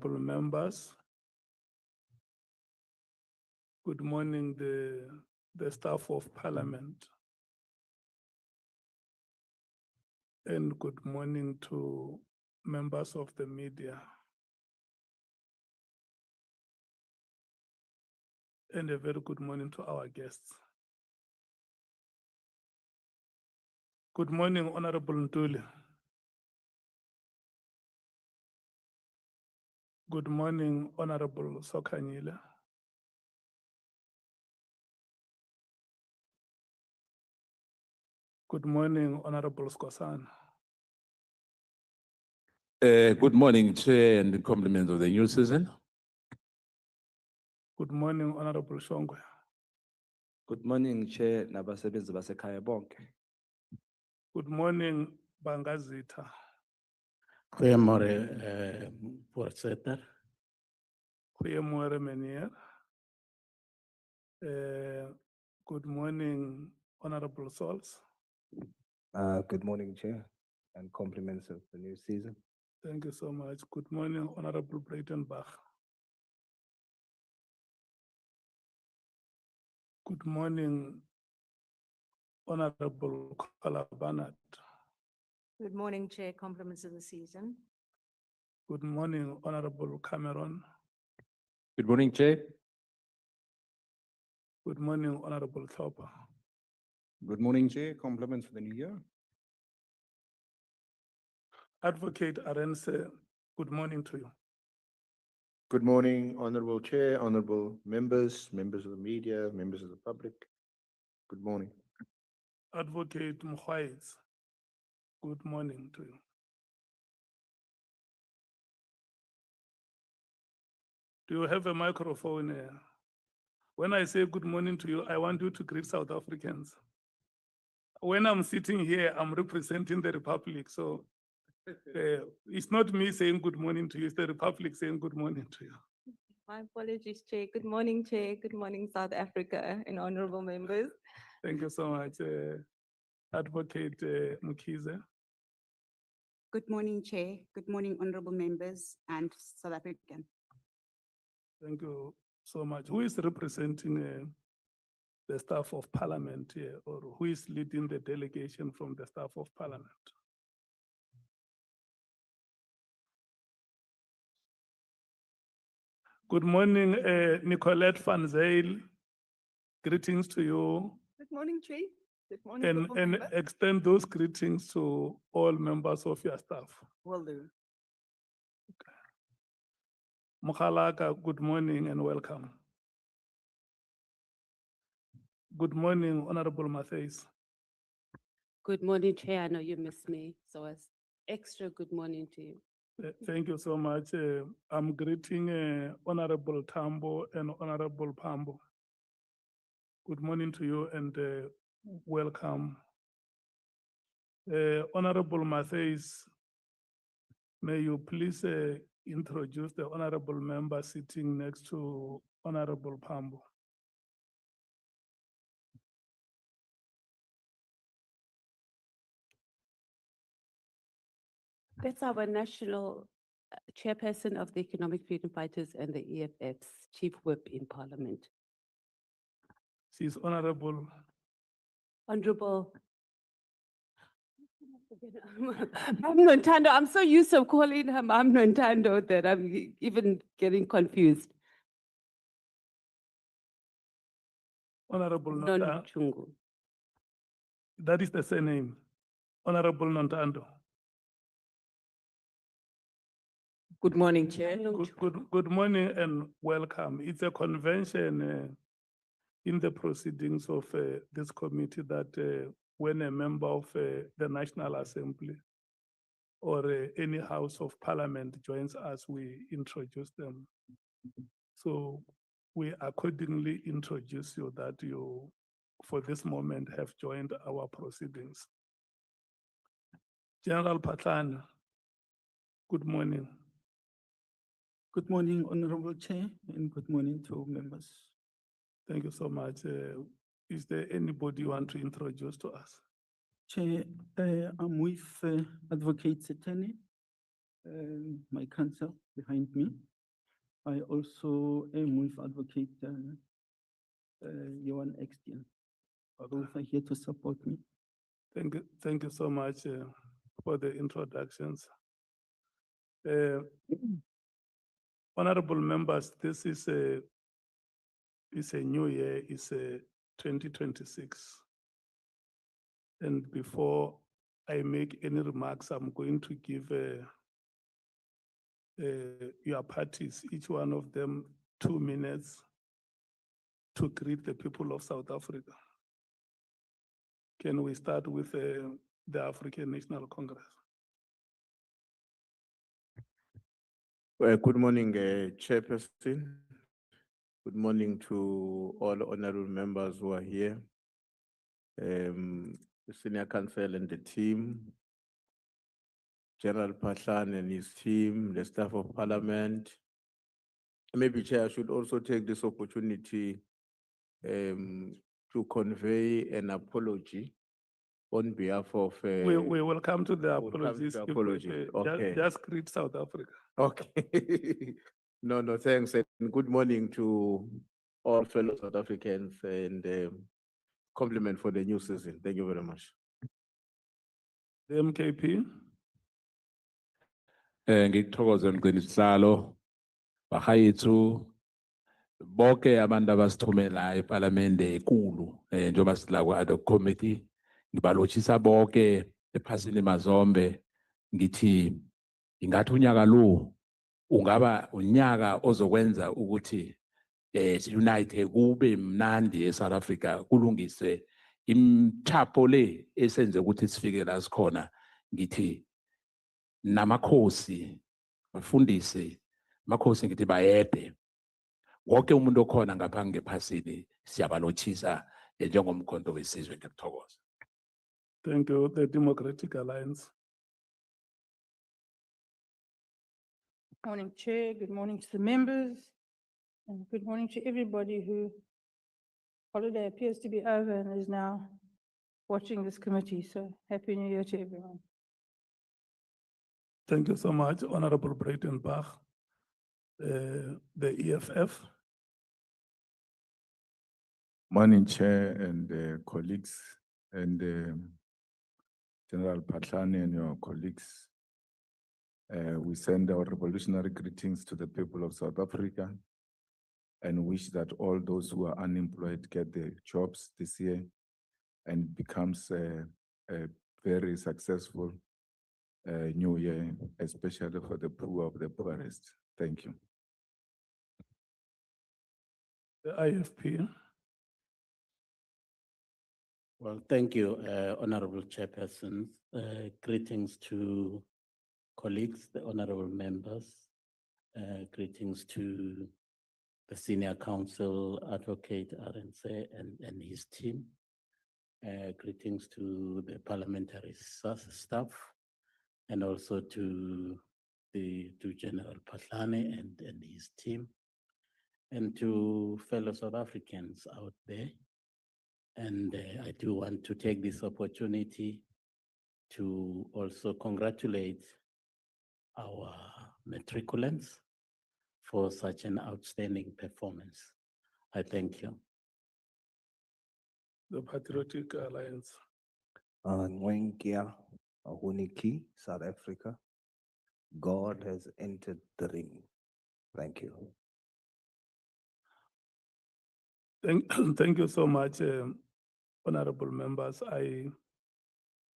honorable members. Good morning, the staff of Parliament. And good morning to members of the media. And a very good morning to our guests. Good morning, Honorable Ntuli. Good morning, Honorable Sokanyile. Good morning, Honorable Skosana. Good morning, Chair, and the compliments of the new season. Good morning, Honorable Shongwe. Good morning, Chair, nabasebenzi basekhaya bonke. Good morning, Bangazita. Goeiemorgen, voorzitter. Goeiemorgen, meneer. Good morning, Honorable Sols. Good morning, Chair, and compliments of the new season. Thank you so much. Good morning, Honorable Breitenbach. Good morning, Honorable Kalabanat. Good morning, Chair. Compliments of the season. Good morning, Honorable Cameron. Good morning, Chair. Good morning, Honorable Thopper. Good morning, Chair. Compliments for the new year. Advocate Arense, good morning to you. Good morning, Honorable Chair, honorable members, members of the media, members of the public. Good morning. Advocate Mkhwaiz, good morning to you. Do you have a microphone here? When I say good morning to you, I want you to greet South Africans. When I'm sitting here, I'm representing the Republic, so it's not me saying good morning to you, it's the Republic saying good morning to you. My apologies, Chair. Good morning, Chair. Good morning, South Africa and honorable members. Thank you so much, Advocate Mkhize. Good morning, Chair. Good morning, honorable members and South African. Thank you so much. Who is representing the staff of Parliament here, or who is leading the delegation from the staff of Parliament? Good morning, Nicolette van Zyl. Greetings to you. Good morning, Chair. Good morning. And extend those greetings to all members of your staff. Will do. Mokhalaka, good morning and welcome. Good morning, Honorable Matthys. Good morning, Chair. I know you missed me, so it's extra good morning to you. Thank you so much. I'm greeting Honorable Tambo and Honorable Pambo. Good morning to you and welcome. Honorable Matthys, may you please introduce the honorable member sitting next to Honorable Pambo. That's our national chairperson of the Economic Freedom Fighters and the EFF's chief whip in Parliament. She's Honorable. Honorable. Mam Nontando. I'm so used to calling her Mam Nontando that I'm even getting confused. Honorable Nontando. Nonchungu. That is the surname. Honorable Nontando. Good morning, Chair. Good morning and welcome. It's a convention in the proceedings of this committee that when a member of the National Assembly or any House of Parliament joins us, we introduce them. So we accordingly introduce you that you, for this moment, have joined our proceedings. General Phahlane, good morning. Good morning, Honorable Chair, and good morning to members. Thank you so much. Is there anybody you want to introduce to us? Chair, I'm with Advocate Setene, my counsel behind me. I also am with Advocate Johan Extian. Both are here to support me. Thank you so much for the introductions. Honorable members, this is a new year, it's a 2026. And before I make any remarks, I'm going to give your parties, each one of them, 2 minutes to greet the people of South Africa. Can we start with the African National Congress? Good morning, Chairperson. Good morning to all honorable members who are here. The Senior Counsel and the team, General Phahlane and his team, the staff of Parliament. Maybe Chair, I should also take this opportunity to convey an apology on behalf of. We will come to the we'll come to apologies. the if, apology. Okay. Just greet South Africa. Okay. No, thanks. And good morning to all fellow South Africans and compliment for the new season. Thank you very much. The MKP, ngikuthokoze mgcinisihlalo bahayithu bonke abantu abasithumela eParliamente ekulu njengoba sila ku Hoc Committee ngibalotshisa bonke ephasini mazombe ngithi ingathi unyaka lo ungaba unyaka ozokwenza ukuthi unite kube mnandi eSouth Africa kulungiswe imthapho le esenze ukuthi sifike la sikhona ngithi namakhosi bafundise amakhosi ngithi bayede wonke umuntu okhona ngapha ngephasini siyabalotshisa njengomkhonto wesizwe ngiyakuthokoza. thank you. The Democratic Alliance. Morning, Chair. Good morning to the members. And good morning to everybody who holiday appears to be over and is now watching this committee. So Happy New Year to everyone. Thank you so much, Honorable Breitenbach. The EFF. Morning, Chair and colleagues, and General Phahlane and your colleagues. We send our revolutionary greetings to the people of South Africa and wish that all those who are unemployed get their jobs this year and becomes a very successful new year, especially for the poor of the poorest. Thank you. The IFP. Well, thank you, Honorable Chairperson. Greetings to colleagues, the honorable members. Greetings to the Senior Counsel, Advocate RNC and his team. Greetings to the parliamentary staff and also to General Phahlane and his team, and to fellow South Africans out there. And I do want to take this opportunity to also congratulate our matriculants for such an outstanding performance. I thank you. The Patriotic Alliance. Nwenkia Ahuniki, South Africa. God has entered the ring. Thank you. Thank you so much, honorable members. I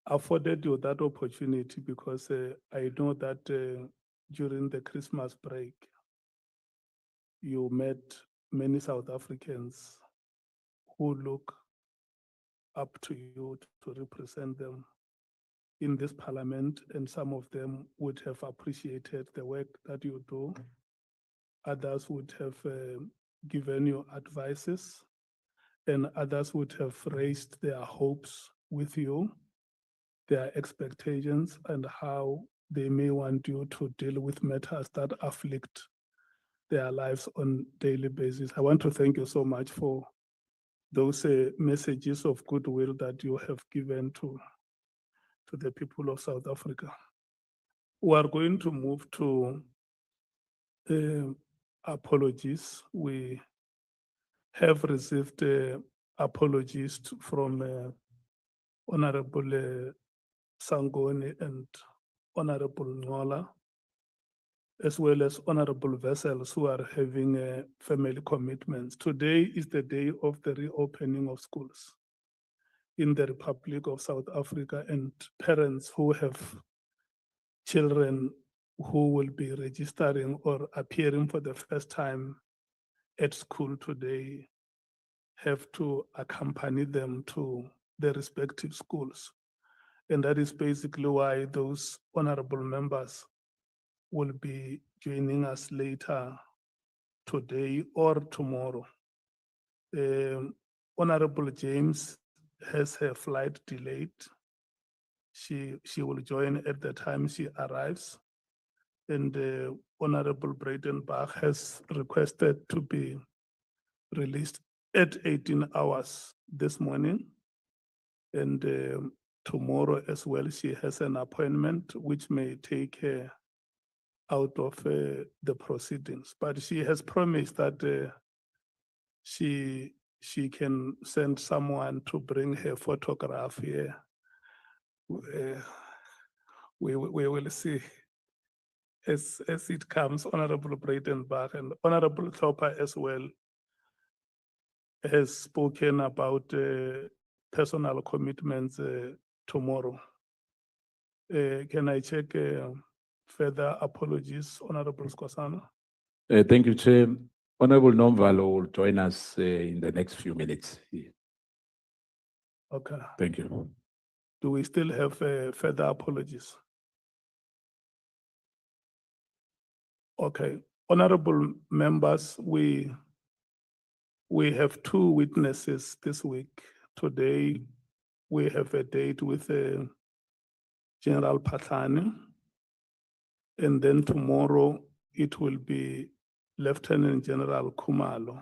afforded you that opportunity because I know that during the Christmas break, you met many South Africans who look up to you to represent them in this parliament, and some of them would have appreciated the work that you do. Others would have given you advices, and others would have raised their hopes with you, their expectations, and how they may want you to deal with matters that afflict their lives on a daily basis. I want to thank you so much for those messages of goodwill that you have given to the people of South Africa. We are going to move to apologies. We have received apologies from Honorable Sangoni and Honorable Ngola, as well as honorable vessels who are having family commitments. Today is the day of the reopening of schools in the Republic of South Africa, and parents who have children who will be registering or appearing for the first time at school today have to accompany them to their respective schools. And that is basically why those honorable members will be joining us later today or tomorrow. Honorable James has her flight delayed. She will join at the time she arrives. And Honorable Breitenbach has requested to be released at 18 hours this morning. And tomorrow as well, she has an appointment which may take her out of the proceedings. But she has promised that she can send someone to bring her photograph here. We will see as it comes. Honorable Breitenbach and Honorable Chopper as well has spoken about personal commitments tomorrow. Can I check further apologies, Honorable Skosana? Thank you, Chair. Honorable Nomvalo will join us in the next few minutes. Okay. Thank you. Do we still have further apologies? Okay. Honorable members, we have two witnesses this week. Today, we have a date with General Phahlane, and then tomorrow it will be Lieutenant-General Khomotso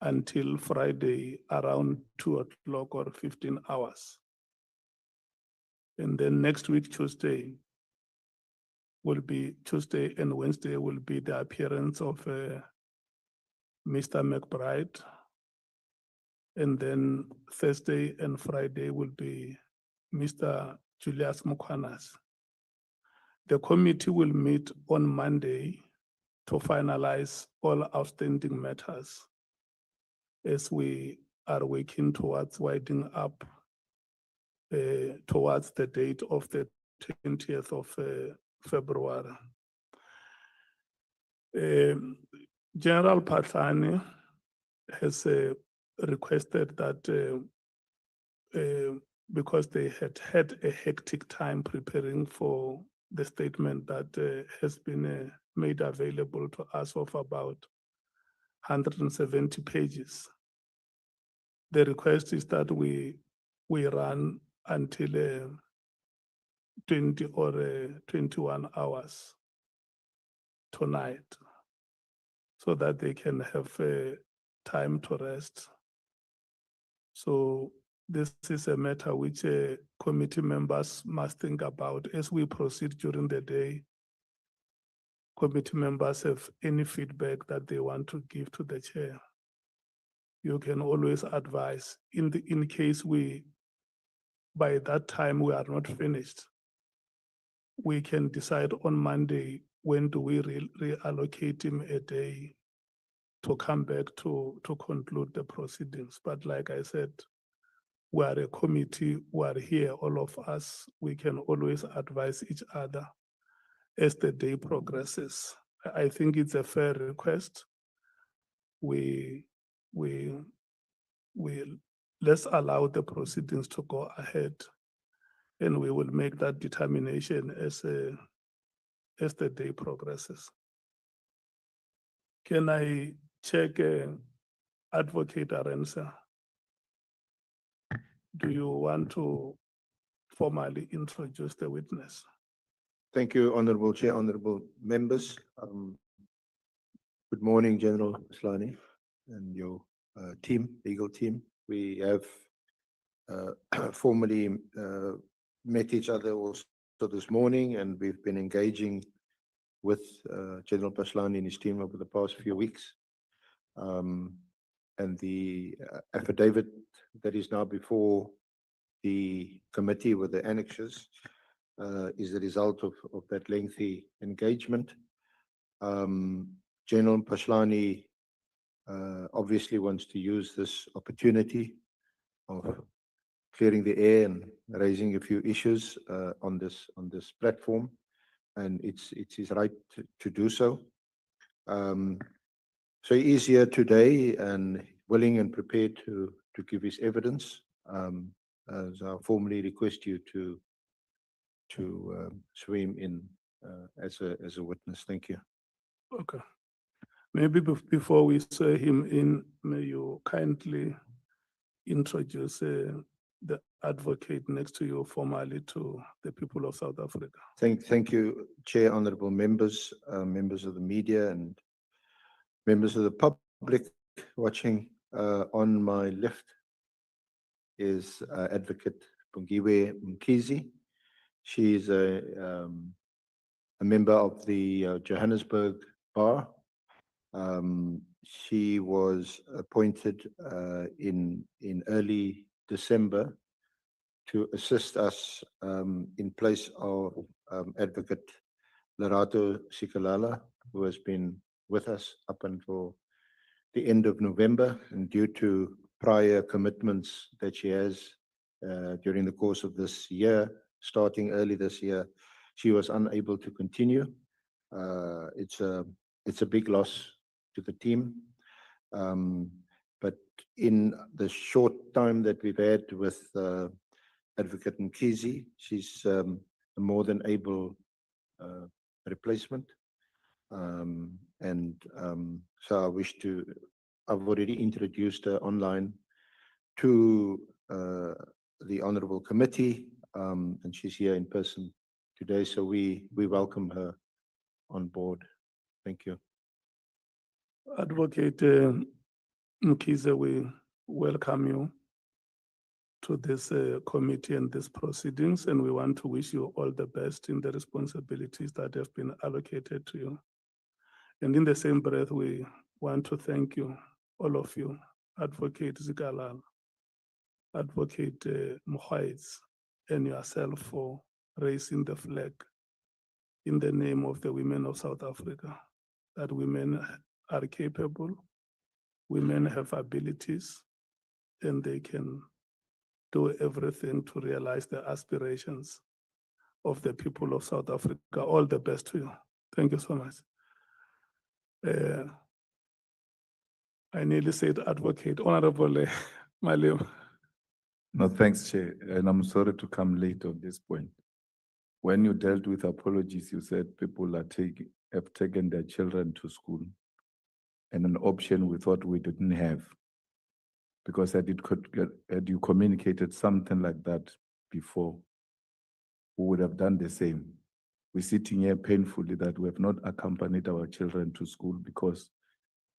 until Friday around 2 o'clock or 15 hours. And then next week, Tuesday and Wednesday will be the appearance of Mr. McBride. And then Thursday and Friday will be Mr. Julius Mukwanas. The committee will meet on Monday to finalize all outstanding matters as we are working towards winding up towards the date of the 20th of February. General Phahlane has requested that because they had a hectic time preparing for the statement that has been made available to us of about 170 pages. The request is that we run until 20 or 21 hours tonight so that they can have time to rest. So this is a matter which committee members must think about as we proceed during the day. Committee members have any feedback that they want to give to the chair, you can always advise. In case by that time we are not finished, we can decide on Monday when do we reallocate him a day to come back to conclude the proceedings. But like I said, we are a committee, we are here, all of us, we can always advise each other as the day progresses. I think it's a fair request. Let's allow the proceedings to go ahead, and we will make that determination as the day progresses. Can I check Advocate Arensa? Do you want to formally introduce the witness? Thank you, Honorable Chair, honorable members. Good morning, General Phahlane and your team, legal team. We have formally met each other also this morning, and we've been engaging with General Phahlane and his team over the past few weeks. And the affidavit that is now before the committee with the annexes is the result of that lengthy engagement. General Phahlane obviously wants to use this opportunity of clearing the air and raising a few issues on this platform, and it's his right to do so. So he is here today and willing and prepared to give his evidence. As I formally request you to swear him in as a witness. Thank you. Okay. Maybe before we swear him in, may you kindly introduce the advocate next to you formally to the people of South Africa. Thank you, Chair, honorable members, members of the media, and members of the public watching. On my left is Advocate Bongiwe Mkhize. She is a member of the Johannesburg Bar. She was appointed in early December to assist us in place of Advocate Lerato Sikalala, who has been with us up until the end of November, and due to prior commitments that she has during the course of this year, starting early this year, she was unable to continue. It's a big loss to the team. But in the short time that we've had with Advocate Mkhize, she's a more than able replacement. So I've already introduced her online to the Honorable Committee, and she's here in person today, so we welcome her on board. Thank you. Advocate Mkhize, we welcome you to this committee and these proceedings, and we want to wish you all the best in the responsibilities that have been allocated to you. And in the same breath, we want to thank you, all of you, Advocate Zikalala, Advocate Mkhwaiz, and yourself for raising the flag in the name of the women of South Africa, that women are capable, women have abilities, and they can do everything to realize the aspirations of the people of South Africa. All the best to you. Thank you so much. I nearly said advocate, Honorable Malema. No, thanks, Chair. And I'm sorry to come late on this point. When you dealt with apologies, you said people have taken their children to school, and an option we thought we didn't have. Because had you communicated something like that before, we would have done the same. We're sitting here painfully that we have not accompanied our children to school because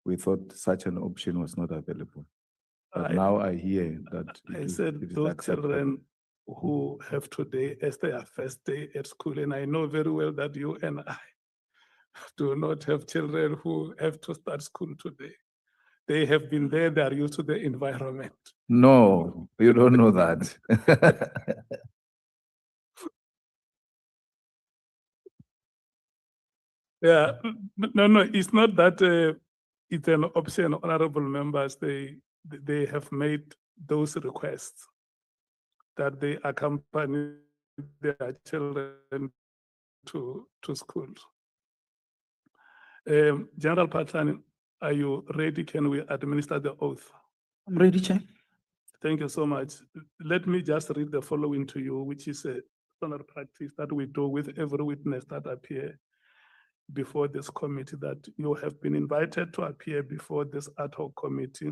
we thought such an option was not available. But now I hear that I said those children who have today as their first day at school, and I know very well that you and I do not have children who have to start school today. They have been there, they are used to the environment. No, you don't know that. Yeah, no, it's not that it's an option, honorable members. They have made those requests that they accompany their children to school. General Phahlane, are you ready? Can we administer the oath? I'm ready, Chair. Thank you so much. Let me just read the following to you, which is a standard practice that we do with every witness that appear before this committee, that you have been invited to appear before this ad hoc committee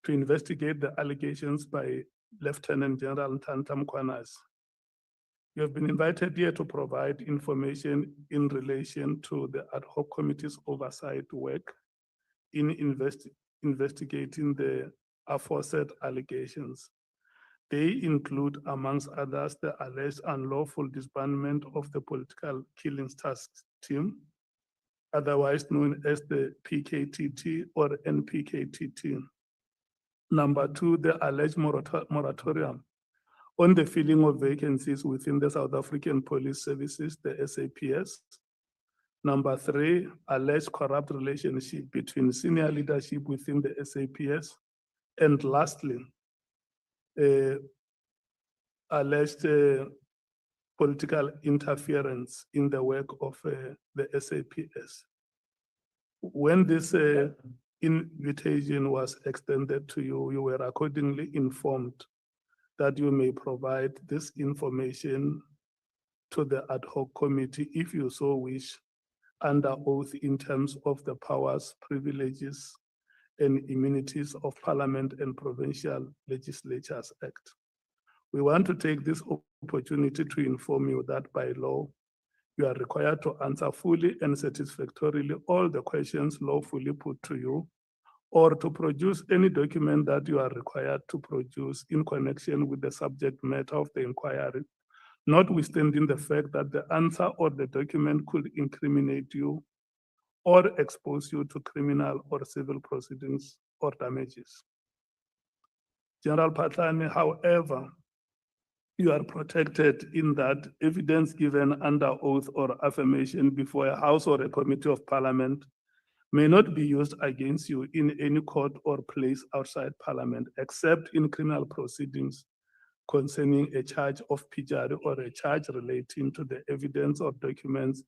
to investigate the allegations by Lieutenant-General Khomotso. You have been invited here to provide information in relation to the ad hoc committee's oversight work in investigating the aforesaid allegations. They include, amongst others, the alleged unlawful disbandment of the political killings task team, otherwise known as the PKTT or NPKTT. Number two, the alleged moratorium on the filling of vacancies within the South African Police Services, the SAPS. Number three, alleged corrupt relationship between senior leadership within the SAPS. And lastly, alleged political interference in the work of the SAPS. When this invitation was extended to you, you were accordingly informed that you may provide this information to the ad hoc committee if you so wish, under oath in terms of the powers, privileges, and immunities of Parliament and Provincial Legislatures Act. We want to take this opportunity to inform you that by law, you are required to answer fully and satisfactorily all the questions lawfully put to you, or to produce any document that you are required to produce in connection with the subject matter of the inquiry, notwithstanding the fact that the answer or the document could incriminate you or expose you to criminal or civil proceedings or damages. General Phahlane, however, you are protected in that evidence given under oath or affirmation before a House or a Committee of Parliament may not be used against you in any court or place outside Parliament, except in criminal proceedings concerning a charge of perjury or a charge relating to the evidence or documents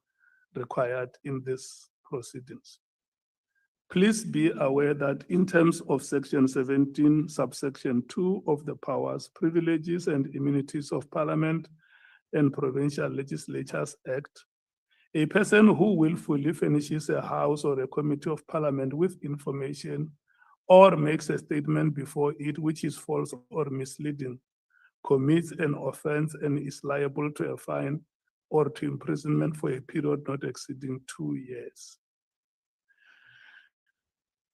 required in these proceedings. Please be aware that in terms of Section 17, subsection 2 of the Powers, Privileges, and Immunities of Parliament and Provincial Legislatures Act, a person who willfully furnishes a House or a Committee of Parliament with information or makes a statement before it which is false or misleading commits an offense and is liable to a fine or to imprisonment for a period not exceeding 2 years.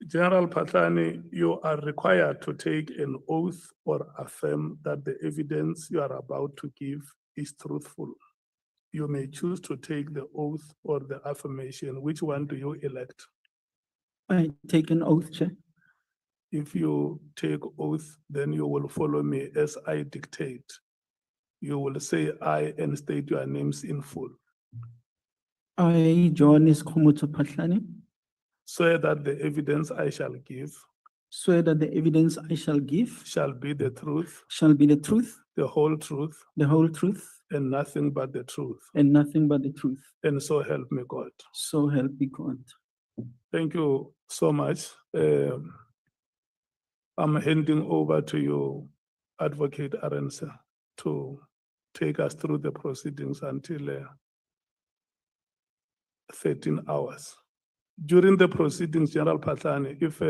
General Phahlane, you are required to take an oath or affirm that the evidence you are about to give is truthful. You may choose to take the oath or the affirmation. Which one do you elect? I take an oath, Chair. If you take oath, then you will follow me as I dictate. You will say I and state your names in full. I, Johannes Khomotso Phahlane, Swear that the evidence I shall give swear that the evidence I shall give shall be the truth, shall be the truth, the whole truth, the whole truth, and nothing but the truth. and nothing but the truth. And so help me God. So help me God. Thank you so much. I'm handing over to you, Advocate Arendse, to take us through the proceedings until 13 hours. During the proceedings, General Phahlane, if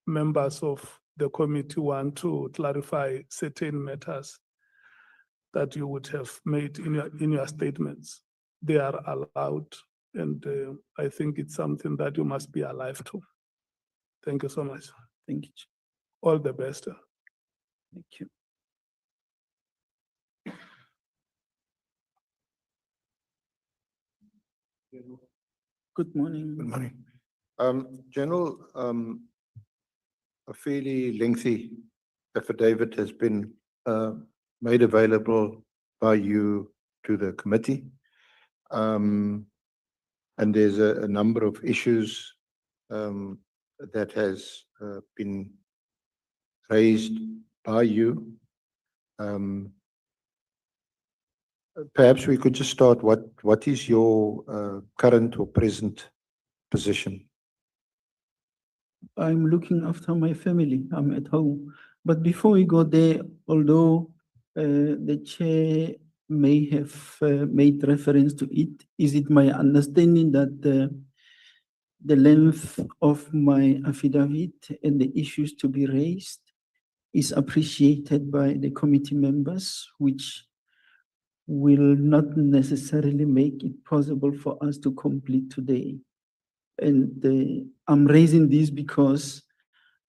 members of the committee want to clarify certain matters that you would have made in your statements, they are allowed. And I think it's something that you must be alive to. Thank you so much. Thank you, Chair. All the best. Thank you. Good morning. Good morning. General, a fairly lengthy affidavit has been made available by you to the committee. And there's a number of issues that has been raised by you. Perhaps we could just start, what is your current or present position? I'm looking after my family. I'm at home. But before we go there, although the chair may have made reference to it, is it my understanding that the length of my affidavit and the issues to be raised is appreciated by the committee members, which will not necessarily make it possible for us to complete today. And I'm raising this because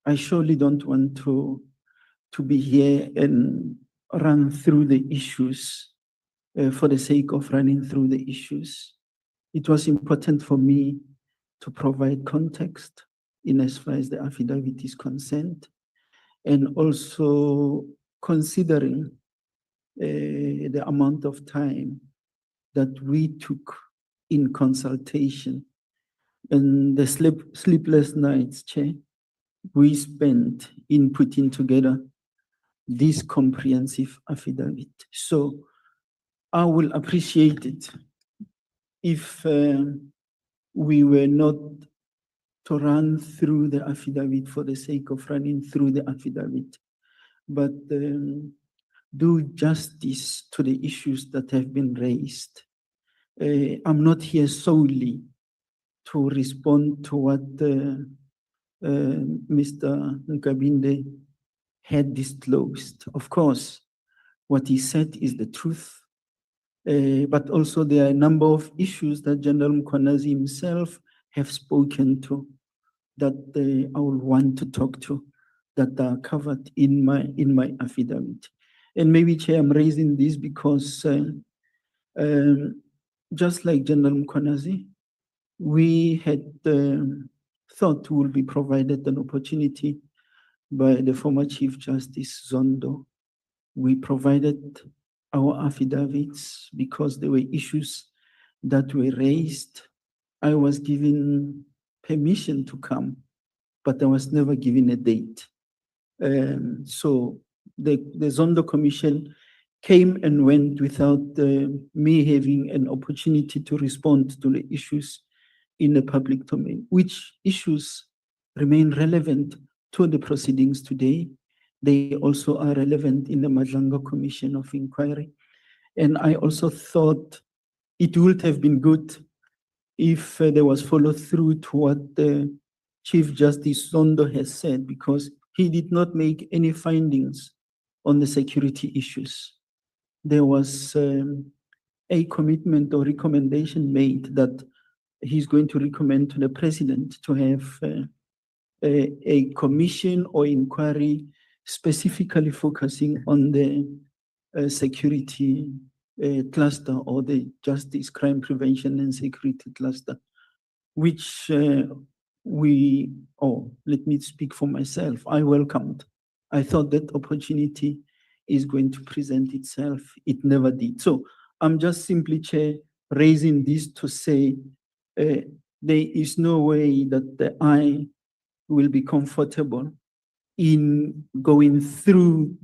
I surely don't want to be here and run through the issues for the sake of running through the issues. It was important for me to provide context in as far as the affidavit is concerned, and also considering the amount of time that we took in consultation and the sleepless nights, Chair, we spent in putting together this comprehensive affidavit. So I will appreciate it if we were not to run through the affidavit for the sake of running through the affidavit, but do justice to the issues that have been raised. I'm not here solely to respond to what Mr. Nkabinde had disclosed. Of course, what he said is the truth, but also there are a number of issues that General Mkhwanazi himself have spoken to that I will want to talk to, that are covered in my affidavit. And maybe, Chair, I'm raising this because just like General Mkhwanazi, we had thought we will be provided an opportunity by the former Chief Justice Zondo. We provided our affidavits because there were issues that were raised. I was given permission to come, but I was never given a date. So the Zondo Commission came and went without me having an opportunity to respond to the issues in the public domain, which issues remain relevant to the proceedings today. They also are relevant in the Madlanga Commission of Inquiry. And I also thought it would have been good if there was follow through to what the Chief Justice Zondo has said, because he did not make any findings on the security issues. There was a commitment or recommendation made that he's going to recommend to the president to have a commission or inquiry specifically focusing on the security cluster or the justice, crime prevention and security cluster, which let me speak for myself, I welcomed. I thought that opportunity is going to present itself. It never did. So I'm just simply, Chair, raising this to say there is no way that I will be comfortable in going through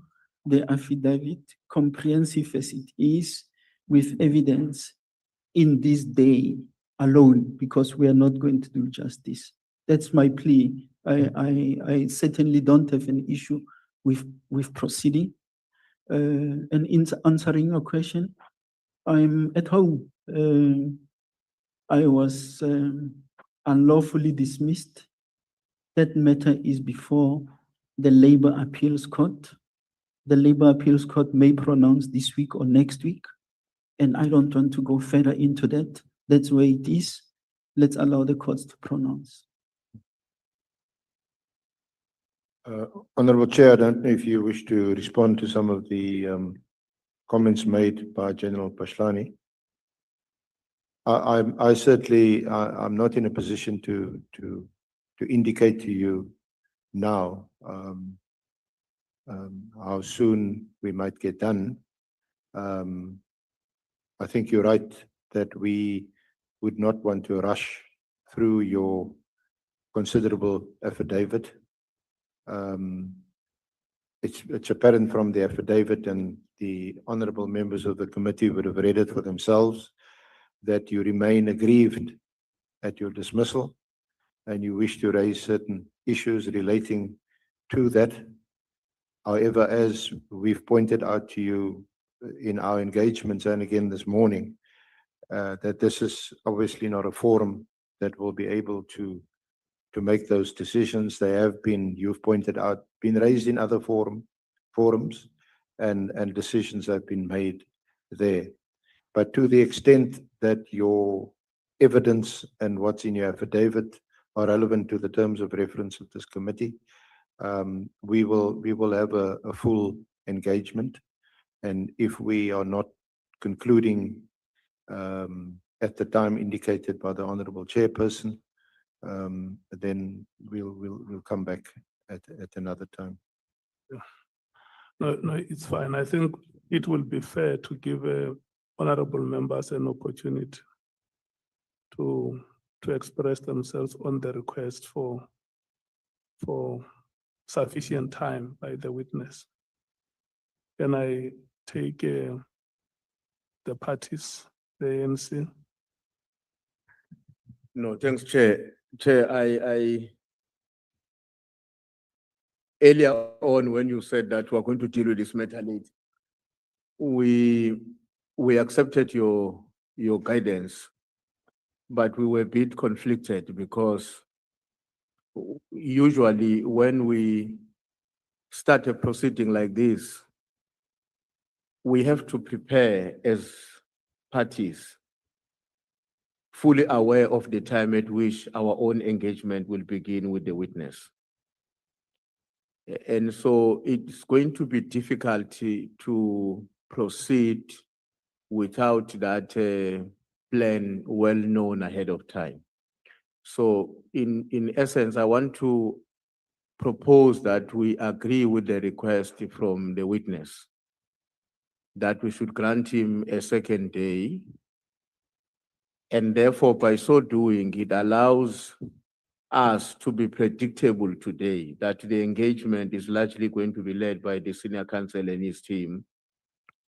the affidavit, comprehensive as it is, with evidence in this day alone, because we are not going to do justice. That's my plea. I certainly don't have an issue with proceeding. And in answering your question, I'm at home. I was unlawfully dismissed. That matter is before the Labour Appeals Court. The Labour Appeals Court may pronounce this week or next week, and I don't want to go further into that. That's where it is. Let's allow the courts to pronounce. Honorable Chair, I don't know if you wish to respond to some of the comments made by General Phahlane. I certainly, I'm not in a position to indicate to you now how soon we might get done. I think you're right that we would not want to rush through your considerable affidavit. It's apparent from the affidavit, and the honorable members of the committee would have read it for themselves, that you remain aggrieved at your dismissal and you wish to raise certain issues relating to that. However, as we've pointed out to you in our engagements and again this morning, that this is obviously not a forum that will be able to make those decisions. They have been, you've pointed out, been raised in other forums, and decisions have been made there. But to the extent that your evidence and what's in your affidavit are relevant to the terms of reference of this committee, we will have a full engagement. And if we are not concluding at the time indicated by the honorable chairperson, then we'll come back at another time. No, it's fine. I think it will be fair to give honorable members an opportunity to express themselves on the request for sufficient time by the witness. Can I take the parties, the ANC? No, thanks, Chair. Chair, I earlier on, when you said that we're going to deal with this matter late, we accepted your guidance, but we were a bit conflicted because usually when we start a proceeding like this, we have to prepare as parties, fully aware of the time at which our own engagement will begin with the witness. And so it's going to be difficult to proceed without that plan well known ahead of time. So in essence, I want to propose that we agree with the request from the witness that we should grant him a second day. And therefore, by so doing, it allows us to be predictable today that the engagement is largely going to be led by the senior counsel and his team.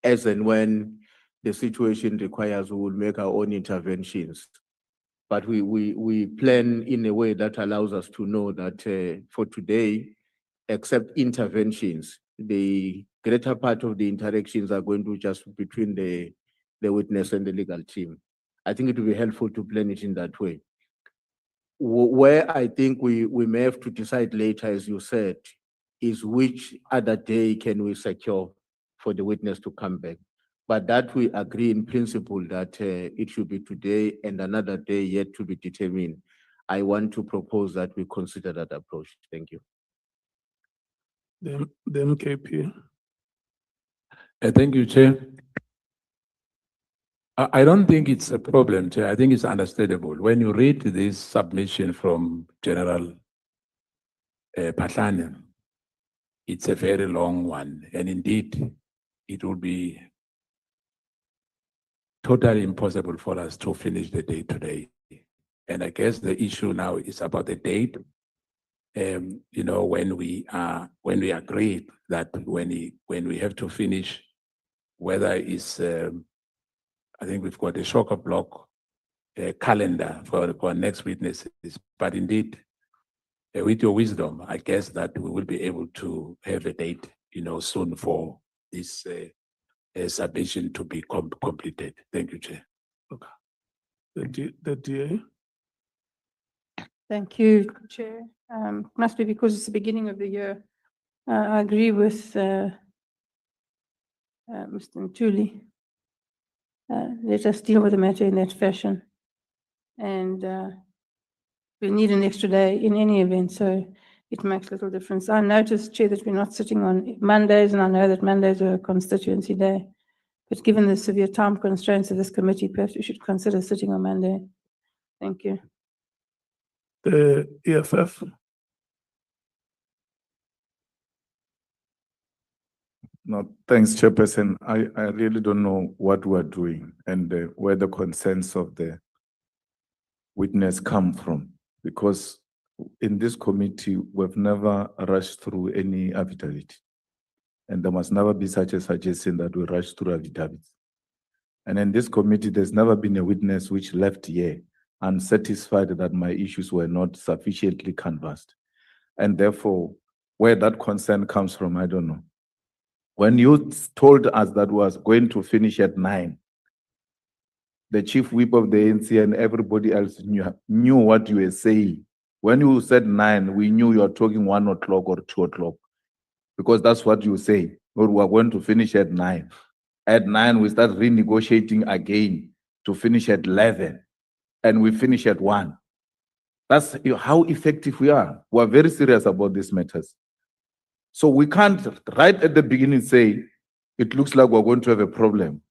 As and when the situation requires, we will make our own interventions. But we plan in a way that allows us to know that for today, except interventions, the greater part of the interactions are going to just between the witness and the legal team. I think it will be helpful to plan it in that way. Where I think we may have to decide later, as you said, is which other day can we secure for the witness to come back. But that we agree in principle that it should be today and another day yet to be determined. I want to propose that we consider that approach. Thank you. The MKP. Thank you, Chair. I don't think it's a problem, Chair. I think it's understandable. When you read this submission from General Phahlane, it's a very long one. And indeed, it will be totally impossible for us to finish the day today. And I guess the issue now is about the date. You know, when we agreed that when we have to finish, whether it's I think we've got a shocker block calendar for next witnesses. But indeed, with your wisdom, I guess that we will be able to have a date, you know, soon for this submission to be completed. Thank you, Chair. Okay. The DA. Thank you, Chair. Must be because it's the beginning of the year. I agree with Mr. Ntuli. Let us deal with the matter in that fashion. And we need an extra day in any event, so it makes little difference. I noticed, Chair, that we're not sitting on Mondays, and I know that Mondays are a constituency day. But given the severe time constraints of this committee, perhaps we should consider sitting on Monday. Thank you. The EFF. No, thanks, Chairperson. I really don't know what we're doing and where the concerns of the witness come from, because in this committee, we've never rushed through any affidavit. And there must never be such a suggestion that we rush through affidavits. And in this committee, there's never been a witness which left here unsatisfied that my issues were not sufficiently canvassed. And therefore, where that concern comes from, I don't know. When you told us that was going to finish at 9, the chief whip of the ANC and everybody else knew what you were saying. When you said 9, we knew you were talking 1 o'clock or 2 o'clock, because that's what you say. Or we are going to finish at 9. At 9, we start renegotiating again to finish at 11, and we finish at 1. That's how effective we are. We are very serious about these matters. So we can't right at the beginning say, it looks like we're going to have a problem.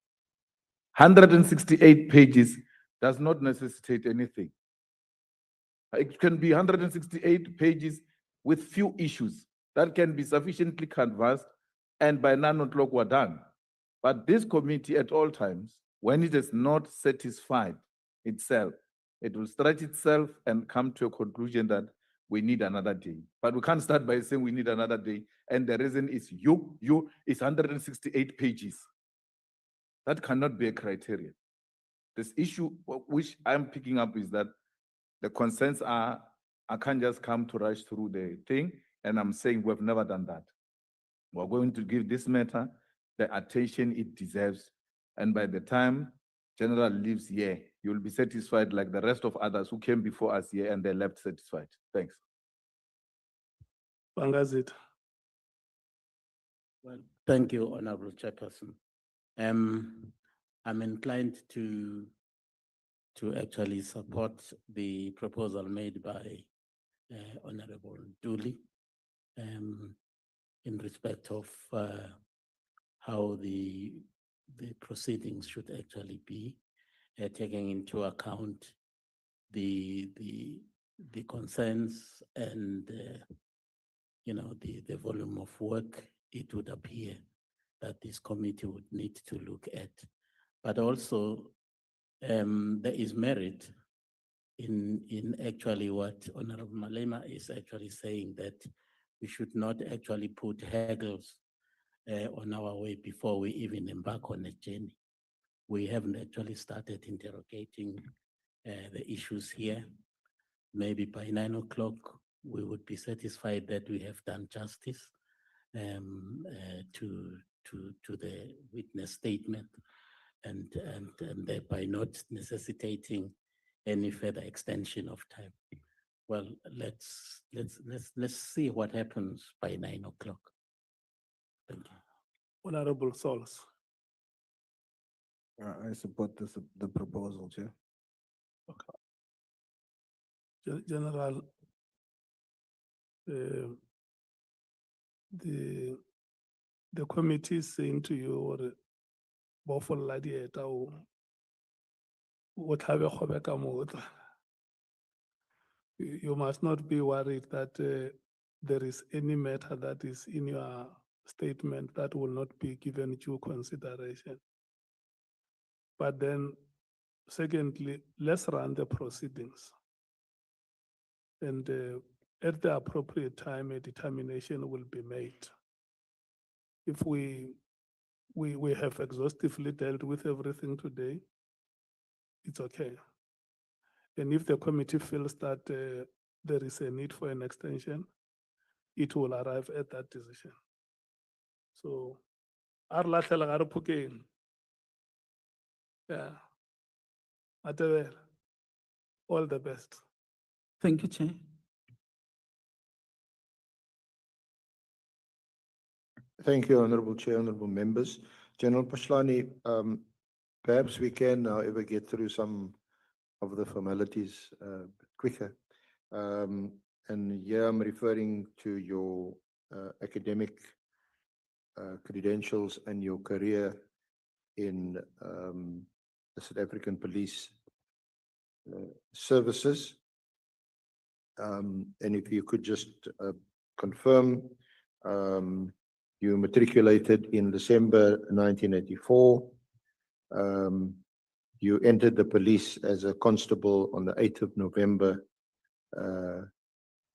168 pages does not necessitate anything. It can be 168 pages with few issues that can be sufficiently canvassed, and by 9 o'clock we're done. But this committee at all times, when it is not satisfied itself, it will stretch itself and come to a conclusion that we need another day. But we can't start by saying we need another day. And the reason is it's 168 pages. That cannot be a criteria. This issue which I'm picking up is that the concerns are, I can't just come to rush through the thing, and I'm saying we've never done that. We're going to give this matter the attention it deserves, and by the time General leaves here, you'll be satisfied like the rest of others who came before us here and they left satisfied. Thanks. Bangazit. Well, thank you, Honorable Chairperson. I'm inclined to actually support the proposal made by Honorable Dooley in respect of how the proceedings should actually be, taking into account the concerns and the volume of work it would appear that this committee would need to look at. But also there is merit in actually what Honorable Malema is actually saying, that we should not actually put hurdles on our way before we even embark on a journey. We haven't actually started interrogating the issues here. Maybe by 9 o'clock, we would be satisfied that we have done justice to the witness statement, and thereby not necessitating any further extension of time. Well, let's see what happens by 9 o'clock. Thank you. Honorable Sols. I support the proposal, Chair. General, the committee is saying to you, or you must not be worried that there is any matter that is in your statement that will not be given due consideration. But then, secondly, let's run the proceedings. And at the appropriate time, a determination will be made. If we have exhaustively dealt with everything today, it's okay. And if the committee feels that there is a need for an extension, it will arrive at that decision. So, yeah, all the best. Thank you, Chair. Thank you, Honorable Chair, Honorable Members. General Phahlane, perhaps we can, however, get through some of the formalities quicker. And here I'm referring to your academic credentials and your career in the South African Police Services. And if you could just confirm, you matriculated in December 1984. You entered the police as a constable on the 8th of November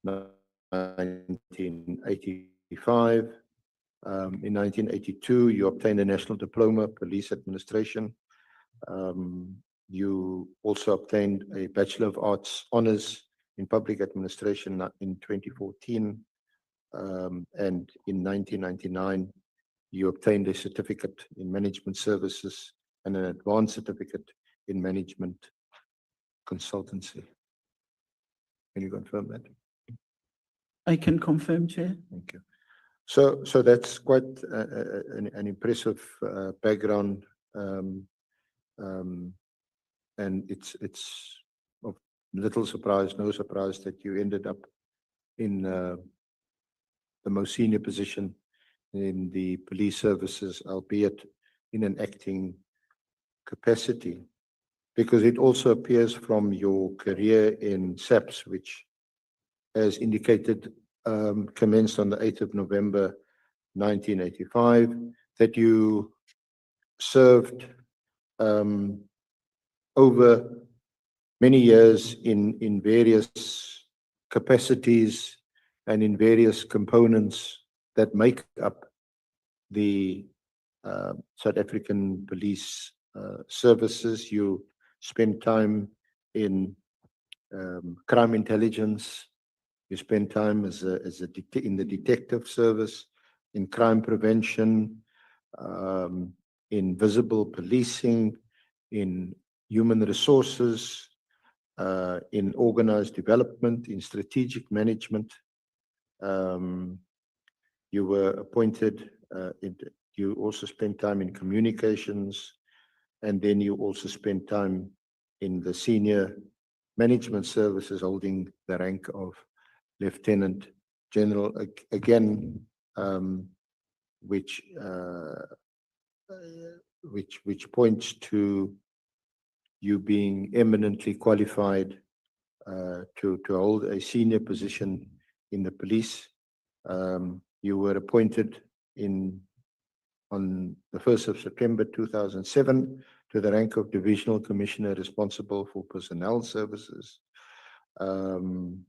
1985. In 1982, you obtained a National Diploma, Police Administration. You also obtained a Bachelor of Arts Honours in Public Administration in 2014. And in 1999, you obtained a certificate in Management Services and an advanced certificate in Management Consultancy. Can you confirm that? I can confirm, Chair. Thank you. So that's quite an impressive background, and it's of little surprise, no surprise that you ended up in the most senior position in the police services, albeit in an acting capacity. because it also appears from your career in SAPS, which, as indicated, commenced on the 8th of November 1985, that you served over many years in various capacities and in various components that make up the South African police services. You spent time in crime intelligence. You spent time in the detective service, in crime prevention, in visible policing, in human resources, in organized development, in strategic management. You were appointed, you also spent time in communications, and then you also spent time in the senior management services, holding the rank of Lieutenant-General, again, which points to you being eminently qualified to hold a senior position in the police. You were appointed on the 1st of September 2007 to the rank of Divisional Commissioner responsible for personnel services. From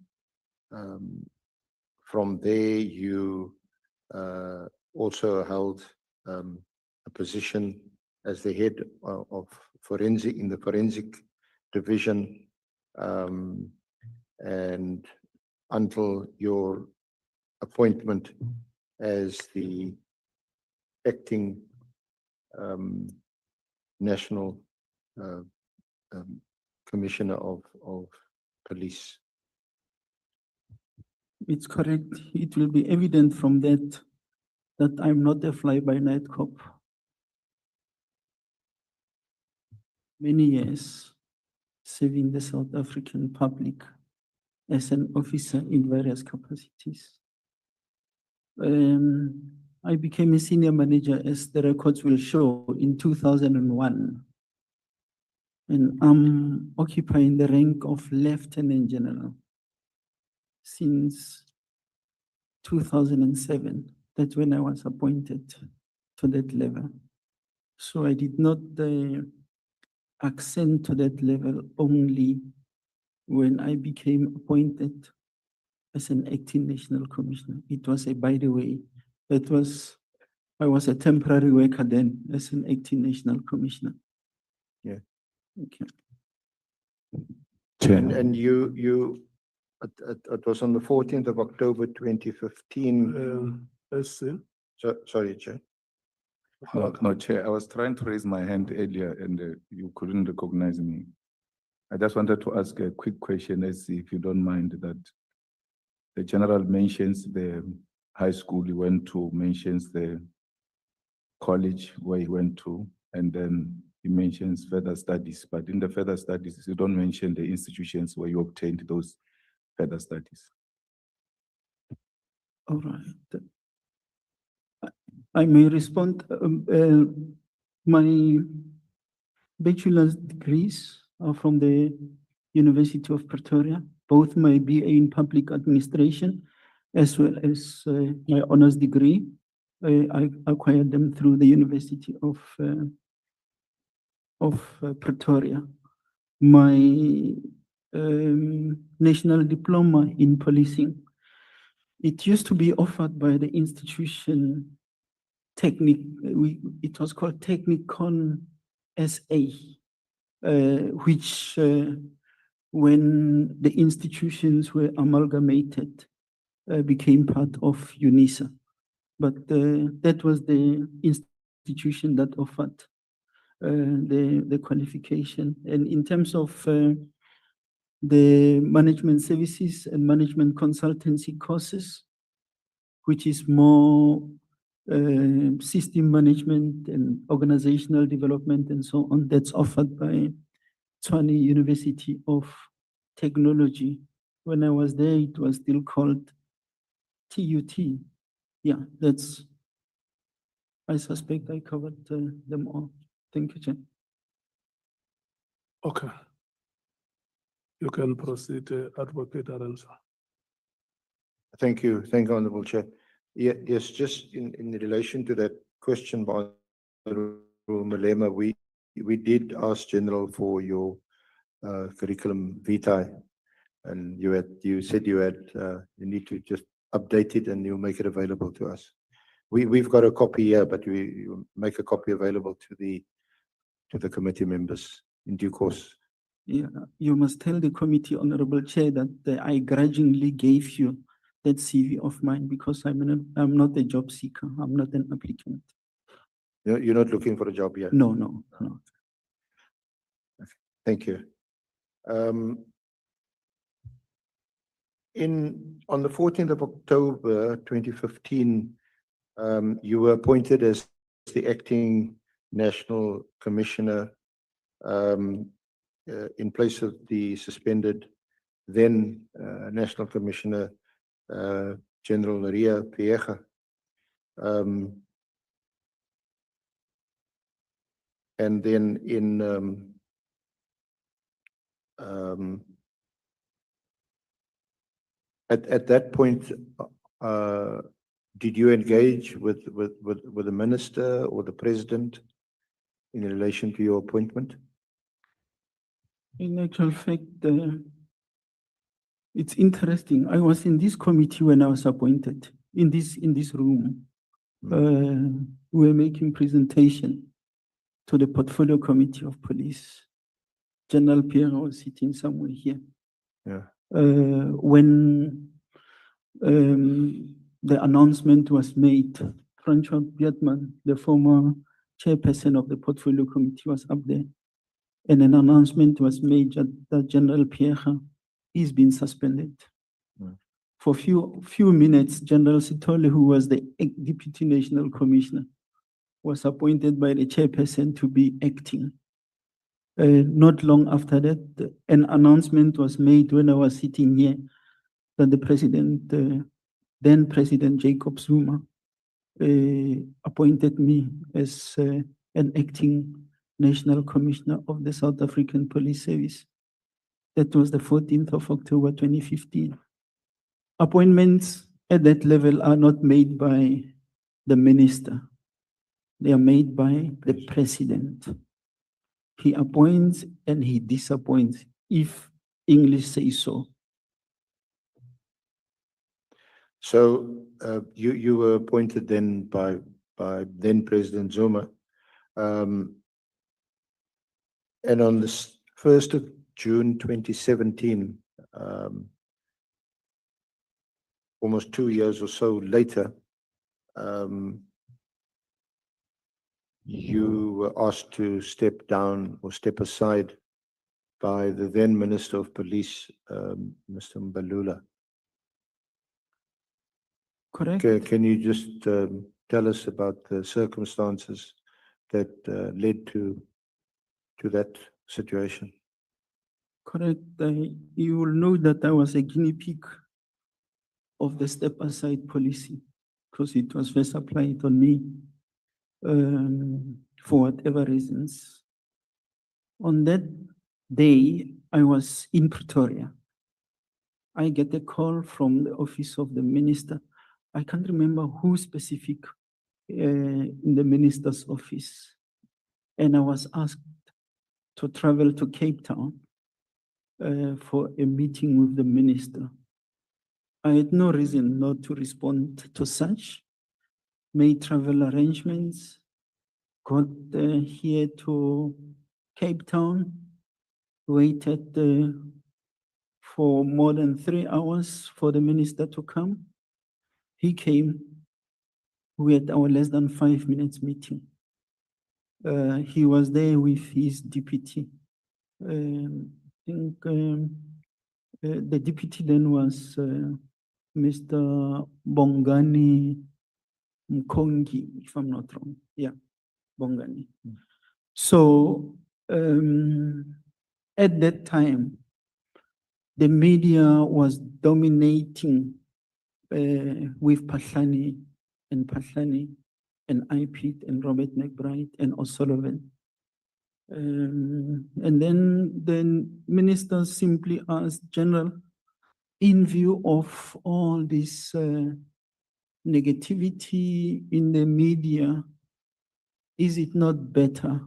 there, you also held a position as the head of forensic in the forensic division, and until your appointment as the acting national commissioner of police. It's correct. It will be evident from that I'm not a fly-by-night cop. Many years serving the South African public as an officer in various capacities. I became a senior manager, as the records will show, in 2001. And I'm occupying the rank of Lieutenant-General since 2007. That's when I was appointed to that level. So I did not ascend to that level only when I became appointed as an acting national commissioner. It was a, by the way, I was a temporary worker then as an acting national commissioner. Yeah. Okay. And it was on the 14th of October 2015. Let's see. Sorry, Chair. No, Chair, I was trying to raise my hand earlier and you couldn't recognize me. I just wanted to ask a quick question, as if you don't mind, that the general mentions the high school he went to, mentions the college where he went to, and then he mentions further studies. But in the further studies, you don't mention the institutions where you obtained those further studies. All right. I may respond. My bachelor's degrees are from the University of Pretoria, both my BA in public administration, as well as my honors degree. I acquired them through the University of Pretoria. My national diploma in policing, it used to be offered by the institution it was called Technicon SA, which when the institutions were amalgamated, became part of UNISA. But that was the institution that offered the qualification. And in terms of the management services and management consultancy courses, which is more system management and organizational development and so on, that's offered by Tshwane University of Technology. When I was there, it was still called TUT. Yeah, I suspect I covered them all. Thank you, Chair. Okay. You can proceed, Advocate Arendse. Thank you, Honorable Chair. Yes, just in relation to that question by Honorable Malema, we did ask General for your curriculum vitae, and you said you need to just update it and you'll make it available to us. We've got a copy here, but you make a copy available to the committee members in due course. Yeah, you must tell the committee, Honorable Chair, that I grudgingly gave you that CV of mine because I'm not a job seeker. I'm not an applicant. You're not looking for a job here? No. Thank you. On the 14th of October 2015, you were appointed as the acting national commissioner in place of the suspended then National Commissioner General Maria Piecha. And then at that point, did you engage with the minister or the president in relation to your appointment? In actual fact, it's interesting. I was in this committee when I was appointed in this room. We were making presentation to the Portfolio Committee of Police. General Pierre was sitting somewhere here. Yeah. When the announcement was made, Francois Bietman, the former chairperson of the Portfolio Committee, was up there. And an announcement was made that General Piecha is being suspended. For few minutes, General Sithole, who was the Deputy National Commissioner, was appointed by the chairperson to be acting. Not long after that, an announcement was made when I was sitting here that the president, then President Jacob Zuma, appointed me as an acting National Commissioner of the South African Police Service. That was the 14th of October 2015. Appointments at that level are not made by the minister. They are made by the president. He appoints and he disappoints, if English says so. So you were appointed then by then President Zuma. And on the 1st of June 2017, almost 2 years or so later, you were asked to step down or step aside by the then Minister of Police, Mr. Mbalula. Correct. Can you just tell us about the circumstances that led to that situation? Correct. You will know that I was a guinea pig of the step aside policy because it was first applied on me for whatever reasons. On that day, I was in Pretoria. I get a call from the office of the minister. I can't remember who specific in the minister's office. And I was asked to travel to Cape Town for a meeting with the minister. I had no reason not to respond to such, made travel arrangements, got here to Cape Town, waited for more than 3 hours for the minister to come. He came. We had our less than 5 minutes meeting. He was there with his deputy. I think the deputy then was Mr. Bongani Mkongi, if I'm not wrong. Yeah, Bongani. So at that time, the media was dominating with Phahlane and IPID and Robert McBride and O'Sullivan. And then the minister simply asked, General, in view of all this negativity in the media, is it not better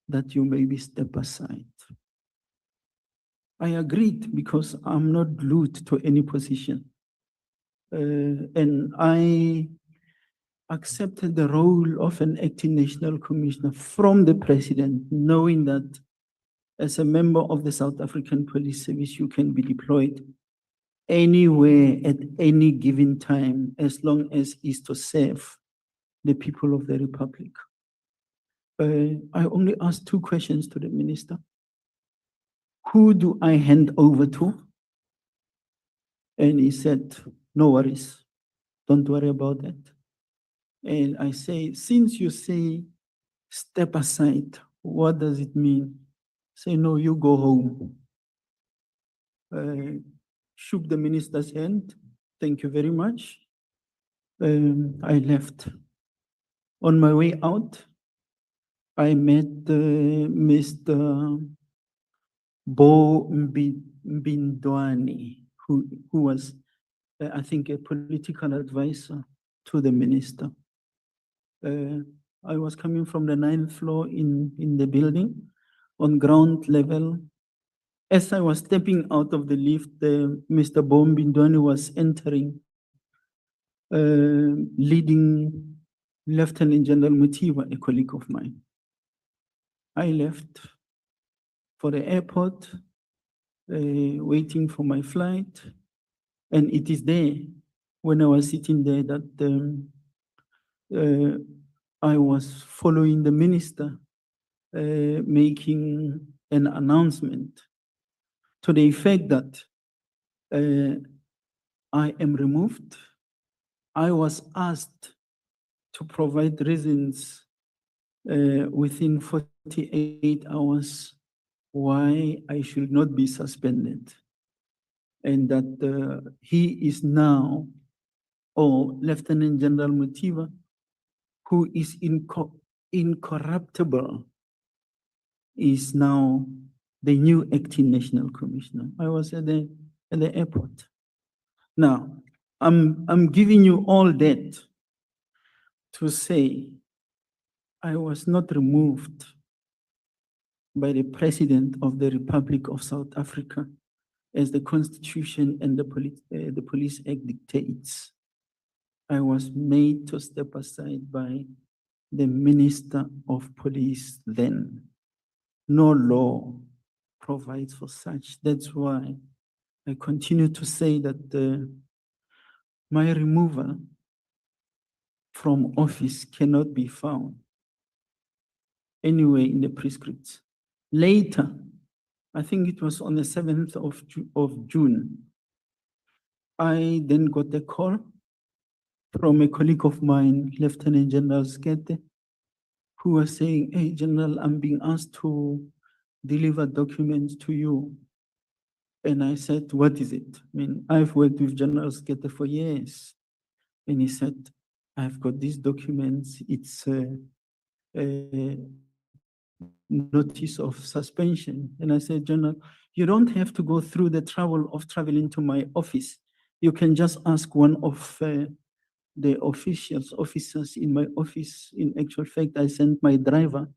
that you maybe step aside? I agreed because I'm not glued to any position. And I accepted the role of an acting national commissioner from the president, knowing that as a member of the South African Police Service, you can be deployed anywhere at any given time, as long as it's to serve the people of the Republic. I only asked 2 questions to the minister. Who do I hand over to? And he said, no worries, don't worry about that. And I say, since you say step aside, what does it mean? Say, no, you go home. Shook the minister's hand. Thank you very much. I left. On my way out, I met Mr. Bo Mbindwani, who was, I think, a political advisor to the minister. I was coming from the 9th floor in the building on ground level. As I was stepping out of the lift, Mr. Bo Mbindwani was entering, leading Lieutenant-General Khomotso, a colleague of mine. I left for the airport, waiting for my flight. And it is there, when I was sitting there, that I was following the minister, making an announcement to the effect that I am removed. I was asked to provide reasons within 48 hours why I should not be suspended, and that he is now, or Lieutenant-General Khomotso, who is incorruptible, is now the new acting national commissioner. I was at the airport. Now, I'm giving you all that to say I was not removed by the President of the Republic of South Africa, as the Constitution and the Police Act dictates. I was made to step aside by the Minister of Police then. No law provides for such. That's why I continue to say that my removal from office cannot be found anywhere in the prescripts. Later, I think it was on the 7th of June, I then got a call from a colleague of mine, Lieutenant-General Skete, who was saying, hey, General, I'm being asked to deliver documents to you. And I said, what is it? I mean, I've worked with General Skete for years. And he said, I've got these documents. It's a notice of suspension. And I said, General, you don't have to go through the trouble of traveling to my office. You can just ask one of the officers in my office. In actual fact, I sent my driver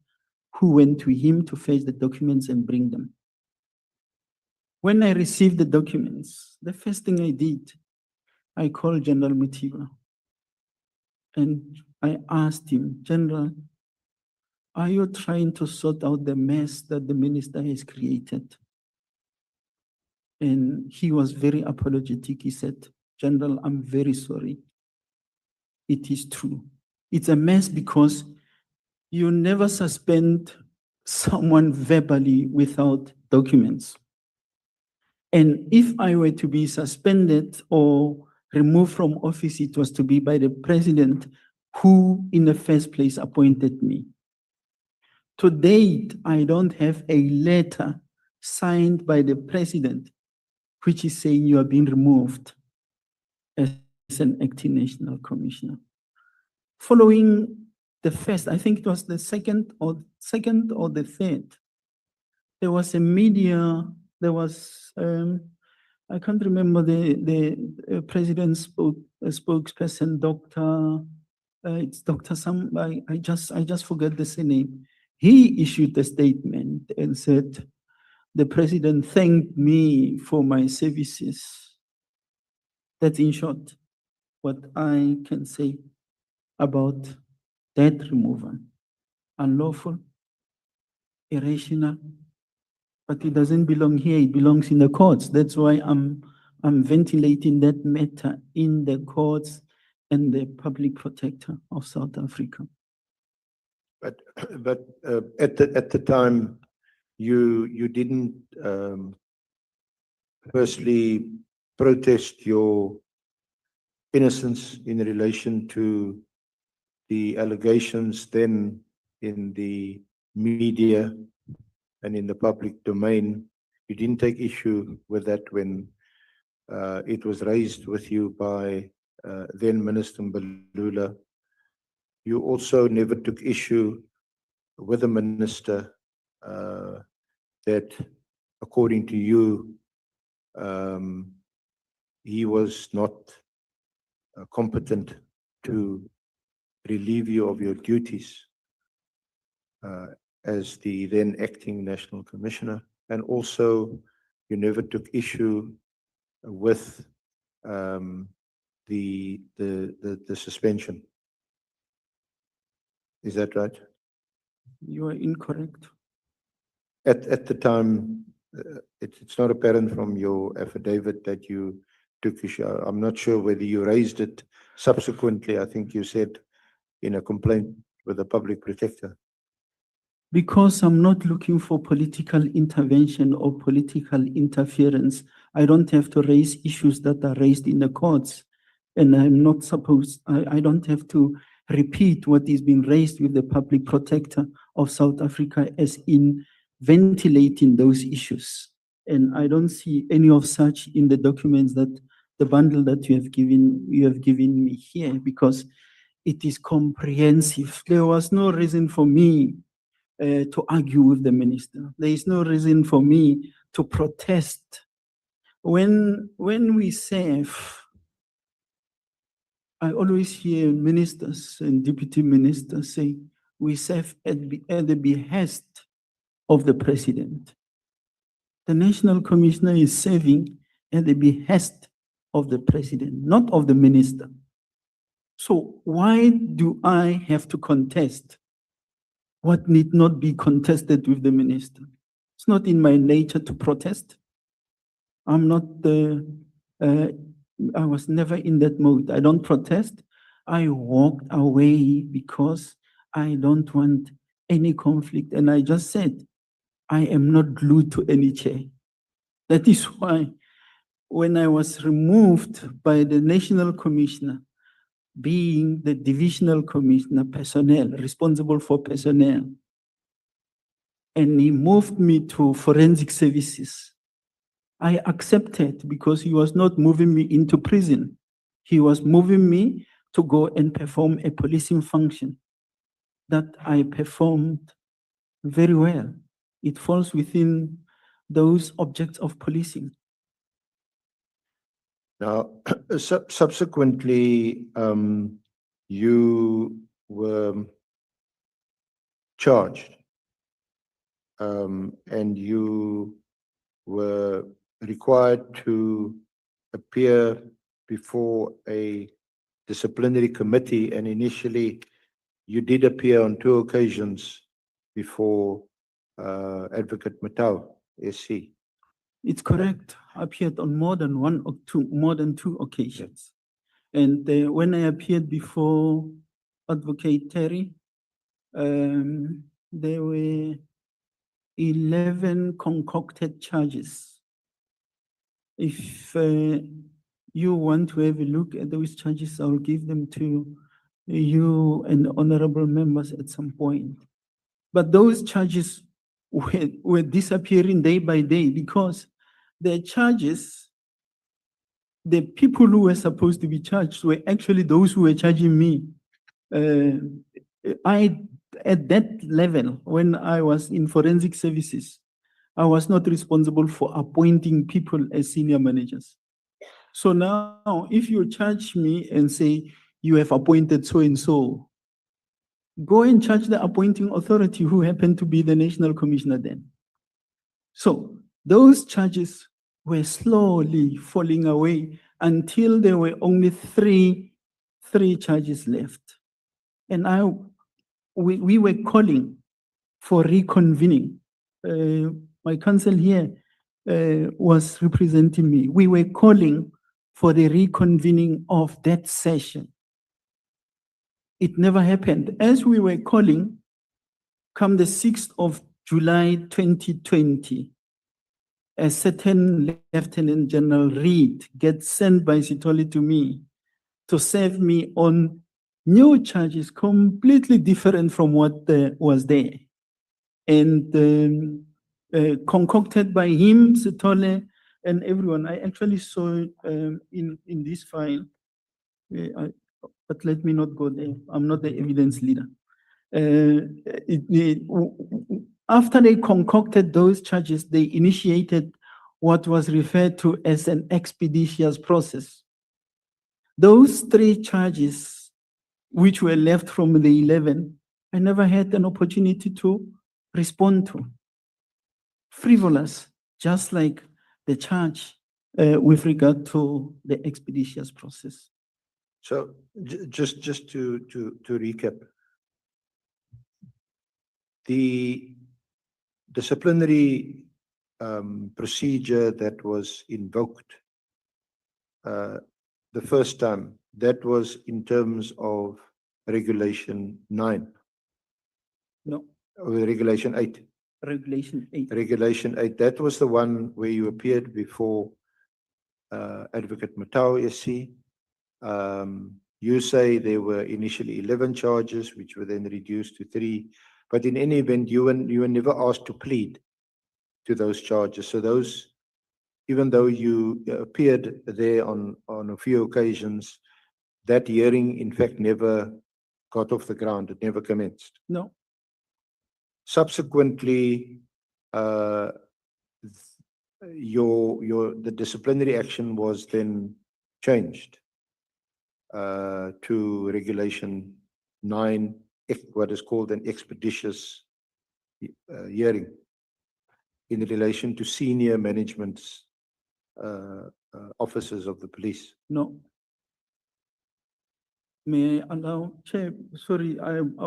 who went to him to fetch the documents and bring them. When I received the documents, the first thing I did, I called General Khomotso and I asked him, General, are you trying to sort out the mess that the minister has created? And he was very apologetic. He said, General, I'm very sorry. It is true. It's a mess because you never suspend someone verbally without documents. And if I were to be suspended or removed from office, it was to be by the president who in the first place appointed me. To date, I don't have a letter signed by the president which is saying you are being removed as an acting national commissioner. Following the first, I think it was the second or the third. There was a media, there was, I can't remember the president's spokesperson, it's Dr. I just forget the surname. He issued a statement and said, the president thanked me for my services. That's in short what I can say about that removal. Unlawful, irrational, but it doesn't belong here, it belongs in the courts. That's why I'm ventilating that matter in the courts and the public protector of South Africa. But at the time, you didn't firstly protest your innocence in relation to the allegations then in the media and in the public domain. You didn't take issue with that when it was raised with you by then Minister Mbalula. You also never took issue with the minister that, according to you, he was not competent to relieve you of your duties as the then acting National Commissioner. And also, you never took issue with the suspension. Is that right? You are incorrect. At the time, it's not apparent from your affidavit that you took issue. I'm not sure whether you raised it subsequently. I think you said in a complaint with the public protector. Because I'm not looking for political intervention or political interference, I don't have to raise issues that are raised in the courts. And I'm not supposed, I don't have to repeat what is being raised with the public protector of South Africa as in ventilating those issues. And I don't see any of such in the documents that the bundle that you have given me here, because it is comprehensive. There was no reason for me to argue with the minister. There is no reason for me to protest. When we serve, I always hear ministers and deputy ministers say, we serve at the behest of the president. The National Commissioner is serving at the behest of the president, not of the minister. So why do I have to contest what need not be contested with the minister? It's not in my nature to protest. I'm not I was never in that mode. I don't protest. I walked away because I don't want any conflict. And I just said, I am not glued to any chair. That is why when I was removed by the National Commissioner, being the Divisional Commissioner, personnel, responsible for personnel, and he moved me to forensic services, I accepted because he was not moving me into prison. He was moving me to go and perform a policing function that I performed very well. It falls within those objects of policing. Now, subsequently, you were charged and you were required to appear before a disciplinary committee, and initially you did appear on 2 occasions before Advocate Matau, SC. It's correct. I appeared on more than 2 occasions. And when I appeared before Advocate Terry, there were 11 concocted charges. If you want to have a look at those charges, I'll give them to you and honorable members at some point. But those charges were disappearing day by day because the charges, the people who were supposed to be charged were actually those who were charging me. At that level, when I was in forensic services, I was not responsible for appointing people as senior managers. So now, if you charge me and say, you have appointed so-and-so, go and charge the appointing authority who happened to be the national commissioner then. So those charges were slowly falling away until there were only three charges left. And we were calling for reconvening. My counsel here was representing me. We were calling for the reconvening of that session. It never happened. As we were calling, come the 6th of July 2020, a certain Lieutenant-General Reed gets sent by Sithole to me to serve me on new charges completely different from what was there. And concocted by him, Sithole, and everyone. I actually saw in this file, but let me not go there. I'm not the evidence leader. After they concocted those charges, they initiated what was referred to as an expeditious process. Those three charges, which were left from the 11, I never had an opportunity to respond to. Frivolous, just like the charge with regard to the expeditious process. So just to recap, the disciplinary procedure that was invoked the first time, that was in terms of Regulation 9. No. Or Regulation 8. Regulation 8. Regulation 8, that was the one where you appeared before Advocate Matau, SC. You say there were initially 11 charges, which were then reduced to 3. But in any event, you were never asked to plead to those charges. So those, even though you appeared there on a few occasions, that hearing, in fact, never got off the ground. It never commenced. No. Subsequently, the disciplinary action was then changed to Regulation 9, what is called an expeditious hearing in relation to senior management's officers of the police. No. May I allow, Chair, sorry, am I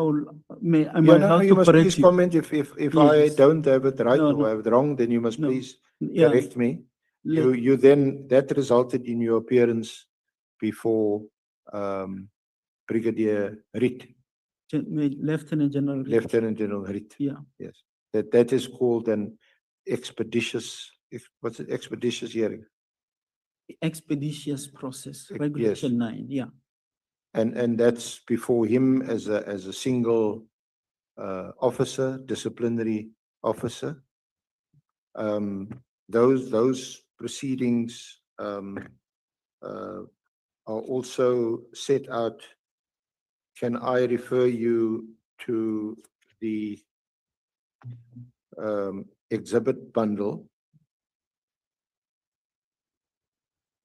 allowed you to must correct please you? comment. If I Yes. don't have it right No, or no. I have it wrong, then you must No. please Yeah. correct me. Let- You then, that resulted in your appearance before Brigadier Riet, Lieutenant-General Reed. Lieutenant-General Riet. Yeah. Yes, that is called an expeditious, what's it, expeditious hearing. Expeditious process, Yes. Regulation 9, yeah. And that's before him as a single officer, disciplinary officer. Those proceedings are also set out. Can I refer you to the exhibit bundle?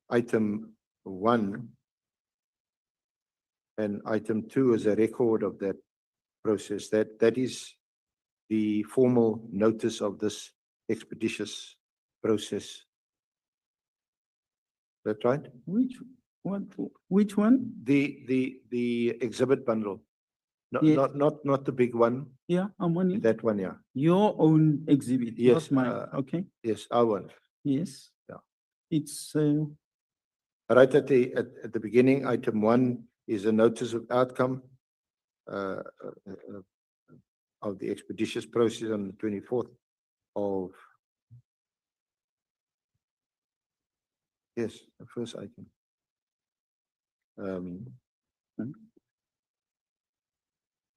Item 1 and item 2 is a record of that process. That is the formal notice of this expeditious process. Is that right? Which one? The exhibit bundle. Yeah. Not the big one. Yeah, I'm on it. That one, yeah. Your own exhibit, Yes, not mine, okay? Yes, our one. Yes. Yeah. It's, Right at the beginning, item 1 is a notice of outcome of the expeditious process on the 24th of, yes, the first item.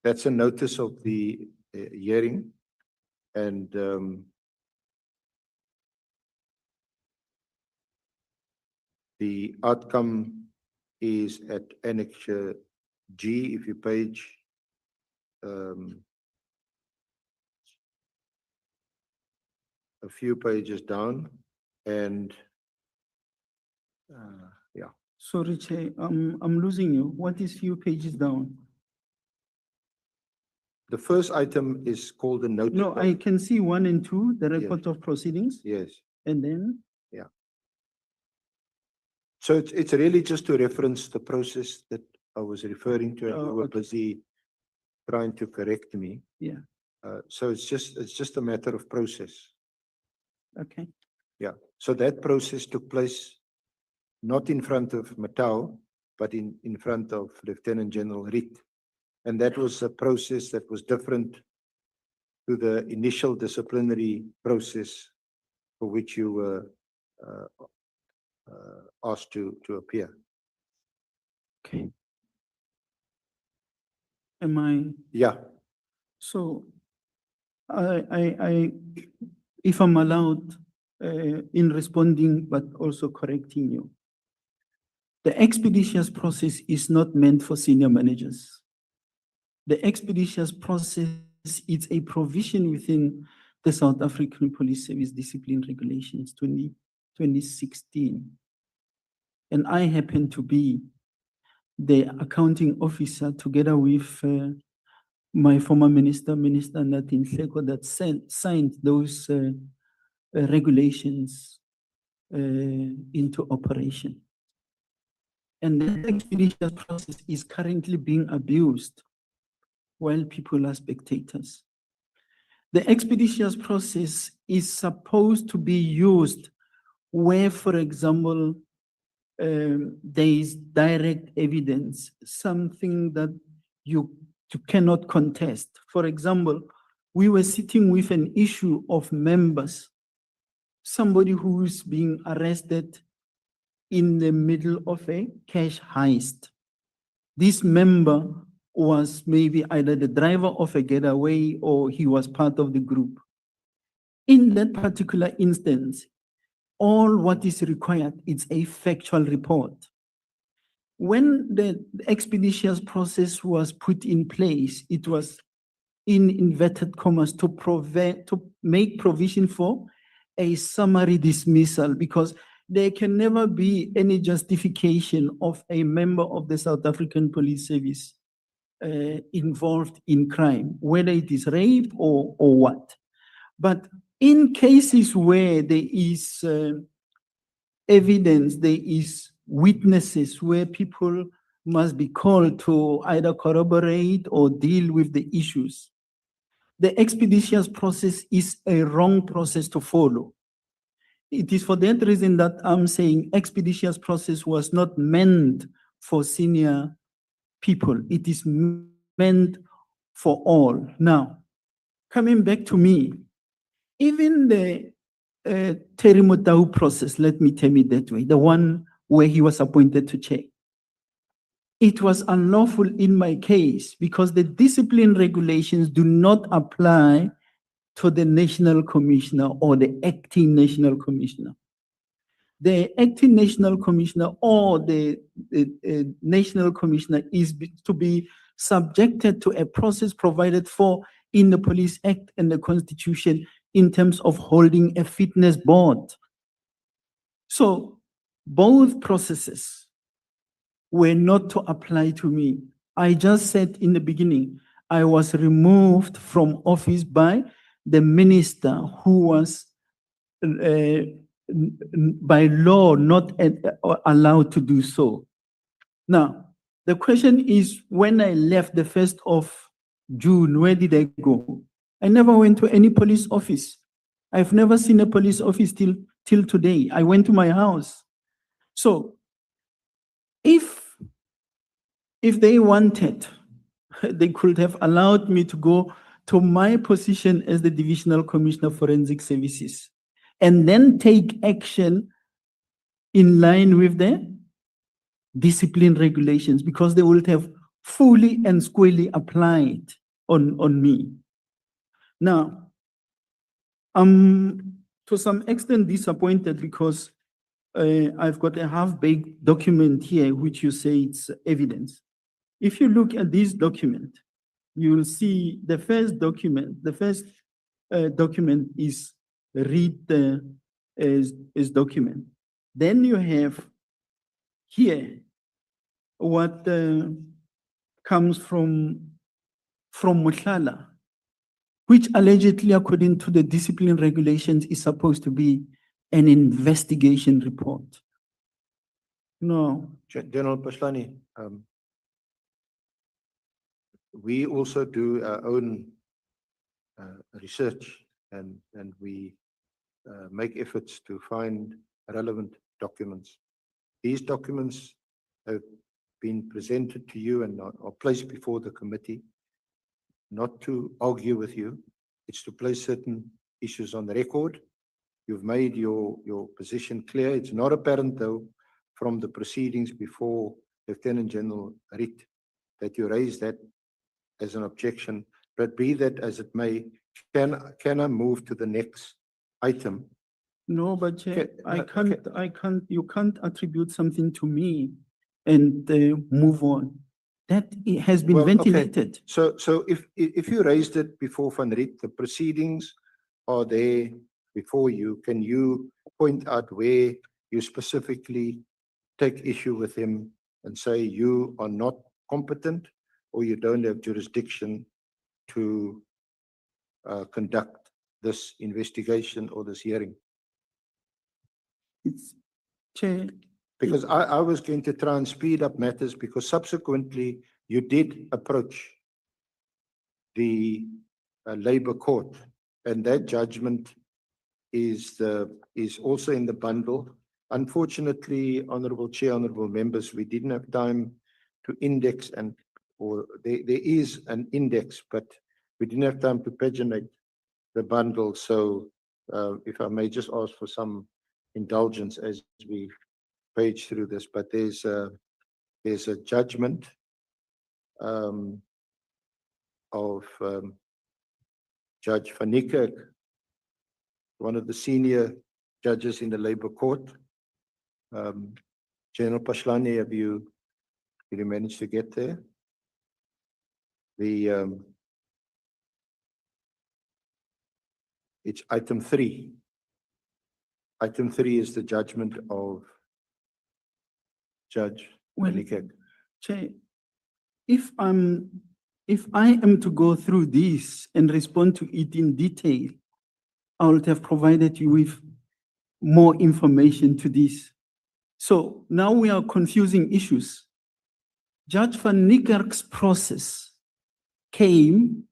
That's a notice of the hearing, and the outcome is at Annexure G, if you page a few pages down and yeah. Sorry, Chair, I'm losing you. What is few pages down? The first item is called the notice. No, I can see 1 and 2, the Yes. record of proceedings, Yes. and then, So it's really just to reference the process that I was referring to, and you Oh, were okay. busy trying to correct me. yeah, So it's just a matter of process. okay. Yeah. So that process took place not in front of Matau, but in front of Lieutenant-General Riet. And that was a process that was different to the initial disciplinary process for which you were asked to appear. Okay. Am I, Yeah. so, if I'm allowed, in responding, but also correcting you. The expeditious process is not meant for senior managers. The expeditious process is a provision within the South African Police Service Discipline Regulations 2016. And I happen to be the accounting officer together with my former minister, Minister Natin Hleko, that signed those regulations into operation. And the expeditious process is currently being abused while people are spectators. The expeditious process is supposed to be used where, for example, there is direct evidence, something that you cannot contest. For example, we were sitting with an issue of members, somebody who is being arrested in the middle of a cash heist. This member was maybe either the driver of a getaway or he was part of the group. In that particular instance, all what is required is a factual report. When the expeditious process was put in place, it was in inverted commas to make provision for a summary dismissal, because there can never be any justification of a member of the South African Police Service involved in crime, whether it is rape or what. But in cases where there is evidence, there is witnesses, where people must be called to either corroborate or deal with the issues, the expeditious process is a wrong process to follow. It is for that reason that I'm saying expeditious process was not meant for senior people. It is meant for all. Now, coming back to me, even the Terry Motau process, let me tell it that way, the one where he was appointed to chair, it was unlawful in my case because the discipline regulations do not apply to the national commissioner or the acting national commissioner. The acting national commissioner or the national commissioner is to be subjected to a process provided for in the Police Act and the Constitution in terms of holding a fitness board. So both processes were not to apply to me. I just said in the beginning, I was removed from office by the minister who was by law not allowed to do so. Now, the question is, when I left the 1st of June, where did I go? I never went to any police office. I've never seen a police office till today. I went to my house. So if they wanted, they could have allowed me to go to my position as the Divisional Commissioner of Forensic Services and then take action in line with the discipline regulations, because they would have fully and squarely applied on me. Now, I'm to some extent disappointed because I've got a half-baked document here, which you say it's evidence. If you look at this document, you will see the first document, document is read as document. Then you have here what comes from Mohlala, which allegedly, according to the discipline regulations, is supposed to be an investigation report. No, General Phahlane, we also do our own research and we make efforts to find relevant documents. These documents have been presented to you and are placed before the committee, not to argue with you. It's to place certain issues on the record. You've made your position clear. It's not apparent, though, from the proceedings before Lieutenant-General Khomotso that you raised that as an objection. But be that as it may, can I move to the next item? no, but Chair, Can- you can't attribute something to me and move on. That it has been Well, okay. ventilated. So if you raised it before Van Riet, the proceedings are there before you. Can you point out where you specifically take issue with him and say you are not competent or you don't have jurisdiction to conduct this investigation or this hearing? It's, Chair, Because I was going to try and speed up matters because subsequently you did approach the Labour Court, and that judgment is also in the bundle. Unfortunately, Honourable Chair, Honourable Members, we didn't have time to index or there is an index, but we didn't have time to paginate the bundle. So if I may just ask for some indulgence as we page through this, but there's a judgment of Judge Van Niekerk, one of the senior judges in the Labour Court. General Phahlane, did you manage to get there? It's item 3. Item 3 is the judgment of Judge Well, Van Niekerk. Chair, if I am to go through this and respond to it in detail, I would have provided you with more information to this. So now we are confusing issues. Judge Van Niekerk's process came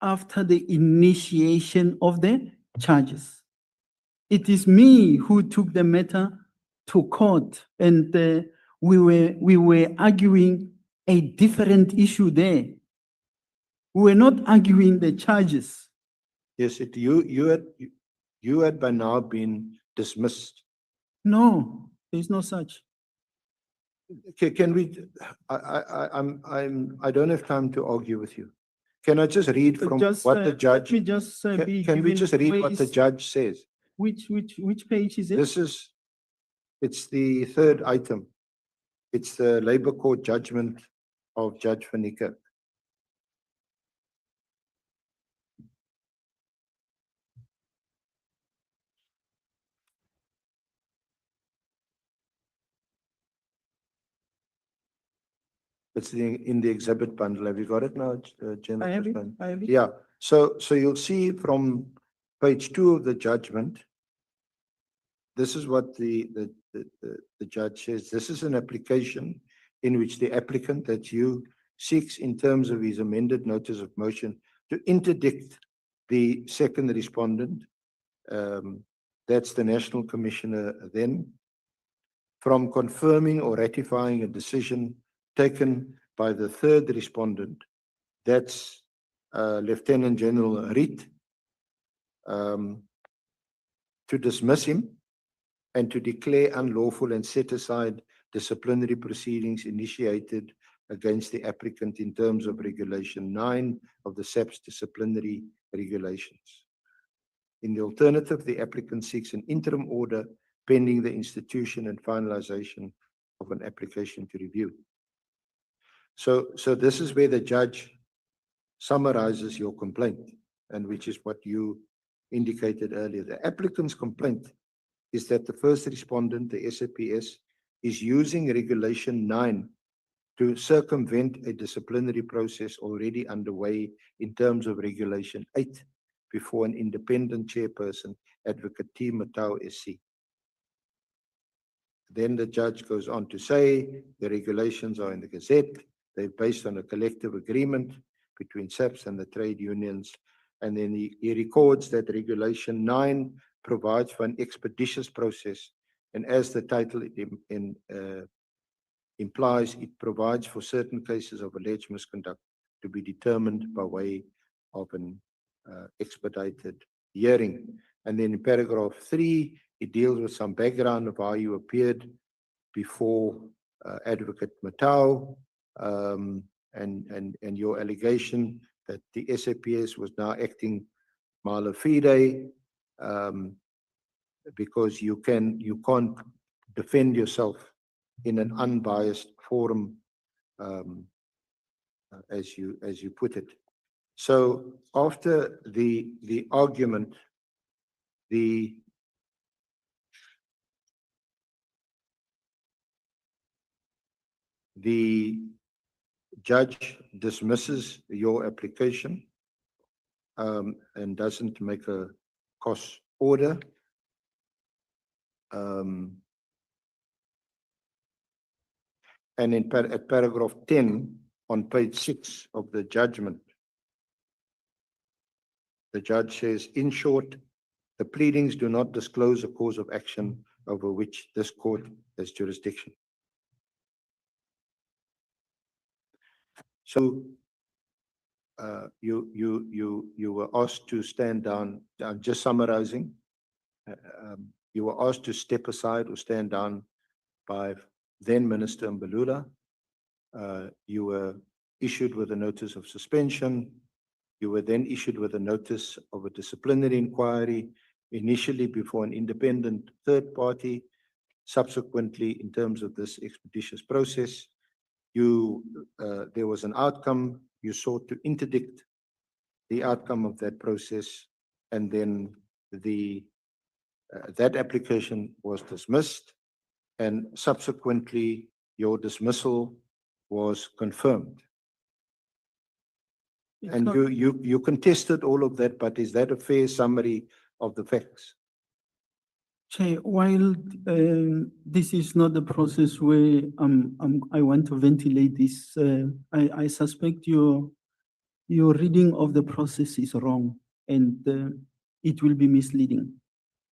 after the initiation of the charges. It is me who took the matter to court, and we were arguing a different issue there. We were not arguing the charges. Yes, you had by now been dismissed. No, there's no such. Can we? I don't have time to argue with you. Can I just read from what the judge? Let me just be Can we given just read what the ways- judge says? Which page is it? It's the third item. It's the Labour Court judgment of Judge Van Niekerk. It's in the exhibit bundle. Have you got it now, General? I have it, Phahlane? I have it. Yeah, so you'll see from page 2 of the judgment, this is what the judge says. This is an application in which the applicant that you seeks in terms of his amended notice of motion to interdict the second respondent, that's the National Commissioner then, from confirming or ratifying a decision taken by the third respondent, that's Lieutenant-General Khomotso, to dismiss him and to declare unlawful and set aside disciplinary proceedings initiated against the applicant in terms of Regulation 9 of the SAP's disciplinary regulations. In the alternative, the applicant seeks an interim order pending the institution and finalization of an application to review. So this is where the judge summarizes your complaint, and which is what you indicated earlier. The applicant's complaint is that the first respondent, the SAPS, is using Regulation 9 to circumvent a disciplinary process already underway in terms of Regulation 8 before an independent chairperson, Advocate T. Matau SC. Then the judge goes on to say the regulations are in the Gazette. They're based on a collective agreement between SAPS and the trade unions. And then he records that Regulation 9 provides for an expeditious process. And as the title implies, it provides for certain cases of alleged misconduct to be determined by way of an expedited hearing. And then in paragraph 3, it deals with some background of how you appeared before Advocate Matau, and your allegation that the SAPS was now acting mala fide, because you can't defend yourself in an unbiased forum, as you put it. So after the argument, the judge dismisses your application and doesn't make a cost order. And at paragraph 10 on page 6 of the judgment, the judge says, in short, the pleadings do not disclose a cause of action over which this court has jurisdiction. So you were asked to stand down. I'm just summarizing. You were asked to step aside or stand down by then Minister Mbalula. You were issued with a notice of suspension. You were then issued with a notice of a disciplinary inquiry, initially before an independent third party. Subsequently, in terms of this expeditious process, there was an outcome. You sought to interdict the outcome of that process, and then that application was dismissed, and subsequently your dismissal was confirmed. And you contested all of that, but is that a fair summary of the facts? Chair, while this is not the process where I want to ventilate this, I suspect your reading of the process is wrong, and it will be misleading.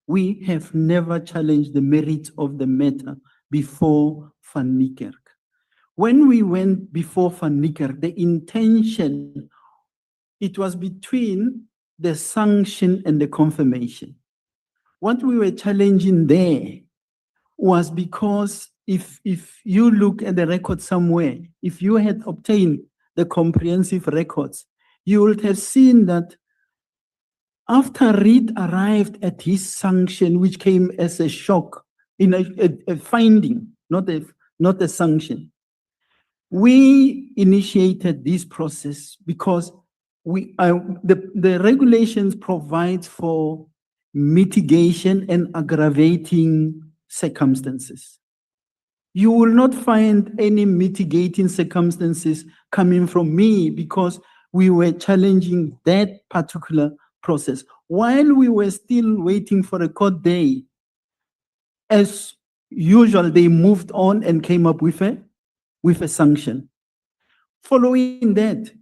We have never challenged the merits of the matter before Van Niekerk. When we went before Van Niekerk, the intention, it was between the sanction and the confirmation. What we were challenging there was because if you look at the record somewhere, if you had obtained the comprehensive records, you would have seen that after Reid arrived at his sanction, which came as a shock, in a finding, not a sanction, we initiated this process because the regulations provide for mitigation and aggravating circumstances. You will not find any mitigating circumstances coming from me because we were challenging that particular process. While we were still waiting for a court day, as usual, they moved on and came up with a sanction. Following that,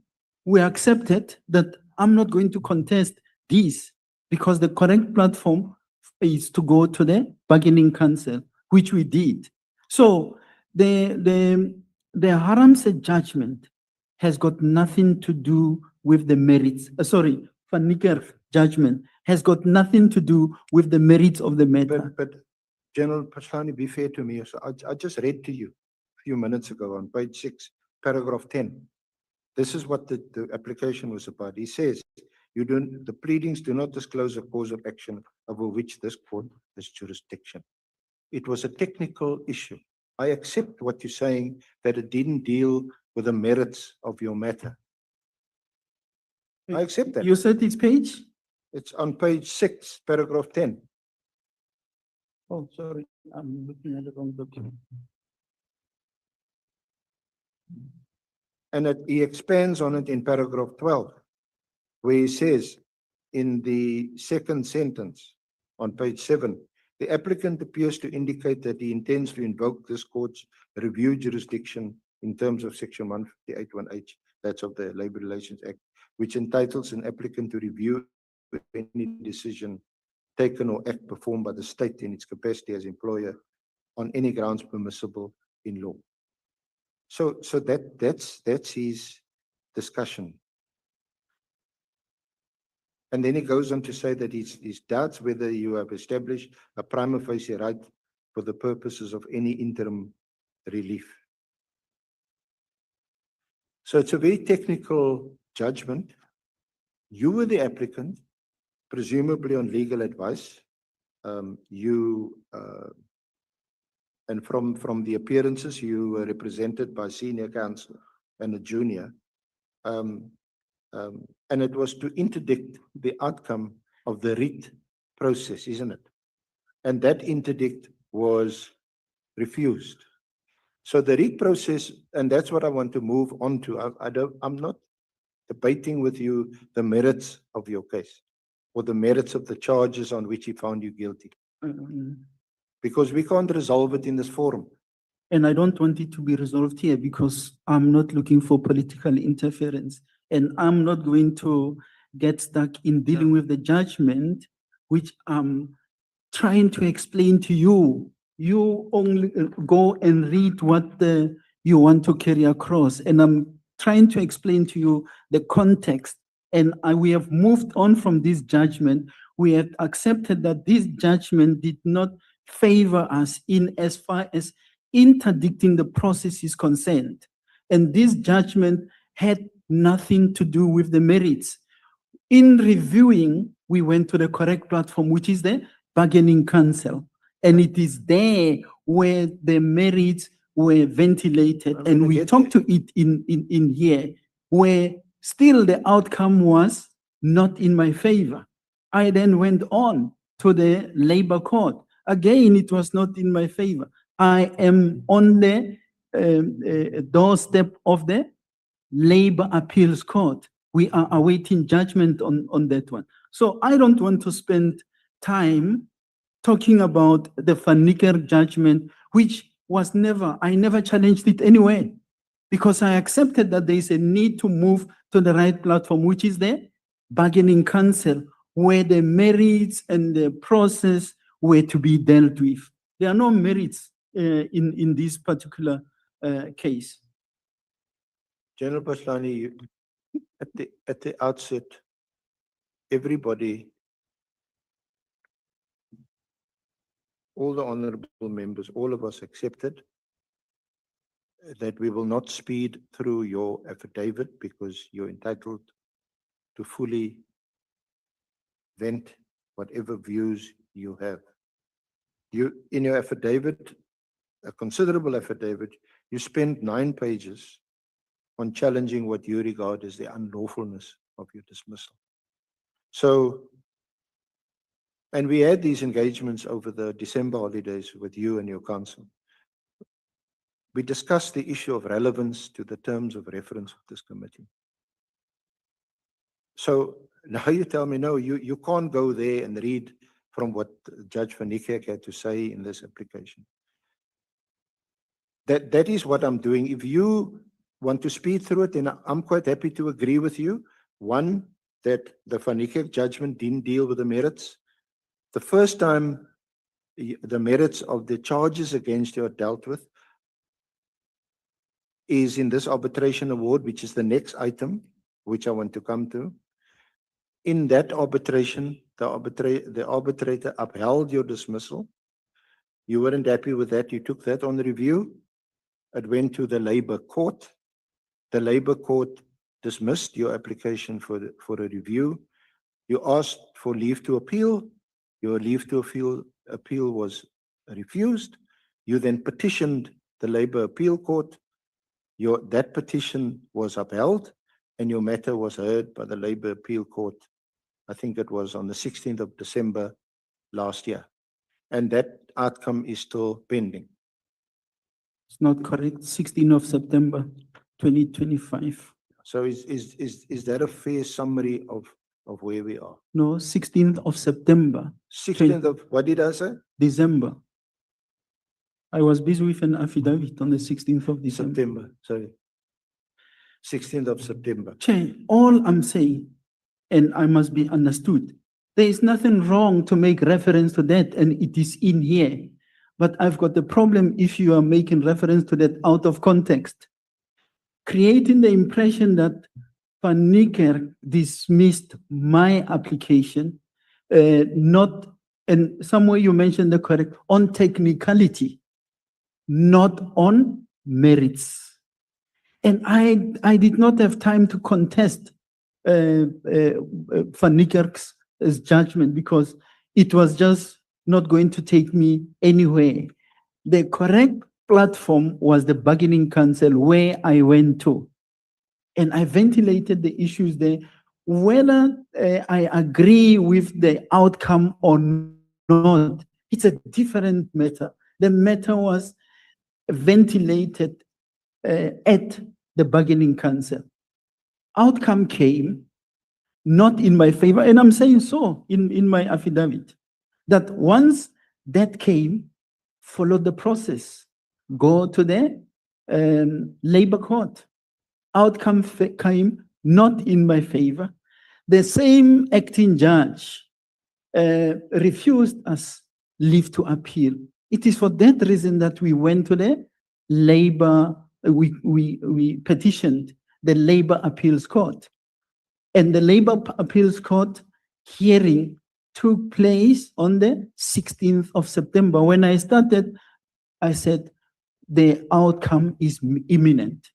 we accepted that I'm not going to contest this because the correct platform is to go to the bargaining council, which we did. So the Haramse judgment has got nothing to do with the merits. Van Niekerk judgment has got nothing to do with the merits of the matter. But General Phahlane, be fair to me. So I just read to you a few minutes ago on page 6, paragraph 10. This is what the application was about. He says, the pleadings do not disclose a cause of action over which this court has jurisdiction. It was a technical issue. I accept what you're saying, that it didn't deal with the merits of your matter. I accept that. You said it's page? It's on page 6, paragraph 10. Oh, sorry, I'm looking at the wrong document. And he expands on it in paragraph 12, where he says in the second sentence on page 7, the applicant appears to indicate that he intends to invoke this court's review jurisdiction in terms of section 158(1)H, that's of the Labor Relations Act, which entitles an applicant to review any decision taken or act performed by the state in its capacity as employer on any grounds permissible in law. So that's his discussion. And then he goes on to say that he doubts whether you have established a prima facie right for the purposes of any interim relief. So it's a very technical judgment. You were the applicant, presumably on legal advice. And from the appearances, you were represented by senior counsel and a junior. And it was to interdict the outcome of the writ process, isn't it? And that interdict was refused. So the writ process, and that's what I want to move on to. I'm not debating with you the merits of your case or the merits of the charges on which he found you guilty, because we can't resolve it in this forum. And I don't want it to be resolved here because I'm not looking for political interference. And I'm not going to get stuck in dealing with the judgment, which I'm trying to explain to you. You only go and read what you want to carry across. And I'm trying to explain to you the context. And we have moved on from this judgment. We have accepted that this judgment did not favor us in as far as interdicting the process is concerned. And this judgment had nothing to do with the merits. In reviewing, we went to the correct platform, which is the bargaining council. And it is there where the merits were ventilated. And we talked to it in here, where still the outcome was not in my favor. I then went on to the labor court. Again, it was not in my favor. I am on the doorstep of the Labor Appeals Court. We are awaiting judgment on that one. So I don't want to spend time talking about the Van Niekerk judgment, which was I never challenged it anyway, because I accepted that there is a need to move to the right platform, which is the bargaining council, where the merits and the process were to be dealt with. There are no merits in this particular case. General Phahlane, at the outset, everybody, all the honorable members, all of us accepted that we will not speed through your affidavit because you're entitled to fully vent whatever views you have. In your affidavit, a considerable affidavit, you spend 9 pages on challenging what you regard as the unlawfulness of your dismissal. So, and we had these engagements over the December holidays with you and your counsel. We discussed the issue of relevance to the terms of reference of this committee. So now you tell me, no, you can't go there and read from what Judge Van Niekerk had to say in this application. That is what I'm doing. If you want to speed through it, then I'm quite happy to agree with you. One, that the Van Niekerk judgment didn't deal with the merits. The first time the merits of the charges against you are dealt with is in this arbitration award, which is the next item, which I want to come to. In that arbitration, the arbitrator upheld your dismissal. You weren't happy with that. You took that on review. It went to the labor court. The labor court dismissed your application for a review. You asked for leave to appeal. Your leave to appeal was refused. You then petitioned the labor appeal court. That petition was upheld. and your matter was heard by the Labour Appeal Court. I think it was on the 16th of December last year. And that outcome is still pending. It's not correct, 16th of September, 2025. So is that a fair summary of where we are? No, 16th of September, 16th of, what did I say? December. I was busy with an affidavit on the 16th of December. September, sorry. 16th of September. Chair, all I'm saying, and I must be understood, there is nothing wrong to make reference to that, and it is in here. But I've got the problem if you are making reference to that out of context, creating the impression that Van Niekerk dismissed my application, not, and somewhere you mentioned the correct, on technicality, not on merits. And I did not have time to contest Van Niekerk's judgment because it was just not going to take me anywhere. The correct platform was the bargaining council where I went to. And I ventilated the issues there. Whether I agree with the outcome or not, it's a different matter. The matter was ventilated at the bargaining council. Outcome came not in my favor, and I'm saying so in my affidavit, that once that came, follow the process, go to the labor court. Outcome came not in my favor. The same acting judge refused us leave to appeal. It is for that reason that we went to the labor, we petitioned the Labor Appeals Court. And the Labor Appeals Court hearing took place on the 16th of September. When I started, I said, the outcome is imminent.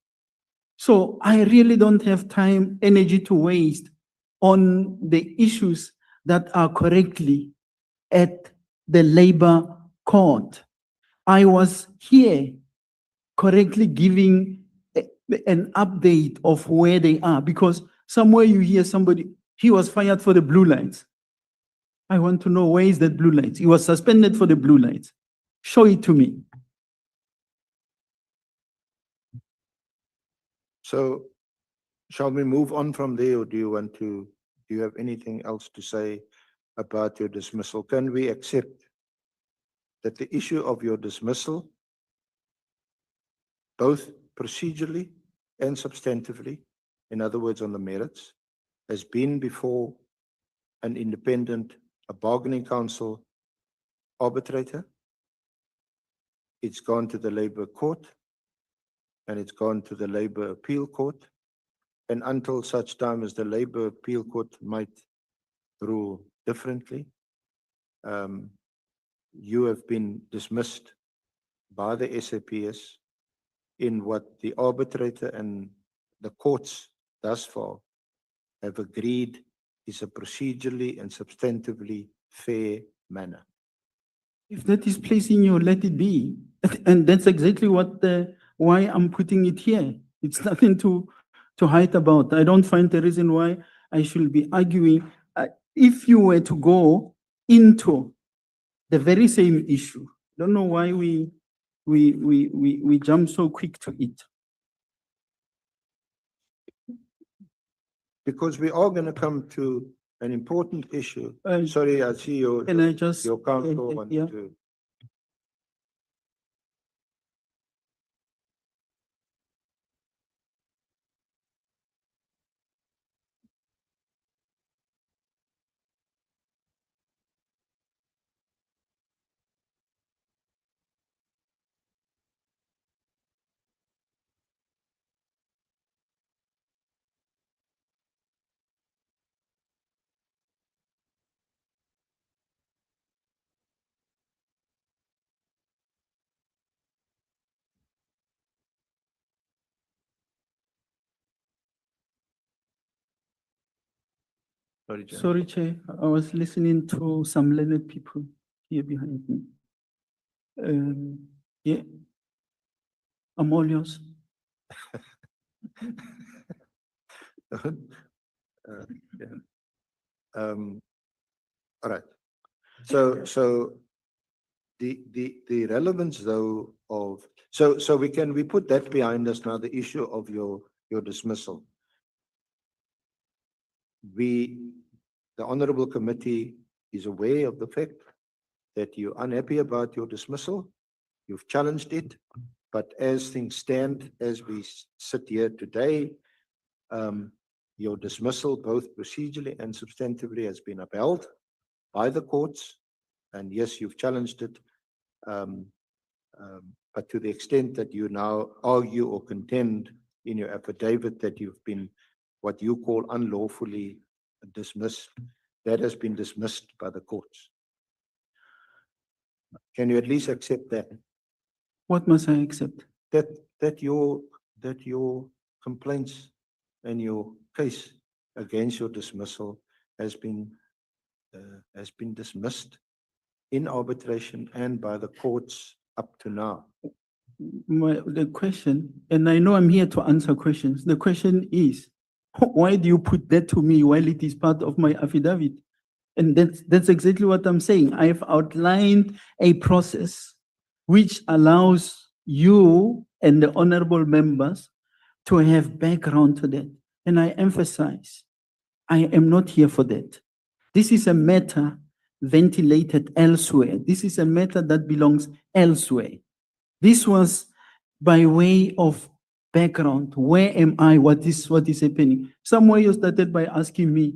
So I really don't have time, energy to waste on the issues that are correctly at the Labor Court. I was here correctly giving an update of where they are, because somewhere you hear somebody, he was fired for the blue lights. I want to know, where is that blue lights? He was suspended for the blue lights. Show it to me. So shall we move on from there, or do you have anything else to say about your dismissal? Can we accept that the issue of your dismissal, both procedurally and substantively, in other words, on the merits, has been before an independent, a bargaining council arbitrator? It's gone to the Labor Court, and it's gone to the Labor Appeal Court. And until such time as the Labor Appeal Court might rule differently, you have been dismissed by the SAPS in what the arbitrator and the courts thus far have agreed is a procedurally and substantively fair manner. If that is placing you, let it be. And that's exactly why I'm putting it here. It's nothing to hide about. I don't find the reason why I should be arguing. If you were to go into the very same issue, I don't know why we jump so quick to it. Because we are going to come to an important issue. Uh, Sorry, I see your counsel wants yeah. to. Sorry, Chair. Sorry, Chair, I was listening to some learned people here behind me. Yeah, I'm all yours. Yeah. All right. So the relevance though of, so we put that behind us now, the issue of your dismissal. The Honorable Committee is aware of the fact that you're unhappy about your dismissal. You've challenged it, but as things stand, as we sit here today, your dismissal, both procedurally and substantively, has been upheld by the courts. And yes, you've challenged it. But to the extent that you now argue or contend in your affidavit that you've been what you call unlawfully dismissed, that has been dismissed by the courts. Can you at least accept that? What must I accept? That your complaints and your case against your dismissal has been dismissed in arbitration and by the courts up to now. The question, and I know I'm here to answer questions. The question is, why do you put that to me while it is part of my affidavit? And that's exactly what I'm saying. I've outlined a process which allows you and the honorable members to have background to that. And I emphasize, I am not here for that. This is a matter ventilated elsewhere. This is a matter that belongs elsewhere. This was by way of background. Where am I? What is happening? Somewhere you started by asking me,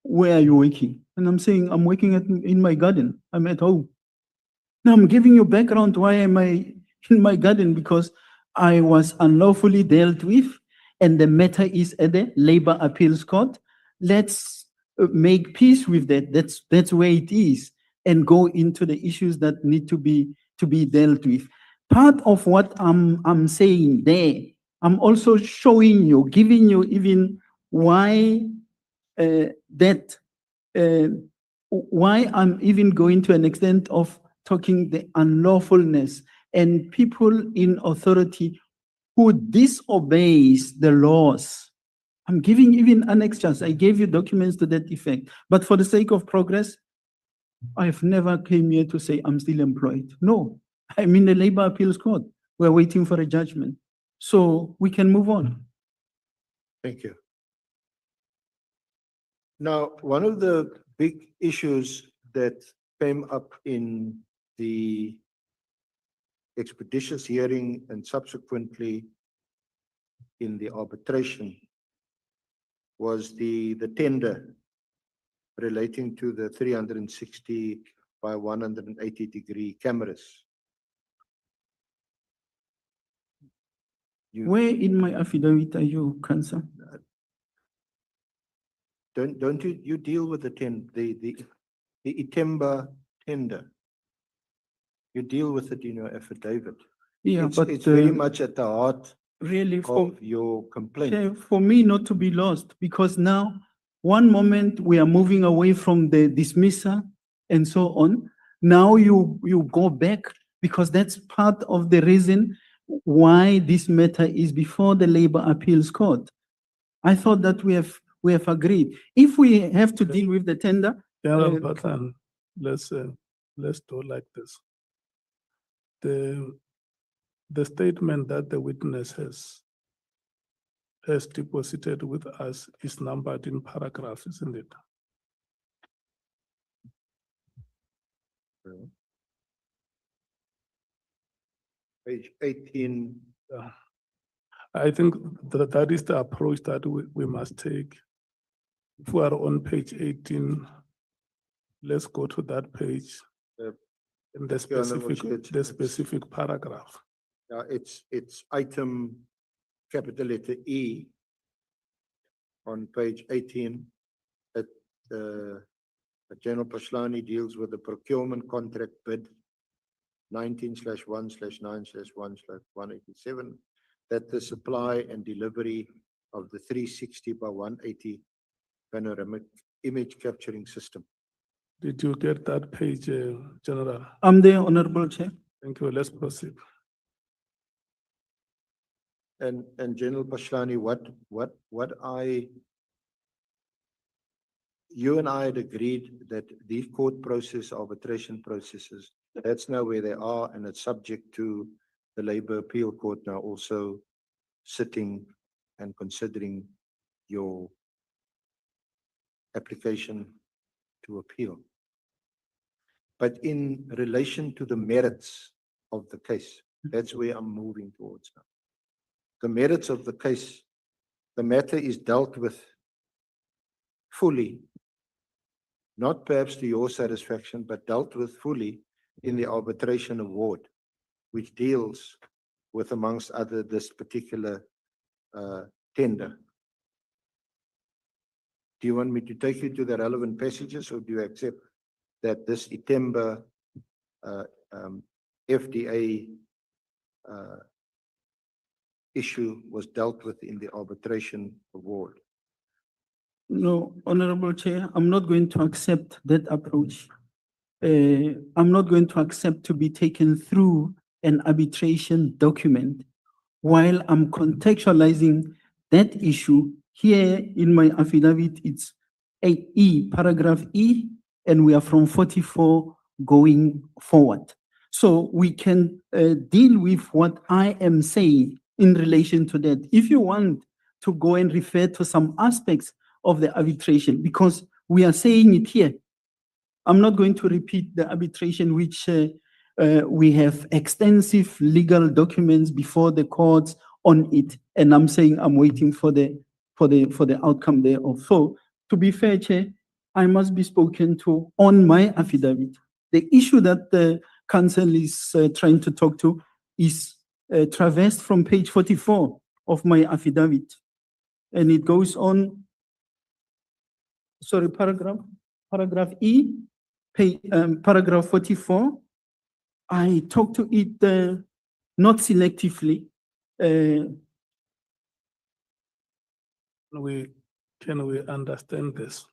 where are you working? And I'm saying, I'm working in my garden. I'm at home. Now I'm giving you background. Why am I in my garden? Because I was unlawfully dealt with, and the matter is at the Labor Appeals Court. Let's make peace with that. That's where it is, and go into the issues that need to be dealt with. Part of what I'm saying there, I'm also showing you, giving you even why why I'm even going to an extent of talking the unlawfulness and people in authority who disobeys the laws. I'm giving even annexures. I gave you documents to that effect. But for the sake of progress, I've never came here to say I'm still employed. No, I'm in the Labor Appeals Court. We're waiting for a judgment. So we can move on. Thank you. Now, one of the big issues that came up in the expeditious hearing and subsequently in the arbitration was the tender relating to the 360 by 180 degree cameras. Where in my affidavit are you concerned? Don't you deal with the ITEMBA tender? You deal with it in your affidavit. Yeah, but it's very much at the heart really of your complaint. for me not to be lost, because now one moment we are moving away from the dismissal and so on. Now you go back, because that's part of the reason why this matter is before the Labor Appeals Court. I thought that we have agreed. If we have to deal with the tender, General Phahlane, let's do like this. The statement that the witness has deposited with us is numbered in paragraphs, isn't it? Page 18. I think that is the approach that we must take. If we are on page 18, let's go to that page in the specific paragraph. It's item capital letter E on page 18. General Phahlane deals with the procurement contract bid 19/1/9/1/187, that the supply and delivery of the 360 by 180 panoramic image capturing system. Did you get that page, General? I'm there, Honorable Chair. Thank you. Let's proceed. and General Phahlane, you and I had agreed that these court process, arbitration processes, that's now where they are, and it's subject to the Labor Appeal Court now also sitting and considering your application to appeal. But in relation to the merits of the case, that's where I'm moving towards now. The merits of the case, the matter is dealt with fully, not perhaps to your satisfaction, but dealt with fully in the arbitration award, which deals with, amongst other, this particular tender. Do you want me to take you to the relevant passages, or do you accept that this ITEMBA FDA issue was dealt with in the arbitration award? No, Honorable Chair, I'm not going to accept that approach. I'm not going to accept to be taken through an arbitration document while I'm contextualizing that issue. Here in my affidavit, it's 8E, paragraph E, and we are from 44 going forward. So we can deal with what I am saying in relation to that. If you want to go and refer to some aspects of the arbitration, because we are saying it here, I'm not going to repeat the arbitration, which we have extensive legal documents before the courts on it, and I'm saying I'm waiting for the outcome thereof. So, to be fair, Chair, I must be spoken to on my affidavit. The issue that the council is trying to talk to is traversed from page 44 of my affidavit, and it goes on. Sorry, paragraph E, paragraph 44. I talk to it not selectively. Can we understand this?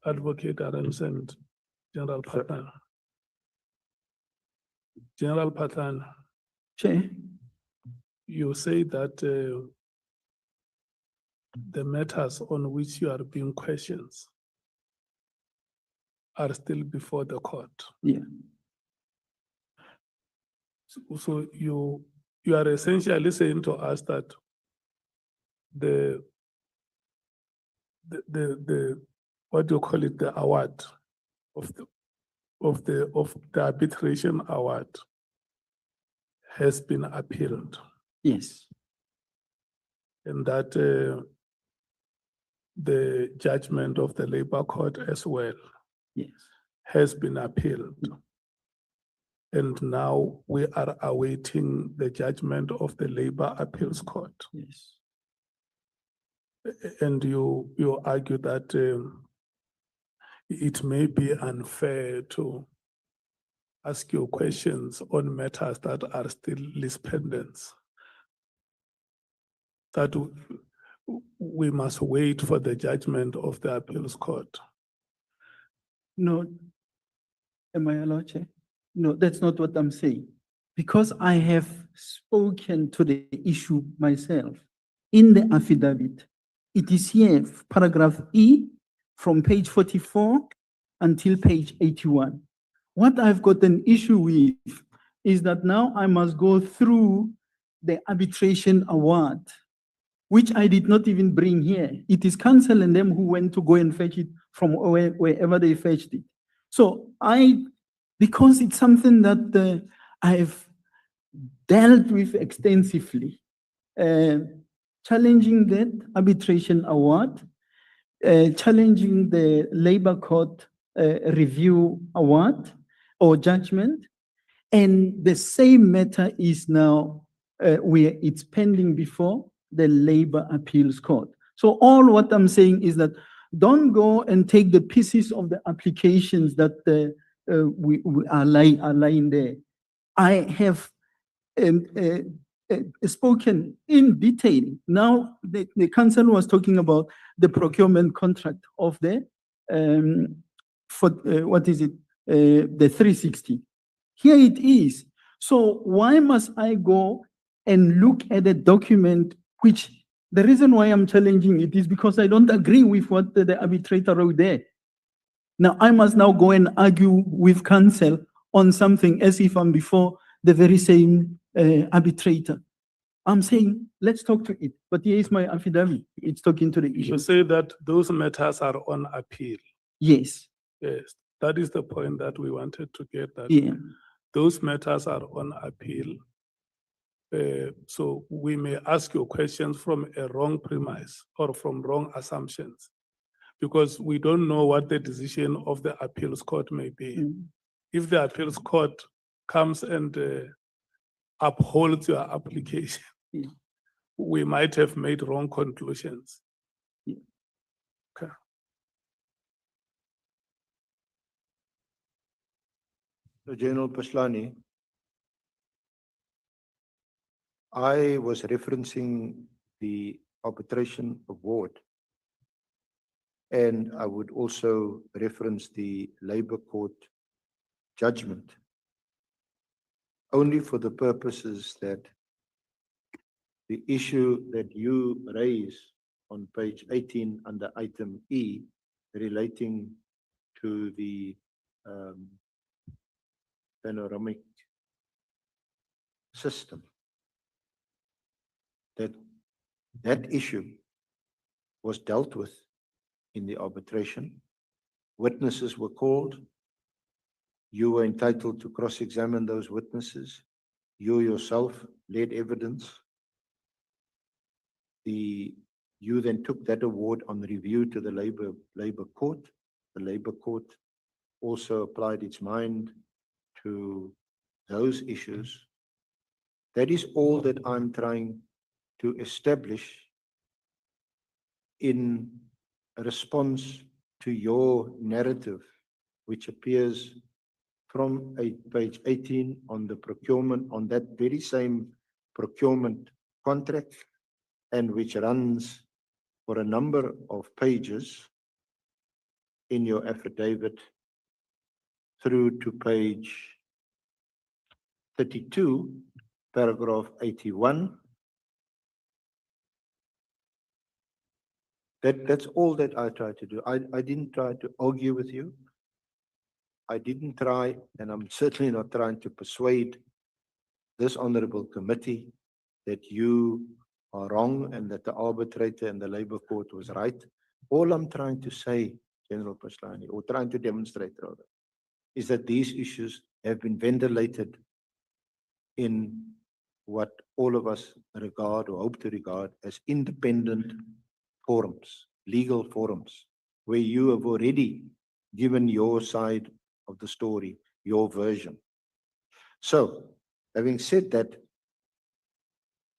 Advocate Adams and General Phahlane. General Phahlane, Chair. You say that the matters on which you are being questioned are still before the court. Yeah. So you are essentially saying to us that the what do you call it, the award of the arbitration award has been appealed. Yes. And that the judgment of the Labor Court as well, yes, has been appealed. And now we are awaiting the judgment of the Labor Appeals Court. Yes. And you argue that it may be unfair to ask you questions on matters that are still lis pendens. That we must wait for the judgment of the appeals court. No, am I allowed, Chair? No, that's not what I'm saying. Because I have spoken to the issue myself in the affidavit. It is here, paragraph E, from page 44 until page 81. What I've got an issue with is that now I must go through the arbitration award, which I did not even bring here. It is counsel and them who went to go and fetch it from wherever they fetched it. So because it's something that I've dealt with extensively, challenging that arbitration award, challenging the Labor Court review award or judgment, and the same matter is now where it's pending before the Labor Appeals Court. So all what I'm saying is that don't go and take the pieces of the applications that we are lying there. I have spoken in detail. Now the council was talking about the procurement contract of the what is it? The 360. Here it is. So why must I go and look at a document which the reason why I'm challenging it is because I don't agree with what the arbitrator wrote there. Now I must now go and argue with counsel on something as if I'm before the very same arbitrator. I'm saying, let's talk to it. But here is my affidavit. It's talking to the issue. You say that those matters are on appeal. Yes. Yes, that is the point that we wanted to get that. Yeah. Those matters are on appeal. So we may ask you questions from a wrong premise or from wrong assumptions, because we don't know what the decision of the appeals court may be. If the appeals court comes and upholds your application, we might have made wrong conclusions. Okay. General Phahlane, I was referencing the arbitration award, and I would also reference the labor court judgment, only for the purposes that the issue that you raise on page 18 under item E relating to the panoramic system, that issue was dealt with in the arbitration. Witnesses were called. You were entitled to cross-examine those witnesses. You yourself led evidence. You then took that award on review to the labor court. The labor court also applied its mind to those issues. That is all that I'm trying to establish in response to your narrative, which appears from page 18 on the procurement, on that very same procurement contract, and which runs for a number of pages in your affidavit through to page 32, paragraph 81. That's all that I tried to do. I didn't try to argue with you. I didn't try, and I'm certainly not trying to persuade this honorable committee that you are wrong and that the arbitrator and the labor court was right. All I'm trying to say, General Phahlane, or trying to demonstrate rather, is that these issues have been ventilated in what all of us regard or hope to regard as independent forums, legal forums, where you have already given your side of the story, your version. So, having said that,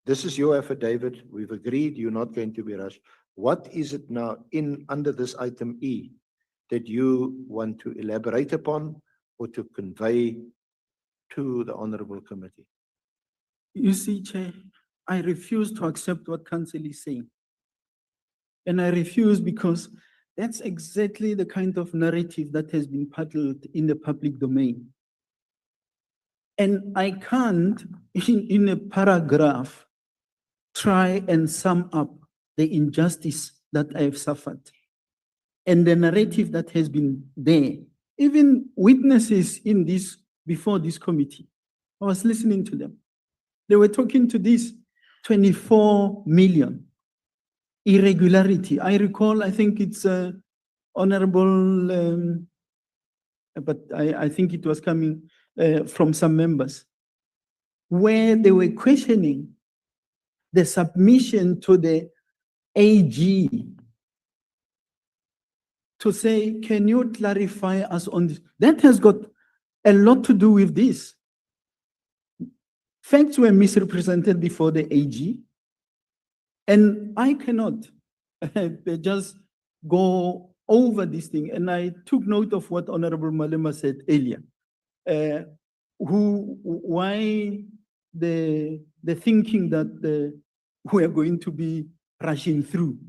this is your affidavit. We've agreed you're not going to be rushed. What is it now under this item E that you want to elaborate upon or to convey to the honorable committee? You see, Chair, I refuse to accept what counsel is saying. And I refuse because that's exactly the kind of narrative that has been peddled in the public domain. And I can't, in a paragraph, try and sum up the injustice that I have suffered and the narrative that has been there. Even witnesses in this, before this committee, I was listening to them. They were talking to this 24 million irregularity. I recall, I think it's honorable, but I think it was coming from some members, where they were questioning the submission to the AG to say, can you clarify us on this? That has got a lot to do with this. Facts were misrepresented before the AG, and I cannot just go over this thing. And I took note of what Honorable Malema said earlier. Why the thinking that we are going to be rushing through.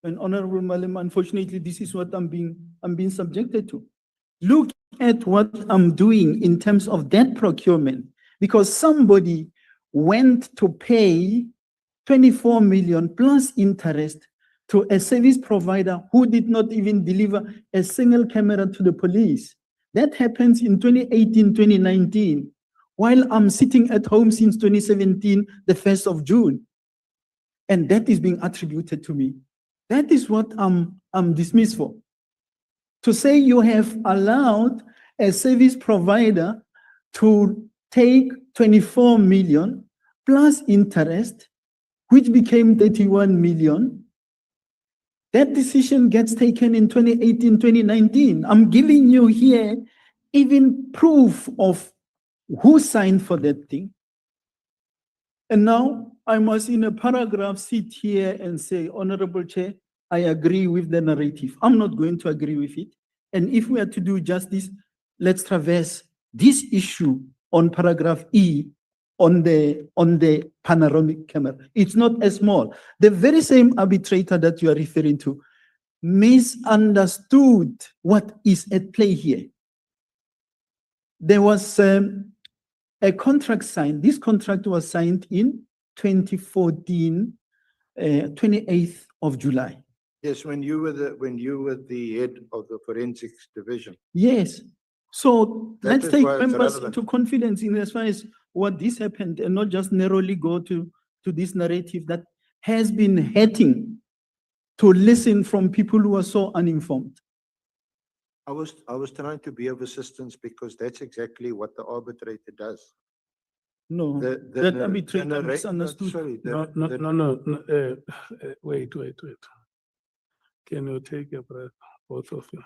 And Honorable Malema, unfortunately, this is what I'm being subjected to. Look at what I'm doing in terms of that procurement, because somebody went to pay 24 million plus interest to a service provider who did not even deliver a single camera to the police. That happens in 2018, 2019, while I'm sitting at home since 2017, the 1st of June. And that is being attributed to me. That is what I'm dismissed for. To say you have allowed a service provider to take 24 million plus interest, which became 31 million, that decision gets taken in 2018, 2019. I'm giving you here even proof of who signed for that thing. And now I must in a paragraph sit here and say, Honorable Chair, I agree with the narrative. I'm not going to agree with it. And if we are to do justice, let's traverse this issue on paragraph E on the panoramic camera. It's not as small. The very same arbitrator that you are referring to misunderstood what is at play here. There was a contract signed. This contract was signed in 2014, 28th of July. Yes, when you were the head of the forensics division. Yes. So That let's is take why it's members relevant. into confidence in as far as what this happened and not just narrowly go to this narrative that has been hating to listen from people who are so uninformed. I was trying to be of assistance because that's exactly what the arbitrator does. No, The that nar- arbitrator narra- misunderstood. Sorry, No, wait. Can you take a breath, both of you?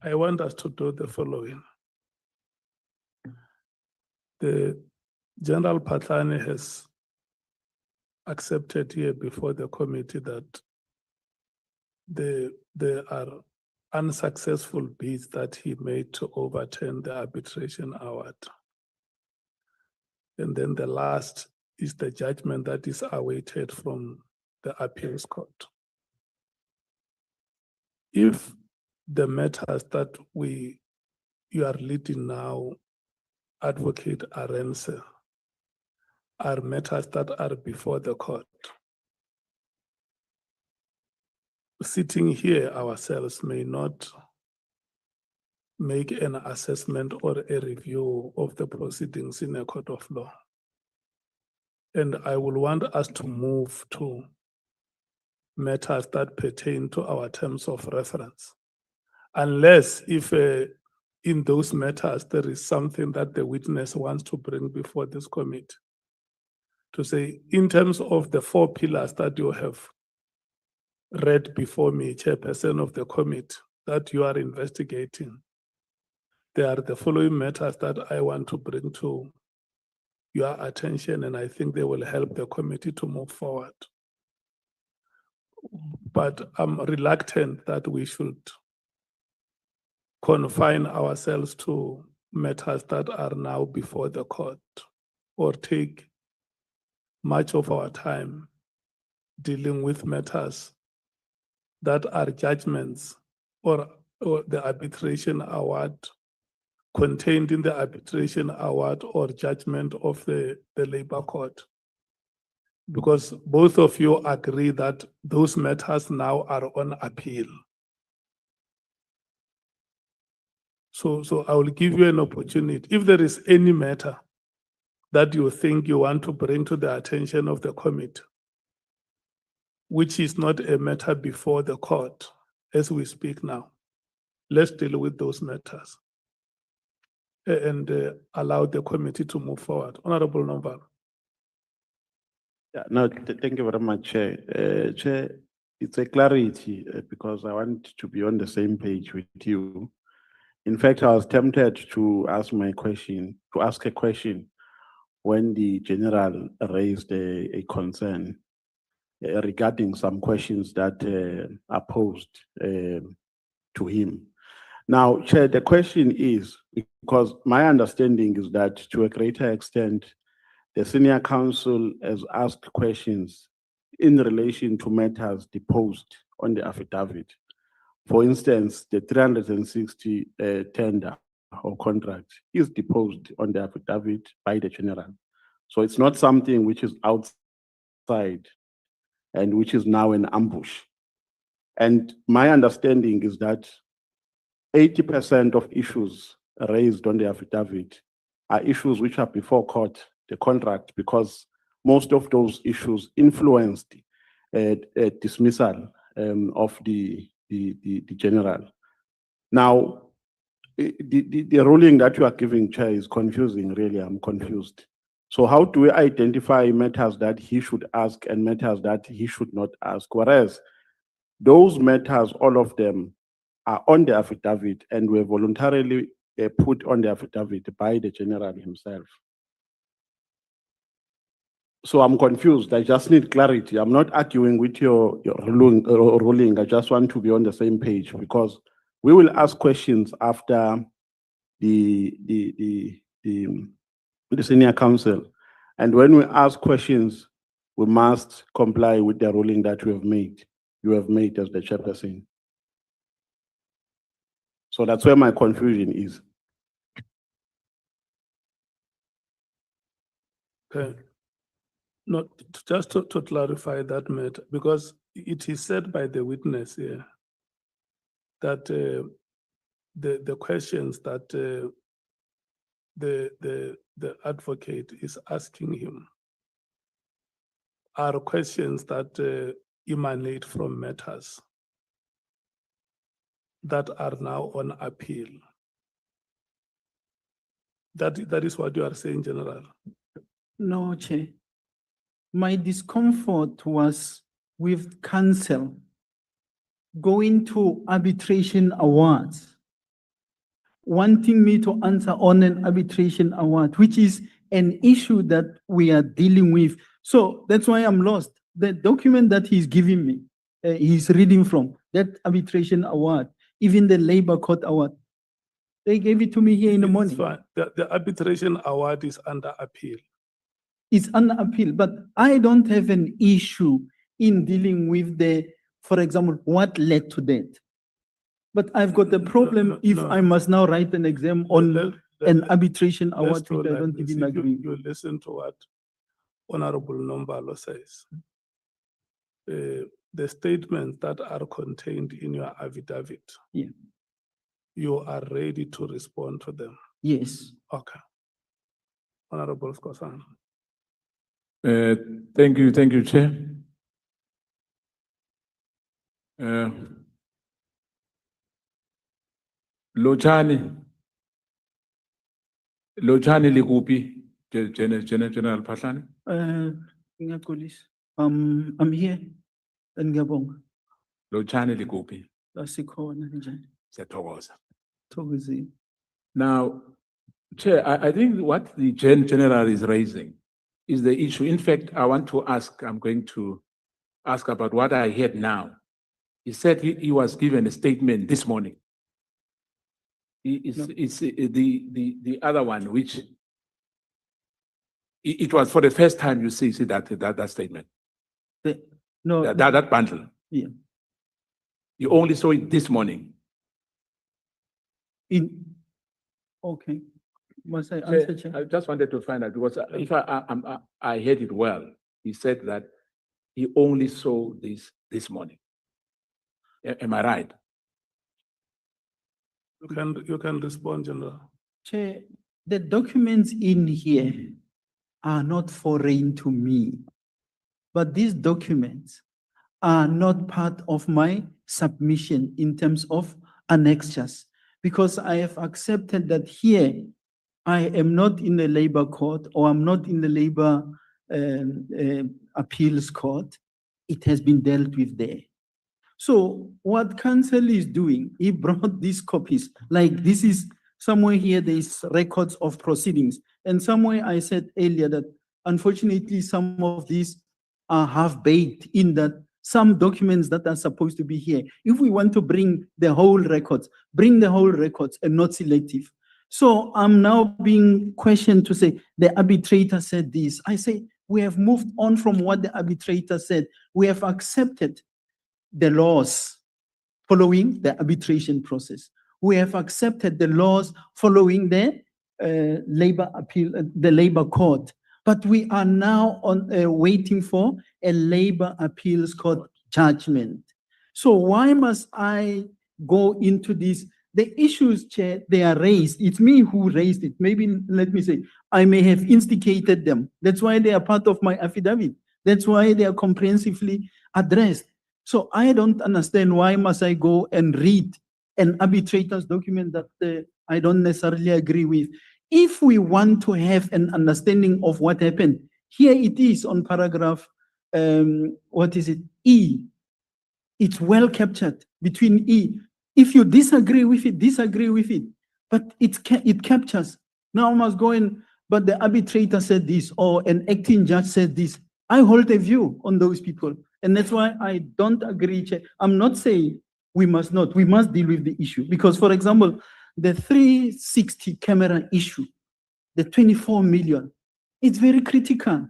I want us to do the following. The General Phahlane has accepted here before the committee that there are unsuccessful bids that he made to overturn the arbitration award. And then the last is the judgment that is awaited from the appeals court. If the matters that you are leading now, Advocate Arendse, are matters that are before the court, sitting here ourselves may not make an assessment or a review of the proceedings in a court of law. And I will want us to move to matters that pertain to our terms of reference. Unless if in those matters there is something that the witness wants to bring before this committee. To say, in terms of the 4 pillars that you have read before me, Chairperson of the committee, that you are investigating, there are the following matters that I want to bring to your attention, and I think they will help the committee to move forward. But I'm reluctant that we should confine ourselves to matters that are now before the court or take much of our time dealing with matters that are judgments or the arbitration award contained in the arbitration award or judgment of the labor court. Because both of you agree that those matters now are on appeal. So I will give you an opportunity. If there is any matter that you think you want to bring to the attention of the committee, which is not a matter before the court as we speak now, let's deal with those matters and allow the committee to move forward. Honorable Nomvalo. Yeah, no, thank you very much, Chair. Chair, it's a clarity because I want to be on the same page with you. In fact, I was tempted to ask a question when the general raised a concern regarding some questions that are posed to him. Now, Chair, the question is, because my understanding is that to a greater extent, the senior counsel has asked questions in relation to matters deposed on the affidavit For instance, the 360 tender or contract is deposed on the affidavit by the general. So it's not something which is outside and which is now an ambush. And my understanding is that 80% of issues raised on the affidavit are issues which are before court, the contract, because most of those issues influenced a dismissal of the general. Now, the ruling that you are giving, Chair, is confusing, really. I'm confused. So how do we identify matters that he should ask and matters that he should not ask? Whereas those matters, all of them, are on the affidavit and were voluntarily put on the affidavit by the general himself. So I'm confused. I just need clarity. I'm not arguing with your ruling. I just want to be on the same page, because we will ask questions after the senior counsel. And when we ask questions, we must comply with the ruling that you have made as the chairperson. So that's where my confusion is. Okay. Not just to clarify that matter, because it is said by the witness here that the questions that the advocate is asking him are questions that emanate from matters that are now on appeal. That is what you are saying, General. No, Chair. My discomfort was with counsel going to arbitration awards, wanting me to answer on an arbitration award, which is an issue that we are dealing with. So that's why I'm lost. The document that he's giving me, he's reading from, that arbitration award, even the labor court award, they gave it to me here in the morning. Fine. The arbitration award is under appeal. It's under appeal, but I don't have an issue in dealing with for example, what led to that. But I've got a problem if I must now write an exam on an arbitration award, which I don't even agree. You listen to what Honorable Nombalo says. The statements that are contained in your affidavit, Yeah. you are ready to respond to them. Yes. Okay. Honorable Skosan. Thank you, Chair. Lotshani likupi, General Phahlane? Ngiyaxolisa. I'm here. And ngiyabonga. Lotshani likupi? Asikhona njani. Siyathokoza. Thokozini. Now, Chair, I think what the General is raising is the issue. In fact, I want to ask, I'm going to ask about what I heard now. He said he was given a statement this morning. It's the other one, which it was for the first time you see that statement. That bundle. Yeah. You only saw it this morning. Okay. Must I answer, Chair? I just wanted to find out, because if I heard it well, he said that he only saw this morning. Am I right? You can respond, General. Chair, the documents in here are not foreign to me, but these documents are not part of my submission in terms of annexures, because I have accepted that here I am not in the labor court, or I'm not in the labor appeals court. It has been dealt with there. So what counsel is doing, he brought these copies, like this is somewhere here, there is records of proceedings. And somewhere I said earlier that unfortunately some of these are half-baked in that some documents that are supposed to be here, if we want to bring the whole records, bring the whole records and not selective. So I'm now being questioned to say, the arbitrator said this. I say, we have moved on from what the arbitrator said. We have accepted the laws following the arbitration process. We have accepted the laws following the labor appeal, the labor court. But we are now waiting for a labor appeals court judgment. So why must I go into this? The issues, Chair, they are raised. It's me who raised it. Maybe, let me say, I may have instigated them. That's why they are part of my affidavit. That's why they are comprehensively addressed. So I don't understand why must I go and read an arbitrator's document that I don't necessarily agree with. If we want to have an understanding of what happened, here it is on paragraph, what is it, E. It's well captured between E. If you disagree with it, but it captures. Now I must go in, but the arbitrator said this, or an acting judge said this. I hold a view on those people. And that's why I don't agree, Chair. I'm not saying we must not, we must deal with the issue. Because, for example, the 360 camera issue, the 24 million, it's very critical.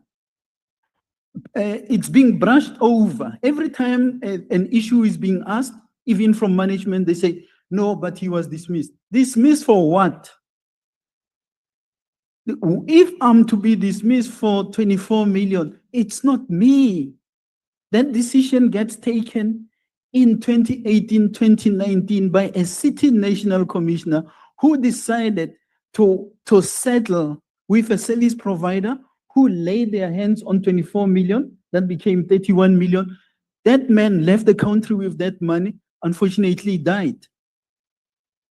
It's being brushed over. Every time an issue is being asked, even from management, they say, no, but he was dismissed. Dismissed for what? If I'm to be dismissed for 24 million, it's not me. That decision gets taken in 2018, 2019 by a sitting national commissioner who decided to settle with a service provider who laid their hands on 24 million, that became 31 million. That man left the country with that money, unfortunately died.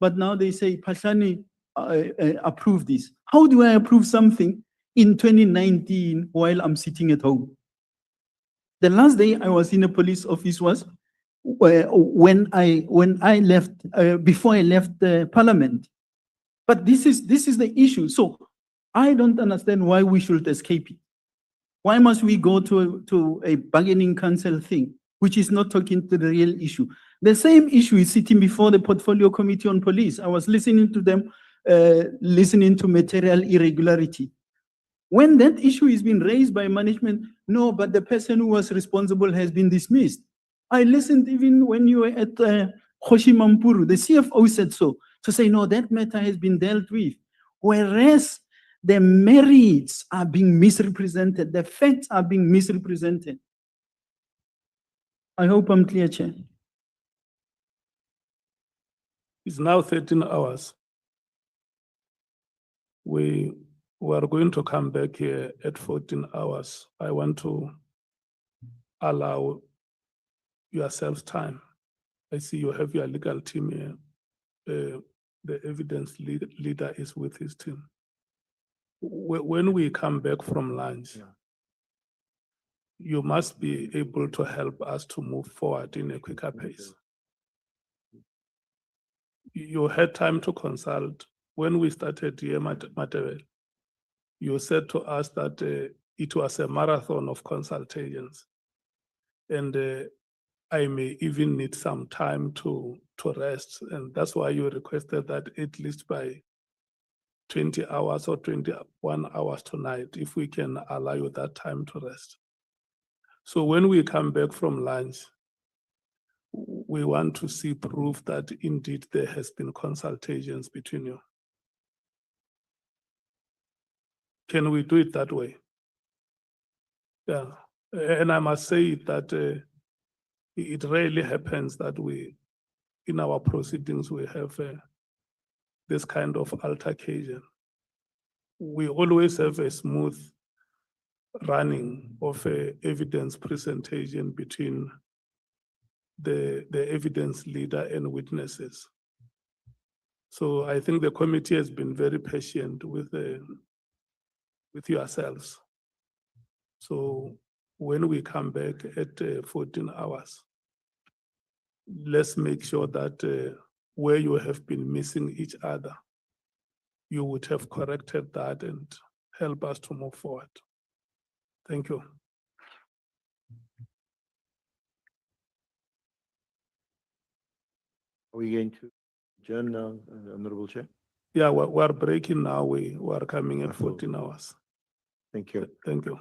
But now they say, Phahlane approved this. How do I approve something in 2019 while I'm sitting at home? The last day I was in a police office was when I left, before I left the parliament. But this is the issue. So I don't understand why we should escape it. Why must we go to a bargaining council thing, which is not talking to the real issue? The same issue is sitting before the Portfolio Committee on Police. I was listening to them, listening to material irregularity. When that issue is being raised by management, no, but the person who was responsible has been dismissed. I listened even when you were at Hoshimampuru, the CFO said so, to say, no, that matter has been dealt with. Whereas the merits are being misrepresented, the facts are being misrepresented. I hope I'm clear, Chair. It's now 13 hours. We are going to come back here at 14 hours. I want to allow yourselves time. I see you have your legal team here. The evidence leader is with his team. When we come back from lunch, you must be able to help us to move forward in a quicker pace. You had time to consult. When we started here, Matebele, you said to us that it was a marathon of consultations. And I may even need some time to rest. And that's why you requested that at least by 20 hours or 21 hours tonight, if we can allow you that time to rest. So when we come back from lunch, we want to see proof that indeed there has been consultations between you. Can we do it that way? Yeah, and I must say that it rarely happens that in our proceedings, we have this kind of altercation. We always have a smooth running of evidence presentation between the evidence leader and witnesses. So I think the committee has been very patient with yourselves. So when we come back at 14 hours, let's make sure that where you have been missing each other, you would have corrected that and help us to move forward. Thank you. Are we going to adjourn now, Honorable Chair? Yeah, we're breaking now. We are coming at 14 hours. Thank you. Thank you.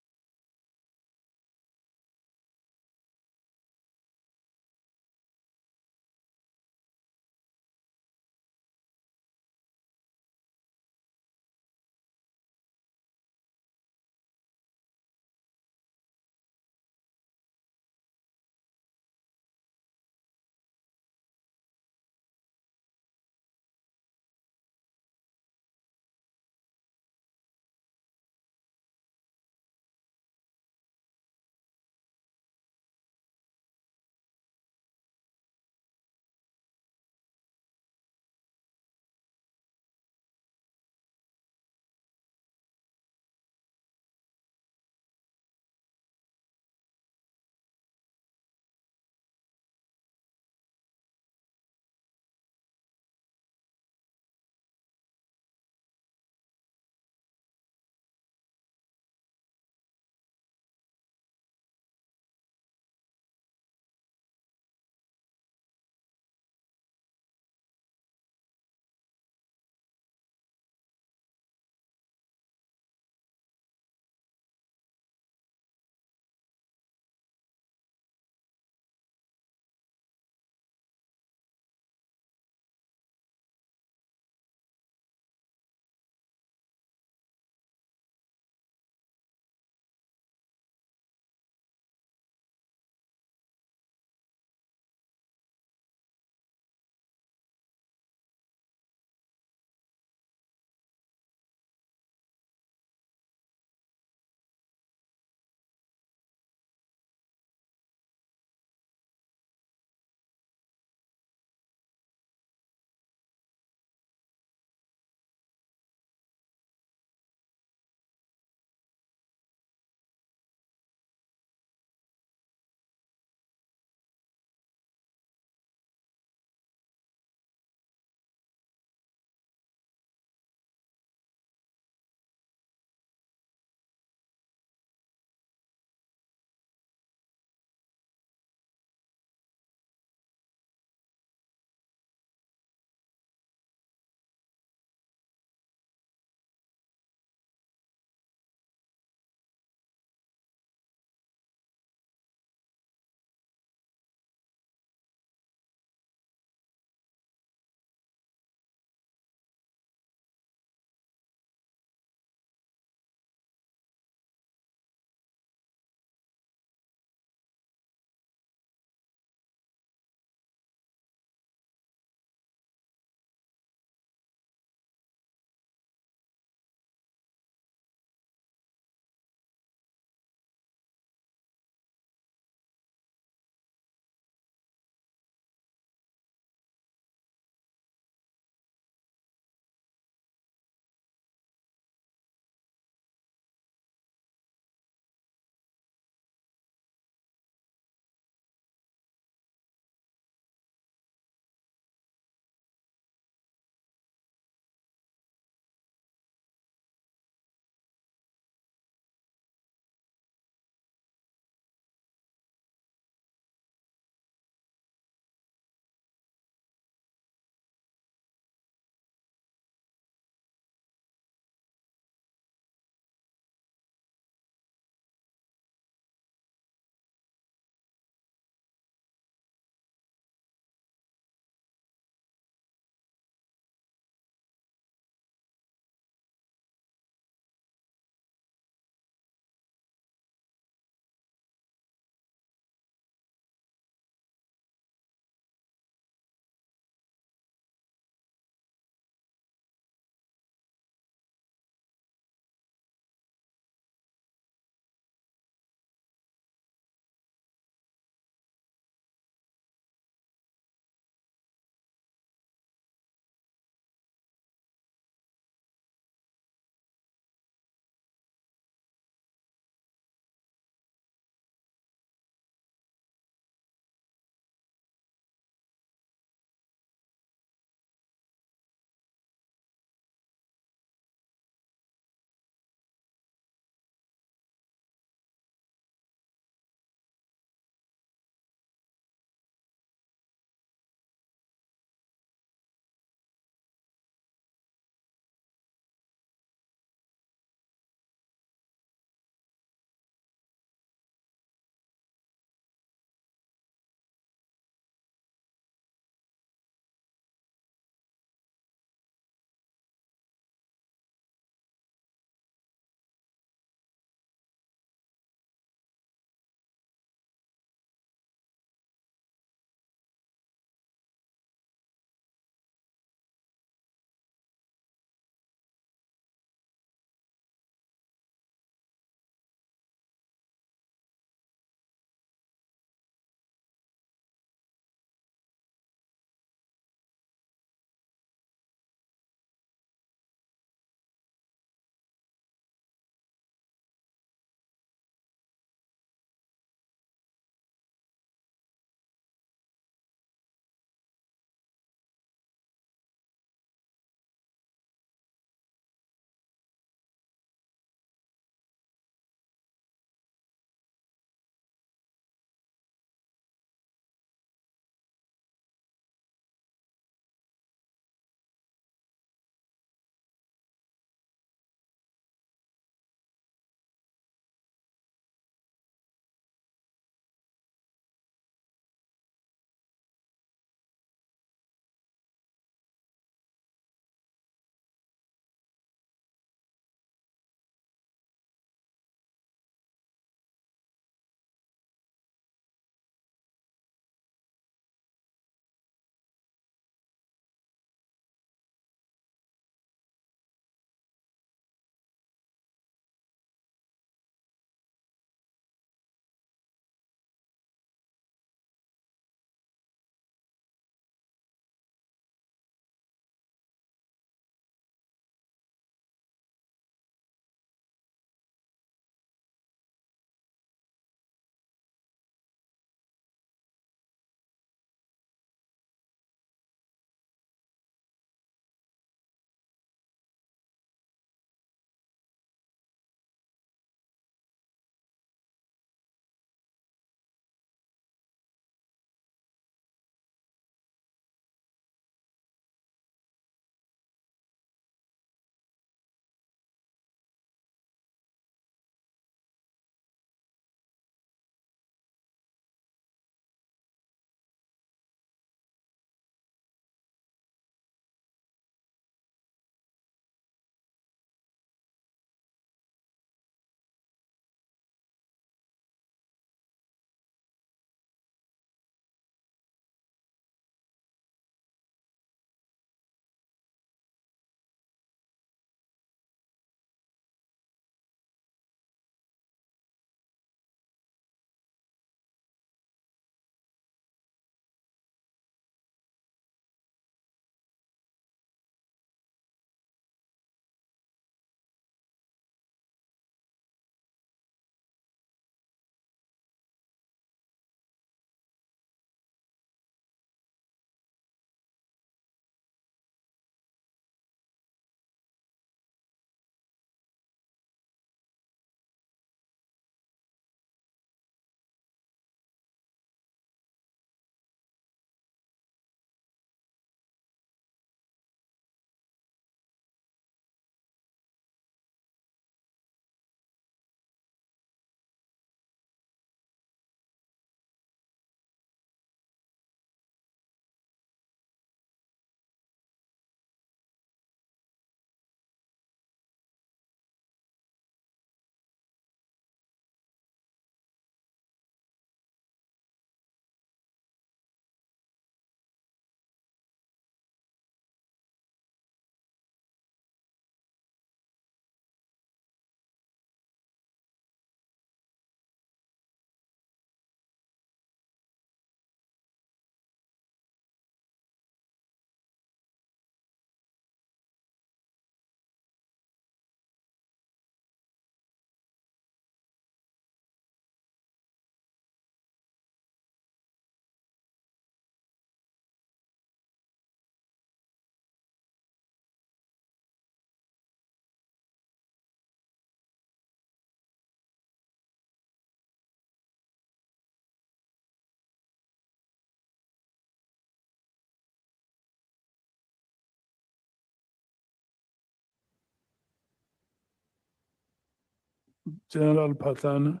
General Phahlane,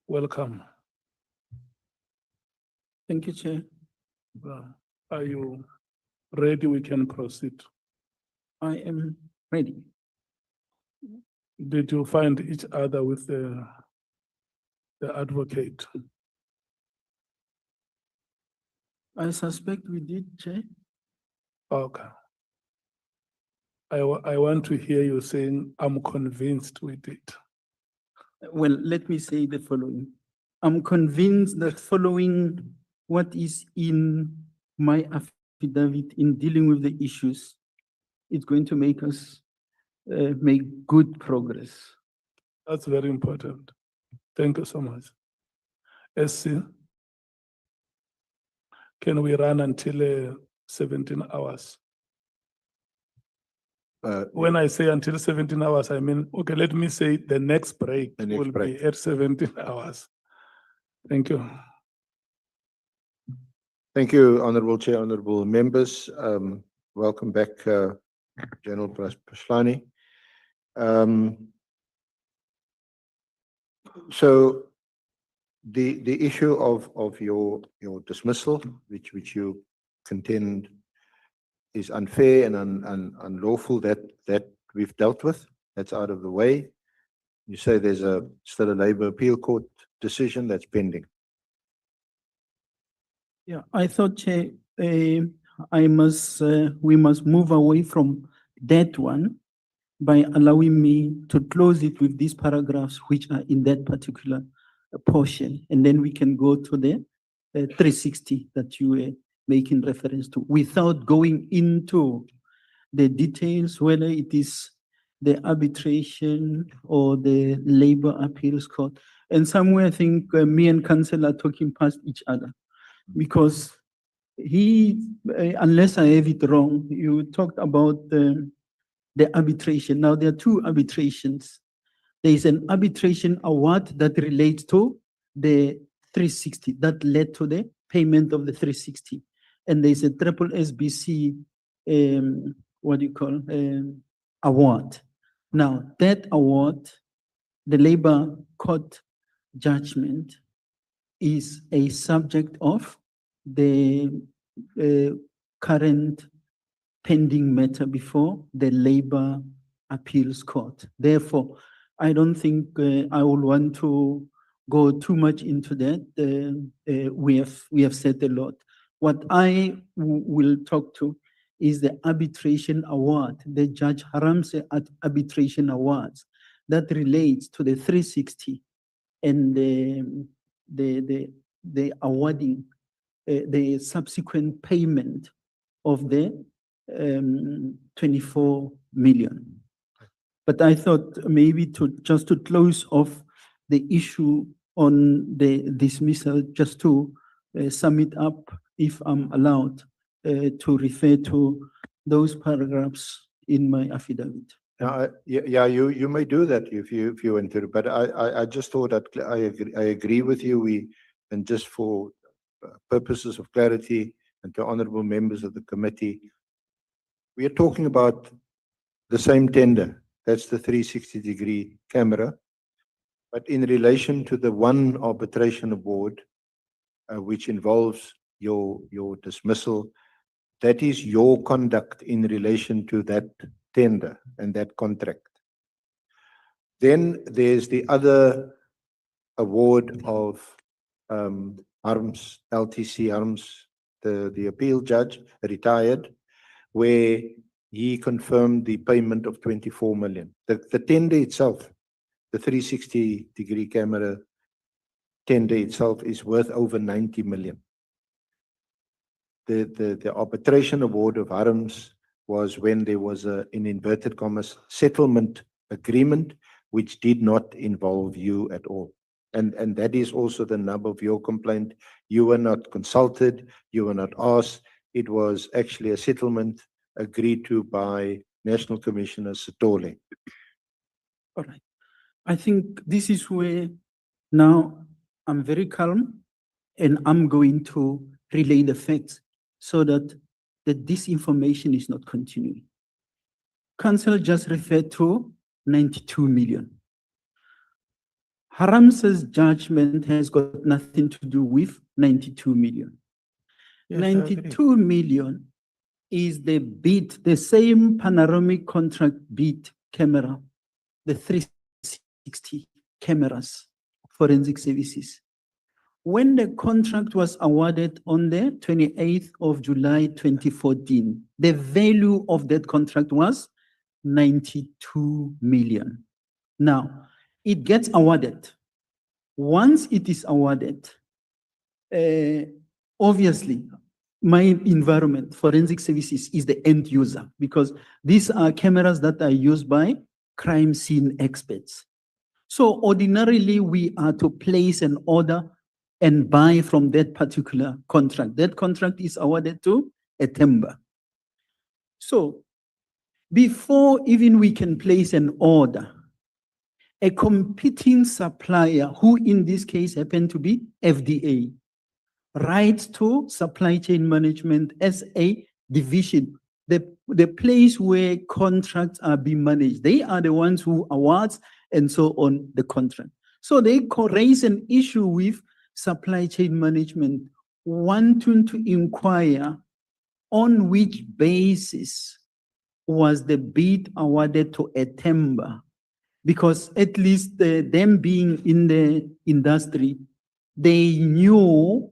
welcome. Thank you, Chair. Are you ready? We can proceed. I am ready. Did you find each other with the advocate? I suspect we did, Chair. Okay. I want to hear you saying, I'm convinced we did. Well, let me say the following. I'm convinced that following what is in my affidavit in dealing with the issues, it's going to make us make good progress. That's very important. Thank you so much. SC, can we run until 17 hours? When I say until 17 hours, I mean, okay, let me say the next break The next will break. be at 17 hours. Thank you. Thank you, Honorable Chair, honorable members. Welcome back, General Phahlane. So the issue of your dismissal, which you contend is unfair and unlawful, that we've dealt with, that's out of the way. You say there's still a Labour Appeal Court decision that's pending. Yeah, I thought, Chair, we must move away from that one by allowing me to close it with these paragraphs which are in that particular portion, and then we can go to the 360 that you were making reference to, without going into the details, whether it is the arbitration or the Labour Appeals Court. And somewhere I think me and Council are talking past each other, because unless I have it wrong, you talked about the arbitration. Now there are two arbitrations. There is an arbitration award that relates to the 360 that led to the payment of the 360, and there is a triple SBC award. Now that award, the Labour Court judgment, is a subject of the current pending matter before the Labour Appeals Court. Therefore, I don't think I will want to go too much into that. We have said a lot. What I will talk to is the arbitration award, the Judge Haramse arbitration awards that relates to the 360 and the awarding, the subsequent payment of the 24 million. But I thought maybe just to close off the issue on the dismissal, just to sum it up, if I'm allowed to refer to those paragraphs in my affidavit. Yeah, you may do that if you want to, but I just thought that I agree with you. And just for purposes of clarity and to honorable members of the committee, we are talking about the same tender. That's the 360-degree camera. But in relation to the one arbitration award, which involves your dismissal, that is your conduct in relation to that tender and that contract. Then there's the other award of Harms, LTC Harms, the appeal judge, retired, where he confirmed the payment of 24 million. The tender itself, the 360-degree camera tender itself, is worth over 90 million. The arbitration award of Harms was when there was in inverted commas, settlement agreement, which did not involve you at all. And that is also the nub of your complaint. You were not consulted, you were not asked. It was actually a settlement agreed to by National Commissioner Sitole. All right. I think this is where now I'm very calm and I'm going to relay the facts so that the disinformation is not continuing. Council just referred to 92 million. Haramsa's judgment has got nothing to do with 92 million. Yes, I agree. 92 million is the bid, the same panoramic contract bid camera, the 360 cameras, forensic services. When the contract was awarded on the 28th of July 2014, the value of that contract was 92 million. Now, it gets awarded. Once it is awarded, obviously, my environment, forensic services, is the end user because these are cameras that are used by crime scene experts. So ordinarily, we are to place an order and buy from that particular contract. That contract is awarded to Etemba. So before even we can place an order, a competing supplier, who in this case happened to be FDA, writes to supply chain management as a division, the place where contracts are being managed. They are the ones who awards and so on the contract. So they raise an issue with supply chain management, wanting to inquire on which basis was the bid awarded to Etemba, because at least them being in the industry, they knew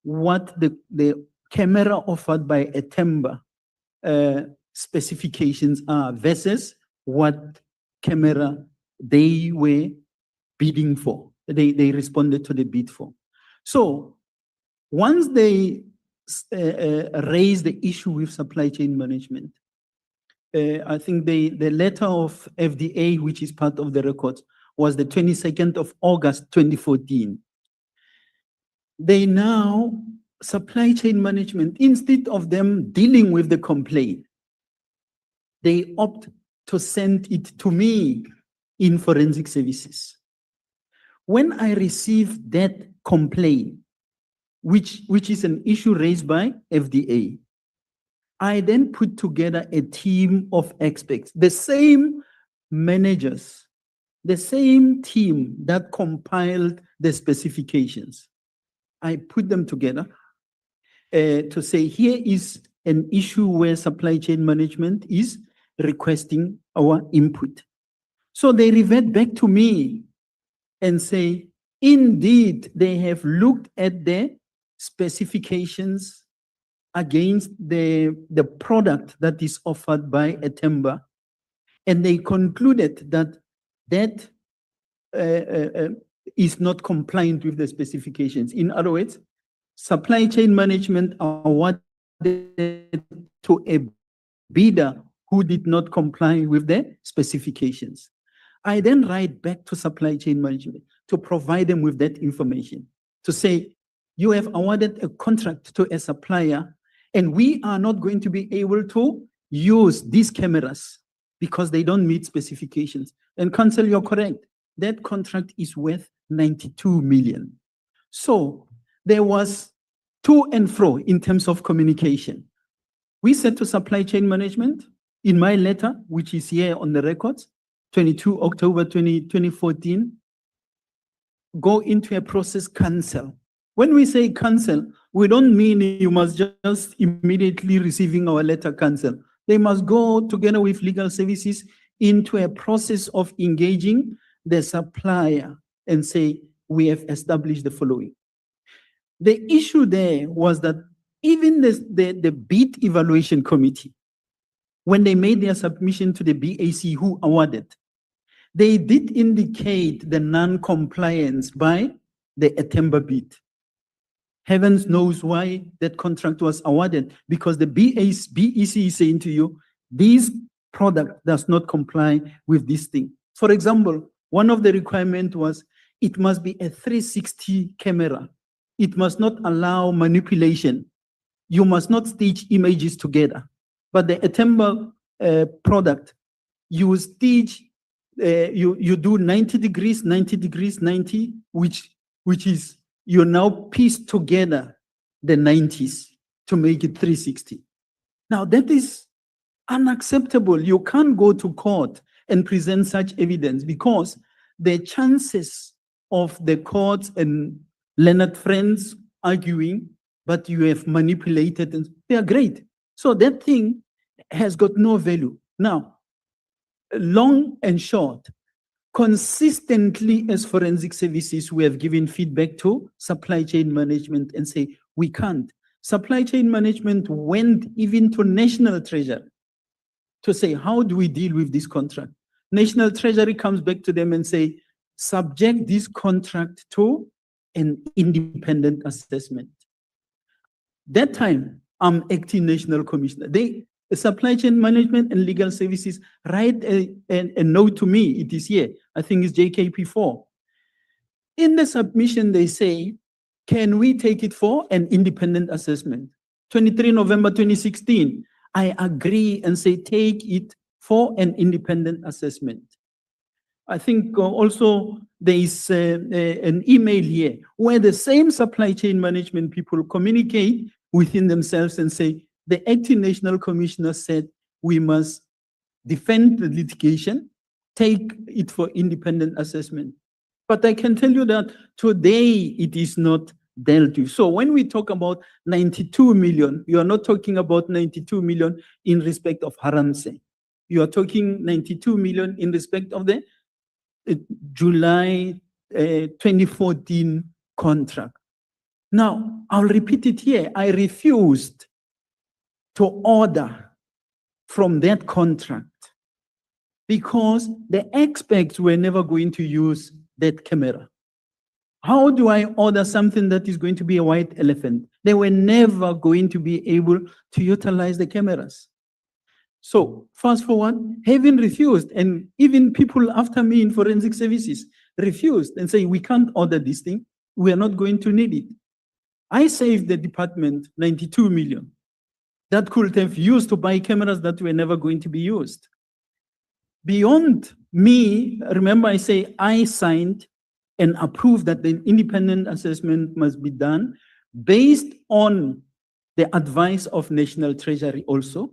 what the camera offered by Etemba specifications are versus what camera they were bidding for. They responded to the bid for. So once they raised the issue with supply chain management, I think the letter of FDA, which is part of the records, was the 22nd of August 2014. They now, supply chain management, instead of them dealing with the complaint, they opt to send it to me in forensic services. When I received that complaint, which is an issue raised by FDA, I then put together a team of experts, the same managers, the same team that compiled the specifications. I put them together to say, here is an issue where supply chain management is requesting our input. So they revert back to me and say, indeed, they have looked at the specifications against the product that is offered by Etemba, and they concluded that that is not compliant with the specifications. In other words, supply chain management awarded to a bidder who did not comply with the specifications. I then write back to supply chain management to provide them with that information, to say, you have awarded a contract to a supplier, and we are not going to be able to use these cameras because they don't meet specifications. And counsel, you're correct. That contract is worth 92 million. So there was to and fro in terms of communication. We said to supply chain management in my letter, which is here on the records, 22 October 2014, go into a process cancel. When we say cancel, we don't mean you must just immediately receiving our letter cancel. They must go together with legal services into a process of engaging the supplier and say, we have established the following. The issue there was that even the bid evaluation committee, when they made their submission to the BAC who awarded, they did indicate the non-compliance by the Etemba bid. Heavens knows why that contract was awarded, because the BEC is saying to you, this product does not comply with this thing. For example, one of the requirements was it must be a 360 camera. It must not allow manipulation. You must not stitch images together. But the Etemba product, you stitch, you do 90 degrees, 90 degrees, 90, which is, you now piece together the 90s to make it 360. Now that is unacceptable. You can't go to court and present such evidence, because the chances of the courts and learned friends arguing, but you have manipulated, and they are great. So that thing has got no value. Now, long and short, consistently as forensic services, we have given feedback to supply chain management and say, we can't. Supply chain management went even to National Treasury to say, how do we deal with this contract? National Treasury comes back to them and say, subject this contract to an independent assessment. That time, I'm acting national commissioner. The supply chain management and legal services write a note to me. It is here. I think it's JKP4. In the submission, they say, can we take it for an independent assessment? 23 November 2016, I agree and say, take it for an independent assessment. I think also there is an email here where the same supply chain management people communicate within themselves and say, the acting national commissioner said we must defend the litigation, take it for independent assessment. But I can tell you that today it is not dealt with. So when we talk about 92 million, you are not talking about 92 million in respect of Haramse. You are talking 92 million in respect of the July 2014 contract. Now, I'll repeat it here. I refused to order from that contract because the experts were never going to use that camera. How do I order something that is going to be a white elephant? They were never going to be able to utilize the cameras. So fast forward, having refused, and even people after me in forensic services refused and say, we can't order this thing. We are not going to need it. I saved the department 92 million. That could have used to buy cameras that were never going to be used. Beyond me, remember I say I signed and approved that the independent assessment must be done based on the advice of National Treasury also.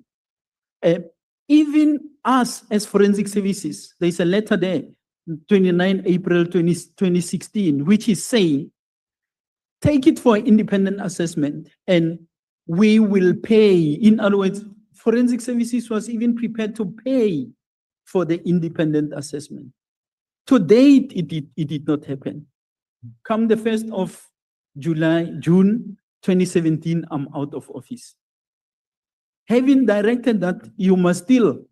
Even us as forensic services, there's a letter there, 29 April 2016, which is saying, take it for independent assessment and we will pay. In other words, forensic services was even prepared to pay for the independent assessment. To date, it did not happen. Come the 1st of June 2017, I'm out of office. Having directed that you must still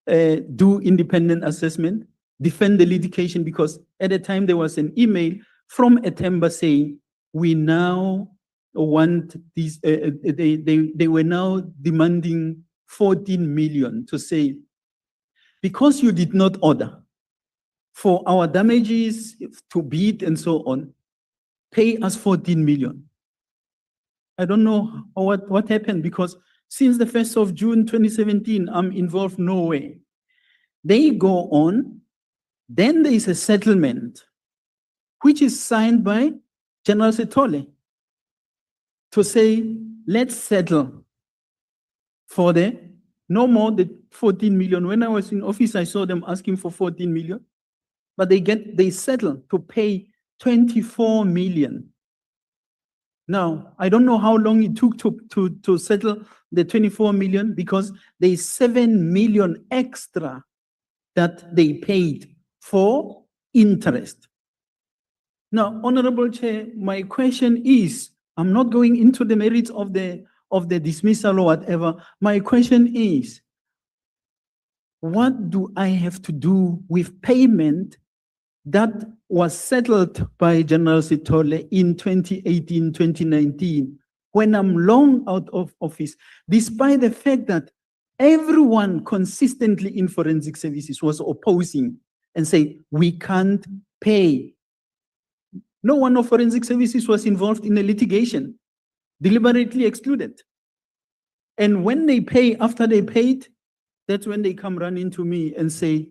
do independent assessment, defend the litigation, because at the time there was an email from Atemba saying, we now want these, they were now demanding 14 million to say, because you did not order for our damages to bid and so on, pay us 14 million. I don't know what happened, because since the 1st of June 2017, I'm involved nowhere. They go on, then there is a settlement, which is signed by General Setole to say, let's settle for the no more than 14 million. When I was in office, I saw them asking for 14 million, but they settle to pay 24 million. Now, I don't know how long it took to settle the 24 million, because there is 7 million extra that they paid for interest. Now, Honorable Chair, my question is, I'm not going into the merits of the dismissal or whatever. My question is, what do I have to do with payment that was settled by General Setole in 2018, 2019, when I'm long out of office, despite the fact that everyone consistently in forensic services was opposing and say, we can't pay. No one of forensic services was involved in a litigation, deliberately excluded. And when they pay, after they paid, that's when they come running to me and say,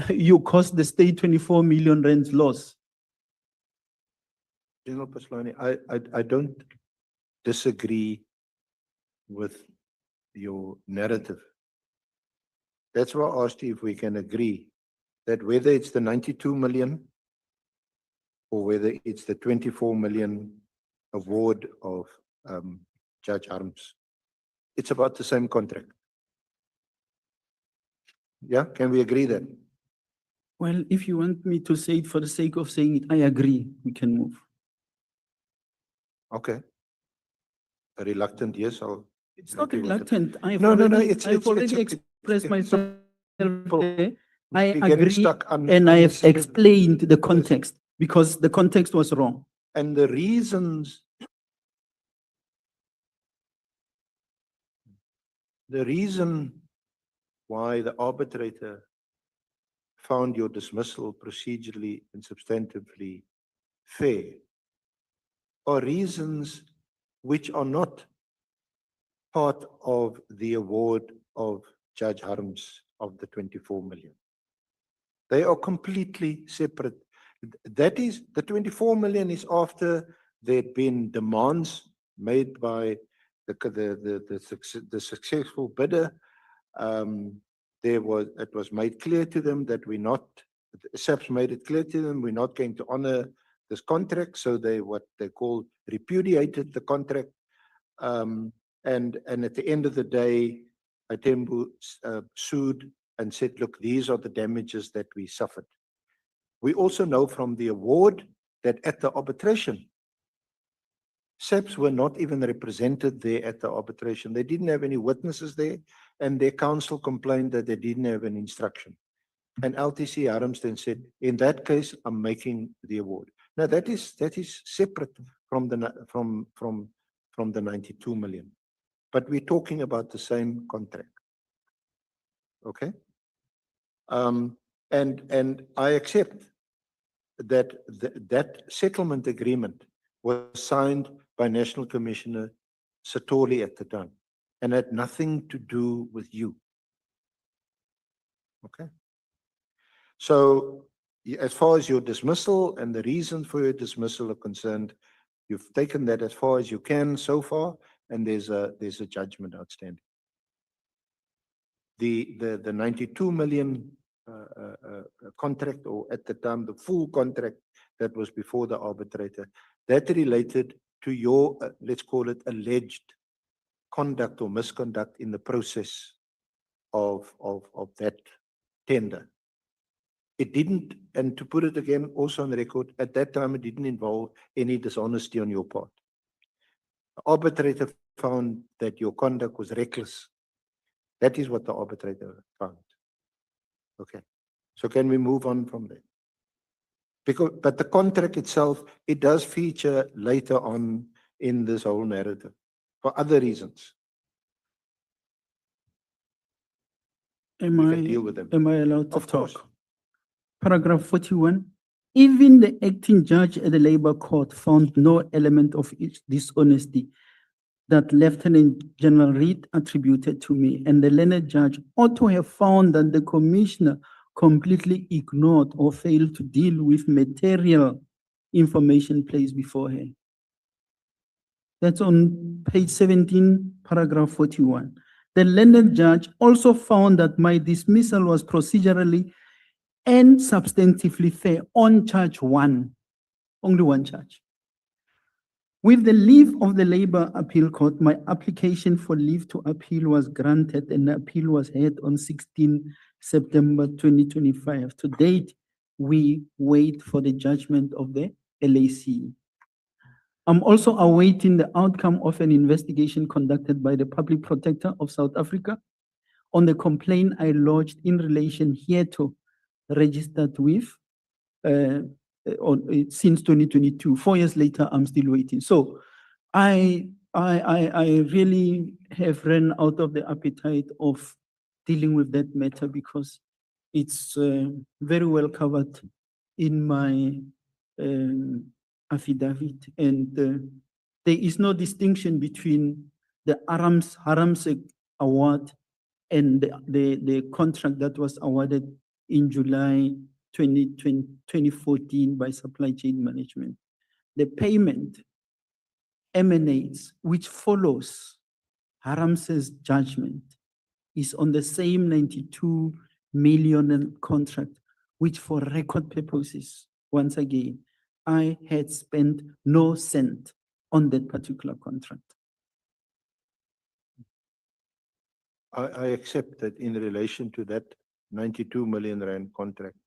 you cost the state 24 million rand loss. General Phahlane, I don't disagree with your narrative. That's why I asked you if we can agree that whether it's the 92 million or whether it's the 24 million award of Judge Harms, it's about the same contract. Yeah, can we agree that? Well, if you want me to say it for the sake of saying it, I agree, we can move. Okay. A reluctant yes, I'll. It's not agree with it. reluctant. I've No, already it's expressed myself there. I we're getting agree, stuck and I have unnecessarily. explained the context because the context was wrong. And the reasons why the arbitrator found your dismissal procedurally and substantively fair are reasons which are not part of the award of Judge Harms of the 24 million. They are completely separate. That is, the 24 million is after there'd been demands made by the successful bidder. It was made clear to them that SAPS made it clear to them, we're not going to honor this contract. So what they call repudiated the contract. And at the end of the day, Atembu sued and said, look, these are the damages that we suffered. We also know from the award that at the arbitration, SAPS were not even represented there at the arbitration. They didn't have any witnesses there, and their counsel complained that they didn't have an instruction. And LTC Harms then said, in that case, I'm making the award. Now that is separate from the 92 million. But we're talking about the same contract. Okay? And I accept that that settlement agreement was signed by National Commissioner Satoli at the time and had nothing to do with you. Okay? So as far as your dismissal and the reasons for your dismissal are concerned, you've taken that as far as you can so far, and there's a judgment outstanding. The 92 million contract, or at the time the full contract that was before the arbitrator, that related to your let's call it alleged conduct or misconduct in the process of that tender. It didn't, and to put it again also on the record, at that time it didn't involve any dishonesty on your part. The arbitrator found that your conduct was reckless. That is what the arbitrator found. Okay. So can we move on from there? But the contract itself, it does feature later on in this whole narrative for other reasons. Am We can deal with them. I allowed to Of course. talk? Paragraph 41. Even the acting judge at the Labour Court found no element of dishonesty that Lieutenant-General Reed attributed to me, and the learned judge ought to have found that the commissioner completely ignored or failed to deal with material information placed before her. That's on page 17, paragraph 41. The learned judge also found that my dismissal was procedurally and substantively fair on charge 1, only one charge. With the leave of the Labour Appeal Court, my application for leave to appeal was granted and the appeal was heard on 16 September 2025. To date, we wait for the judgment of the LAC. I'm also awaiting the outcome of an investigation conducted by the Public Protector of South Africa on the complaint I lodged in relation hereto, registered with since 2022. 4 years later, I'm still waiting. So I really have run out of the appetite of dealing with that matter because it's very well covered in my affidavit, and there is no distinction between the Harams award and the contract that was awarded in July 2014 by Supply Chain Management. The payment emanates, which follows Haram's judgment, is on the same 92 million contract, which for record purposes, once again, I had spent no cent on that particular contract. I accept that in relation to that 92 million rand contract,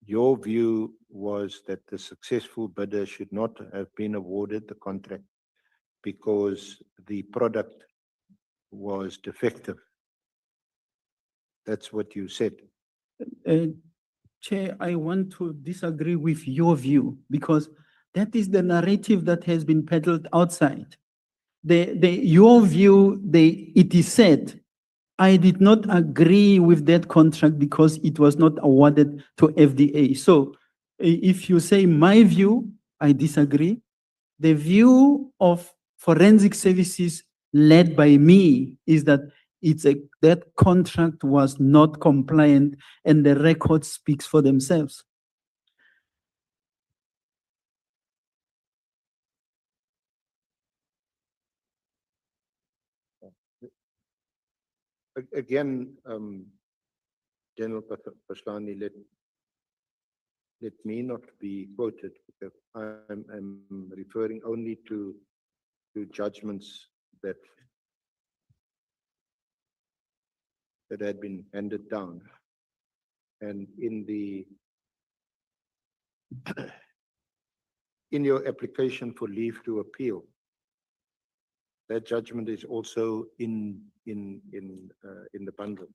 your view was that the successful bidder should not have been awarded the contract because the product was defective. That's what you said. Chair, I want to disagree with your view because that is the narrative that has been peddled outside. Your view, it is said, I did not agree with that contract because it was not awarded to FDA. So if you say my view, I disagree. The view of forensic services led by me is that that contract was not compliant and the record speaks for themselves. Again, General Phahlane, let me not be quoted because I'm referring only to judgments that had been handed down. And in your application for leave to appeal, that judgment is also in the bundle.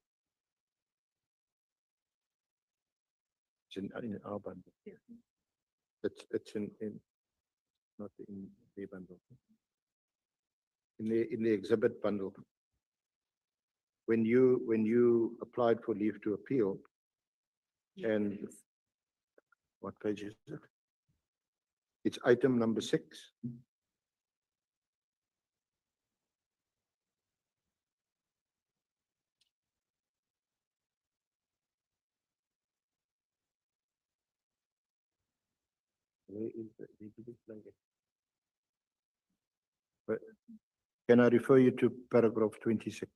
It's in our bundle. It's in not in the bundle. In the exhibit bundle. When you applied for leave to appeal, and what page is it? It's item number 6. Where is the legally blanket? But can I refer you to paragraph 26?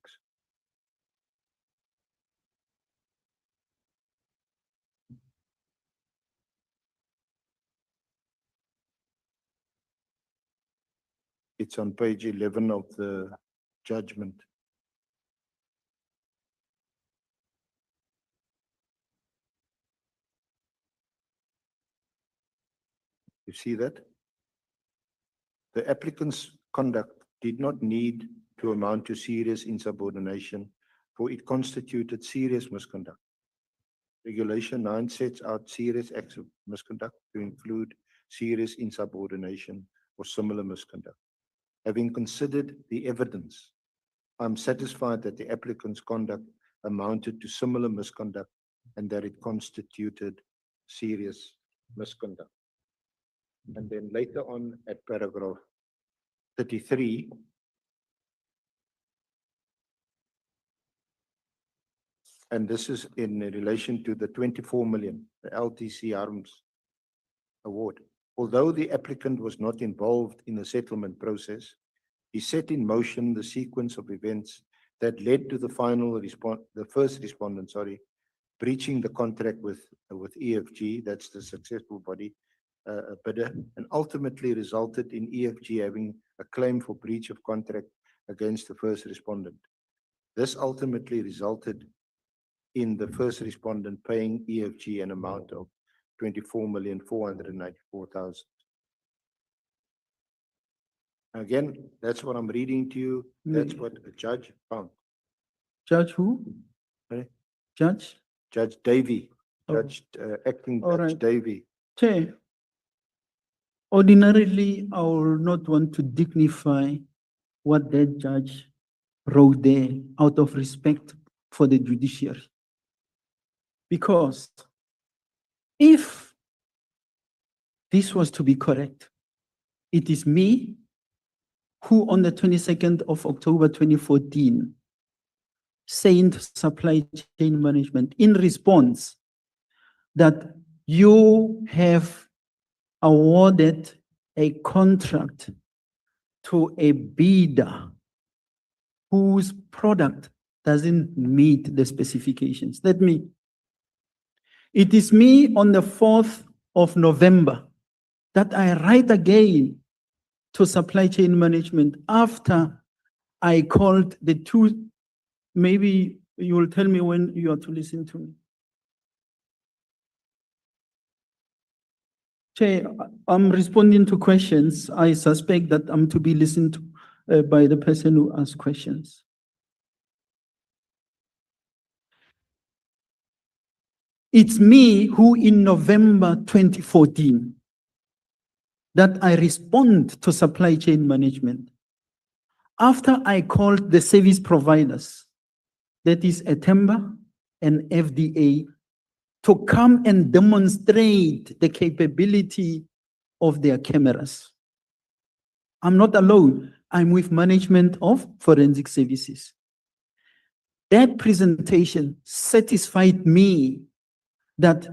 It's on page 11 of the judgment. You see that? The applicant's conduct did not need to amount to serious insubordination, for it constituted serious misconduct. Regulation 9 sets out serious acts of misconduct to include serious insubordination or similar misconduct. Having considered the evidence, I'm satisfied that the applicant's conduct amounted to similar misconduct and that it constituted serious misconduct. And then later on at paragraph 33, and this is in relation to the 24 million, the LTC Arms award. Although the applicant was not involved in the settlement process, he set in motion the sequence of events that led to the first respondent, breaching the contract with EFG, that's the successful body bidder, and ultimately resulted in EFG having a claim for breach of contract against the first respondent. This ultimately resulted in the first respondent paying EFG an amount of 24,494,000. Again, that's what I'm reading to you. That's what a judge found. Judge who? Sorry? Judge? Judge Davey, Oh. acting All Judge right. Davey. Chair, ordinarily, I will not want to dignify what that judge wrote there out of respect for the judiciary. Because if this was to be correct, it is me who on the 22nd of October 2014 sent supply chain management in response that you have awarded a contract to a bidder whose product doesn't meet the specifications. It is me on the 4th of November that I write again to supply chain management after I called the two. Maybe you will tell me when you are to listen to me. Chair, I'm responding to questions. I suspect that I'm to be listened to by the person who asked questions. It's me who in November 2014 that I respond to supply chain management. After I called the service providers, that is Atemba and FDA, to come and demonstrate the capability of their cameras. I'm not alone. I'm with management of forensic services. That presentation satisfied me that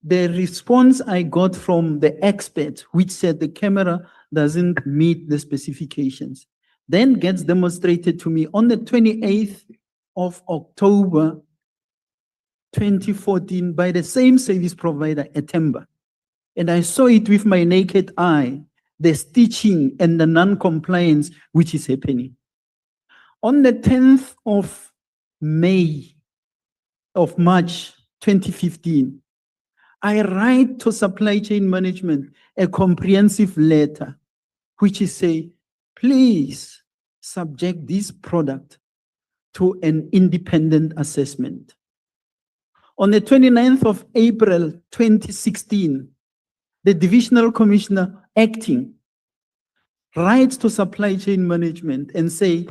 the response I got from the expert, which said the camera doesn't meet the specifications, then gets demonstrated to me on the 28th of October 2014 by the same service provider, Atemba. And I saw it with my naked eye, the stitching and the non-compliance which is happening. On the 10th of March 2015, I write to supply chain management a comprehensive letter, which is say, please subject this product to an independent assessment. On the 29th of April 2016, the divisional commissioner acting writes to supply chain management and say,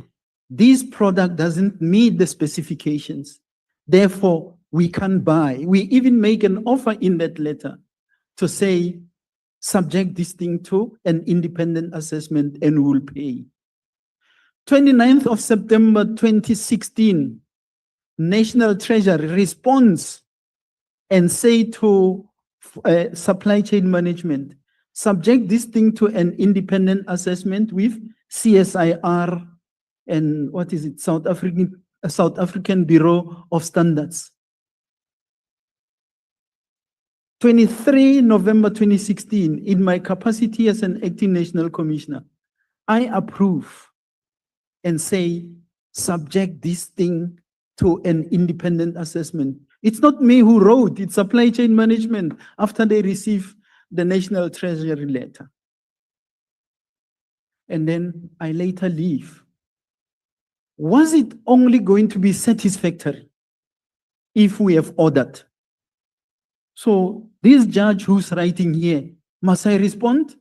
this product doesn't meet the specifications. Therefore, we can't buy. We even make an offer in that letter to say, subject this thing to an independent assessment and we'll pay. 29th of September 2016, National Treasury responds and say to supply chain management, subject this thing to an independent assessment with CSIR and what is it, South African Bureau of Standards. 23 November 2016, in my capacity as an acting national commissioner, I approve and say, subject this thing to an independent assessment. It's not me who wrote, it's supply chain management after they receive the National Treasury letter. And then I later leave. Was it only going to be satisfactory if we have ordered? So this judge who's writing here, must I respond?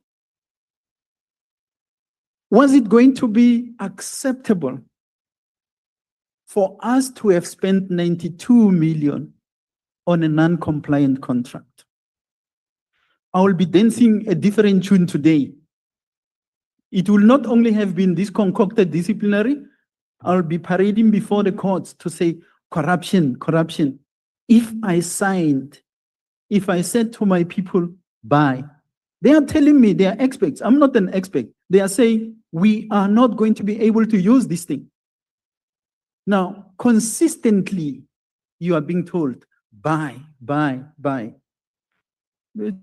Was it going to be acceptable for us to have spent 92 million on a non-compliant contract? I will be dancing a different tune today. It will not only have been this concocted disciplinary, I'll be parading before the courts to say corruption, corruption. If I said to my people, buy, they are telling me they are experts. I'm not an expert. They are saying, we are not going to be able to use this thing. Now, consistently, you are being told, buy, buy, buy.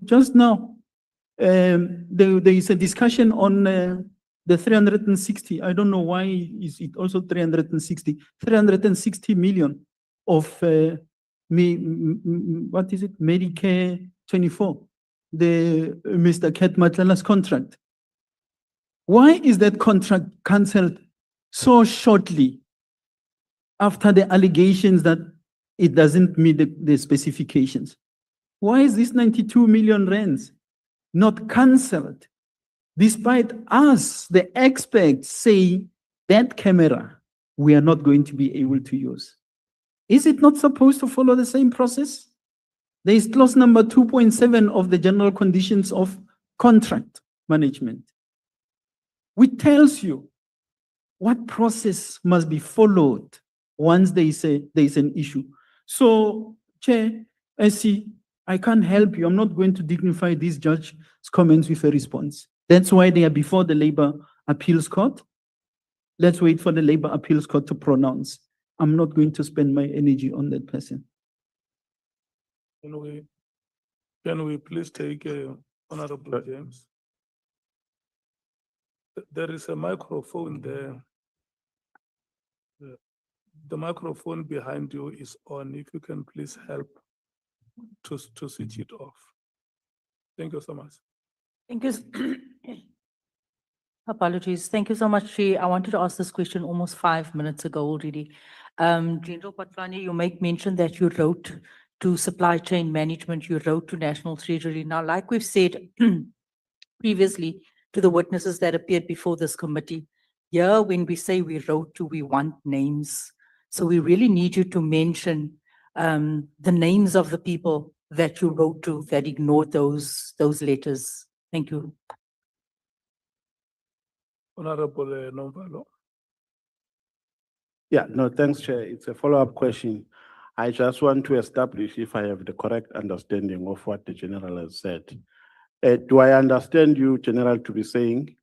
Just now, there is a discussion on the 360. I don't know why is it also 360. 360 million of what is it? Medicare 24, the Mr. Kat Matlala's contract. Why is that contract cancelled so shortly after the allegations that it doesn't meet the specifications? Why is this 92 million rands not cancelled, despite us, the experts, saying that camera we are not going to be able to use? Is it not supposed to follow the same process? There is clause number 2.7 of the general conditions of contract management, which tells you what process must be followed once there is an issue. So, Chair, I see, I can't help you. I'm not going to dignify this judge's comments with a response. That's why they are before the Labour Appeals Court. Let's wait for the Labour Appeals Court to pronounce. I'm not going to spend my energy on that person. Can we please take Honorable James? There is a microphone there. The microphone behind you is on. If you can please help to switch it off. Thank you so much. Thank you. Apologies. Thank you so much, Chair. I wanted to ask this question almost 5 minutes ago already. General Phahlane, you make mention that you wrote to supply chain management, you wrote to National Treasury. Now, like we've said previously to the witnesses that appeared before this committee, here when we say we wrote to, we want names. So we really need you to mention the names of the people that you wrote to that ignored those letters. Thank you. Honorable Nomvalo. Yeah, no, thanks, Chair. It's a follow-up question. I just want to establish if I have the correct understanding of what the General has said. Do I understand you, General, to be saying,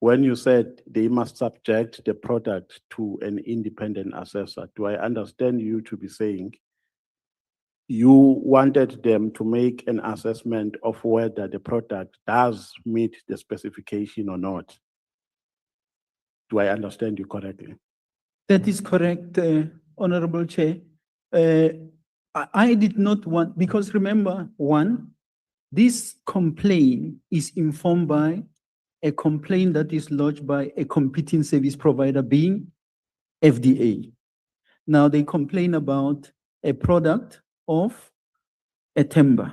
when you said they must subject the product to an independent assessor, do I understand you to be saying you wanted them to make an assessment of whether the product does meet the specification or not? Do I understand you correctly? That is correct, Honorable Chair. I did not want, because remember, one, this complaint is informed by a complaint that is lodged by a competing service provider being FDA. Now they complain about a product of a timber.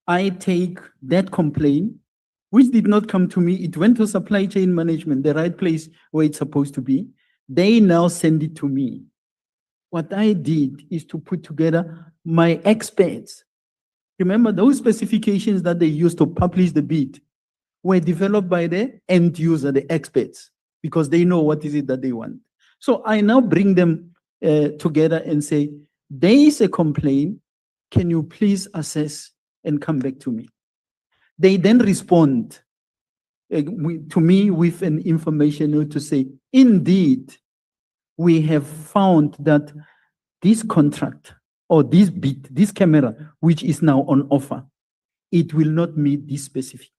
I take that complaint, which did not come to me, it went to supply chain management, the right place where it's supposed to be. They now send it to me. What I did is to put together my experts. Remember, those specifications that they used to publish the bid were developed by the end user, the experts, because they know what is it that they want. So I now bring them together and say, there is a complaint, can you please assess and come back to me? They then respond to me with an information to say, indeed, we have found that this contract or this bid, this camera, which is now on offer, it will not meet this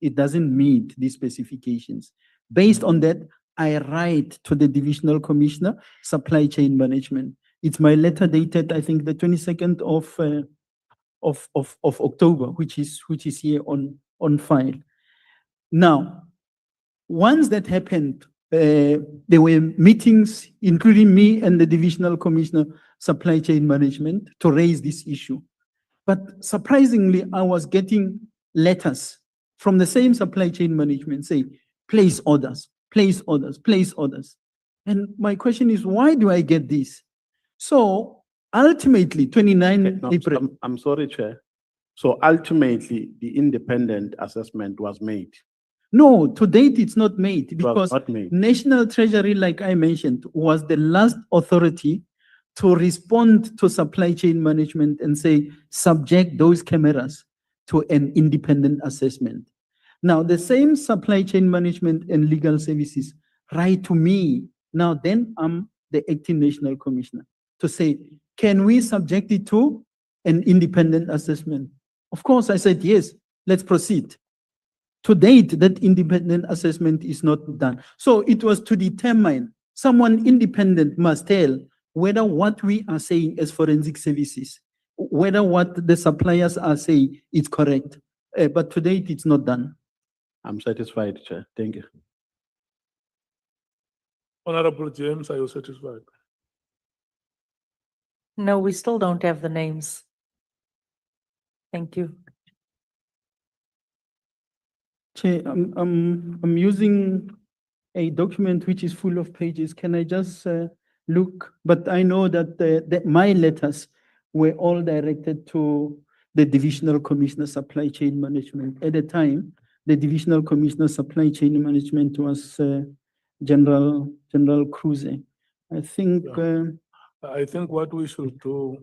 it doesn't meet these specifications. Based on that, I write to the Divisional Commissioner, Supply Chain Management. It's my letter dated, I think, the 22nd of October, which is here on file. Now, once that happened, there were meetings, including me and the Divisional Commissioner, Supply Chain Management, to raise this issue. But surprisingly, I was getting letters from the same supply chain management saying, place orders, place orders, place orders. And my question is, why do I get this? So ultimately, 29 April. I'm sorry, Chair. So ultimately, the independent assessment was made. No, to date, it's not made because not made. National Treasury, like I mentioned, was the last authority to respond to supply chain management and say, subject those cameras to an independent assessment. Now, the same supply chain management and legal services write to me. Now, then I'm the acting national commissioner to say, can we subject it to an independent assessment? Of course, I said, yes, let's proceed. To date, that independent assessment is not done. So it was to determine, someone independent must tell whether what we are saying as forensic services, whether what the suppliers are saying is correct. But to date, it's not done. I'm satisfied, Chair. Thank you. Honorable James, are you satisfied? No, we still don't have the names. Thank you. Chair, I'm using a document which is full of pages. Can I just look? But I know that my letters were all directed to the Divisional Commissioner Supply Chain Management. At the time, the Divisional Commissioner Supply Chain Management was General Kruse. I think. I think what we should do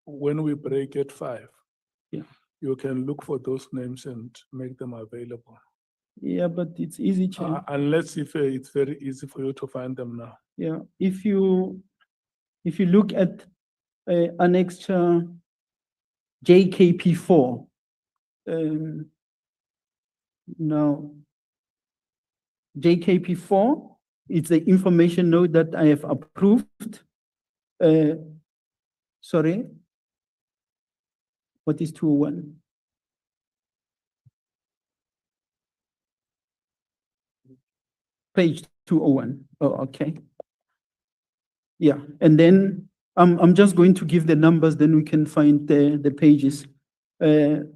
when we break at 5, you can look for those names and make them available. Yeah, but it's easy, Chair. Unless if it's very easy for you to find them now. Yeah, if you look at annexure JKP4. Now, JKP4 is the information note that I have approved. Sorry, what is 201? Page 201. Oh, okay. Yeah, and then I'm just going to give the numbers, then we can find the pages. There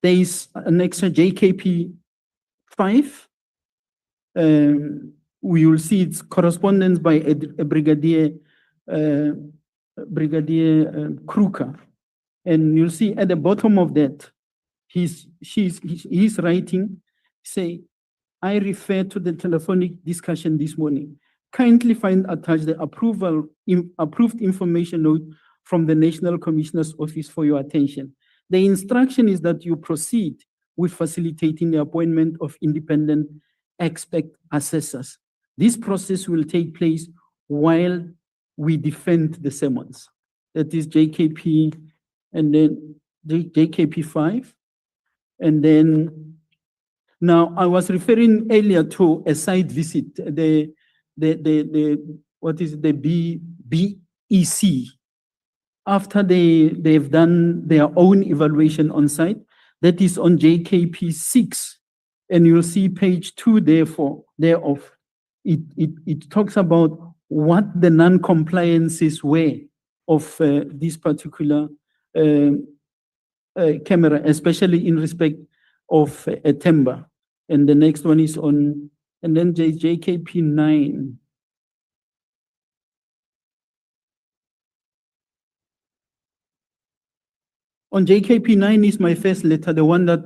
is an extra JKP 5. We will see its correspondence by a Brigadier Kruger. And you'll see at the bottom of that, he's writing, say, I refer to the telephonic discussion this morning. Kindly find attached the approved information note from the National Commissioner's Office for your attention. The instruction is that you proceed with facilitating the appointment of independent expert assessors. This process will take place while we defend the summons. That is JKP and then JKP 5. And then now I was referring earlier to a site visit, what is it, the BEC. After they've done their own evaluation on site, that is on JKP 6. And you'll see page 2 thereof. It talks about what the non-compliances were of this particular camera, especially in respect of a timber. And the next one is on, and then JKP 9. On JKP 9 is my first letter, the one that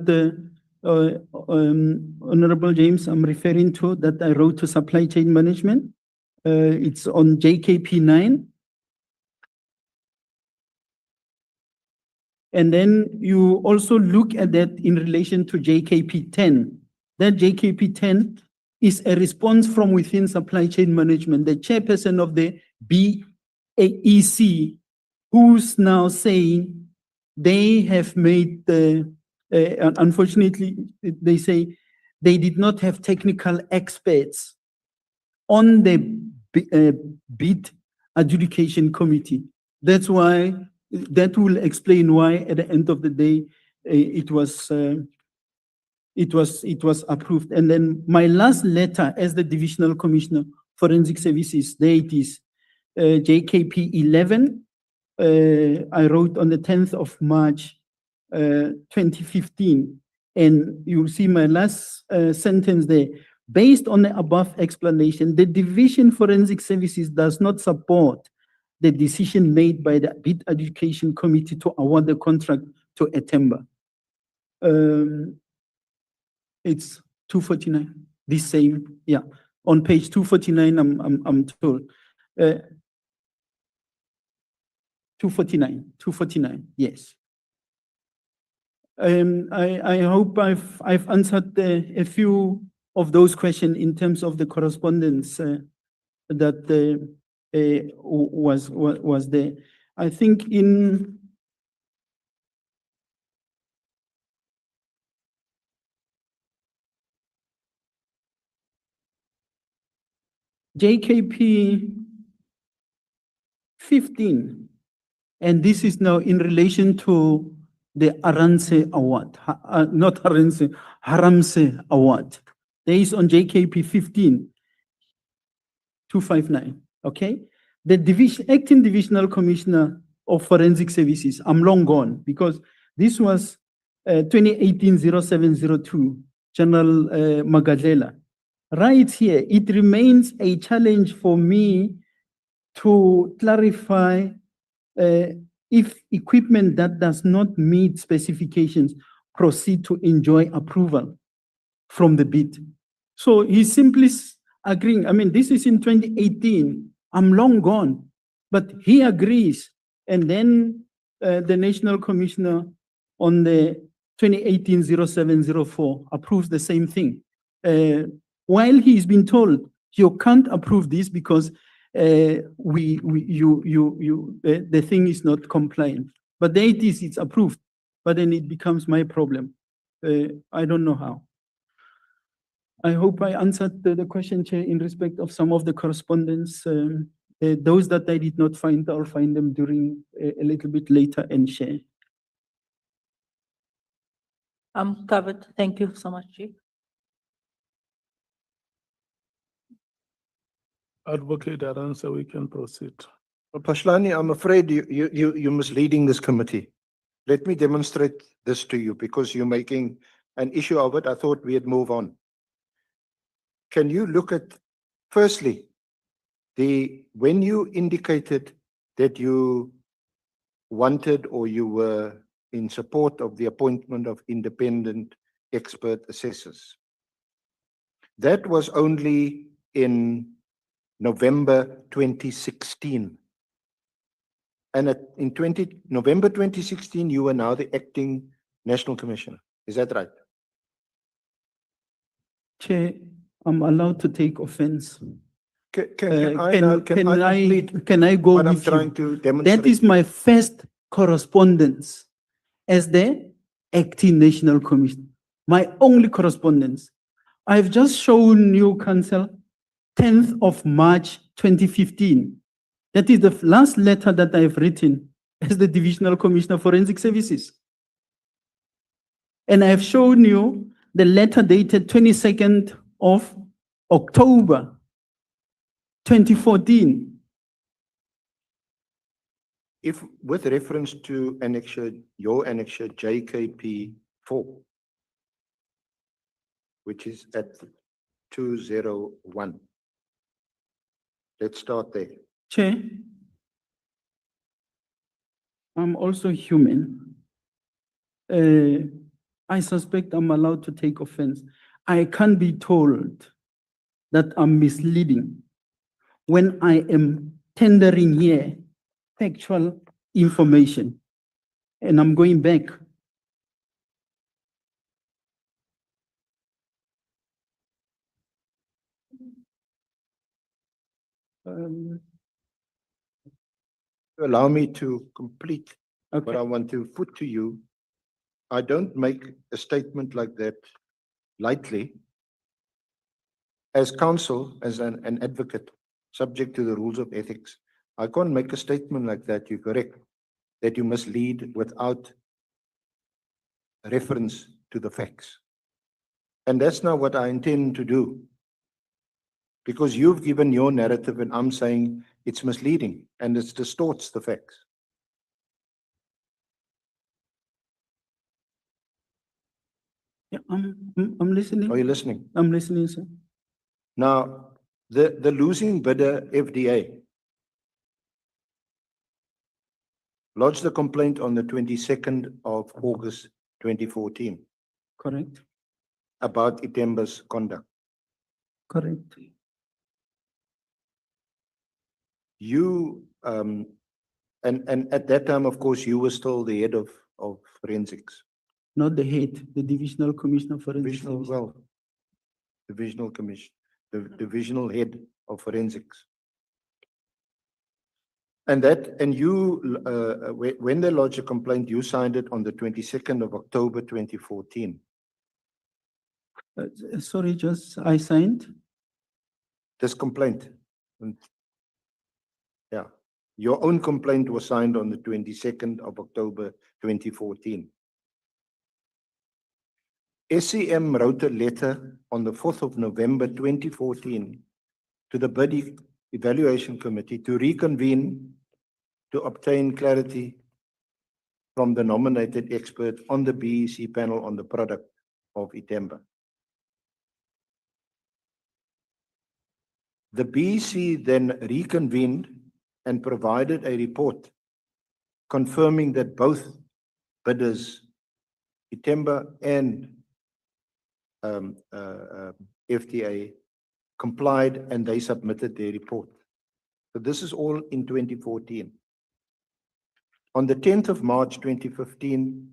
Honorable James I'm referring to, that I wrote to supply chain management. It's on JKP 9. And then you also look at that in relation to JKP 10. That JKP 10 is a response from within supply chain management. The chairperson of the BAEC, who's now saying they have made the, unfortunately, they say they did not have technical experts on the bid adjudication committee. That's why, that will explain why at the end of the day, it was approved. And then my last letter as the Divisional Commissioner, Forensic Services, there it is, JKP 11. I wrote on the 10th of March, 2015. And you'll see my last sentence there. Based on the above explanation, the Division Forensic Services does not support the decision made by the Bid Adjudication Committee to award the contract to Etemba. It's 249, this same, yeah. On page 249, I'm told. 249, yes. I hope I've answered a few of those questions in terms of the correspondence that was there. I think in JKP 15, and this is now in relation to the Aranse Award, not Aranse, Haramse Award. There is on JKP 15, 259, okay? The acting Divisional Commissioner of Forensic Services, I'm long gone because this was 2018-0702, General Magadlela. Right here, it remains a challenge for me to clarify if equipment that does not meet specifications proceed to enjoy approval from the bid. So he's simply agreeing. I mean, this is in 2018. I'm long gone, but he agrees. And then the National Commissioner on the 2018-0704 approves the same thing. While he's been told you can't approve this because the thing is not compliant. But there it is, it's approved. but then it becomes my problem. I don't know how. I hope I answered the question, Chair, in respect of some of the correspondence. Those that I did not find, I'll find them during a little bit later and share. I'm covered. Thank you so much, Chief. Advocate Aransa, we can proceed. Phahlane, I'm afraid you're misleading this committee. Let me demonstrate this to you because you're making an issue of it. I thought we'd move on. Can you look at, firstly, when you indicated that you wanted or you were in support of the appointment of independent expert assessors, that was only in November 2016. And in November 2016, you were now the acting National Commissioner. Is that right? Chair, I'm allowed to take offense. Can I complete Can I go what I'm with trying you? to demonstrate? That is my first correspondence as the acting National Commissioner. My only correspondence. I've just shown you, Council, 10th of March 2015. That is the last letter that I've written as the Divisional Commissioner of Forensic Services. And I've shown you the letter dated 22nd of October 2014. If with reference to annexure, your annexure JKP 4, which is at 201. Let's start there. Chair, I'm also human. I suspect I'm allowed to take offense. I can't be told that I'm misleading when I am tendering here factual information. And I'm going back. Allow me to complete Okay. what I want to put to you. I don't make a statement like that lightly. As counsel, as an advocate, subject to the rules of ethics, I can't make a statement like that. You're correct, that you must lead without reference to the facts. And that's not what I intend to do. Because you've given your narrative and I'm saying it's misleading and it distorts the facts. Yeah, I'm listening. Are you listening? I'm listening, sir. Now, the losing bidder FDA lodged the complaint on the 22nd of August 2014 Correct. about Itemba's conduct. Correct. You, and at that time, of course, you were still the head of forensics. Not the head, the Divisional Commissioner for Forensic Divisional, Services. well, divisional commission, the divisional head of forensics. And you, when they lodged a complaint, you signed it on the 22nd of October 2014. Sorry, just I signed. This complaint. Yeah, your own complaint was signed on the 22nd of October 2014. SCM wrote a letter on the 4th of November 2014 to the Bid Evaluation Committee to reconvene to obtain clarity from the nominated expert on the BEC panel on the product of Itemba. The BEC then reconvened and provided a report confirming that both bidders, Itemba and FDA, complied and they submitted their report. So this is all in 2014. On the 10th of March 2015,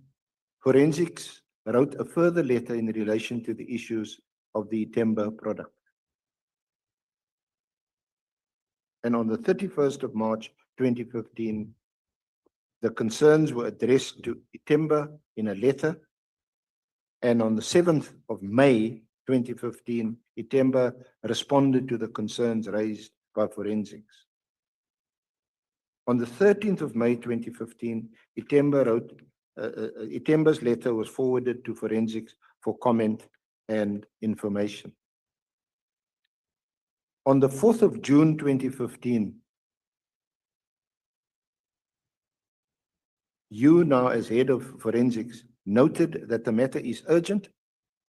Forensics wrote a further letter in relation to the issues of the Itemba product. And on the 31st of March 2015, The concerns were addressed to Itemba in a letter. And on the 7th of May 2015, Itemba responded to the concerns raised by forensics. On the 13th of May 2015, Itemba's letter was forwarded to forensics for comment and information. On the 4th of June 2015, you now as head of forensics noted that the matter is urgent,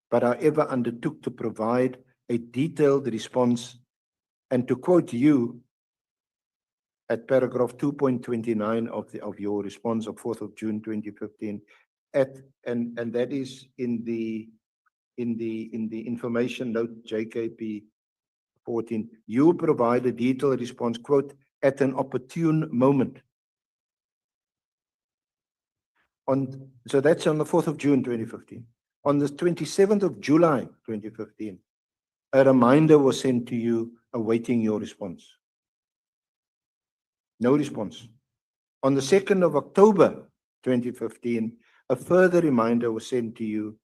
but however undertook to provide a detailed response, and to quote you at paragraph 2.29 of your response of 4th of June 2015, and that is in the information note JKP 14, you provide a detailed response, quote, at an opportune moment. So that's on the 4th of June 2015. On the 27th of July 2015, a reminder was sent to you awaiting your response. No response. On the 2nd of October 2015, a further reminder was sent to you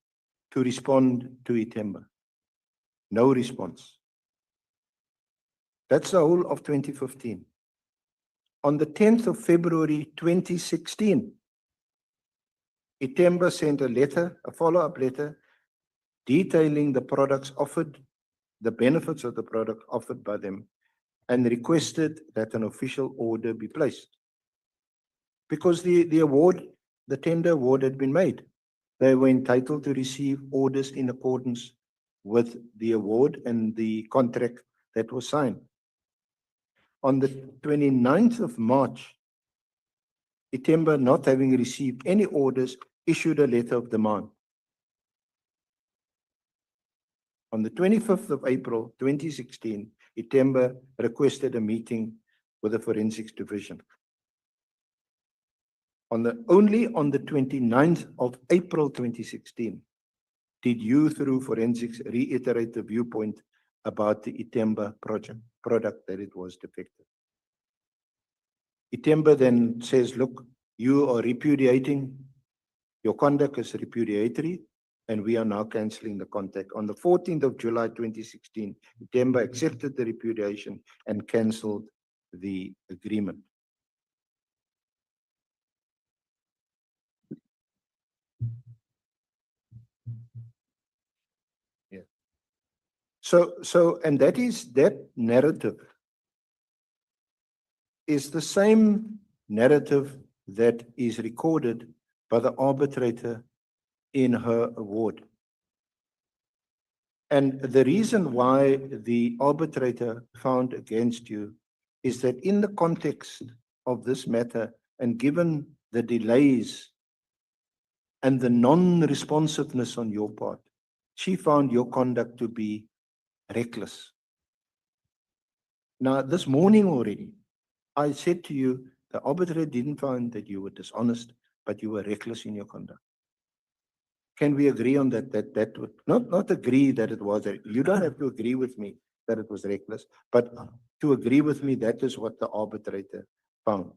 to respond to Itemba. No response. That's the whole of 2015. On the 10th of February 2016, Itemba sent a letter, a follow-up letter, detailing the products offered, the benefits of the product offered by them, and requested that an official order be placed. Because the tender award had been made. They were entitled to receive orders in accordance with the award and the contract that was signed. On the 29th of March, Itemba, not having received any orders, issued a letter of demand. On the 25th of April 2016, Itemba requested a meeting with the Forensics Division. Only on the 29th of April 2016 did you, through forensics, reiterate the viewpoint about the Itemba product that it was defective. Itemba then says, look, you are repudiating, your conduct is repudiatory, and we are now cancelling the contract. On the 14th of July 2016, Itemba accepted the repudiation and cancelled the agreement. Yeah. And that narrative is the same narrative that is recorded by the arbitrator in her award. And the reason why the arbitrator found against you is that in the context of this matter, and given the delays and the non-responsiveness on your part, she found your conduct to be reckless. Now, this morning already, I said to you, the arbitrator didn't find that you were dishonest, but you were reckless in your conduct. Can we agree on that? That would not agree that it was. You don't have to agree with me that it was reckless, but to agree with me, that is what the arbitrator found.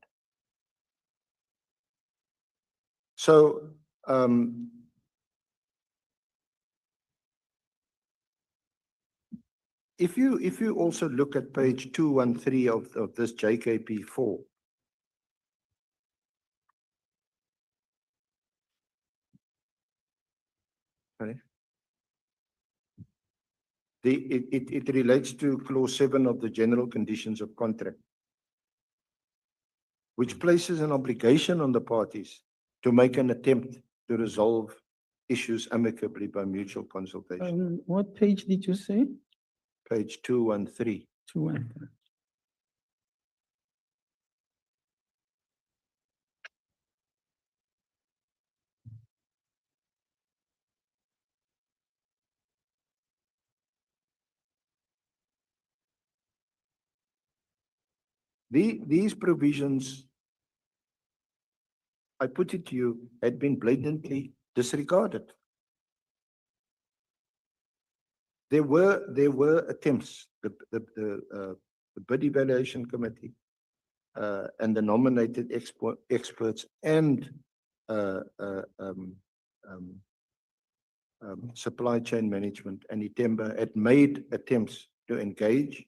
So, if you also look at page 213 of this JKP4, okay. It relates to clause 7 of the general conditions of contract, which places an obligation on the parties to make an attempt to resolve issues amicably by mutual consultation. What page did you say? Page 213. 213. These provisions, I put it to you, had been blatantly disregarded. There were attempts, the bid evaluation committee, and the nominated experts and supply chain management and ITEMBA had made attempts to engage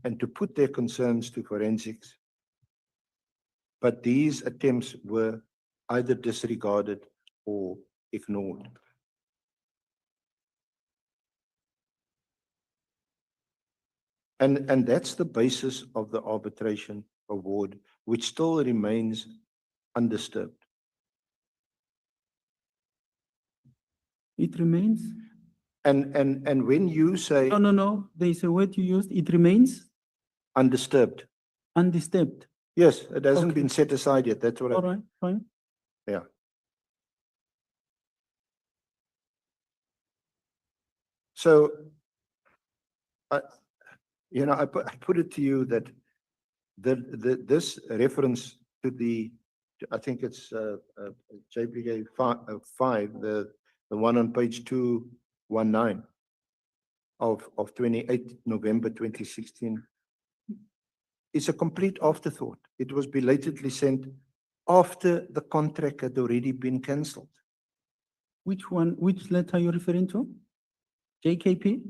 and to put their concerns to forensics. But these attempts were either disregarded or ignored. And that's the basis of the arbitration award, which still remains undisturbed. It remains? And when you say No, there is a word you used, it remains undisturbed, undisturbed. yes, it hasn't Okay. been set aside yet. That's what All right, fine. yeah. So, I put it to you that this reference to I think it's JPK 5, the one on page 219 of 28 November 2016, is a complete afterthought. It was belatedly sent after the contract had already been cancelled. Which one, which letter are you referring to? JKP?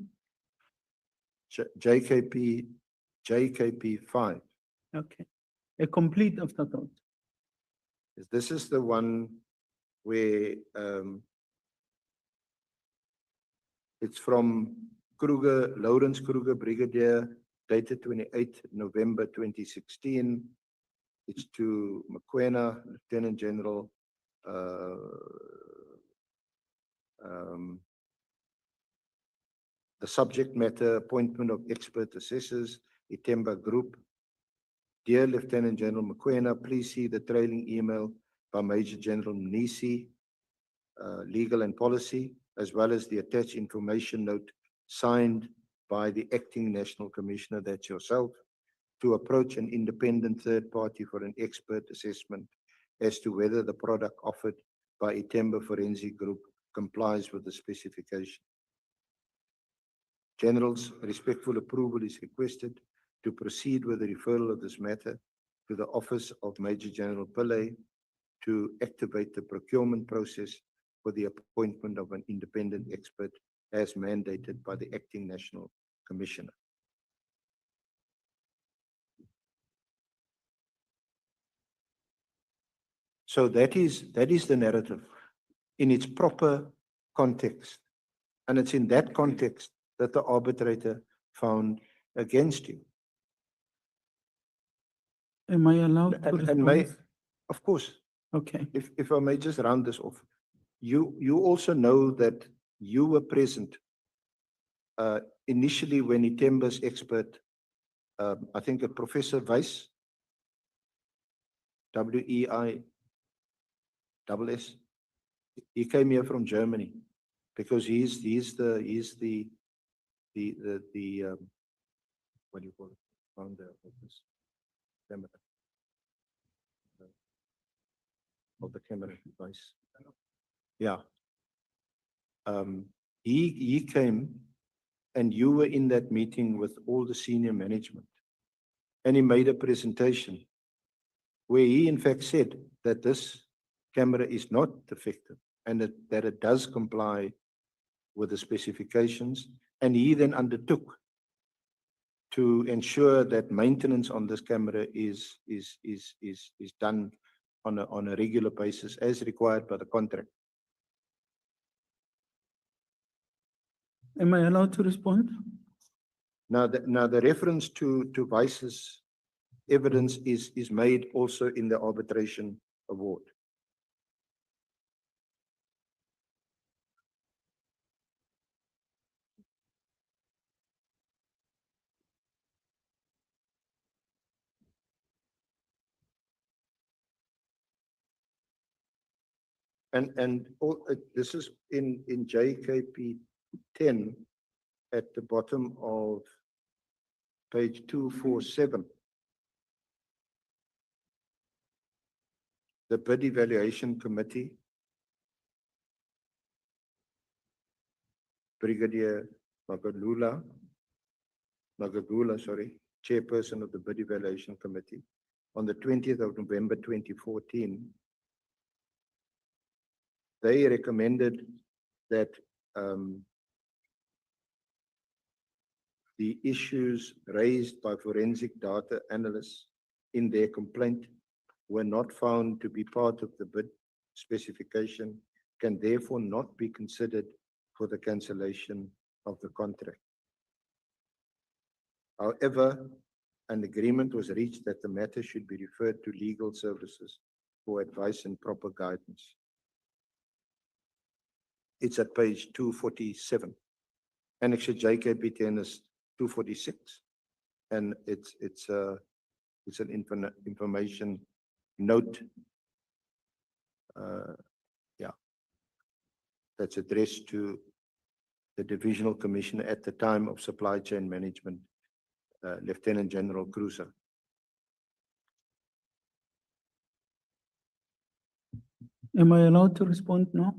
JKP 5. Okay. A complete afterthought. This is the one where it's from Kruger, Lawrence Kruger, Brigadier, dated 28 November 2016. It's to Mokoena, Lieutenant-General, the subject matter, appointment of expert assessors, ITEMBA Group. Dear Lieutenant-General Mokoena, please see the trailing email by Major General Mnisi, Legal and Policy, as well as the attached information note signed by the Acting National Commissioner, that's yourself, to approach an independent third party for an expert assessment as to whether the product offered by ITEMBA Forensic Group complies with the specification. General's respectful approval is requested to proceed with the referral of this matter to the Office of Major General Pillay to activate the procurement process for the appointment of an independent expert as mandated by the Acting National Commissioner. So that is the narrative in its proper context. And it's in that context that the arbitrator found against you. Am I allowed to And may, respond? of course, Okay. if I may just round this off, you also know that you were present initially when ITEMBA's expert, I think a Professor Weiss, WEISS, he came here from Germany because he's the what do you call it, founder of this camera, of the camera device. Yeah. He came and you were in that meeting with all the senior management, and he made a presentation where he in fact said that this camera is not defective and that it does comply with the specifications, and he then undertook to ensure that maintenance on this camera is done on a regular basis as required by the contract. Am I allowed to respond? Now the reference to Weiss's evidence is made also in the arbitration award. And this is in JKP 10 at the bottom of page 247. The bid evaluation committee, Brigadier Magagula, sorry, chairperson of the Bid Evaluation Committee, on the 20th of November 2014, they recommended that the issues raised by forensic data analysts in their complaint were not found to be part of the bid specification, can therefore not be considered for the cancellation of the contract. However, an agreement was reached that the matter should be referred to legal services for advice and proper guidance. It's at page 247. Annexure JKP10 is 246. And it's an information note. Yeah, that's addressed to the Divisional Commissioner at the time of Supply Chain Management, Lieutenant-General Khomotso. Am I allowed to respond now?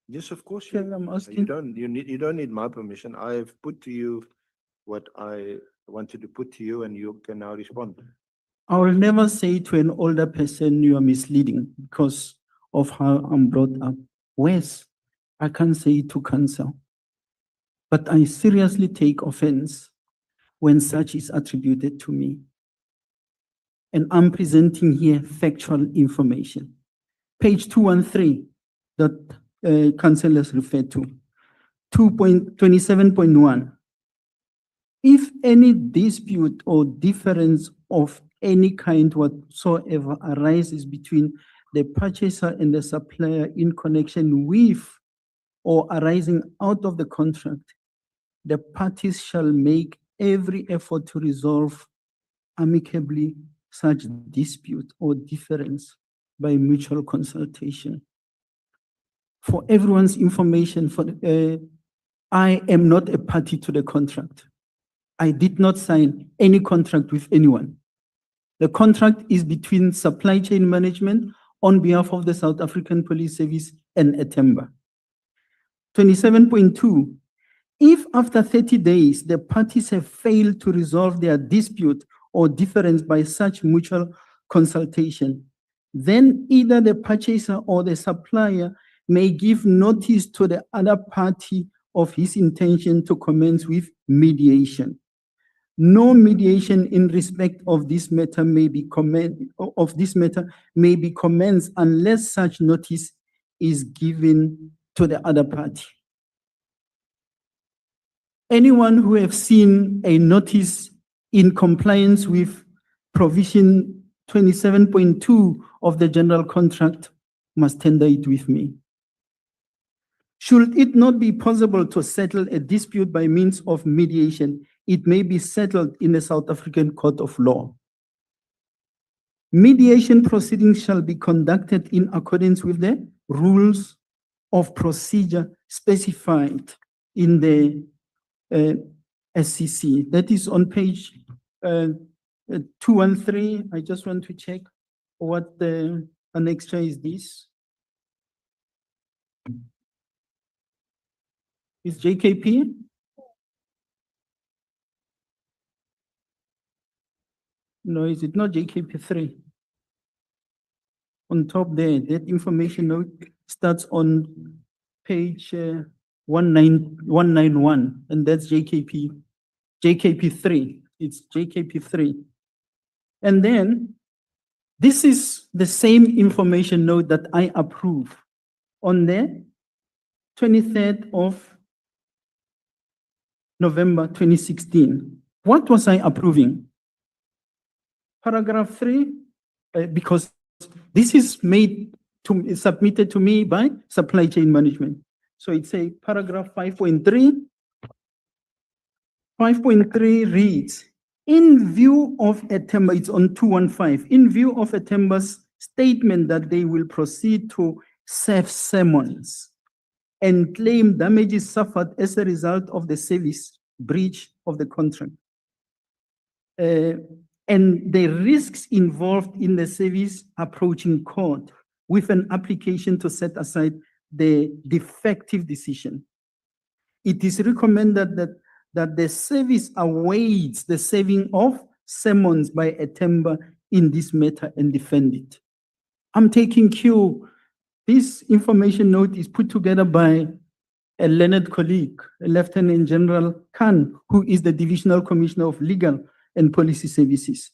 Yes, of course. Chair, I'm asking. You don't need my permission. I have put to you what I wanted to put to you, and you can now respond. I will never say to an older person you are misleading because of how I'm brought up. Worse, I can't say it to counsel. But I seriously take offense when such is attributed to me. And I'm presenting here factual information. Page 213 that councillors referred to, 2.27.1. If any dispute or difference of any kind whatsoever arises between the purchaser and the supplier in connection with or arising out of the contract, the parties shall make every effort to resolve amicably such dispute or difference by mutual consultation. For everyone's information, I am not a party to the contract. I did not sign any contract with anyone. The contract is between Supply Chain Management on behalf of the South African Police Service and Atemba. 27.2, if after 30 days the parties have failed to resolve their dispute or difference by such mutual consultation, then either the purchaser or the supplier may give notice to the other party of his intention to commence with mediation. No mediation in respect of this matter may be commenced unless such notice is given to the other party. Anyone who have seen a notice in compliance with provision 27.2 of the general contract must tender it with me. Should it not be possible to settle a dispute by means of mediation, it may be settled in a South African court of law. Mediation proceedings shall be conducted in accordance with the rules of procedure specified in the SCC. That is on page 213. I just want to check what the annexure is this. Is JKP? No, is it not JKP3? On top there, that information note starts on page 191, and that's JKP3. It's JKP3. And then this is the same information note that I approve on the 23rd of November 2016. What was I approving? Paragraph 3, because this is submitted to me by Supply Chain Management. So it's a paragraph 5.3. 5.3 reads, in view of Atemba, it's on 215, in view of Atemba's statement that they will proceed to serve summons and claim damages suffered as a result of the service breach of the contract. And the risks involved in the service approaching court with an application to set aside the defective decision. it is recommended that the service awaits the serving of summons by a timber in this matter and defend it. I'm taking cue. This information note is put together by a learned colleague, Lieutenant-General Khan, who is the Divisional Commissioner of Legal and Policy Services.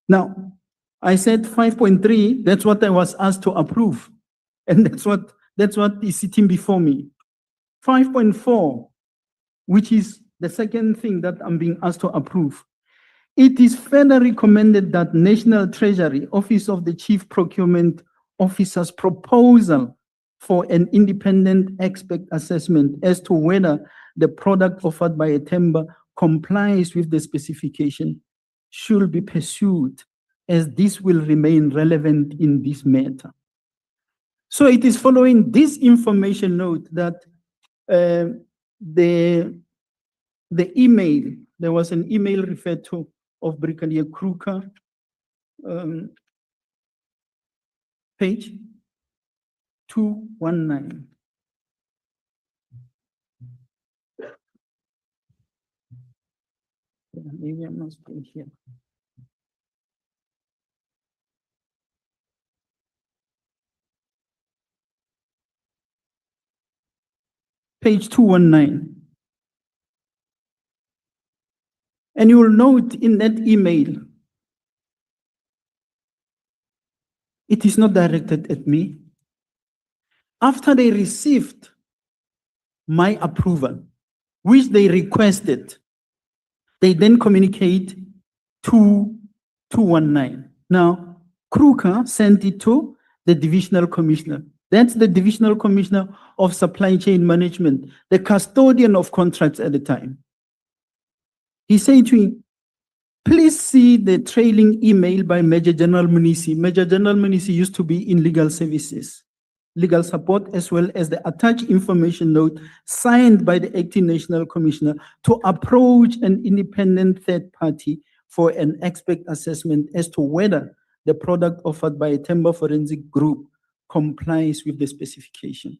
Now, I said 5.3, that's what I was asked to approve. And that's what is sitting before me. 5.4, which is the second thing that I'm being asked to approve. It is further recommended that National Treasury, Office of the Chief Procurement Officer's proposal for an independent expert assessment as to whether the product offered by a timber complies with the specification should be pursued, as this will remain relevant in this matter. So it is following this information note that the email, there was an email referred to of Brigadier Kruger, page 219. Yeah, maybe I'm not staying here. Page 219. And you will note in that email, it is not directed at me. After they received my approval, which they requested, they then communicate to 219. Now, Kruger sent it to the Divisional Commissioner. That's the Divisional Commissioner of Supply Chain Management, the custodian of contracts at the time. He said to me, please see the trailing email by Major General Munisi. Major General Munisi used to be in legal services, legal support, as well as the attached information note signed by the acting National Commissioner to approach an independent third party for an expert assessment as to whether the product offered by a timber forensic group complies with the specification.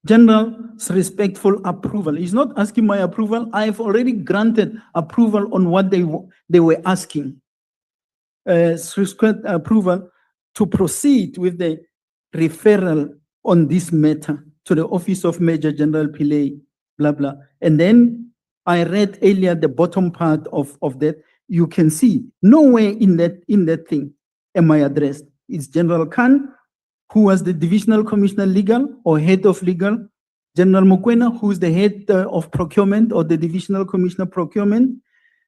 General's respectful approval. He's not asking my approval. I've already granted approval on what they were asking. Approval to proceed with the referral on this matter to the Office of Major General Pillay, blah, blah. And then I read earlier the bottom part of that. You can see nowhere in that thing am I addressed. It's General Khan, who was the Divisional Commissioner Legal or Head of Legal, General Mukwena, who is the Head of Procurement or the Divisional Commissioner Procurement,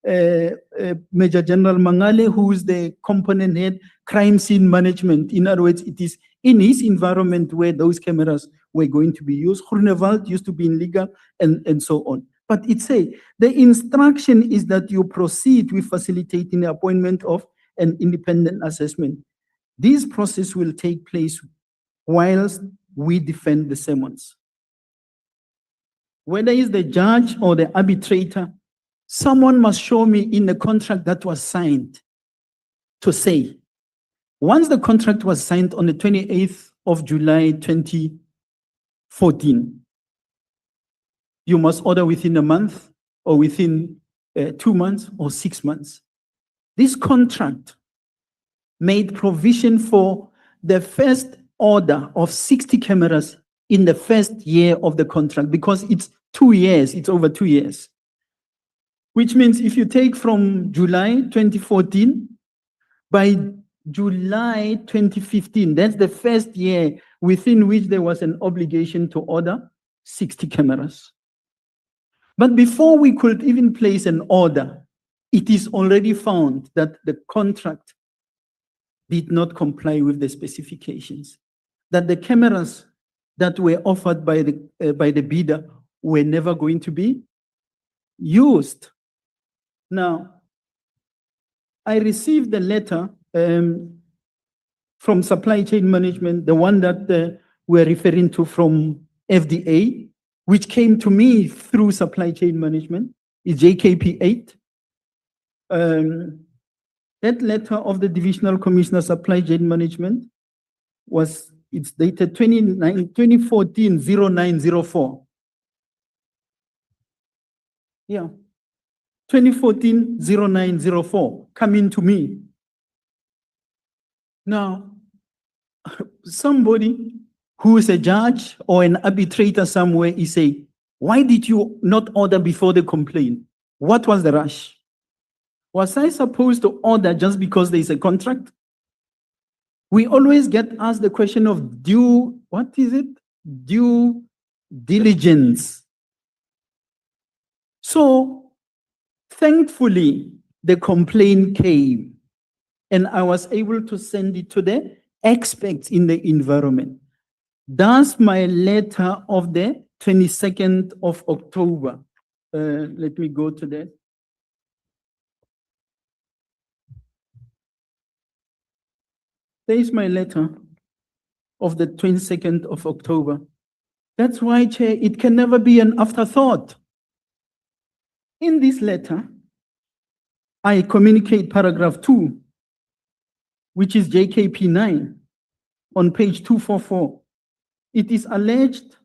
Major General Mangale, who is the Component Head, Crime Scene Management. In other words, it is in his environment where those cameras were going to be used. Groenewald used to be in legal and so on. But it says the instruction is that you proceed with facilitating the appointment of an independent assessment. This process will take place whilst we defend the summons. Whether it's the judge or the arbitrator, someone must show me in the contract that was signed to say, once the contract was signed on the 28th of July 2014, you must order within a month or within 2 months or 6 months. This contract made provision for the first order of 60 cameras in the first year of the contract, because it's 2 years, it's over 2 years. Which means if you take from July 2014, by July 2015, that's the first year within which there was an obligation to order 60 cameras. But before we could even place an order, it is already found that the contract did not comply with the specifications, that the cameras that were offered by the bidder were never going to be used. Now, I received the letter from Supply Chain Management, the one that we're referring to from FDA, which came to me through Supply Chain Management, is JKP 8. That letter of the Divisional Commissioner Supply Chain Management it's dated 2014-0904. Yeah. 2014-0904 coming to me. Now, somebody who is a judge or an arbitrator somewhere is saying, why did you not order before the complaint? What was the rush? Was I supposed to order just because there is a contract? We always get asked the question of due diligence. So, thankfully, the complaint came and I was able to send it to the experts in the environment. That's my letter of the 22nd of October. Let me go to that. There is my letter of the 22nd of October. That's why, Chair, it can never be an afterthought. In this letter, I communicate paragraph 2, which is JKP 9, on page 244. It is alleged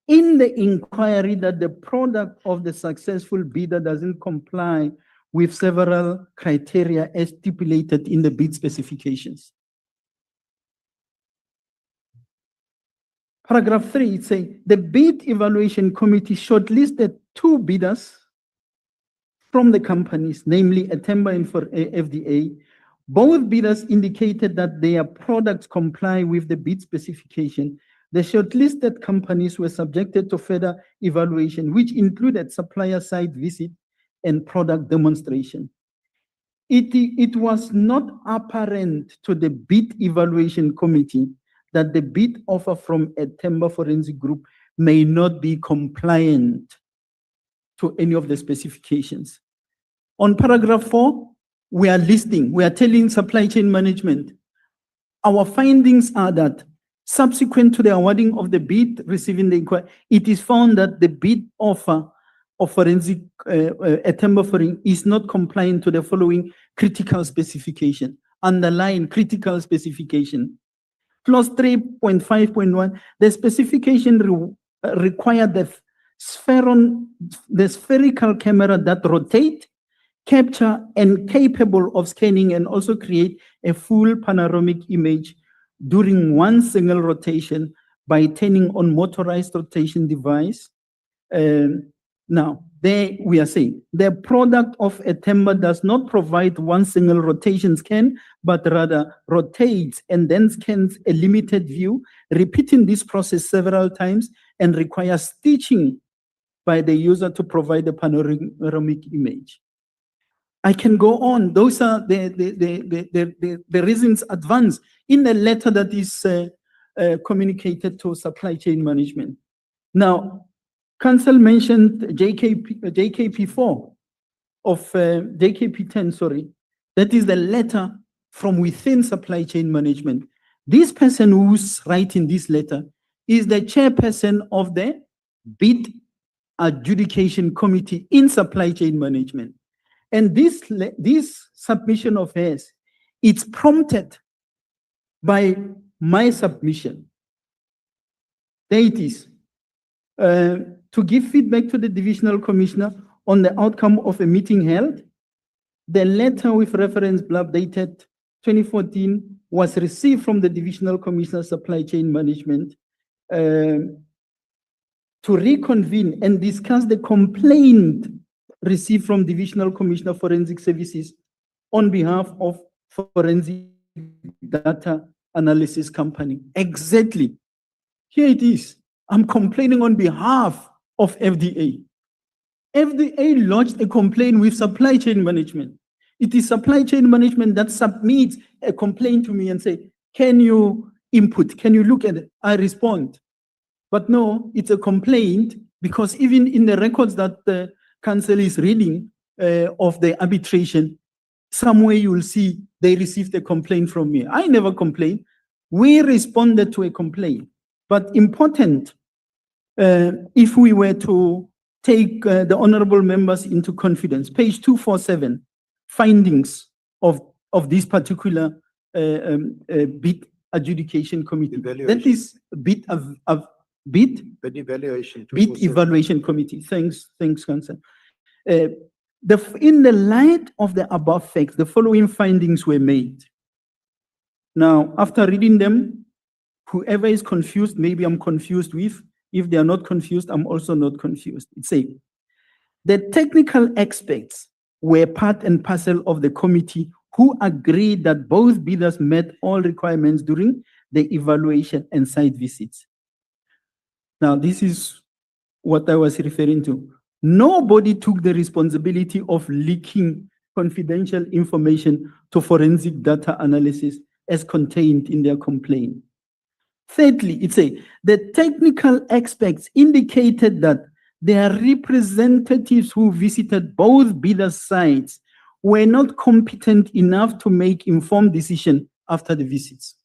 in the inquiry that the product of the successful bidder doesn't comply with several criteria as stipulated in the bid specifications. Paragraph 3, it says, the bid evaluation committee shortlisted 2 bidders from the companies, namely Atemba and for FDA. Both bidders indicated that their products comply with the bid specification. The shortlisted companies were subjected to further evaluation, which included supplier site visit and product demonstration. It was not apparent to the bid evaluation committee that the bid offer from Atemba Forensic Group may not be compliant to any of the specifications. On paragraph 4, we are telling supply chain management, our findings are that subsequent to the awarding of the bid receiving the inquiry, it is found that the bid offer of forensic Atemba Forensic is not compliant to the following critical specification. Underline critical specification. Clause 3.5.1, the specification required the spherical camera that rotate, capture, and capable of scanning and also create a full panoramic image during one single rotation by turning on motorized rotation device. Now, there we are saying the product of Atemba does not provide one single rotation scan, but rather rotates and then scans a limited view, repeating this process several times and requires stitching by the user to provide a panoramic image. I can go on. Those are the reasons advanced in the letter that is communicated to supply chain management. Now, Council mentioned JKP4 of JKP 10, sorry. That is the letter from within supply chain management. This person who's writing this letter is the chairperson of the bid adjudication committee in supply chain management. And this submission of hers, it's prompted by my submission. There it is. To give feedback to the divisional commissioner on the outcome of a meeting held, the letter with reference blurb dated 2014 was received from the divisional commissioner supply chain management to reconvene and discuss the complaint received from divisional commissioner forensic services on behalf of forensic data analysis company. Exactly. Here it is. I'm complaining on behalf of FDA. FDA lodged a complaint with supply chain management. It is supply chain management that submits a complaint to me and say, can you input? Can you look at it? I respond. But no, it's a complaint because even in the records that the council is reading of the arbitration, somewhere you will see they received a complaint from me. I never complained. We responded to a complaint. But important, if we were to take the honorable members into confidence, page 247, findings of this particular bid adjudication committee. That is bid evaluation committee. Thanks, Council. In the light of the above facts, the following findings were made. Now, after reading them, whoever is confused, maybe I'm confused with. If they are not confused, I'm also not confused. It says, the technical experts were part and parcel of the committee who agreed that both bidders met all requirements during the evaluation and site visits. Now, this is what I was referring to. Nobody took the responsibility of leaking confidential information to forensic data analysis as contained in their complaint. Thirdly, it says the technical experts indicated that their representatives who visited both bidders' sites were not competent enough to make informed decisions after the visits.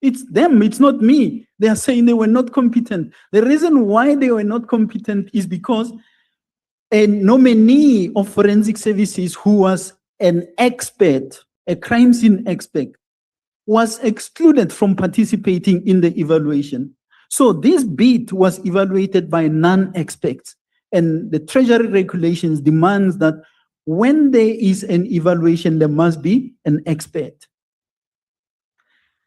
It's them, it's not me. They are saying they were not competent. The reason why they were not competent is because a nominee of forensic services who was an expert, a crime scene expert, was excluded from participating in the evaluation. So this bid was evaluated by non-experts, and the Treasury regulations demands that when there is an evaluation, there must be an expert.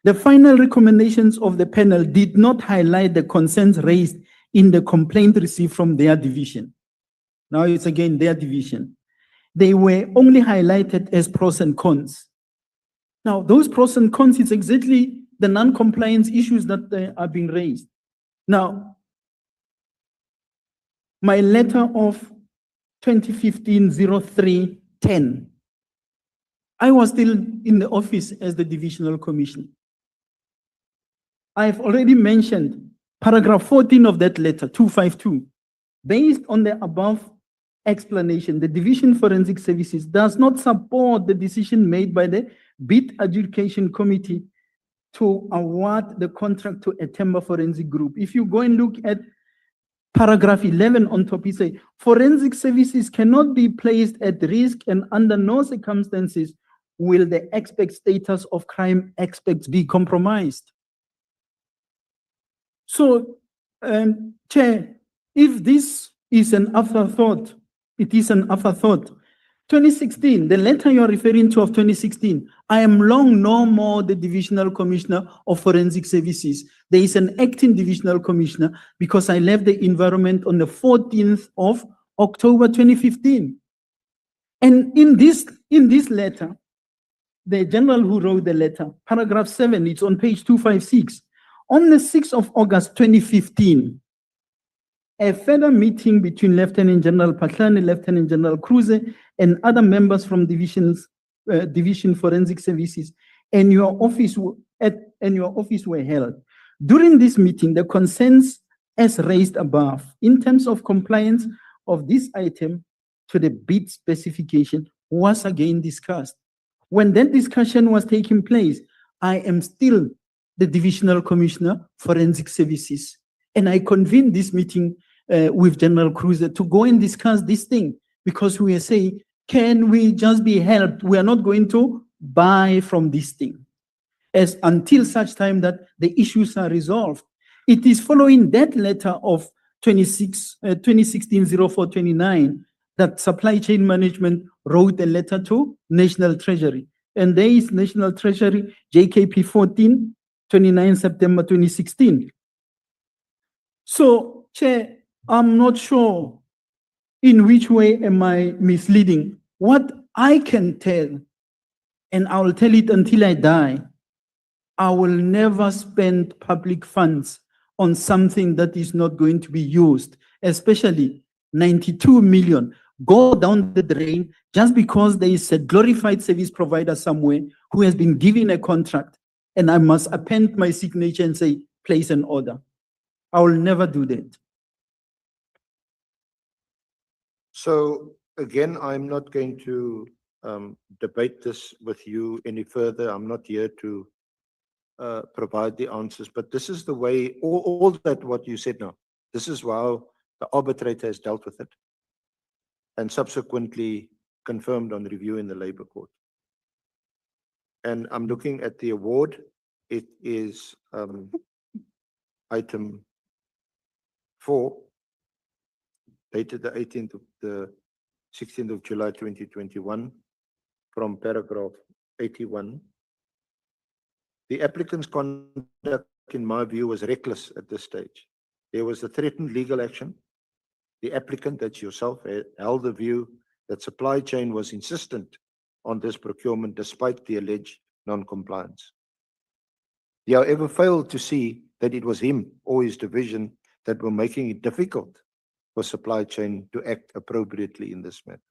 The final recommendations of the panel did not highlight the concerns raised in the complaint received from their division. Now it's again their division. They were only highlighted as pros and cons. Now, those pros and cons is exactly the non-compliance issues that are being raised. Now, my letter of 2015-03-10, I was still in the office as the divisional commissioner. I've already mentioned paragraph 14 of that letter, 252. Based on the above explanation, the Division Forensic Services does not support the decision made by the Bid Adjudication Committee to award the contract to a Timber Forensic Group. If you go and look at paragraph 11 on top, it says, forensic services cannot be placed at risk and under no circumstances will the expert status of crime experts be compromised. So, Chair, if this is an afterthought, it is an afterthought. 2016, the letter you're referring to of 2016, I am long no more the Divisional Commissioner of Forensic Services. There is an acting Divisional Commissioner because I left the environment on the 14th of October 2015. And in this letter, the general who wrote the letter, paragraph 7, it's on page 256. On the 6th of August 2015, a further meeting between Lieutenant-General Phahlane, Lieutenant-General Khomotso, and other members from Division Forensic Services and your office were held. During this meeting, the concerns as raised above in terms of compliance of this item to the bid specification was again discussed. When that discussion was taking place, I am still the Divisional Commissioner, Forensic Services, and I convened this meeting with General Khomotso to go and discuss this thing because we are saying, can we just be helped? We are not going to buy from this thing until such time that the issues are resolved. It is following that letter of 2016-04-29 that Supply Chain Management wrote a letter to National Treasury. And there is National Treasury, JKP 14, 29 September 2016. So, Chair, I'm not sure in which way am I misleading. What I can tell, and I will tell it until I die, I will never spend public funds on something that is not going to be used, especially 92 million go down the drain just because there is a glorified service provider somewhere who has been given a contract and I must append my signature and say, place an order. I will never do that. So again, I'm not going to debate this with you any further. I'm not here to provide the answers, but this is the way, all that what you said now, this is how the arbitrator has dealt with it and subsequently confirmed on review in the labor court. And I'm looking at the award. It is item 4, dated the 18th of the 16th of July 2021, from paragraph 81. The applicant's conduct, in my view, was reckless at this stage. There was a threatened legal action. The applicant, that's yourself, held the view that supply chain was insistent on this procurement despite the alleged non-compliance. He, however, failed to see that it was him or his division that were making it difficult for supply chain to act appropriately in this matter.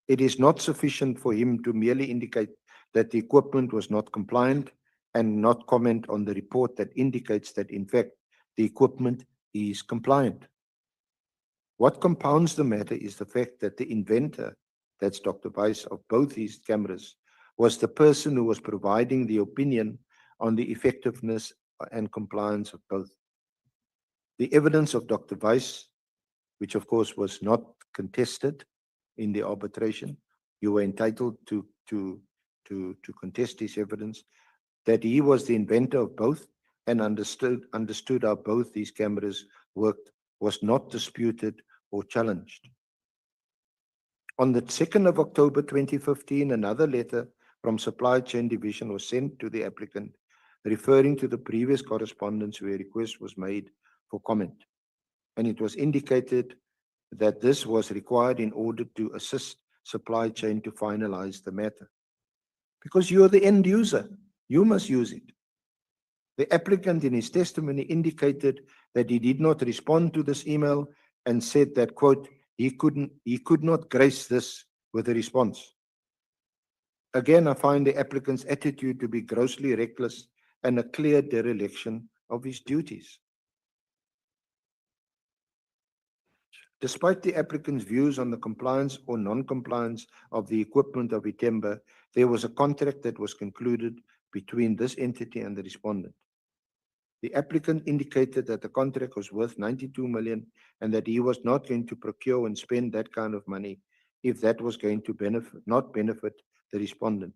It is not sufficient for him to merely indicate that the equipment was not compliant and not comment on the report that indicates that, in fact, the equipment is compliant. What compounds the matter is the fact that the inventor, that's Dr. Weiss, of both these cameras, was the person who was providing the opinion on the effectiveness and compliance of both. The evidence of Dr. Weiss, which of course was not contested in the arbitration, you were entitled to contest his evidence, that he was the inventor of both and understood how both these cameras worked, was not disputed or challenged. On the 2nd of October 2015, another letter from Supply Chain Division was sent to the applicant, referring to the previous correspondence where a request was made for comment. And it was indicated that this was required in order to assist supply chain to finalize the matter. Because you are the end user, you must use it. The applicant in his testimony indicated that he did not respond to this email and said that, quote, he could not grace this with a response. Again, I find the applicant's attitude to be grossly reckless and a clear dereliction of his duties. Despite the applicant's views on the compliance or non-compliance of the equipment of Itemba, there was a contract that was concluded between this entity and the respondent. The applicant indicated that the contract was worth 92 million and that he was not going to procure and spend that kind of money if that was going to not benefit the respondent.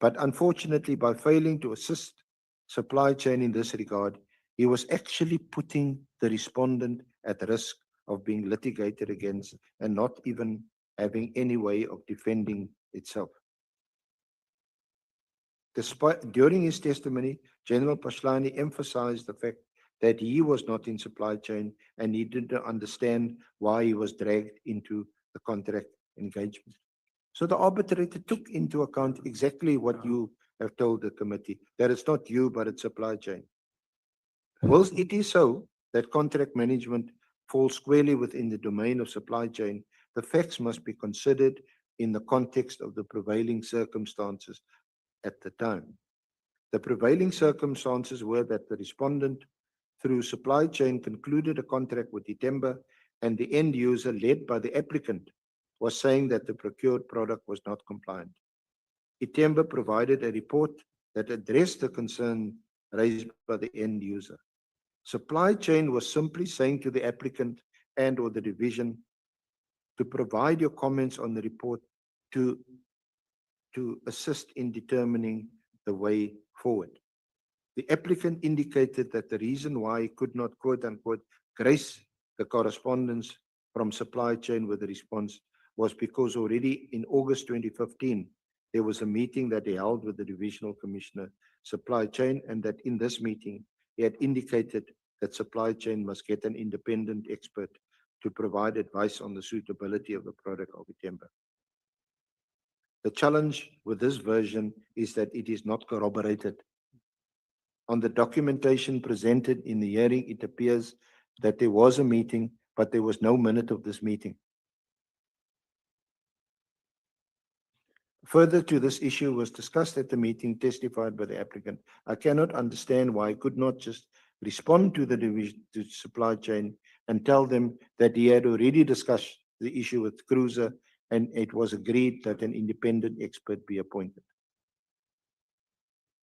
But unfortunately, by failing to assist supply chain in this regard, he was actually putting the respondent at risk of being litigated against and not even having any way of defending itself. During his testimony, General Phahlane emphasized the fact that he was not in supply chain and he didn't understand why he was dragged into the contract engagement. So the arbitrator took into account exactly what you have told the committee, that it's not you, but it's supply chain. Well, it is so that contract management falls squarely within the domain of supply chain. The facts must be considered in the context of the prevailing circumstances at the time. The prevailing circumstances were that the respondent, through supply chain, concluded a contract with Itemba, and the end user, led by the applicant, was saying that the procured product was not compliant. Itemba provided a report that addressed the concern raised by the end user. Supply chain was simply saying to the applicant and or the division to provide your comments on the report to assist in determining the way forward. The applicant indicated that the reason why he could not, quote unquote, grace the correspondence from supply chain with the response was because already in August 2015, there was a meeting that he held with the Divisional Commissioner Supply Chain, and that in this meeting, he had indicated that supply chain must get an independent expert to provide advice on the suitability of the product of Itemba. The challenge with this version is that it is not corroborated. On the documentation presented in the hearing, it appears that there was a meeting, but there was no minute of this meeting. Further to this issue was discussed at the meeting, testified by the applicant. I cannot understand why I could not just respond to the division, to supply chain, and tell them that he had already discussed the issue with Cruiser and it was agreed that an independent expert be appointed.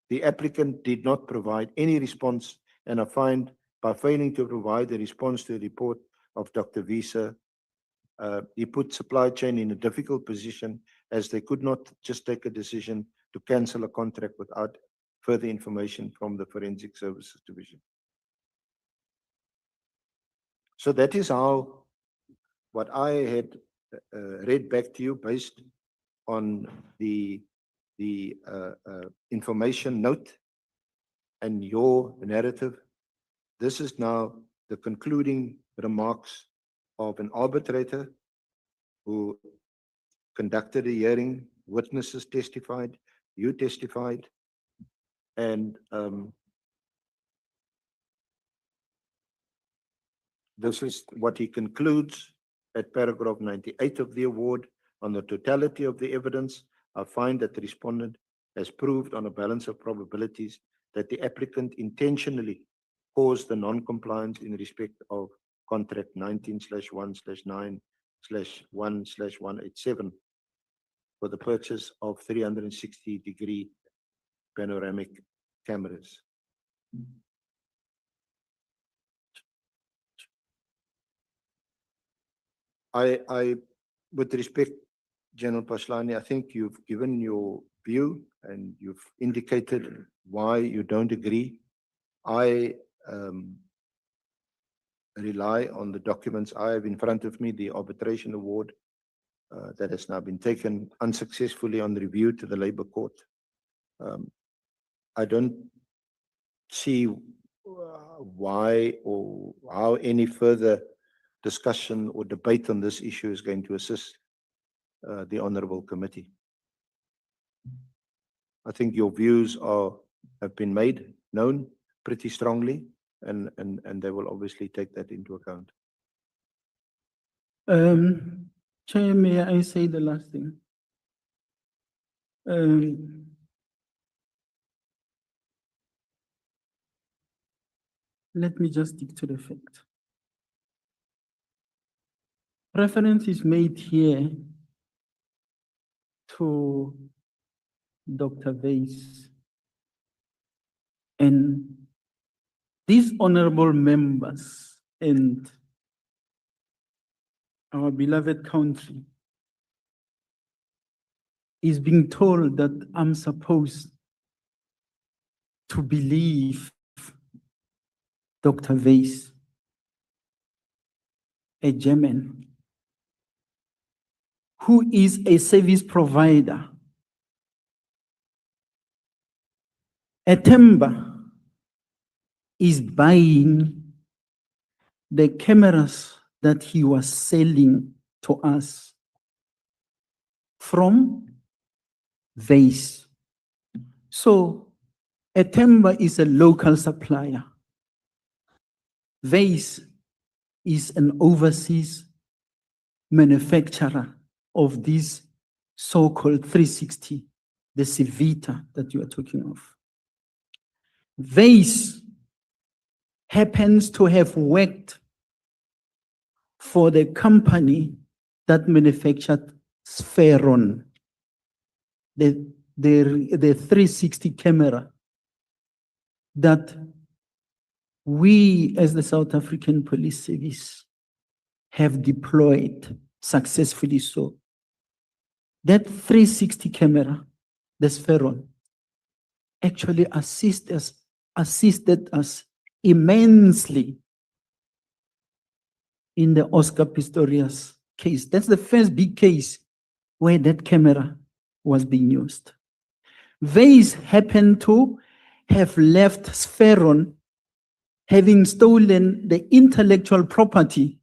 The applicant did not provide any response, and I find by failing to provide a response to the report of Dr. Visa, he put supply chain in a difficult position as they could not just take a decision to cancel a contract without further information from the Forensic Services Division. So that is how what I had read back to you based on the information note and your narrative. This is now the concluding remarks of an arbitrator who conducted a hearing, witnesses testified, you testified, and this is what he concludes at paragraph 98 of the award. On the totality of the evidence, I find that the respondent has proved on a balance of probabilities that the applicant intentionally caused the non-compliance in respect of contract 19/1/9/1/187 for the purchase of 360-degree panoramic cameras. I, with respect, General Phahlane, I think you've given your view and you've indicated why you don't agree. I rely on the documents I have in front of me, the arbitration award that has now been taken unsuccessfully on review to the Labour Court. I don't see why or how any further discussion or debate on this issue is going to assist the Honourable Committee. I think your views have been made known pretty strongly, and they will obviously take that into account. Chair, may I say the last thing? Let me just stick to the fact. Reference is made here to Dr. Weiss. And these honorable members and our beloved country is being told that I'm supposed to believe Dr. Weiss, a German, who is a service provider, a timber, is buying the cameras that he was selling to us from Weiss. So a timber is a local supplier. Weiss is an overseas manufacturer of this so-called 360, the Civita that you are talking of. Weiss happens to have worked for the company that manufactured Spheron, the 360 camera that we as the South African Police Service have deployed successfully. So that 360 camera, the Spheron, actually assisted us immensely in the Oscar Pistorius case. That's the first big case where that camera was being used. Weiss happened to have left Spheron having stolen the intellectual property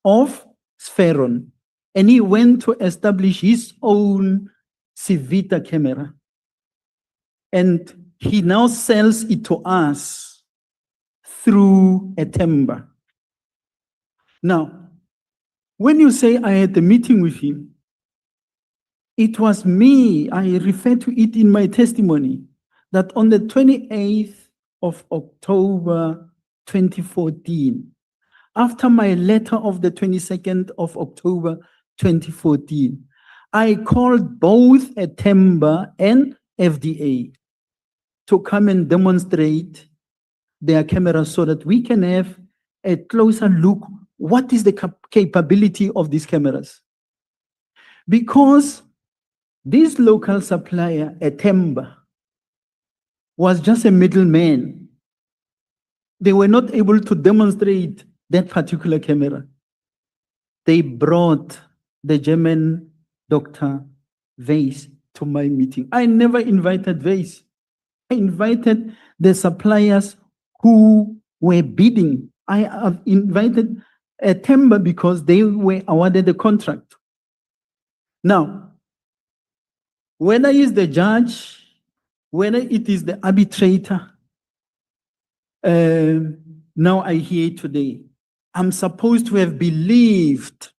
of Spheron, and he went to establish his own Civita camera. And he now sells it to us through a timber. Now, when you say I had a meeting with him, it was me, I refer to it in my testimony, that on the 28th of October 2014, after my letter of the 22nd of October 2014, I called both a timber and FDA to come and demonstrate their cameras so that we can have a closer look. What is the capability of these cameras? Because this local supplier, a timber, was just a middleman. They were not able to demonstrate that particular camera. They brought the German Dr. Weiss to my meeting. I never invited Weiss. I invited the suppliers who were bidding. I have invited Timber because they were awarded the contract. Now, whether it's the judge, whether it is the arbitrator, now I hear today, I'm supposed to have believed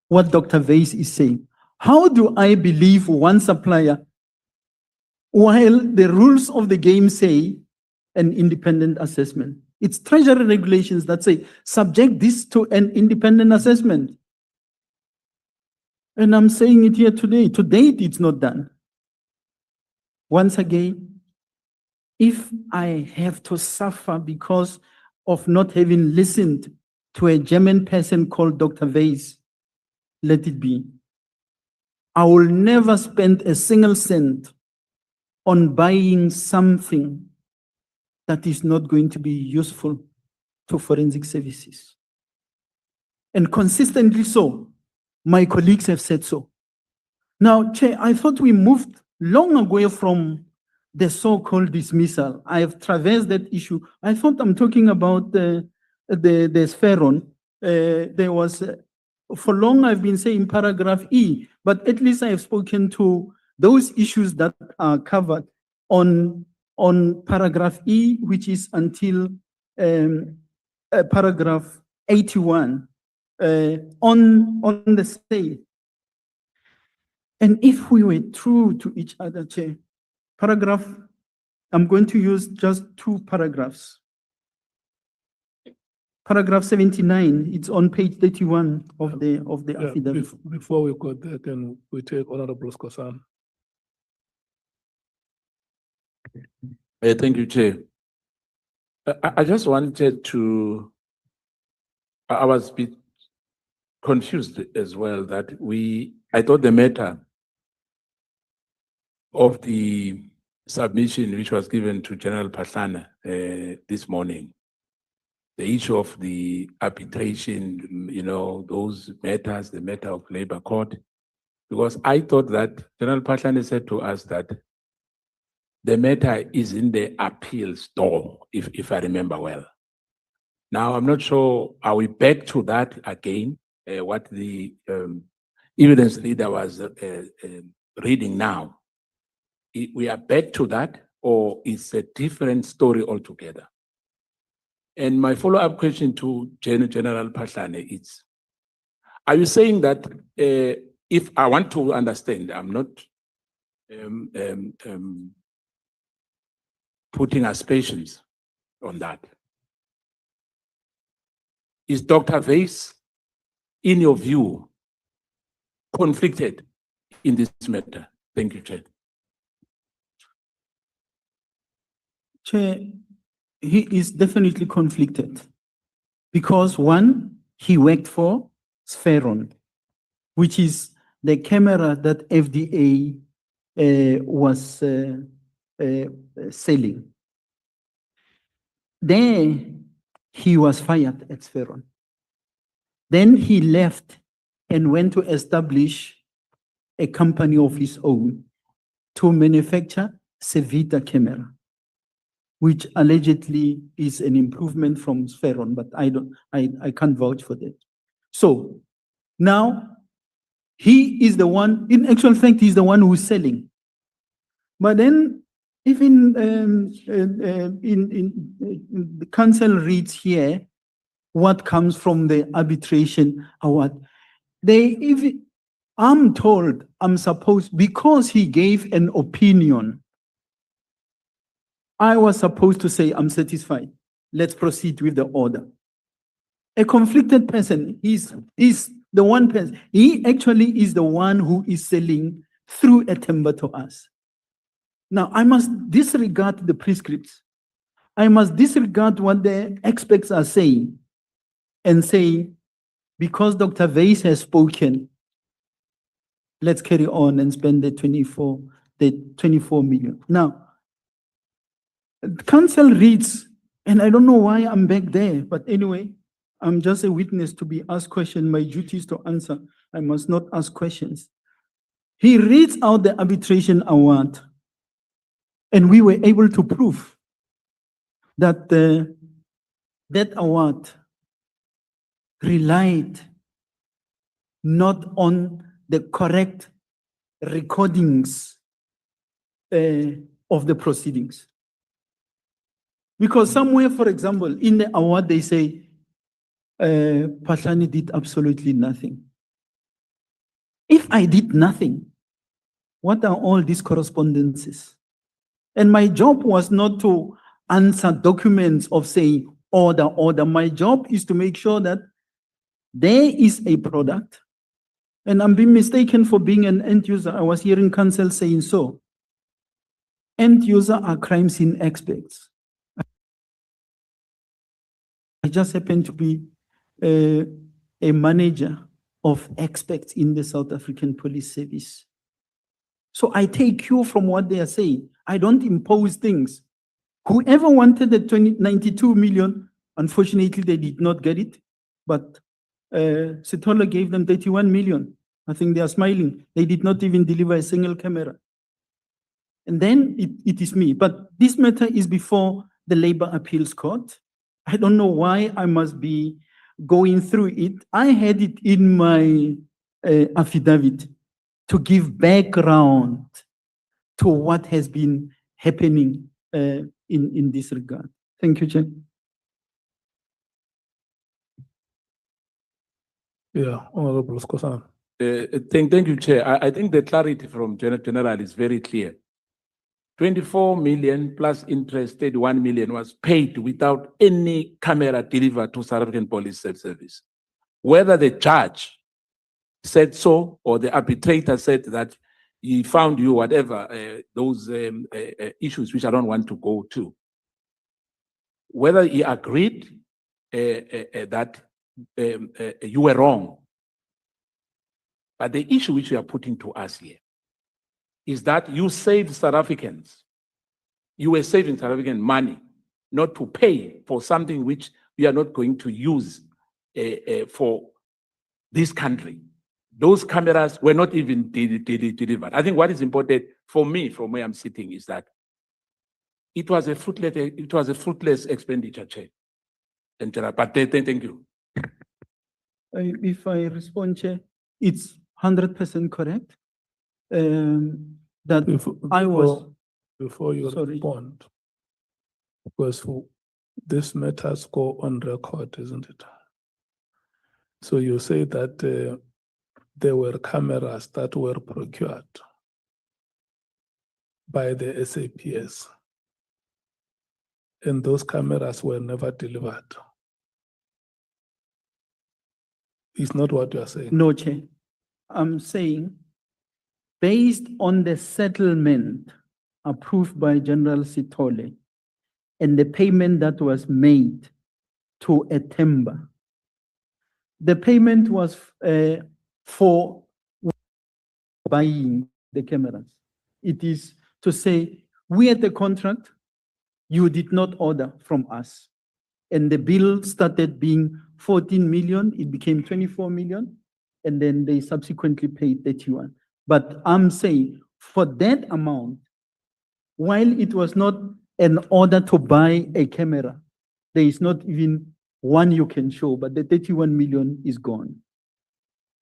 what Dr. Weiss is saying. How do I believe one supplier while the rules of the game say an independent assessment? It's Treasury regulations that say, subject this to an independent assessment. And I'm saying it here today. To date, it's not done. Once again, if I have to suffer because of not having listened to a German person called Dr. Weiss, let it be. I will never spend a single cent on buying something that is not going to be useful to forensic services. And consistently so, my colleagues have said so. Now, Chair, I thought we moved long away from the so-called dismissal. I have traversed that issue. I thought I'm talking about the spheron. There was, for long I've been saying paragraph E, but at least I have spoken to those issues that are covered on paragraph E, which is until paragraph 81 on the state. And if we were true to each other, Chair, paragraph, I'm going to use just two paragraphs. Paragraph 79, it's on page 31 of the affidavit. Before we go there, can we take Honorable Skosan? Thank you, Chair. I just wanted to, I was a bit confused as well that I thought the matter of the submission which was given to General Phahlane this morning, the issue of the arbitration, those matters, the matter of labor court, because I thought that General Phahlane said to us that the matter is in the appeals door, if I remember well. Now, I'm not sure, are we back to that again? What the evidence leader was reading now. We are back to that, or it's a different story altogether? And my follow-up question to General Phahlane is, are you saying that if I want to understand, I'm not putting aspersions on that. Is Dr. Weiss, in your view, conflicted in this matter? Thank you, Chair. Chair, he is definitely conflicted because one, he worked for Spheron, which is the camera that FDA was selling. There, he was fired at Spheron. Then he left and went to establish a company of his own to manufacture Sevita camera, which allegedly is an improvement from Spheron, but I can't vouch for that. So now he is the one, in actual fact, he's the one who's selling. But then even the council reads here what comes from the arbitration award. I'm told I'm supposed, because he gave an opinion, I was supposed to say, I'm satisfied. Let's proceed with the order. A conflicted person is the one person. He actually is the one who is selling through a timber to us. Now, I must disregard the prescripts. I must disregard what the experts are saying and say, because Dr. Weiss has spoken, let's carry on and spend the 24 million. Now, council reads, and I don't know why I'm back there, but anyway, I'm just a witness to be asked questions. My duty is to answer. I must not ask questions. He reads out the arbitration award, and we were able to prove that that award relied not on the correct recordings of the proceedings. Because somewhere, for example, in the award, they say, Phahlane did absolutely nothing. If I did nothing, what are all these correspondences? And my job was not to answer documents of saying order, order. My job is to make sure that there is a product. And I'm being mistaken for being an end user. I was hearing counsel saying so. End user are crime scene experts. I just happen to be a manager of experts in the South African Police Service. So I take cue from what they are saying. I don't impose things. Whoever wanted the 92 million, unfortunately, they did not get it. But Sithole gave them 31 million. I think they are smiling. They did not even deliver a single camera. And then it is me. But this matter is before the Labor Appeals Court. I don't know why I must be going through it. I had it in my affidavit to give background to what has been happening in this regard. Thank you, Chair. Yeah, Honorable Skosan. Thank you, Chair. I think the clarity from General is very clear. 24 million plus interest, 31 million was paid without any camera delivered to South African Police Service. Whether the judge said so or the arbitrator said that he found you, whatever, those issues which I don't want to go to. Whether he agreed that you were wrong. But the issue which you are putting to us here is that you saved South Africans. You were saving South African money, not to pay for something which we are not going to use for this country. Those cameras were not even delivered. I think what is important for me, from where I'm sitting, is that it was a fruitless expenditure, Chair. But thank you. If I respond, Chair, it's 100% correct. That I was before you respond, because this matters go on record, isn't it? So you say that there were cameras that were procured by the SAPS, and those cameras were never delivered. It's not what you are saying. No, Chair. I'm saying, based on the settlement approved by General Sithole and the payment that was made to Etemba, the payment was for buying the cameras. It is to say, we had the contract, you did not order from us. And the bill started being 14 million, it became 24 million, and then they subsequently paid 31. But I'm saying, for that amount, while it was not an order to buy a camera, there is not even one you can show, but the 31 million is gone.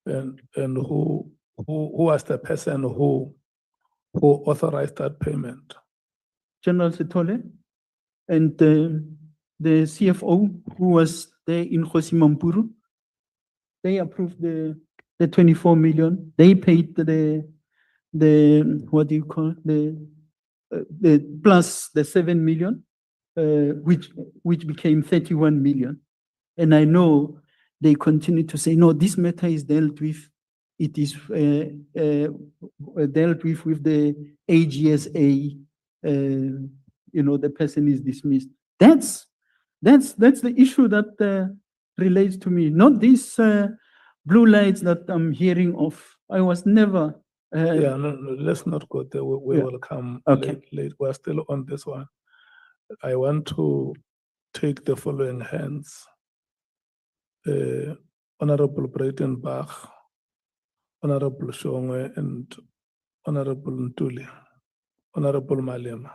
And who was the person who authorized that payment? General Sithole and the CFO who was there in Kgosi Mampuru, they approved the 24 million. They paid the what do you call the plus the 7 million, which became 31 million. And I know they continue to say, no, this matter is dealt with. It is dealt with the AGSA. The person is dismissed. That's the issue that relates to me, not these blue lights that I'm hearing of. I was never. Yeah, no, let's not go there. We will come late. We're still on this one. I want to take the following hands. Honorable Breitenbach, Honorable Shongwe and Honorable Ntuli, Honorable Malema.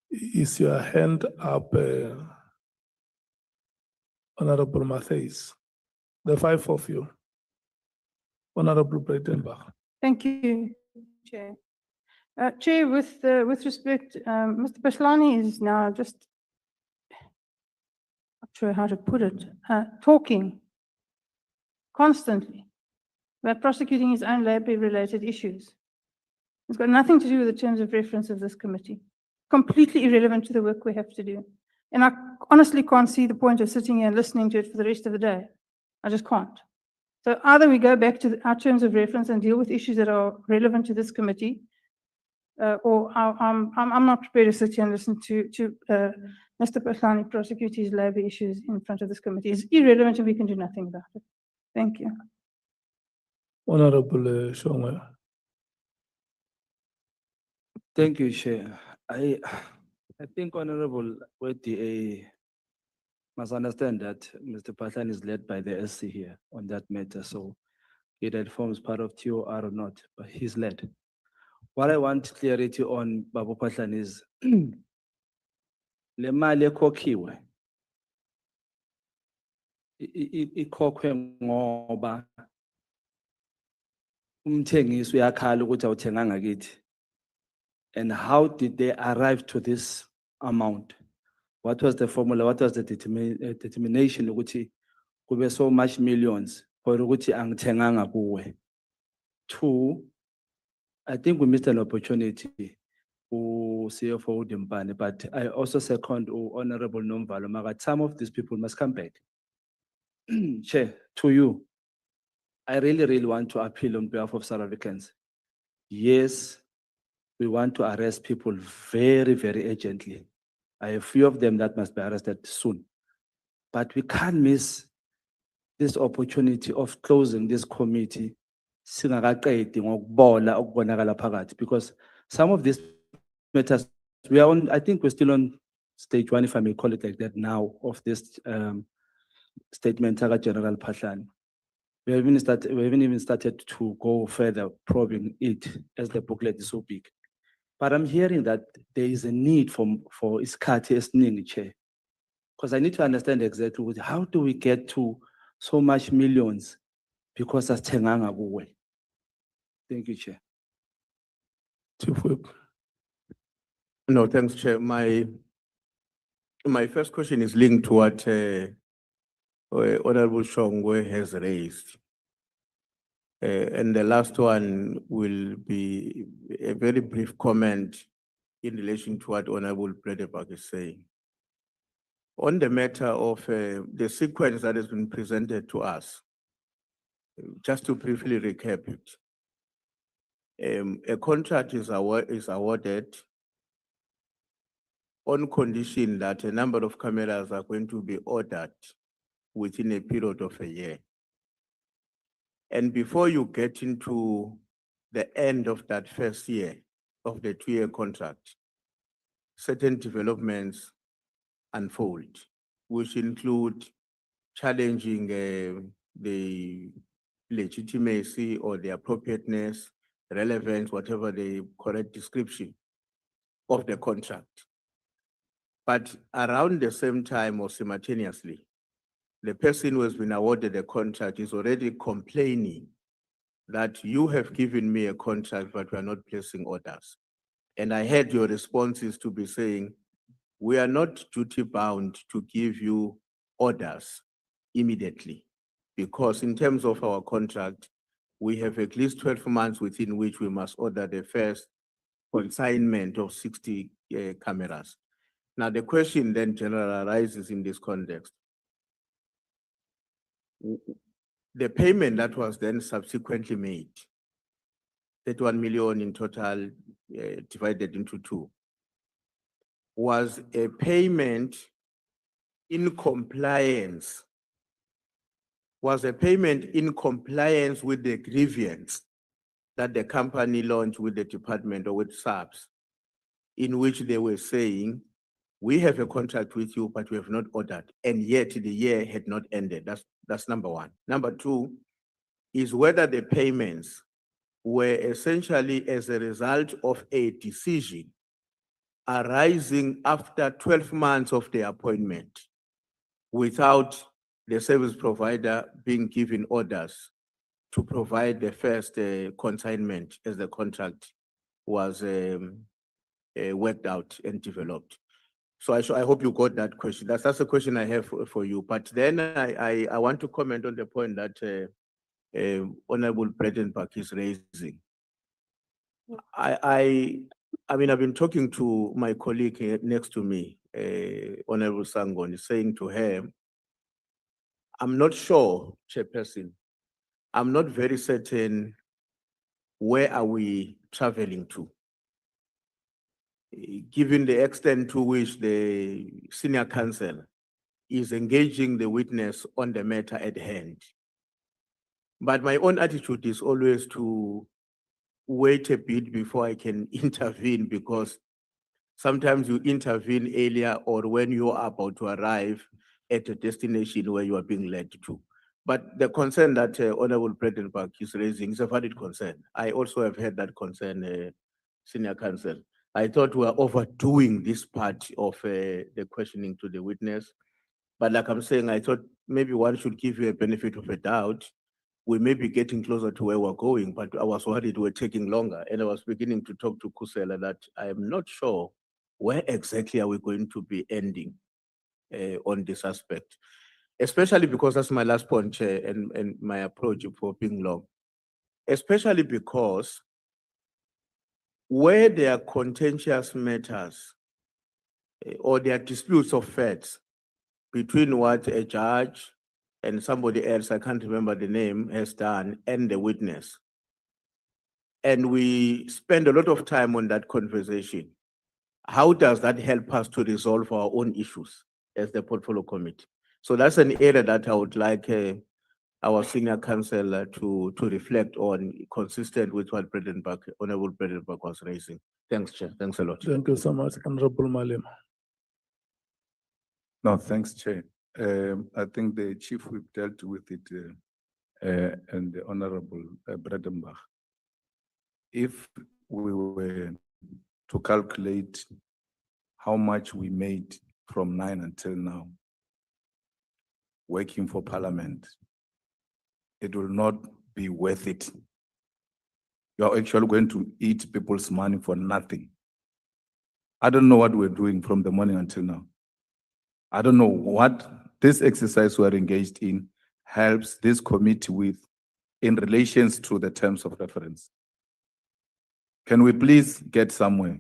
Is your hand up, Honorable Matthys? The five of you. Honorable Breitenbach. Thank you, Chair. Chair, with respect, Mr. Phahlane is now just, not sure how to put it, talking constantly about prosecuting his own labor-related issues. It's got nothing to do with the terms of reference of this committee. Completely irrelevant to the work we have to do. And I honestly can't see the point of sitting here and listening to it for the rest of the day. I just can't. So either we go back to our terms of reference and deal with issues that are relevant to this committee, or I'm not prepared to sit here and listen to Mr. Phahlane prosecute his labor issues in front of this committee. It's irrelevant and we can do nothing about it. Thank you. Honorable Shongwe. Thank you, Chair. I think Honorable WDA must understand that Mr. Phahlane is led by the SC here on that matter. So either it forms part of TOR or not, but he's led. What I want clarity on, Babu Phahlane, is le mali ekhokhiwe ikhokhwe ngoba umthengisi uyakhala ukuthi awuthenganga kithi. And how did they arrive to this amount? What was the formula? What was the determination ukuthi kube so much millions for ukuthi angithenganga kuwe? Two, I think we missed an opportunity to CFO Dimpane, but I also second Honorable Nomvalo Magat. Some of these people must come back. Chair, to you, I really want to appeal on behalf of South Africans. Yes, we want to arrest people very urgently. I have a few of them that must be arrested soon. But we can't miss this opportunity of closing this committee singakaqedi ngokubola okubonakala phakathi, because some of these matters, we are on, I think we're still on stage one, if I may call it like that now, of this statement of General Phahlane. We haven't even started to go further probing it, as the booklet is so big. But I'm hearing that there is a need for isikhathi esiningi, Chair, because I need to understand exactly how do we get to so much millions because asithenganga kuwe. Thank you, Chair. Chief Whip. No, thanks, Chair. My first question is linked to what Honorable Shongwe has raised. And the last one will be a very brief comment in relation to what Honorable Breitenbach is saying. On the matter of the sequence that has been presented to us, just to briefly recap it, a contract is awarded on condition that a number of cameras are going to be ordered within a period of a year. And before you get into the end of that first year of the 2-year contract, certain developments unfold, which include challenging the legitimacy or the appropriateness, relevance, whatever the correct description of the contract. But around the same time or simultaneously, the person who has been awarded a contract is already complaining that you have given me a contract, but we are not placing orders. And I heard your responses to be saying, we are not duty bound to give you orders immediately, because in terms of our contract, we have at least 12 months within which we must order the first consignment of 60 cameras. Now, the question then generally arises in this context. The payment that was then subsequently made, 31 million in total, divided into two, was a payment in compliance, with the grievance that the company launched with the department or with SAPS, in which they were saying, we have a contract with you, but we have not ordered, and yet the year had not ended. That's number one. Number two, is whether the payments were essentially as a result of a decision arising after 12 months of the appointment without the service provider being given orders to provide the first consignment as the contract was worked out and developed. So I hope you got that question. That's a question I have for you. But then I want to comment on the point that Honorable Bredenbach is raising. I mean, I've been talking to my colleague here next to me, Honorable Sangon, saying to her, I'm not sure, Chairperson, I'm not very certain where are we traveling to. Given the extent to which the senior counsel is engaging the witness on the matter at hand. But my own attitude is always to wait a bit before I can intervene, because sometimes you intervene earlier or when you are about to arrive at a destination where you are being led to. But the concern that Honorable Bredenbach is raising is a valid concern. I also have had that concern, Senior Counsel. I thought we were overdoing this part of the questioning to the witness. But like I'm saying, I thought maybe one should give you a benefit of a doubt. We may be getting closer to where we're going, but I was worried we're taking longer. And I was beginning to talk to Kusela that I am not sure where exactly are we going to be ending on this aspect. Especially because that's my last point, Chair, and my approach for being long. Especially because where there are contentious matters or there are disputes of facts between what a judge and somebody else, I can't remember the name, has done, and the witness. And we spend a lot of time on that conversation. How does that help us to resolve our own issues as the portfolio committee? So that's an area that I would like our senior counsel to reflect on, consistent with what Honorable Bredenbach was raising. Thanks, Chair. Thanks a lot. Thank you so much, Honorable Malema. No, thanks, Chair. I think the Chief Whip dealt with it and the Honorable Bredenbach. If we were to calculate how much we made from 9 until now, working for Parliament, it will not be worth it. You're actually going to eat people's money for nothing. I don't know what we're doing from the morning until now. I don't know what this exercise we're engaged in helps this committee with in relations to the terms of reference. Can we please get somewhere?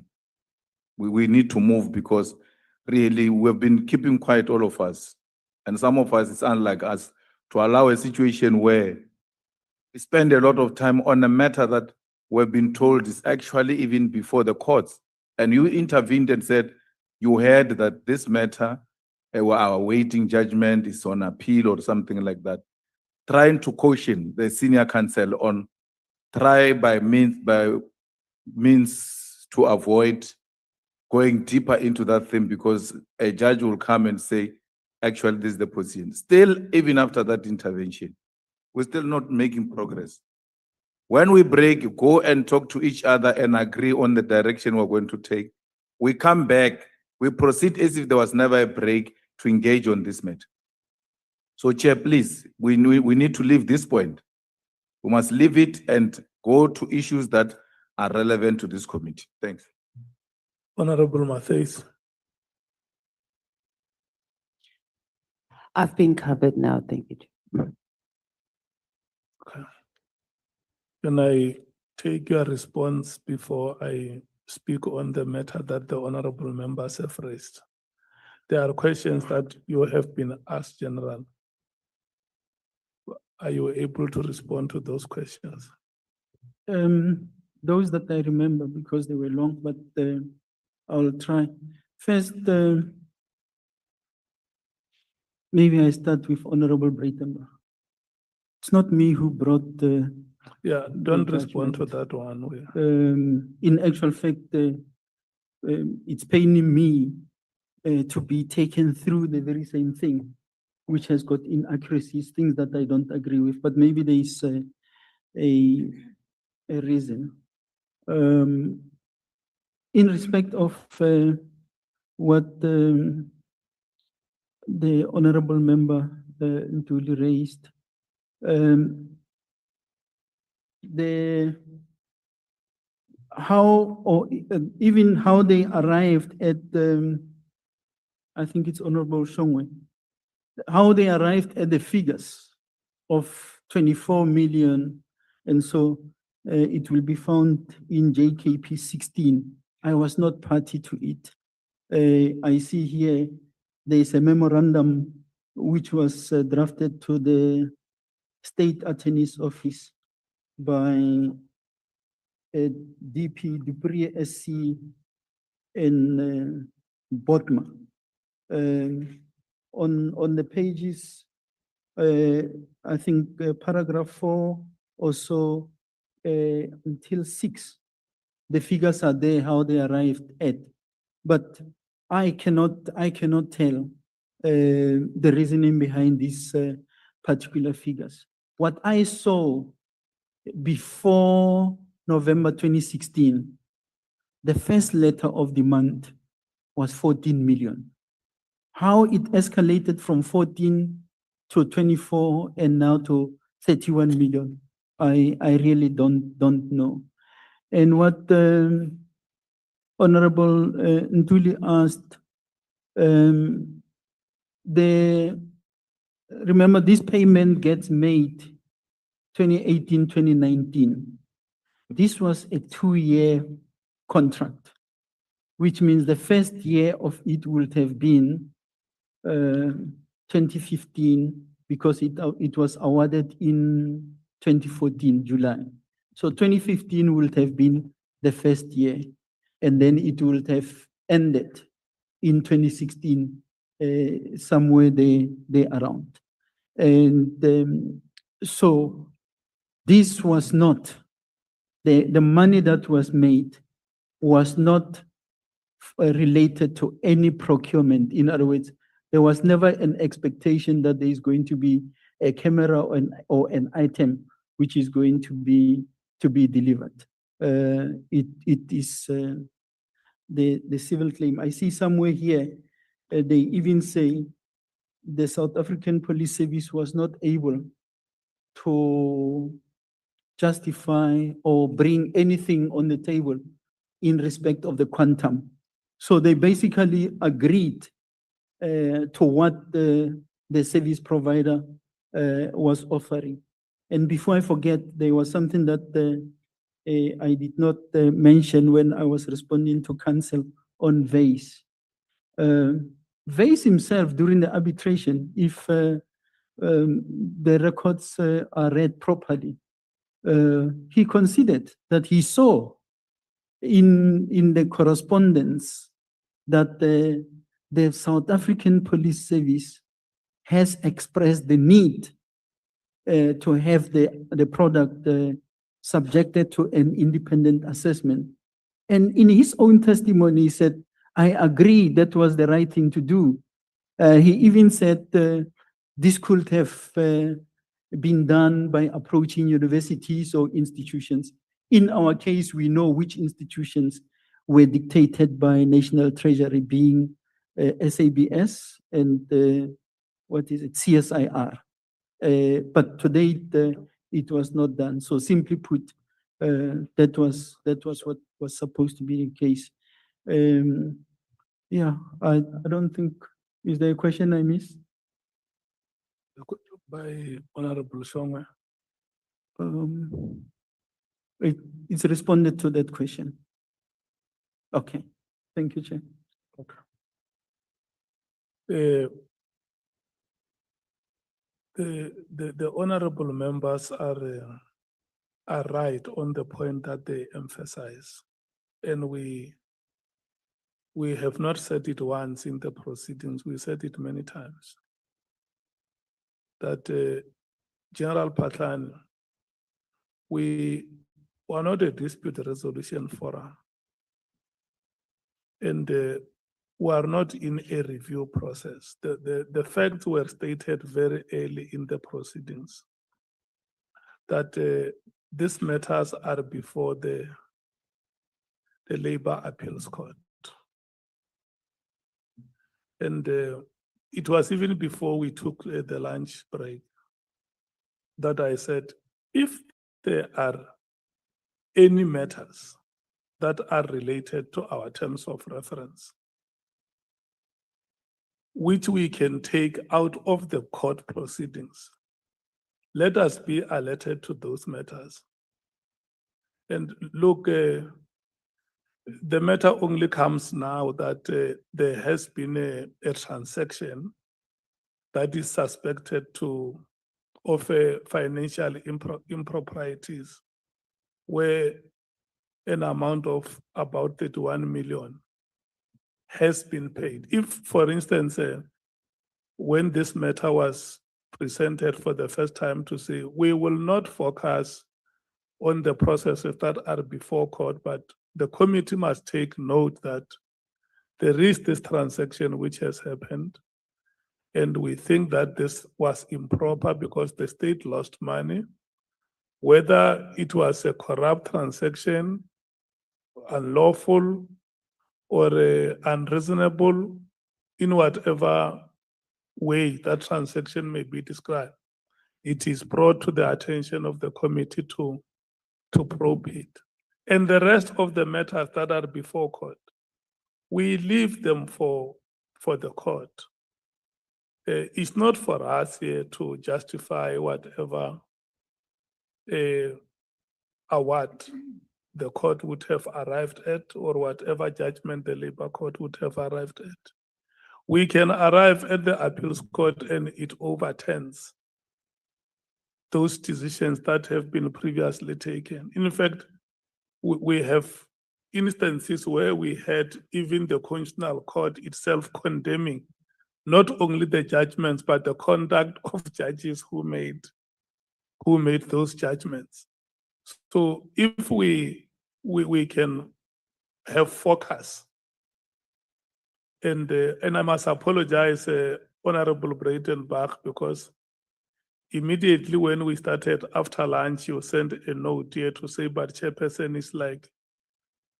We need to move, because really we've been keeping quiet, all of us. And some of us, it's unlike us, to allow a situation where we spend a lot of time on a matter that we've been told is actually even before the courts. And you intervened and said you heard that this matter, our awaiting judgment, is on appeal or something like that. Trying to caution the senior counsel on try by means to avoid going deeper into that thing, because a judge will come and say, actually, this is the position. Still, even after that intervention, we're still not making progress. When we break, go and talk to each other and agree on the direction we're going to take. We come back, we proceed as if there was never a break to engage on this matter. So, Chair, please, we need to leave this point. We must leave it and go to issues that are relevant to this committee. Thanks. Honorable Matthews. I've been covered now, thank you. Okay. Can I take your response before I speak on the matter that the honorable members have raised? There are questions that you have been asked, General. Are you able to respond to those questions? Those that I remember, because they were long, but I'll try. First, maybe I start with Honorable Breitenbach. It's not me who brought the. Yeah, don't respond to that one. In actual fact, it's paining me to be taken through the very same thing, which has got inaccuracies, things that I don't agree with. But maybe there is a reason. In respect of what the honorable member duly raised, the how or even how they arrived at I think it's Honorable Shongwe, how they arrived at the figures of 24 million, and so it will be found in JKP 16. I was not party to it. I see here there is a memorandum which was drafted to the State Attorney's Office by DP Dupree SC and Botma. On the pages, I think paragraph 4 also until 6, the figures are there, how they arrived at. But I cannot tell the reasoning behind these particular figures. What I saw before November 2016, the first letter of demand was 14 million. How it escalated from 14 to 24 and now to 31 million, I really don't know. And what Honorable Ntuli asked, remember this payment gets made 2018, 2019. This was a 2-year contract, which means the first year of it would have been 2015, because it was awarded in 2014, July. So 2015 would have been the first year, and then it would have ended in 2016, somewhere there around. And so this was not, the money that was made was not related to any procurement. In other words, there was never an expectation that there is going to be a camera or an item which is going to be delivered. It is the civil claim. I see somewhere here, they even say the South African Police Service was not able to justify or bring anything on the table in respect of the quantum. So they basically agreed to what the service provider was offering. And before I forget, there was something that I did not mention when I was responding to counsel on Vase. Vase himself, during the arbitration, if the records are read properly, he considered that he saw in the correspondence that the South African Police Service has expressed the need to have the product subjected to an independent assessment. And in his own testimony, he said, I agree that was the right thing to do. He even said this could have been done by approaching universities or institutions. In our case, we know which institutions were dictated by National Treasury, being SABS and what is it, CSIR. But to date, it was not done. So simply put, that was what was supposed to be the case. Yeah, I don't think, is there a question I missed? By Honorable Shongwe. It's responded to that question. Okay, thank you, Chair. Okay. The honorable members are right on the point that they emphasize, and we have not said it once in the proceedings. We said it many times that General Phahlane, we are not a dispute resolution forum, and we are not in a review process. The facts were stated very early in the proceedings that these matters are before the Labor Appeals Court. And it was even before we took the lunch break that I said, if there are any matters that are related to our terms of reference, which we can take out of the court proceedings, let us be alerted to those matters. And look, the matter only comes now that there has been a transaction that is suspected of financial improprieties, where an amount of about 31 million has been paid. If, for instance, when this matter was presented for the first time to say, we will not focus on the processes that are before court, but the committee must take note that there is this transaction which has happened, and we think that this was improper because the state lost money, whether it was a corrupt transaction, unlawful, or unreasonable, in whatever way that transaction may be described. It is brought to the attention of the committee to probe it. And the rest of the matters that are before court, we leave them for the court. It's not for us here to justify whatever award the court would have arrived at or whatever judgment the labor court would have arrived at. We can arrive at the appeals court and it overturns those decisions that have been previously taken. In fact, we have instances where we had even the Constitutional Court itself condemning not only the judgments, but the conduct of judges who made those judgments. So if we can have focus, and I must apologize, Honorable Breitenbach, because immediately when we started after lunch, you sent a note here to say, but Chairperson is like,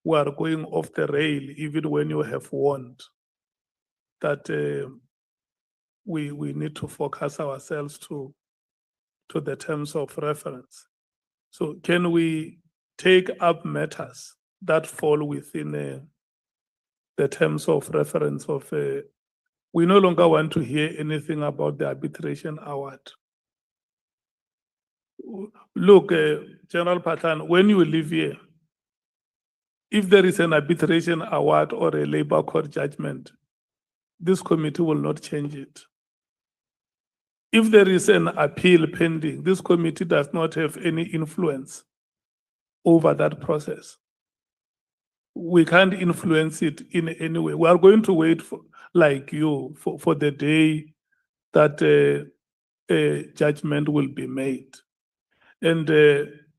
we are going off the rail, even when you have warned that we need to focus ourselves to the terms of reference. So can we take up matters that fall within the terms of reference of, we no longer want to hear anything about the arbitration award. Look, General Phahlane, when you live here, if there is an arbitration award or a labor court judgment, this committee will not change it. If there is an appeal pending, this committee does not have any influence over that process. We can't influence it in any way. We are going to wait for, like you, for the day that a judgment will be made. And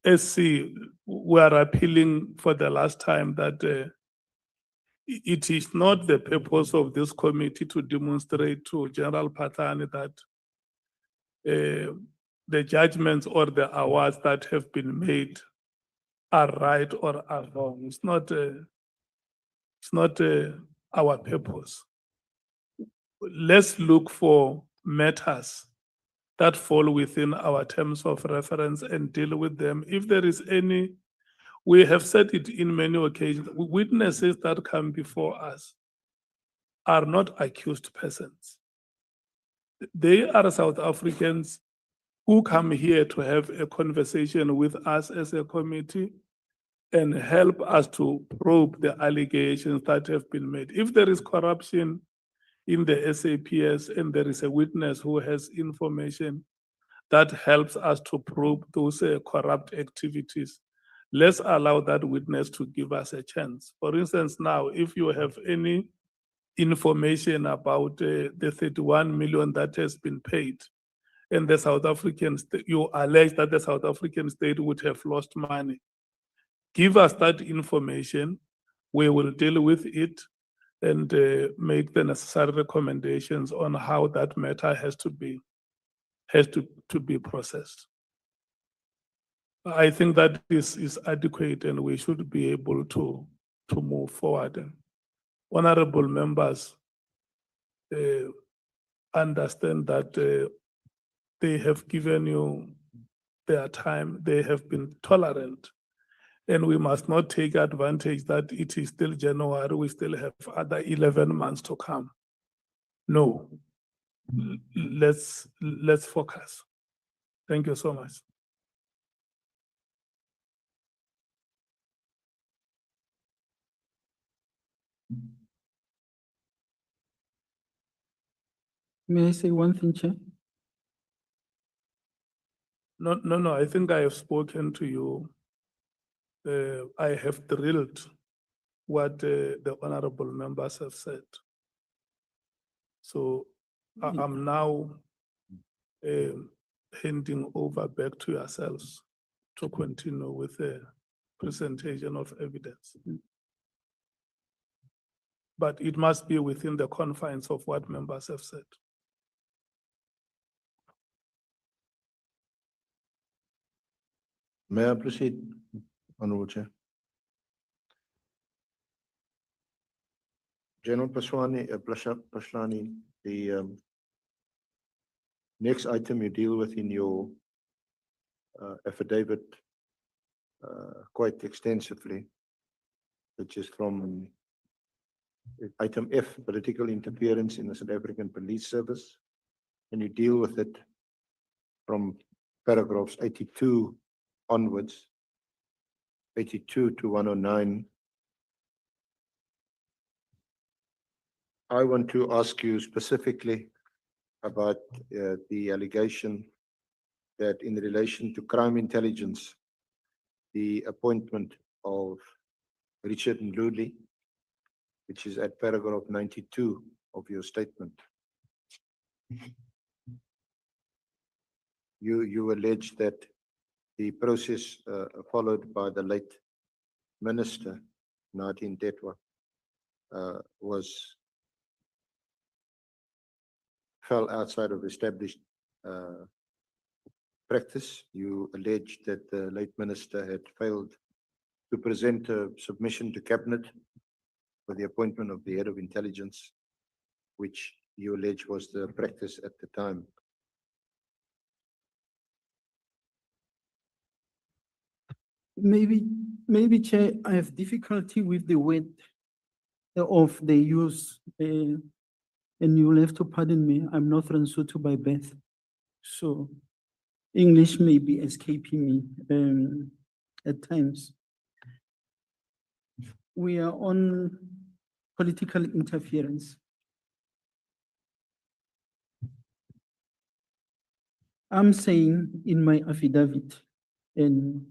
SC, we are appealing for the last time that it is not the purpose of this committee to demonstrate to General Phahlane that the judgments or the awards that have been made are right or are wrong. It's not our purpose. Let's look for matters that fall within our terms of reference and deal with them. If there is any, we have said it in many occasions, witnesses that come before us are not accused persons. They are South Africans who come here to have a conversation with us as a committee and help us to probe the allegations that have been made. If there is corruption in the SAPS and there is a witness who has information that helps us to probe those corrupt activities, let's allow that witness to give us a chance. For instance, now, if you have any information about the 31 million that has been paid, and the South African state, you allege that the South African state would have lost money, give us that information. We will deal with it and make the necessary recommendations on how that matter has to be processed. I think that is adequate and we should be able to move forward. Honorable members understand that they have given you their time, they have been tolerant. And we must not take advantage that it is still January, we still have other 11 months to come. No, let's focus. Thank you so much. May I say one thing, Chair? No, I think I have spoken to you. I have drilled what the honorable members have said. So I'm now handing over back to yourselves to continue with the presentation of evidence. But it must be within the confines of what members have said. May I proceed, Honorable Chair? General Phahlane, the next item you deal with in your affidavit quite extensively, which is from item F, political interference in the South African Police Service, and you deal with it from paragraphs 82 onwards, 82 to 109. I want to ask you specifically about the allegation that in relation to crime intelligence, the appointment of Richard Ndluli, which is at paragraph 92 of your statement. You allege that the process followed by the late minister, Nadine Tetwa, fell outside of established practice. You allege that the late minister had failed to present a submission to cabinet for the appointment of the head of intelligence, which you allege was the practice at the time. Maybe, Chair, I have difficulty with the word of the use, and you'll have to pardon me. I'm not Lesotho by birth, so English may be escaping me at times. We are on political interference. I'm saying in my affidavit, and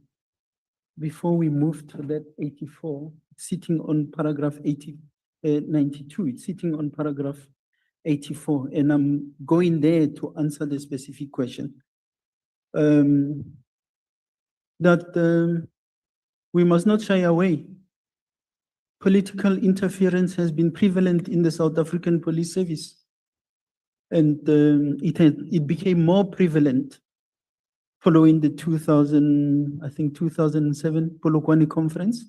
before we move to that 84, sitting on paragraph 92, it's sitting on paragraph 84, and I'm going there to answer the specific question. That we must not shy away. Political interference has been prevalent in the South African Police Service, and it became more prevalent following the 2007 Polokwane conference,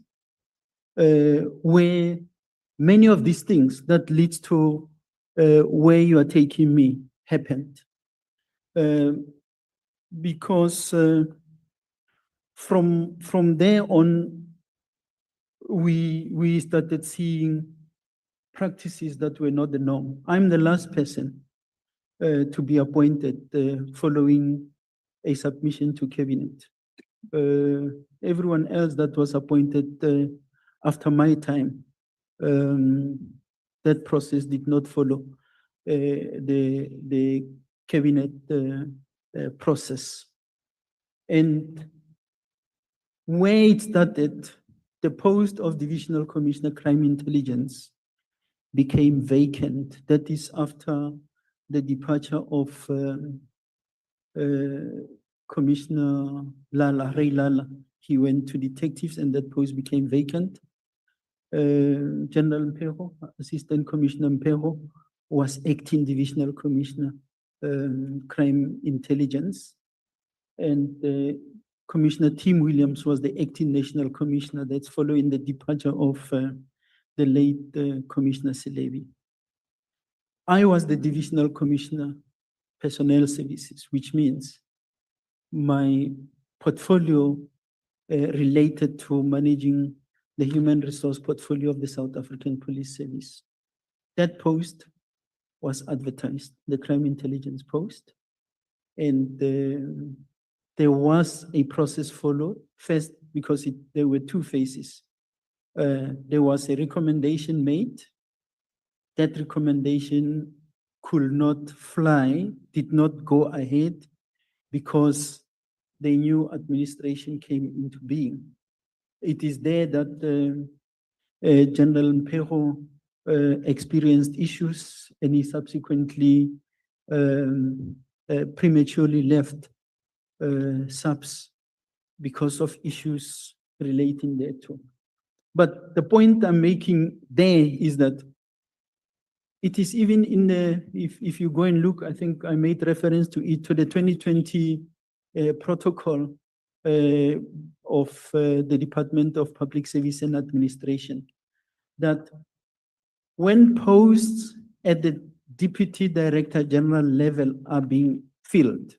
where many of these things that leads to where you are taking me happened. Because from there on, we started seeing practices that were not the norm. I'm the last person to be appointed following a submission to cabinet. Everyone else that was appointed after my time, that process did not follow the cabinet process. And where it started, the post of Divisional Commissioner Crime Intelligence became vacant. That is after the departure of Commissioner Ray Lala. He went to detectives and that post became vacant. General Mpeho, Assistant Commissioner Mpeho, was acting Divisional Commissioner Crime Intelligence. And Commissioner Tim Williams was the acting national commissioner. That's following the departure of the late Commissioner Silevi. I was the divisional commissioner, personnel services, which means my portfolio related to managing the human resource portfolio of the South African Police Service. That post was advertised, the crime intelligence post, and there was a process followed. First, because there were two phases. There was a recommendation made. That recommendation could not fly, did not go ahead because the new administration came into being. It is there that General Mpego experienced issues, and he subsequently prematurely left SAPS because of issues relating thereto. But the point I'm making there is that it is even in the, if you go and look, I think I made reference to it, to the 2020 protocol of the Department of Public Service and Administration, that when posts at the Deputy Director General level are being filled,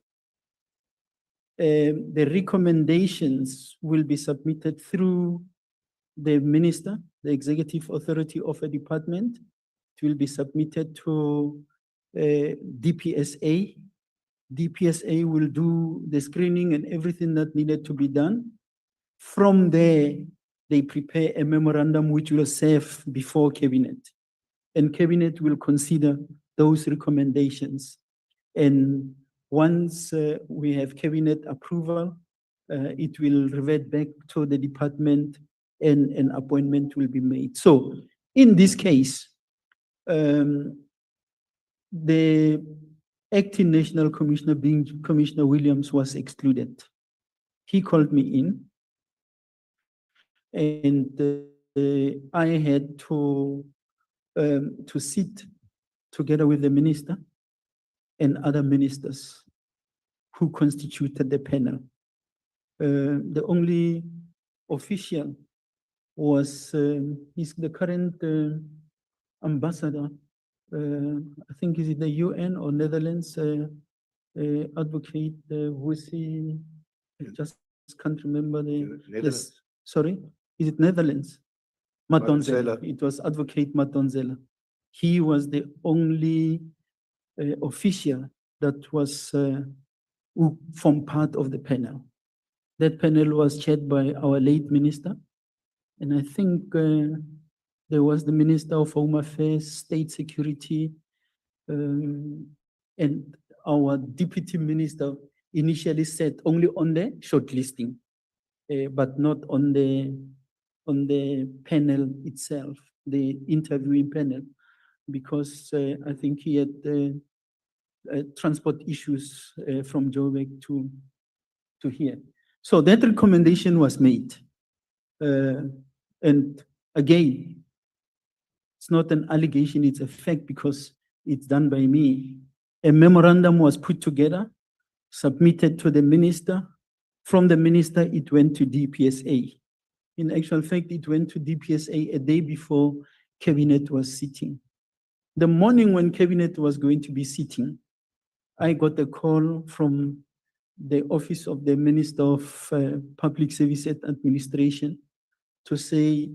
the recommendations will be submitted through the minister, the executive authority of a department. It will be submitted to DPSA. DPSA will do the screening and everything that needed to be done. From there, they prepare a memorandum which will serve before cabinet, and cabinet will consider those recommendations. And once we have cabinet approval, it will revert back to the department and an appointment will be made. So in this case, the acting national commissioner, being Commissioner Williams, was excluded. He called me in, and I had to sit together with the minister and other ministers who constituted the panel. The only official was he's the current ambassador, I think is it the UN or Netherlands, advocate, who's he? I just can't remember the, yes, sorry, is it Netherlands? Madonsela. It was advocate Madonsela. He was the only official that was who formed part of the panel. That panel was chaired by our late minister, and I think there was the Minister of Home Affairs, State Security, and our Deputy Minister initially said only on the shortlisting, but not on the panel itself, the interviewing panel, because I think he had transport issues from Joburg to here. So that recommendation was made. And again, it's not an allegation, it's a fact because it's done by me. A memorandum was put together, submitted to the minister. From the minister, it went to DPSA. In actual fact, it went to DPSA a day before cabinet was sitting. The morning when cabinet was going to be sitting, I got a call from the office of the Minister of Public Service and Administration to say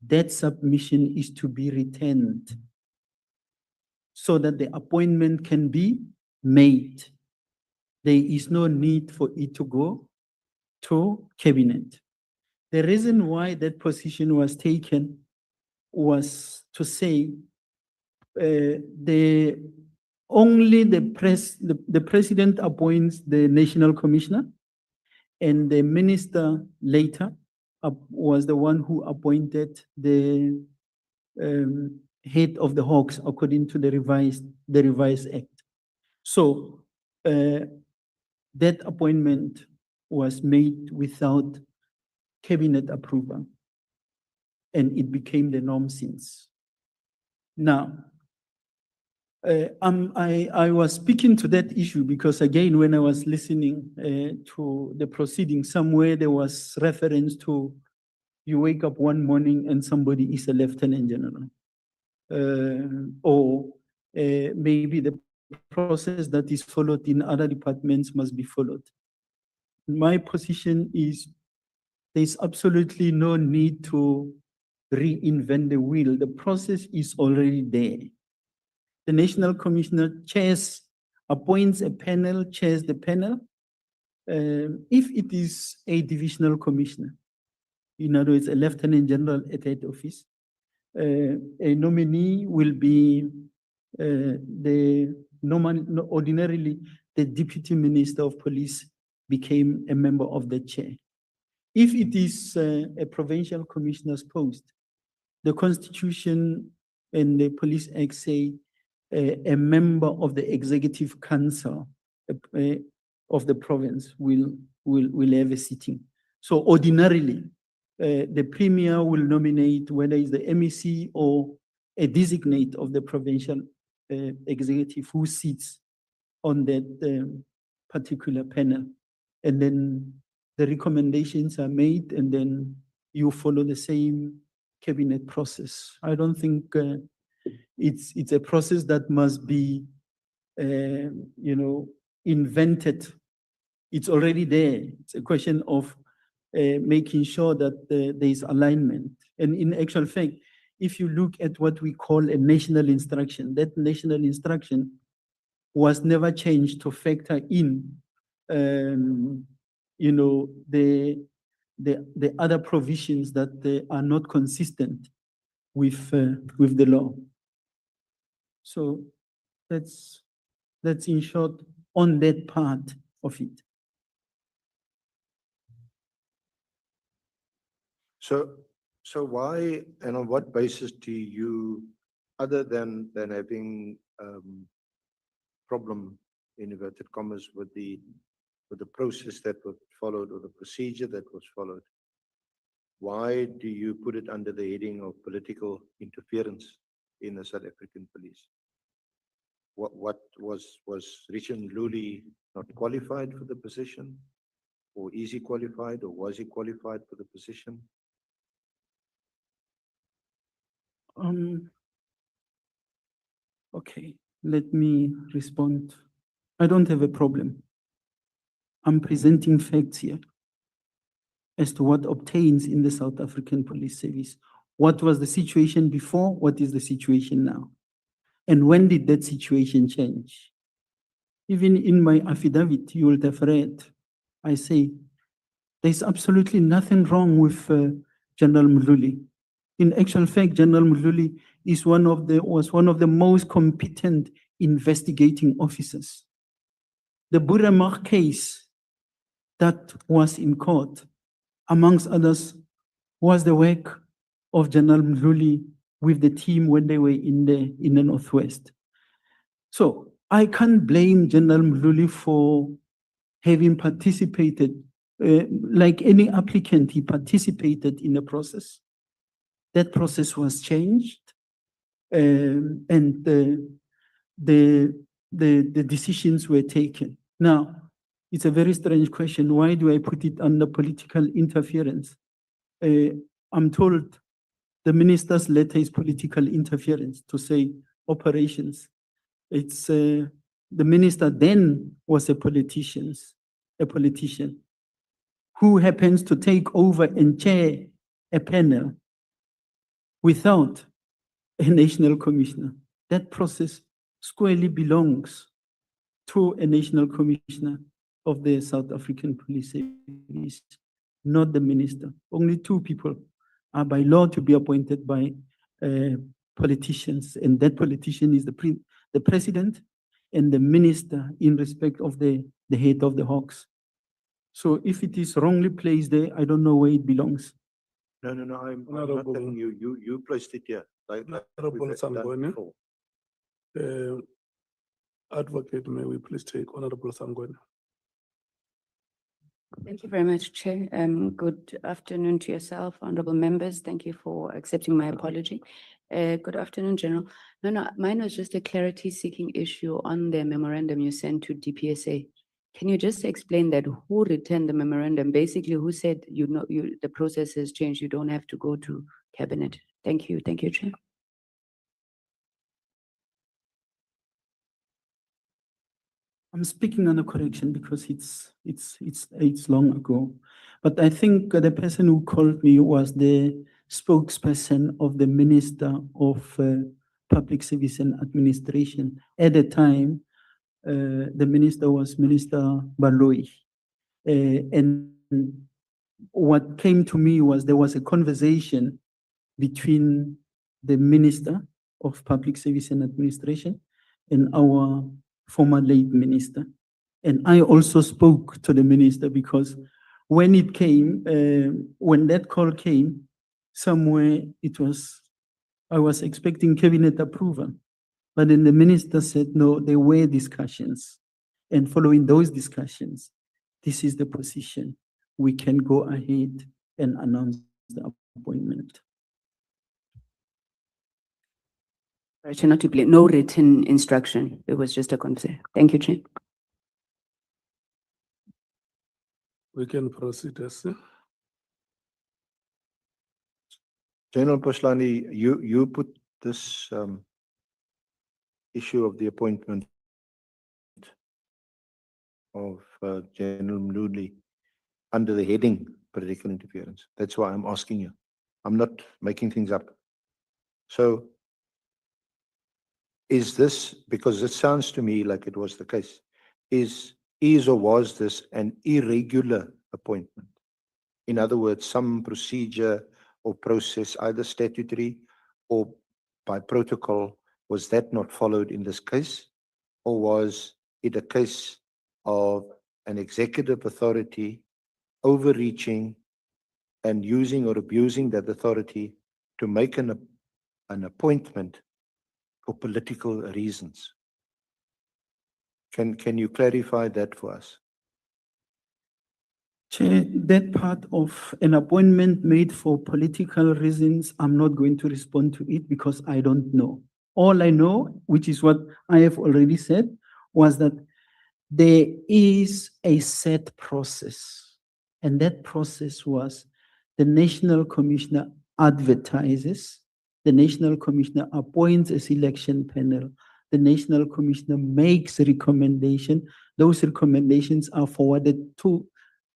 that submission is to be returned so that the appointment can be made. There is no need for it to go to cabinet. The reason why that position was taken was to say only the president appoints the national commissioner, and the minister later was the one who appointed the head of the Hawks according to the revised act. So that appointment was made without cabinet approval, and it became the norm since. Now, I was speaking to that issue because again, when I was listening to the proceedings, somewhere there was reference to you wake up one morning and somebody is a lieutenant general. Or maybe the process that is followed in other departments must be followed. My position is there's absolutely no need to reinvent the wheel. The process is already there. The National Commissioner appoints a panel, chairs the panel. If it is a divisional commissioner, in other words, a lieutenant general at head office, a nominee will be ordinarily the deputy minister of police became a member of the chair. If it is a provincial commissioner's post, the Constitution and the Police Act say a member of the executive council of the province will have a sitting. So ordinarily, the premier will nominate whether it's the MEC or a designate of the provincial executive who sits on that particular panel. And then the recommendations are made and then you follow the same cabinet process. I don't think it's a process that must be, invented. It's already there. It's a question of making sure that there is alignment. And in actual fact, if you look at what we call a national instruction, that national instruction was never changed to factor in, the other provisions that are not consistent with the law. So that's in short on that part of it. So why and on what basis do you, other than having problem in inverted commas with the process that was followed or the procedure that was followed, why do you put it under the heading of political interference in the South African police? What was Richard Mdluli not qualified for the position? Or is he qualified, or was he qualified for the position? Okay, let me respond. I don't have a problem. I'm presenting facts here as to what obtains in the South African Police Service. What was the situation before? What is the situation now? And when did that situation change? Even in my affidavit, you will have read, I say, there's absolutely nothing wrong with General Mdluli. In actual fact, General Mdluli was one of the most competent investigating officers. The Buremach case that was in court, amongst others, was the work of General Mdluli with the team when they were in the Northwest. So I can't blame General Mdluli for having participated. Like any applicant, he participated in the process. That process was changed, and the decisions were taken. Now, it's a very strange question. Why do I put it under political interference? I'm told the minister's letter is political interference to say operations. It's the minister then was a politician who happens to take over and chair a panel without a national commissioner. That process squarely belongs to a national commissioner of the South African Police Service, not the minister. Only two people are by law to be appointed by politicians, and that politician is the president and the minister in respect of the head of the Hawks. So if it is wrongly placed there, I don't know where it belongs. No, I'm not telling you. You placed it here. Like Honorable we've done Sangone. before. Advocate, may we please take Honorable Sangone? Thank you very much, Chair. Good afternoon to yourself, honorable members. Thank you for accepting my apology. Good afternoon, General. No, mine was just a clarity seeking issue on the memorandum you sent to DPSA. Can you just explain that? Who returned the memorandum? Basically, who said, the process has changed, you don't have to go to cabinet? Thank you, Chair. I'm speaking on a correction because it's long ago. But I think the person who called me was the spokesperson of the Minister of Public Service and Administration. At the time, the minister was Minister Baloyi. And what came to me was there was a conversation between the Minister of Public Service and Administration and our former late minister. And I also spoke to the minister because when it came, when that call came, somewhere I was expecting cabinet approval. But then the minister said, no, there were discussions. And following those discussions, this is the position. We can go ahead and announce the appointment. No written instruction. It was just a conversation. Thank you, Chair. We can proceed, yes. General Phahlane, you put this issue of the appointment of General Mluli under the heading political interference. That's why I'm asking you. I'm not making things up. So is this, because it sounds to me like it was the case, is or was this an irregular appointment? In other words, some procedure or process, either statutory or by protocol, was that not followed in this case? Or was it a case of an executive authority overreaching and using or abusing that authority to make an appointment for political reasons? Can you clarify that for us? Chair, that part of an appointment made for political reasons, I'm not going to respond to it because I don't know. All I know, which is what I have already said, was that there is a set process. And that process was the National Commissioner advertises, the National Commissioner appoints a selection panel, the National Commissioner makes a recommendation. Those recommendations are forwarded to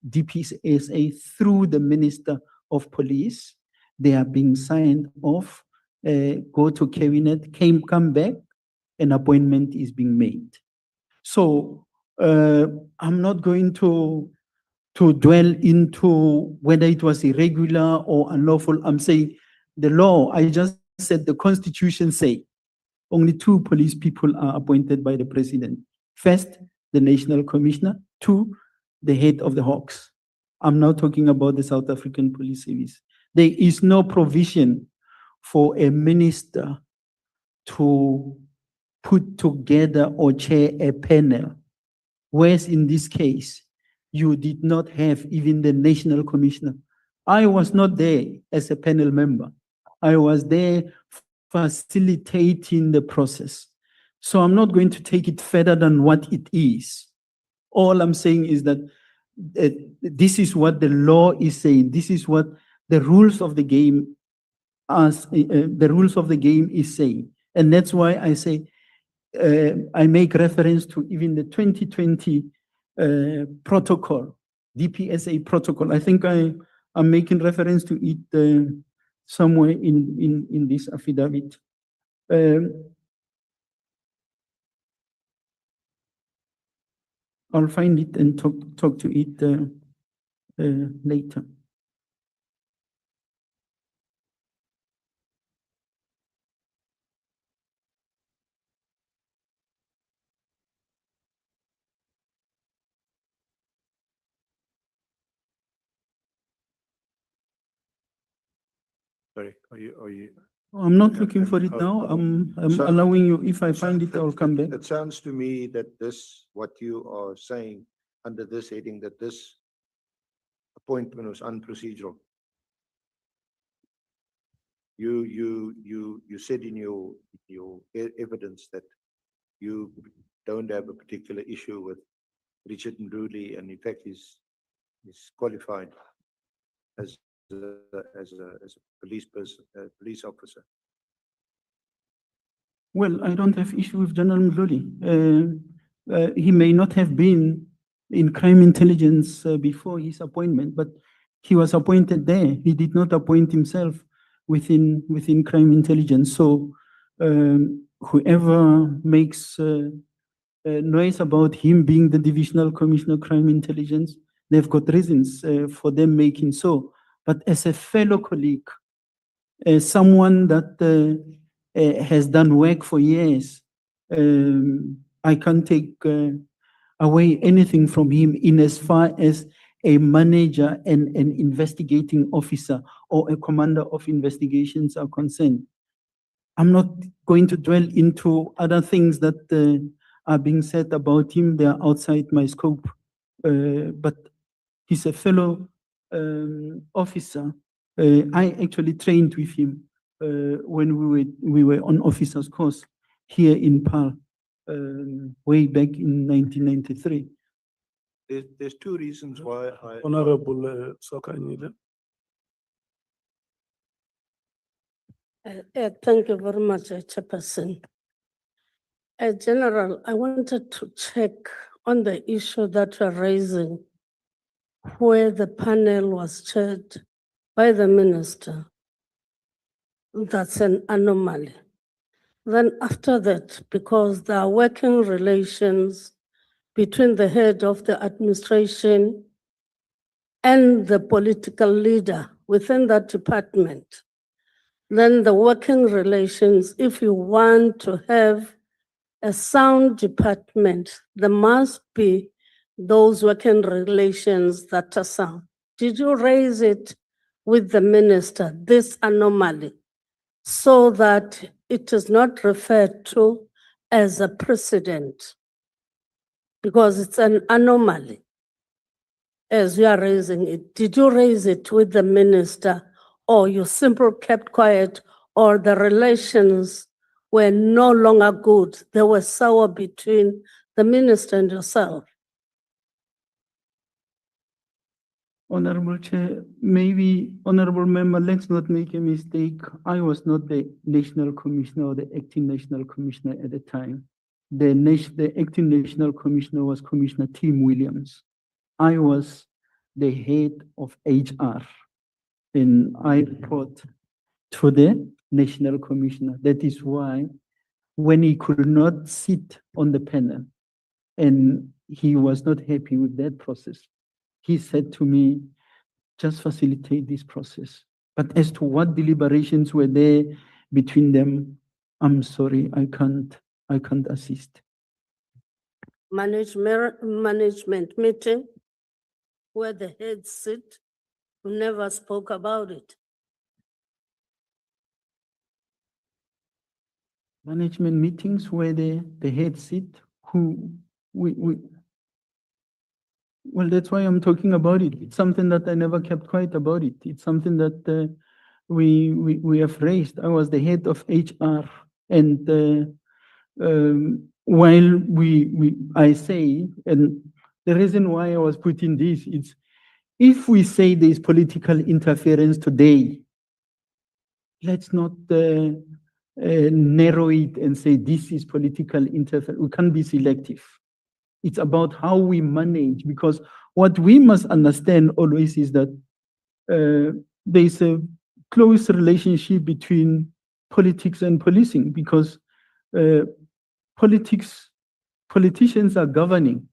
DPSA through the Minister of Police. They are being signed off, go to cabinet, come back, an appointment is being made. So I'm not going to dwell into whether it was irregular or unlawful. I'm saying the law, I just said the Constitution say only 2 police people are appointed by the president. First, the National Commissioner. 2, the head of the Hawks. I'm now talking about the South African Police Service. There is no provision for a minister to put together or chair a panel, whereas in this case, you did not have even the National Commissioner. I was not there as a panel member. I was there facilitating the process. So I'm not going to take it further than what it is. All I'm saying is that this is what the law is saying. This is what the rules of the game is saying. And that's why I say I make reference to even the 2020 protocol, DPSA protocol. I think I'm making reference to it somewhere in this affidavit. I'll find it and talk to it later. Sorry, are you? I'm not looking for it now. I'm So- allowing you, if I find it, I'll come back. It sounds to me that what you are saying under this heading, that this appointment was unprocedural. you said in your evidence that you don't have a particular issue with Richard Mduli, and in fact he's qualified as a police person, police officer. Well, I don't have issue with General Mdluli. He may not have been in crime intelligence before his appointment, but he was appointed there. He did not appoint himself within crime intelligence. So whoever makes noise about him being the divisional commissioner of crime intelligence, they've got reasons for them making so. But as a fellow colleague, someone that has done work for years, I can't take away anything from him in as far as a manager and an investigating officer or a commander of investigations are concerned. I'm not going to dwell into other things that are being said about him. They are outside my scope. But he's a fellow officer. I actually trained with him when we were on officers course here in PAL way back in 1993. There's two reasons why Honorable Sokanyile. Thank you very much, Chairperson. General, I wanted to check on the issue that you're raising, where the panel was chaired by the minister. That's an anomaly. Then after that, because there are working relations between the head of the administration and the political leader within that department, then the working relations, if you want to have a sound department, there must be those working relations that are sound. Did you raise it with the minister, this anomaly, so that it is not referred to as a precedent? Because it's an anomaly as you are raising it. Did you raise it with the minister, or you simply kept quiet, or the relations were no longer good? They were sour between the minister and yourself. Honorable Chair, maybe, Honorable Member, let's not make a mistake. I was not the National Commissioner or the Acting National Commissioner at the time. The Acting National Commissioner was Commissioner Tim Williams. I was the head of HR, and I report to the National Commissioner. That is why when he could not sit on the panel and he was not happy with that process, he said to me, just facilitate this process. But as to what deliberations were there between them, I'm sorry, I can't assist. Management meeting where the heads sit, who never spoke about it. Management meetings where the heads sit, well, that's why I'm talking about it. It's something that I never kept quiet about it. It's something that we have raised. I was the head of HR, and while I say, and the reason why I was putting this is, if we say there's political interference today, let's not narrow it and say this is political interference. We can't be selective. It's about how we manage, because what we must understand always is that there's a close relationship between politics and policing, because politicians are governing.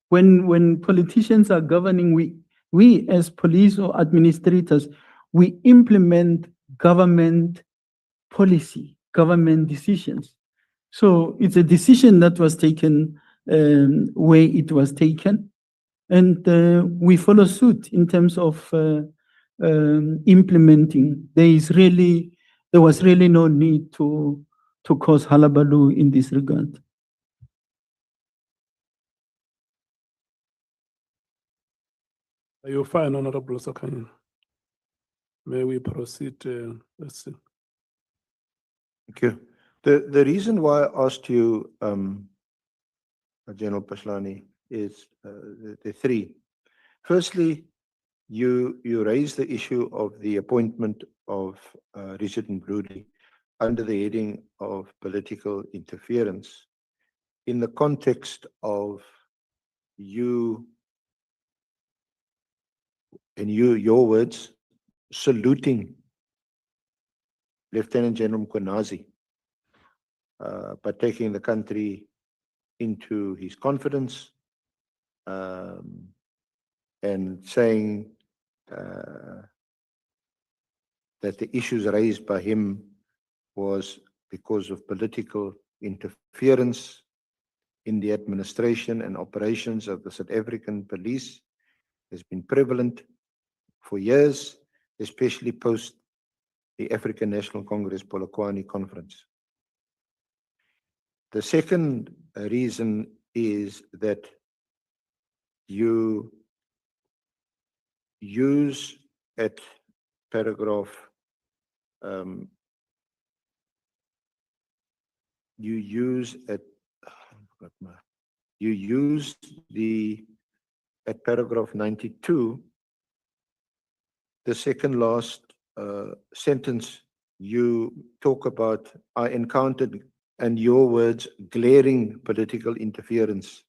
When politicians are governing, we as police or administrators, we implement government policy, government decisions. So it's a decision that was taken where it was taken, and we follow suit in terms of implementing. There was really no need to cause hullabaloo in this regard. Are you fine, Honorable Sokanyile? May we proceed? Let's see. Thank you. The reason why I asked you, General Phahlane, is the three. Firstly, you raised the issue of the appointment of Richard Mbludi under the heading of political interference in the context of you, in your words, saluting Lieutenant-General Khomotso by taking the country into his confidence and saying that the issues raised by him was because of political interference in the administration and operations of the South African police has been prevalent for years, especially post the African National Congress Polokwane conference. The second reason is that you use at paragraph, at paragraph 92, the second last sentence, you talk about, I encountered, and your words, glaring political interference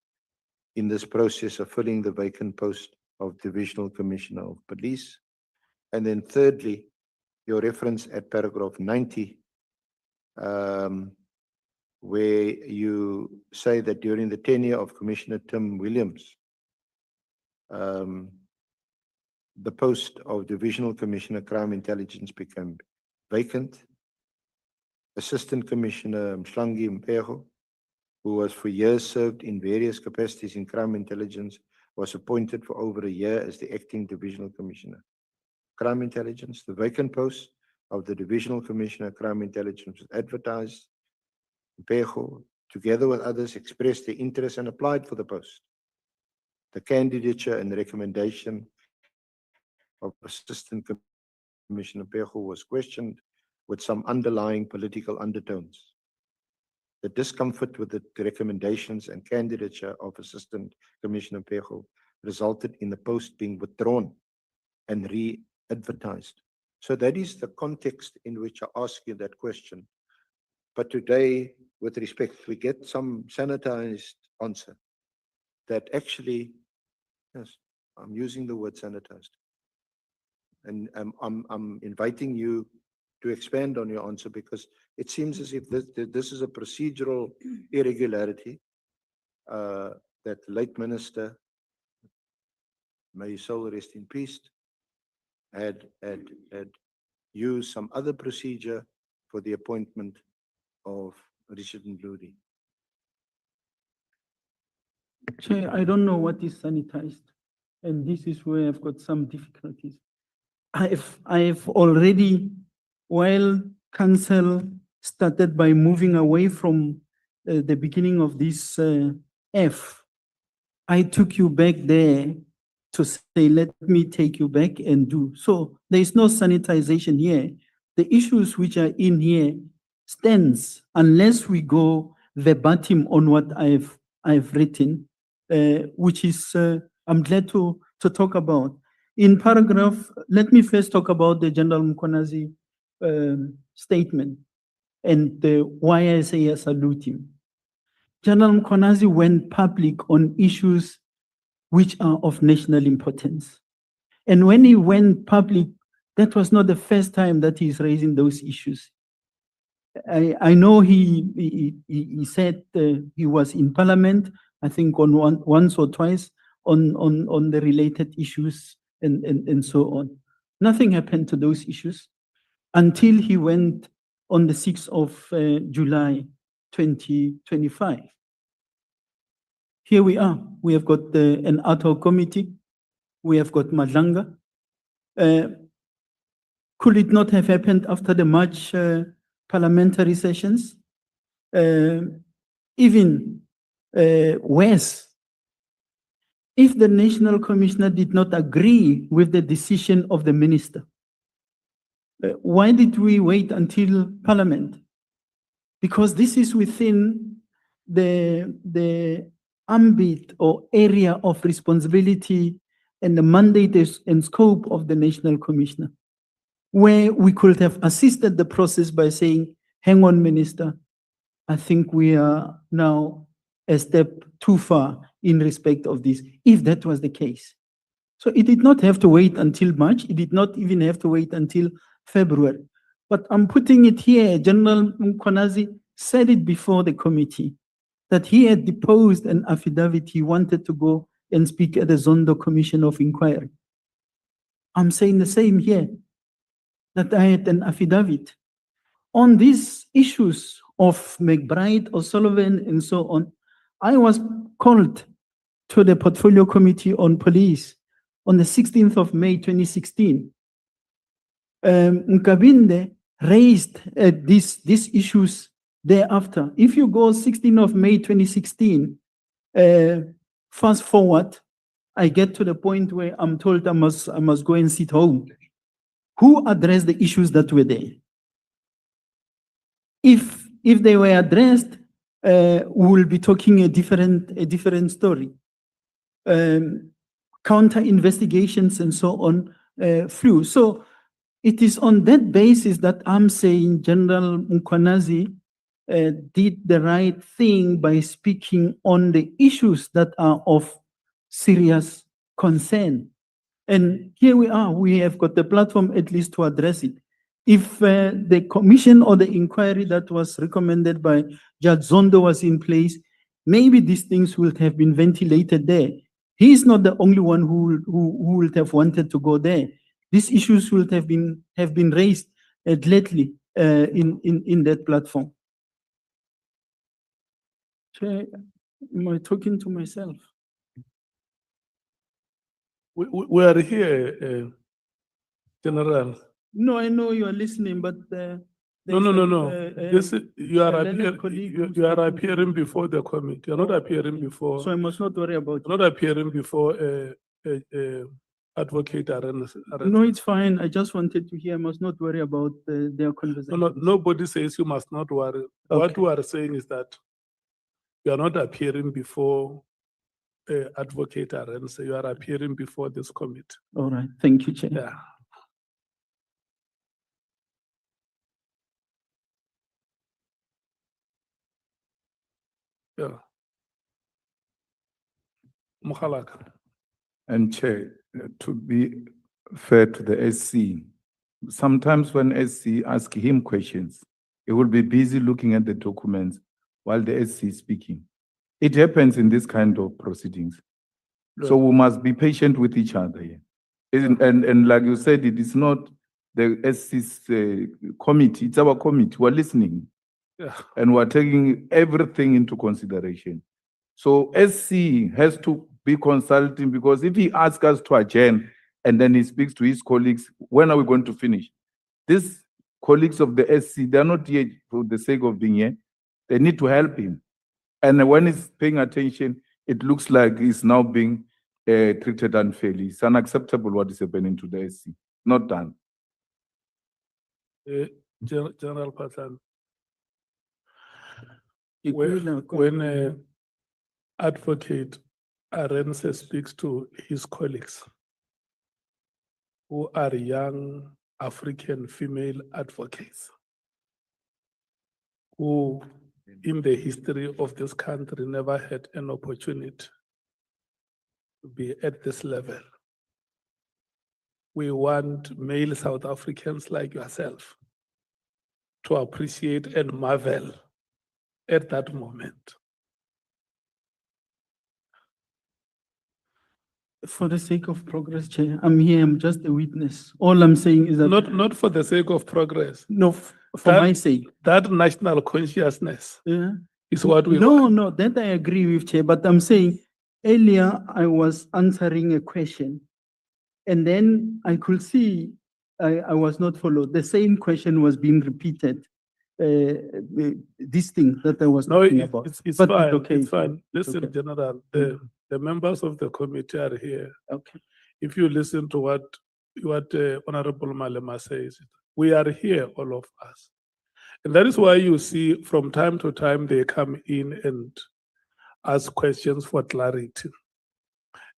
in this process of filling the vacant post of Divisional Commissioner of Police. And then thirdly, your reference at paragraph 90, where you say that during the tenure of Commissioner Tim Williams, the post of Divisional Commissioner Crime Intelligence became vacant. Assistant Commissioner Mhlangi Mpego, who was for years served in various capacities in crime intelligence, was appointed for over a year as the acting Divisional Commissioner Crime Intelligence. The vacant post of the Divisional Commissioner Crime Intelligence was advertised. Mpego, together with others, expressed their interest and applied for the post. The candidature and the recommendation of Assistant Commissioner Mpego was questioned with some underlying political undertones. The discomfort with the recommendations and candidature of Assistant Commissioner Mpego resulted in the post being withdrawn and re-advertised. So that is the context in which I ask you that question. But today, with respect, we get some sanitized answer that actually, yes, I'm using the word sanitized. And I'm inviting you to expand on your answer, because it seems as if this is a procedural irregularity that the late minister, may his soul rest in peace, had used some other procedure for the appointment of Richard Mbludi. Chair, I don't know what is sanitized, and this is where I've got some difficulties. I've already, while council started by moving away from the beginning of this F, I took you back there to say, let me take you back and do. So there is no sanitization here. The issues which are in here stands unless we go verbatim on what I've written, which is, I'm glad to talk about. In paragraph, let me first talk about the General Mkhwanazi statement and why I say I salute him. General Mkhwanazi went public on issues which are of national importance. And when he went public, that was not the first time that he's raising those issues. I know he said he was in Parliament, I think on once or twice on the related issues and so on. Nothing happened to those issues until he went on the 6th of July 2025. Here we are. We have got an ad hoc committee. We have got Madlanga. Could it not have happened after the March parliamentary sessions? Even worse, if the National Commissioner did not agree with the decision of the minister, why did we wait until Parliament? because this is within the ambit or area of responsibility and the mandate and scope of the National Commissioner, where we could have assisted the process by saying, hang on, Minister, I think we are now a step too far in respect of this, if that was the case. So it did not have to wait until March. It did not even have to wait until February. But I'm putting it here. General Mkhwanazi said it before the committee that he had deposed an affidavit. He wanted to go and speak at the Zondo Commission of Inquiry. I'm saying the same here, that I had an affidavit on these issues of McBride, O'Sullivan, and so on. I was called to the Portfolio Committee on Police on the 16th of May, 2016. Nkabinde raised these issues thereafter. If you go 16th of May, 2016, fast forward, I get to the point where I'm told I must go and sit home. Who addressed the issues that were there? If they were addressed, we will be talking a different story. Counter investigations and so on flew. So it is on that basis that I'm saying General Mkhwanazi did the right thing by speaking on the issues that are of serious concern. And here we are, we have got the platform at least to address it. If the commission or the inquiry that was recommended by Judge Zondo was in place, maybe these things would have been ventilated there. He is not the only one who would have wanted to go there. These issues would have been raised lately in that platform. Chair, am I talking to myself? We are here, General. No, I know you are listening, but No. You are a learned colleague who's you are talking. appearing before the committee. You are not appearing before. So I must not worry about You're not appearing before advocate Arena. No, it's fine. I just wanted to hear. I must not worry about their conversation. No, nobody says you must not worry. What Okay. we are saying is that you are not appearing before advocate Arena. You are appearing before this committee. All right. Thank you, Chair. Yeah. Yeah. Mukhalaka. And Chair, to be fair to the SC, sometimes when SC ask him questions, he will be busy looking at the documents while the SC is speaking. It happens in this kind of proceedings. So we must be patient with each other here. And like you said, it is not the SC's committee, it's our committee. We're listening. Yeah. And we're taking everything into consideration. So SC has to be consulting, because if he asks us to adjourn and then he speaks to his colleagues, when are we going to finish? These colleagues of the SC, they're not here for the sake of being here. They need to help him. And when he's paying attention, it looks like he's now being treated unfairly. It's unacceptable what is happening to the SC. Not done. General Phahlane, When when advocate Arendse speaks to his colleagues who are young African female advocates who in the history of this country never had an opportunity to be at this level. We want male South Africans like yourself to appreciate and marvel at that moment. For the sake of progress, Chair, I'm here, I'm just a witness. All I'm saying is that. Not for the sake of progress. No, for my sake. That national consciousness Yeah. is what we No, want. no, that I agree with, Chair, but I'm saying earlier I was answering a question and then I could see I was not followed. The same question was being repeated. This thing that I was No, talking about. it's But fine. okay, It's fine. it's Listen, okay. General, the members of the committee are here. Okay. If you listen to what Honorable Malema says, we are here, all of us. And that is why you see from time to time they come in and ask questions for clarity.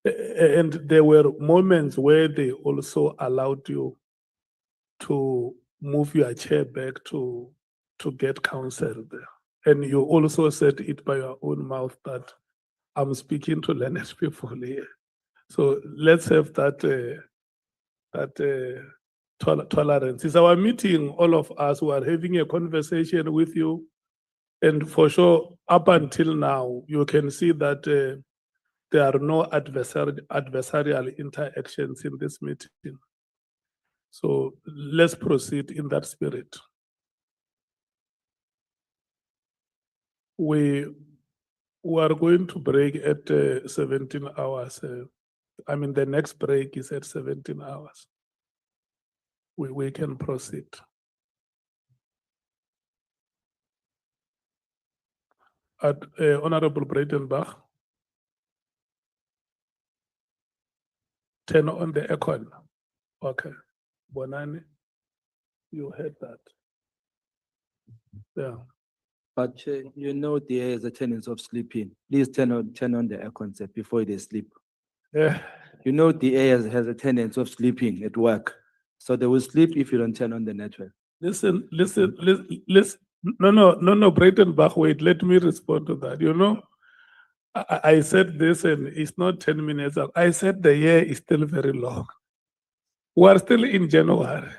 And there were moments where they also allowed you to move your chair back to get counsel there. And you also said it by your own mouth that I'm speaking to learned people here. So let's have that tolerance. It's our meeting, all of us who are having a conversation with you. And for sure, up until now, you can see that there are no adversarial interactions in this meeting. So let's proceed in that spirit. We are going to break at 17 hours. I mean, the next break is at 17 hours. We can proceed. Honorable Breitenbach. 10 on the econ. Okay. Bonani, you heard that. Yeah. But you know there is a tendency of sleeping. Please turn on the aircon set before they sleep. Yeah. You know the air has a tendency of sleeping at work. So they will sleep if you don't turn on the network. Listen. No, Breitenbach, wait, let me respond to that. You know, I said this and it's not 10 minutes up. I said the year is still very long. We're still in January.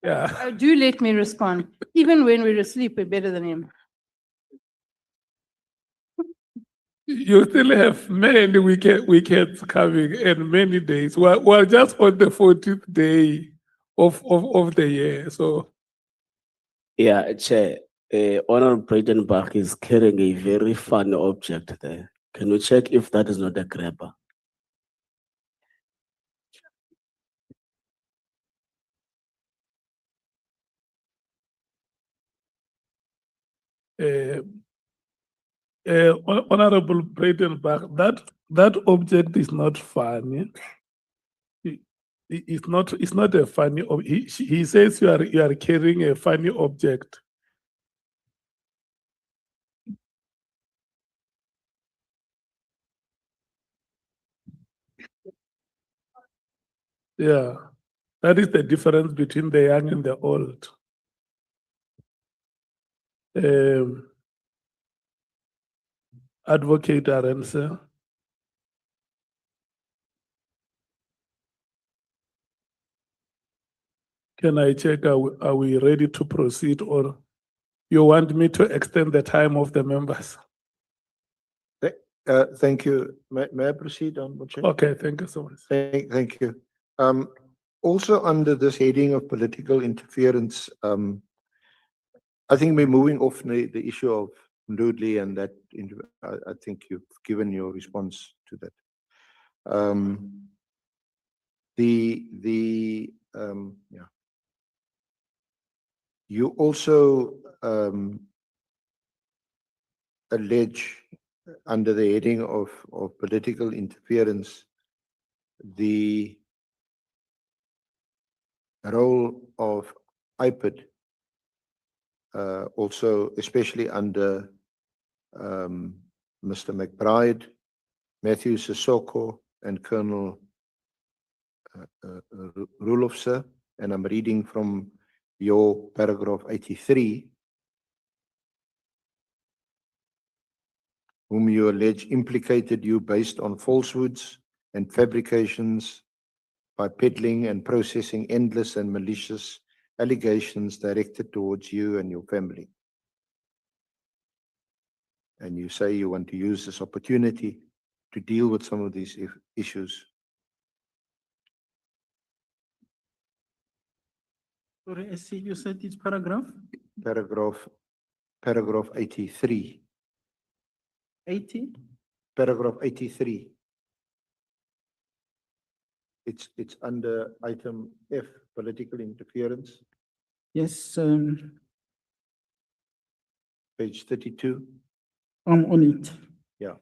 Yeah. Do let me respond. Even when we're asleep, we're better than him. You still have many weekends coming and many days. We're just on the 14th day of the year. So Yeah, Chair, Honorable Breitenbach is carrying a very funny object there. Can you check if that is not a grabber? Honorable Breitenbach, that object is not funny. It's not a funny. He says you are carrying a funny object. Yeah, that is the difference between the young and the old. Advocate Arense. Can I check, are we ready to proceed, or you want me to extend the time of the members? Thank you. May I proceed on? Okay, thank you so much. Thank you. Also under this heading of political interference, I think we're moving off the issue of Ndudli, and that I think you've given your response to that. You also allege under the heading of political interference the role of IPID, also especially under Mr. McBride, Matthew Sissoko, and Colonel Rulofse, and I'm reading from your paragraph 83, whom you allege implicated you based on falsehoods and fabrications by peddling and processing endless and malicious allegations directed towards you and your family. And you say you want to use this opportunity to deal with some of these issues. Sorry, I see you said it's paragraph? Paragraph 83. 80? Paragraph 83. It's under item F, political interference. Yes, Page 32. I'm on it. Yeah.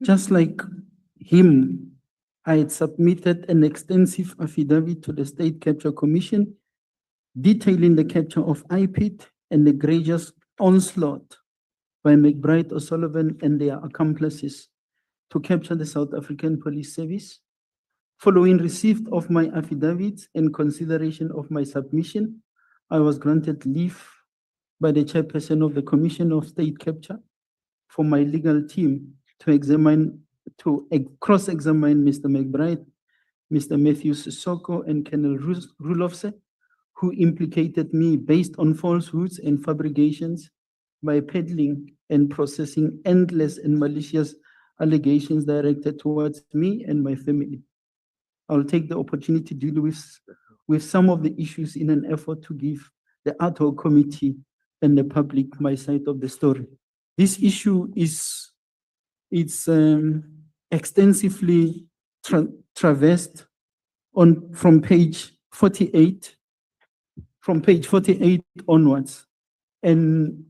Just like him, I had submitted an extensive affidavit to the State Capture Commission detailing the capture of IPID and the egregious onslaught by McBride, O'Sullivan, and their accomplices to capture the South African Police Service. Following receipt of my affidavits and consideration of my submission, I was granted leave by the chairperson of the Commission of State Capture for my legal team to cross-examine Mr. McBride, Mr. Matthew Sissoko, and Colonel Rulofse, who implicated me based on falsehoods and fabrications by peddling and processing endless and malicious allegations directed towards me and my family. I'll take the opportunity to deal with some of the issues in an effort to give the ad hoc committee and the public my side of the story. This issue is extensively traversed from page 48 onwards. And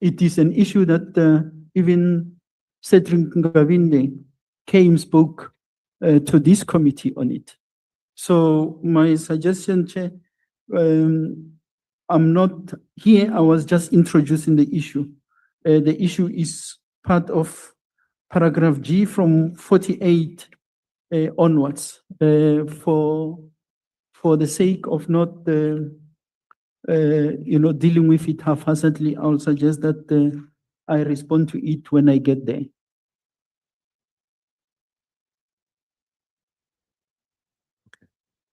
it is an issue that even Cedric Ngavinde spoke to this committee on it. So my suggestion, Chair, I'm not here, I was just introducing the issue. The issue is part of paragraph G from 48 onwards. For the sake of not dealing with it haphazardly, I'll suggest that I respond to it when I get there.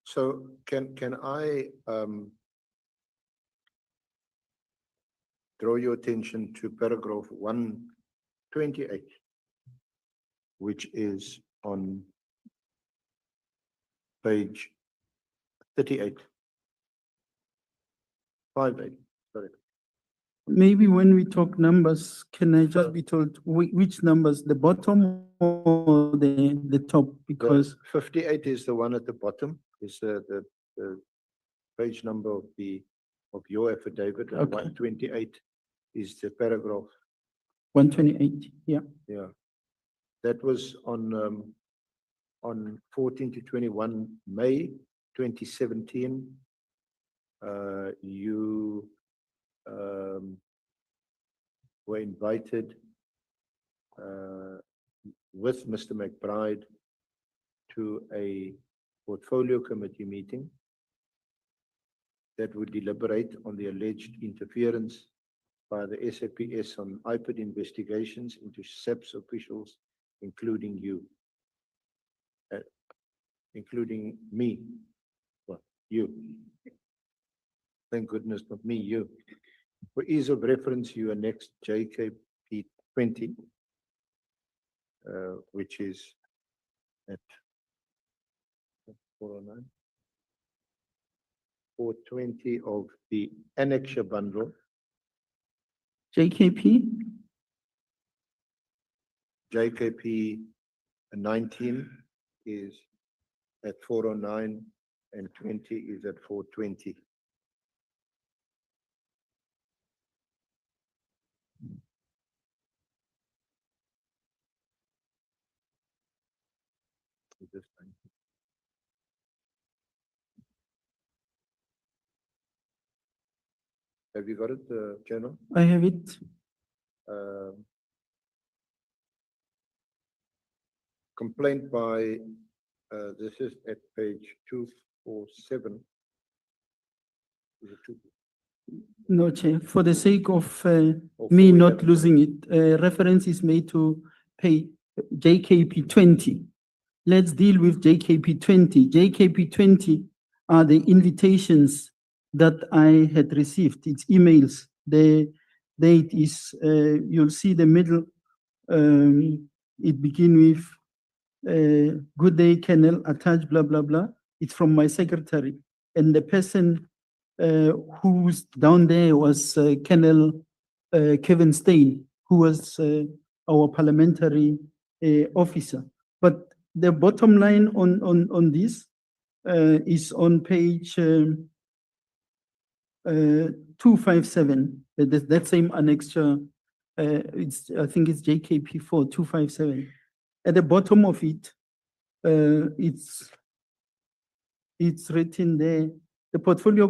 So can I draw your attention to paragraph 128, which is on page 38. 58, sorry. Maybe when we talk numbers, can I just be told which numbers, the bottom or the top? Because 58 is the one at the bottom, is the page number of your affidavit, and Okay. 128 is the paragraph. 128, yeah. Yeah. That was on 14 to 21 May 2017. You were invited with Mr. McBride to a portfolio committee meeting that would deliberate on the alleged interference by the SAPS on IPID investigations into SAPS officials, including you, including me. Well, you. Thank goodness, not me, you. For ease of reference, you are next JKP 20, which is at 409. 420 of the annexure bundle. JKP? JKP 19 is at 409 and 20 is at 420. Have you got it, General? I have it. Complaint by, this is at page 247. Is it two? No, Chair, for the sake of me not losing it, reference is made to pay JKP 20. Let's deal with JKP 20. JKP 20 are the invitations that I had received. It's emails. The date is, you'll see the middle, it begin with, good day, Colonel, attached, blah, blah, blah. It's from my secretary. And the person who's down there was Colonel Kevin Stein, who was our parliamentary officer. But the bottom line on this is on page 257, that same annexure, I think it's JKP 4, 257. At the bottom of it, it's written there, the portfolio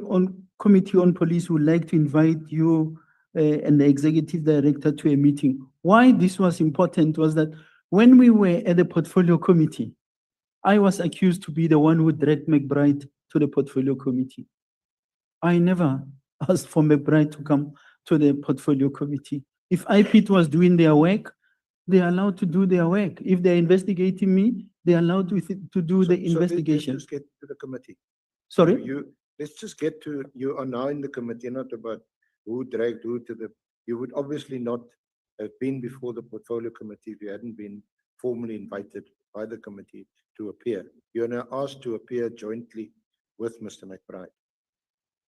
Committee on Police would like to invite you and the executive director to a meeting. Why this was important was that when we were at the portfolio committee, I was accused to be the one who dragged McBride to the portfolio committee. I never asked for McBride to come to the portfolio committee. If IPID was doing their work, they're allowed to do their work. If they're investigating me, they're allowed to do the investigation. Let's just get to the committee. Sorry? Let's just get to, you are now in the committee, not about who dragged who to the, you would obviously not have been before the portfolio committee if you hadn't been formally invited by the committee to appear. You're now asked to appear jointly with Mr. McBride.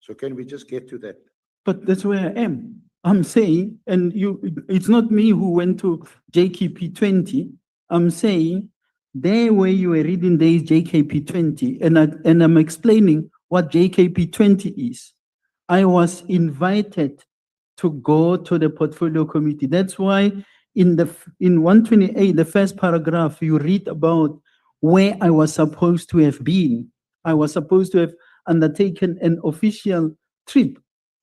So can we just get to that? But that's where I am. I'm saying, and it's not me who went to JKP 20. I'm saying there where you were reading there is JKP 20, and I'm explaining what JKP 20 is. I was invited to go to the portfolio committee. That's why in 128, the first paragraph, you read about where I was supposed to have been. I was supposed to have undertaken an official trip.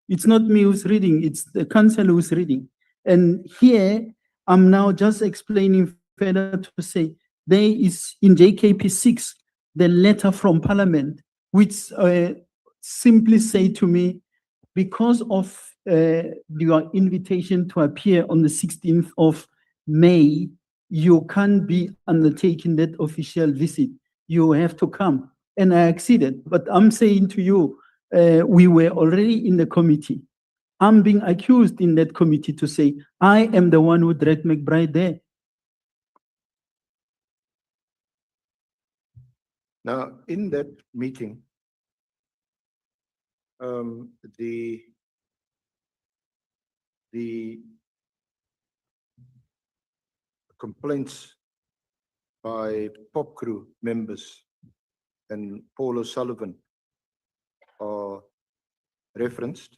It's not me who's reading, it's the council who's reading. And here, I'm now just explaining further to say, there is in JKP 6, the letter from Parliament, which simply say to me, because of your invitation to appear on the 16th of May, you can't be undertaking that official visit. You have to come. And I acceded. But I'm saying to you, we were already in the committee. I'm being accused in that committee to say, I am the one who dragged McBride there. Now, in that meeting, the complaints by pop crew members and Paul O'Sullivan are referenced.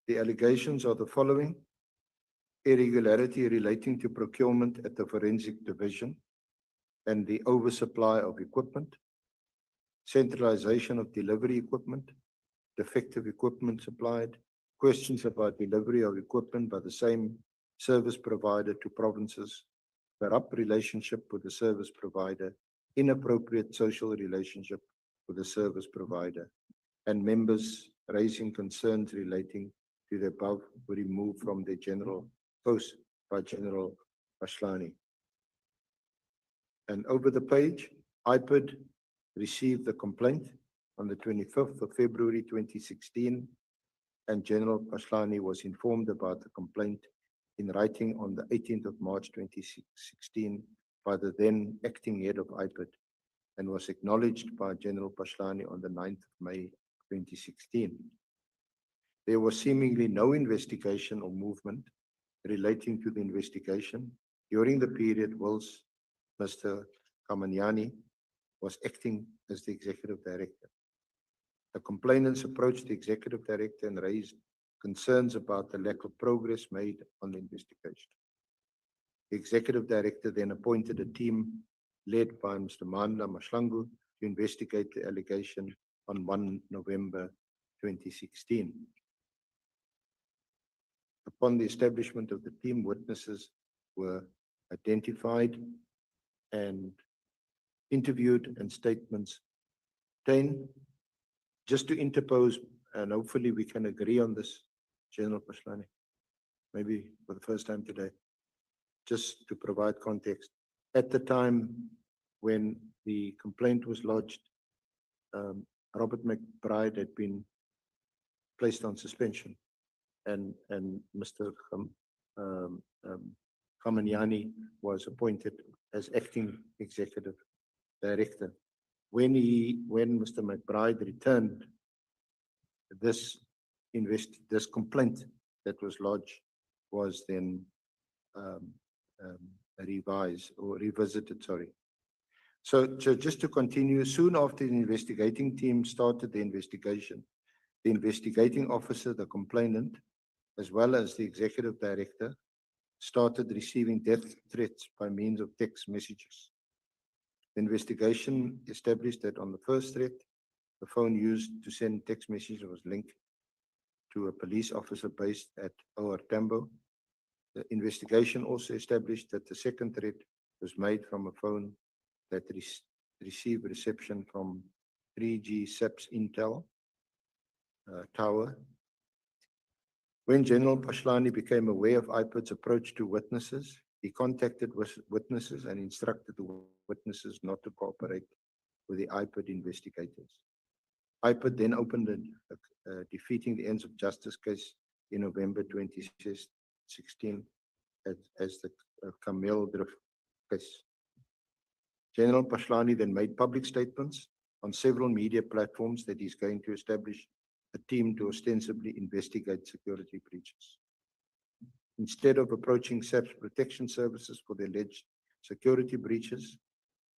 The allegations are the following: irregularity relating to procurement at the forensic division and the oversupply of equipment, centralization of delivery equipment, defective equipment supplied, questions about delivery of equipment by the same service provider to provinces, corrupt relationship with the service provider, inappropriate social relationship with the service provider, and members raising concerns relating to the above were removed from their general post by General Phahlane. And over the page, IPID received the complaint on the 25th of February 2016, and General Phahlane was informed about the complaint in writing on the 18th of March 2016 by the then acting head of IPID, and was acknowledged by General Phahlane on the 9th of May 2016. There was seemingly no investigation or movement relating to the investigation during the period whilst Mr. Kamanyani was acting as the executive director. The complainants approached the executive director and raised concerns about the lack of progress made on the investigation. The executive director then appointed a team led by Mr. Mandla Mashlangu to investigate the allegation on 1 November 2016. Upon the establishment of the team, witnesses were identified and interviewed and statements obtained. Just to interpose, and hopefully we can agree on this, General Phahlane, maybe for the first time today, just to provide context. At the time when the complaint was lodged, Robert McBride had been placed on suspension, and Mr. Kamanyani was appointed as acting executive director. When Mr. McBride returned, this complaint that was lodged was then revised or revisited, sorry. So just to continue, soon after the investigating team started the investigation, the investigating officer, the complainant, as well as the executive director, started receiving death threats by means of text messages. The investigation established that on the first threat, The phone used to send text messages was linked to a police officer based at OR Tambo. The investigation also established that the second threat was made from a phone that received reception from 3G SAPS Intel tower. When General Phahlane became aware of IPID's approach to witnesses, he contacted witnesses and instructed the witnesses not to cooperate with the IPID investigators. IPID then opened a defeating the ends of justice case in November 2016 as the Camel Drift case. General Phahlane then made public statements on several media platforms that he's going to establish a team to ostensibly investigate security breaches. Instead of approaching SAP's protection services for the alleged security breaches,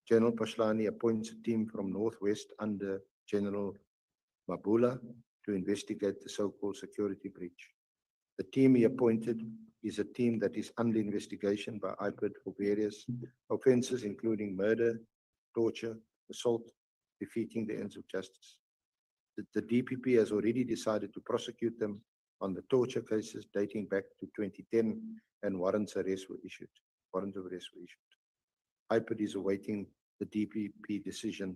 General Phahlane appoints a team from Northwest under General Mabula to investigate the so-called security breach. The team he appointed is a team that is under investigation by IPID for various offenses, including murder, torture, assault, defeating the ends of justice. The DPP has already decided to prosecute them on the torture cases dating back to 2010, and warrants of arrest were issued. IPID is awaiting the DPP decision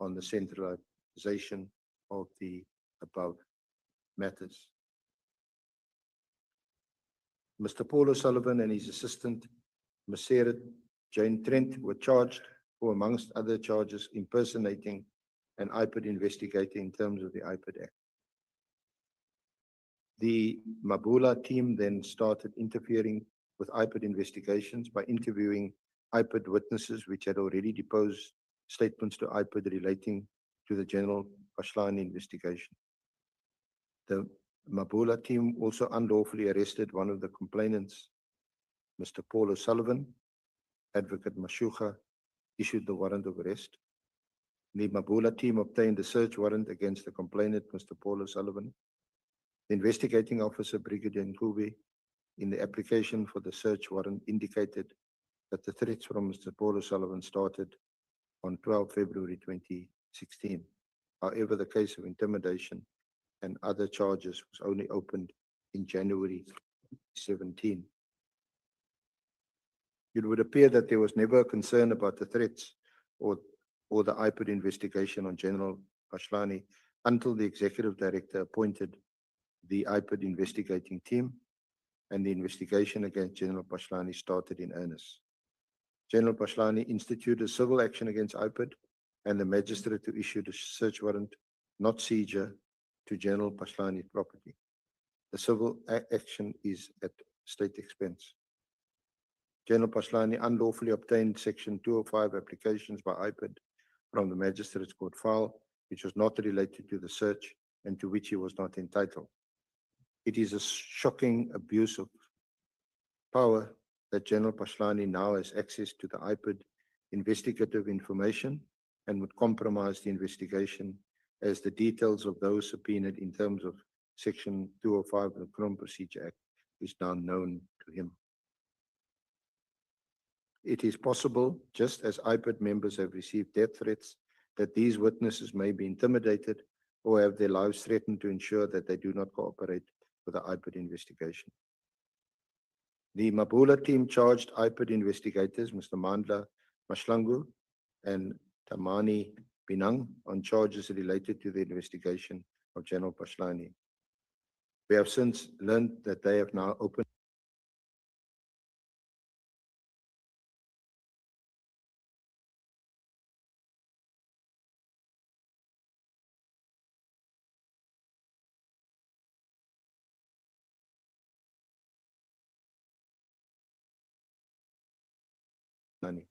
on the centralization of the above matters. Mr. Paul O'Sullivan and his assistant, Maseret Jane Trent, were charged for, amongst other charges, impersonating an IPID investigator in terms of the IPID Act. The Mabula team then started interfering with IPID investigations by interviewing IPID witnesses which had already deposed statements to IPID relating to the General Phahlane investigation. The Mabula team also unlawfully arrested one of the complainants, Mr. Paul O'Sullivan. Advocate Mashuga issued the warrant of arrest. The Mabula team obtained a search warrant against the complainant, Mr. Paul O'Sullivan. The investigating officer, Brigadier Nkube, in the application for the search warrant indicated that the threats from Mr. Paul O'Sullivan started on 12 February 2016. However, the case of intimidation and other charges was only opened in January 17. It would appear that there was never a concern about the threats or the IPID investigation on General Phahlane until the executive director appointed the IPID investigating team and the investigation against General Phahlane started in earnest. General Phahlane instituted civil action against IPID and the magistrate to issue the search warrant, not seizure, to General Phahlane's property. The civil action is at state expense. General Phahlane unlawfully obtained Section 205 applications by IPID from the magistrate's court file, which was not related to the search and to which he was not entitled. It is a shocking abuse of power that General Phahlane now has access to the IPID investigative information and would compromise the investigation, as the details of those subpoenaed in terms of Section 205 of the Criminal Procedure Act is now known to him. It is possible, just as IPID members have received death threats, that these witnesses may be intimidated or have their lives threatened to ensure that they do not cooperate with the IPID investigation. The Mabula team charged IPID investigators, Mr. Mandla Mashlangu and Tamani Binang, on charges related to the investigation of General Phahlane. We have since learned that they have now opened money.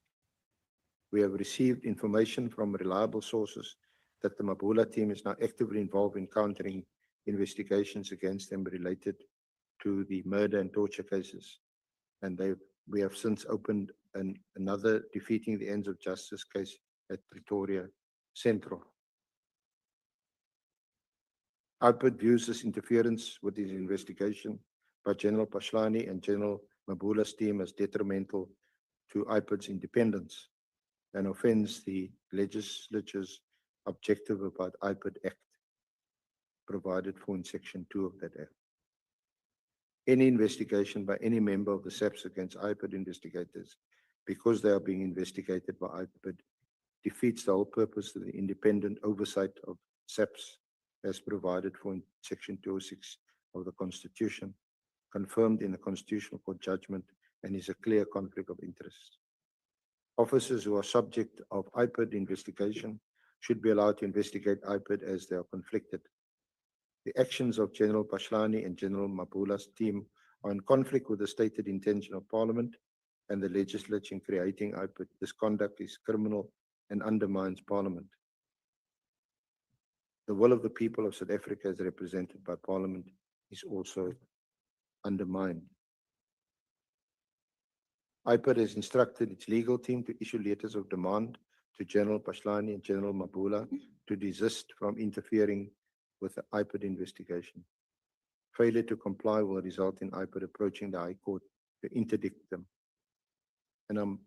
We have received information from reliable sources that the Mabula team is now actively involved in countering investigations against them related to the murder and torture cases. And we have since opened another defeating the ends of justice case at Pretoria Central. IPID views this interference with his investigation by General Phahlane and General Mabula's team as detrimental to IPID's independence and offends the legislature's objective about IPID Act provided for in Section 2 of that Act. Any investigation by any member of the SAPS against IPID investigators, because they are being investigated by IPID, defeats the whole purpose of the independent oversight of SAPS as provided for in Section 206 of the Constitution, confirmed in the Constitutional Court judgment, and is a clear conflict of interest. Officers who are subject of IPID investigation should be allowed to investigate IPID as they are conflicted. The actions of General Phahlane and General Mabula's team are in conflict with the stated intention of Parliament and the legislature in creating IPID. This conduct is criminal and undermines Parliament. The will of the people of South Africa as represented by Parliament is also undermined. IPID has instructed its legal team to issue letters of demand to General Phahlane and General Mabula to desist from interfering with the IPID investigation. Failure to comply will result in IPID approaching the High Court to interdict them. And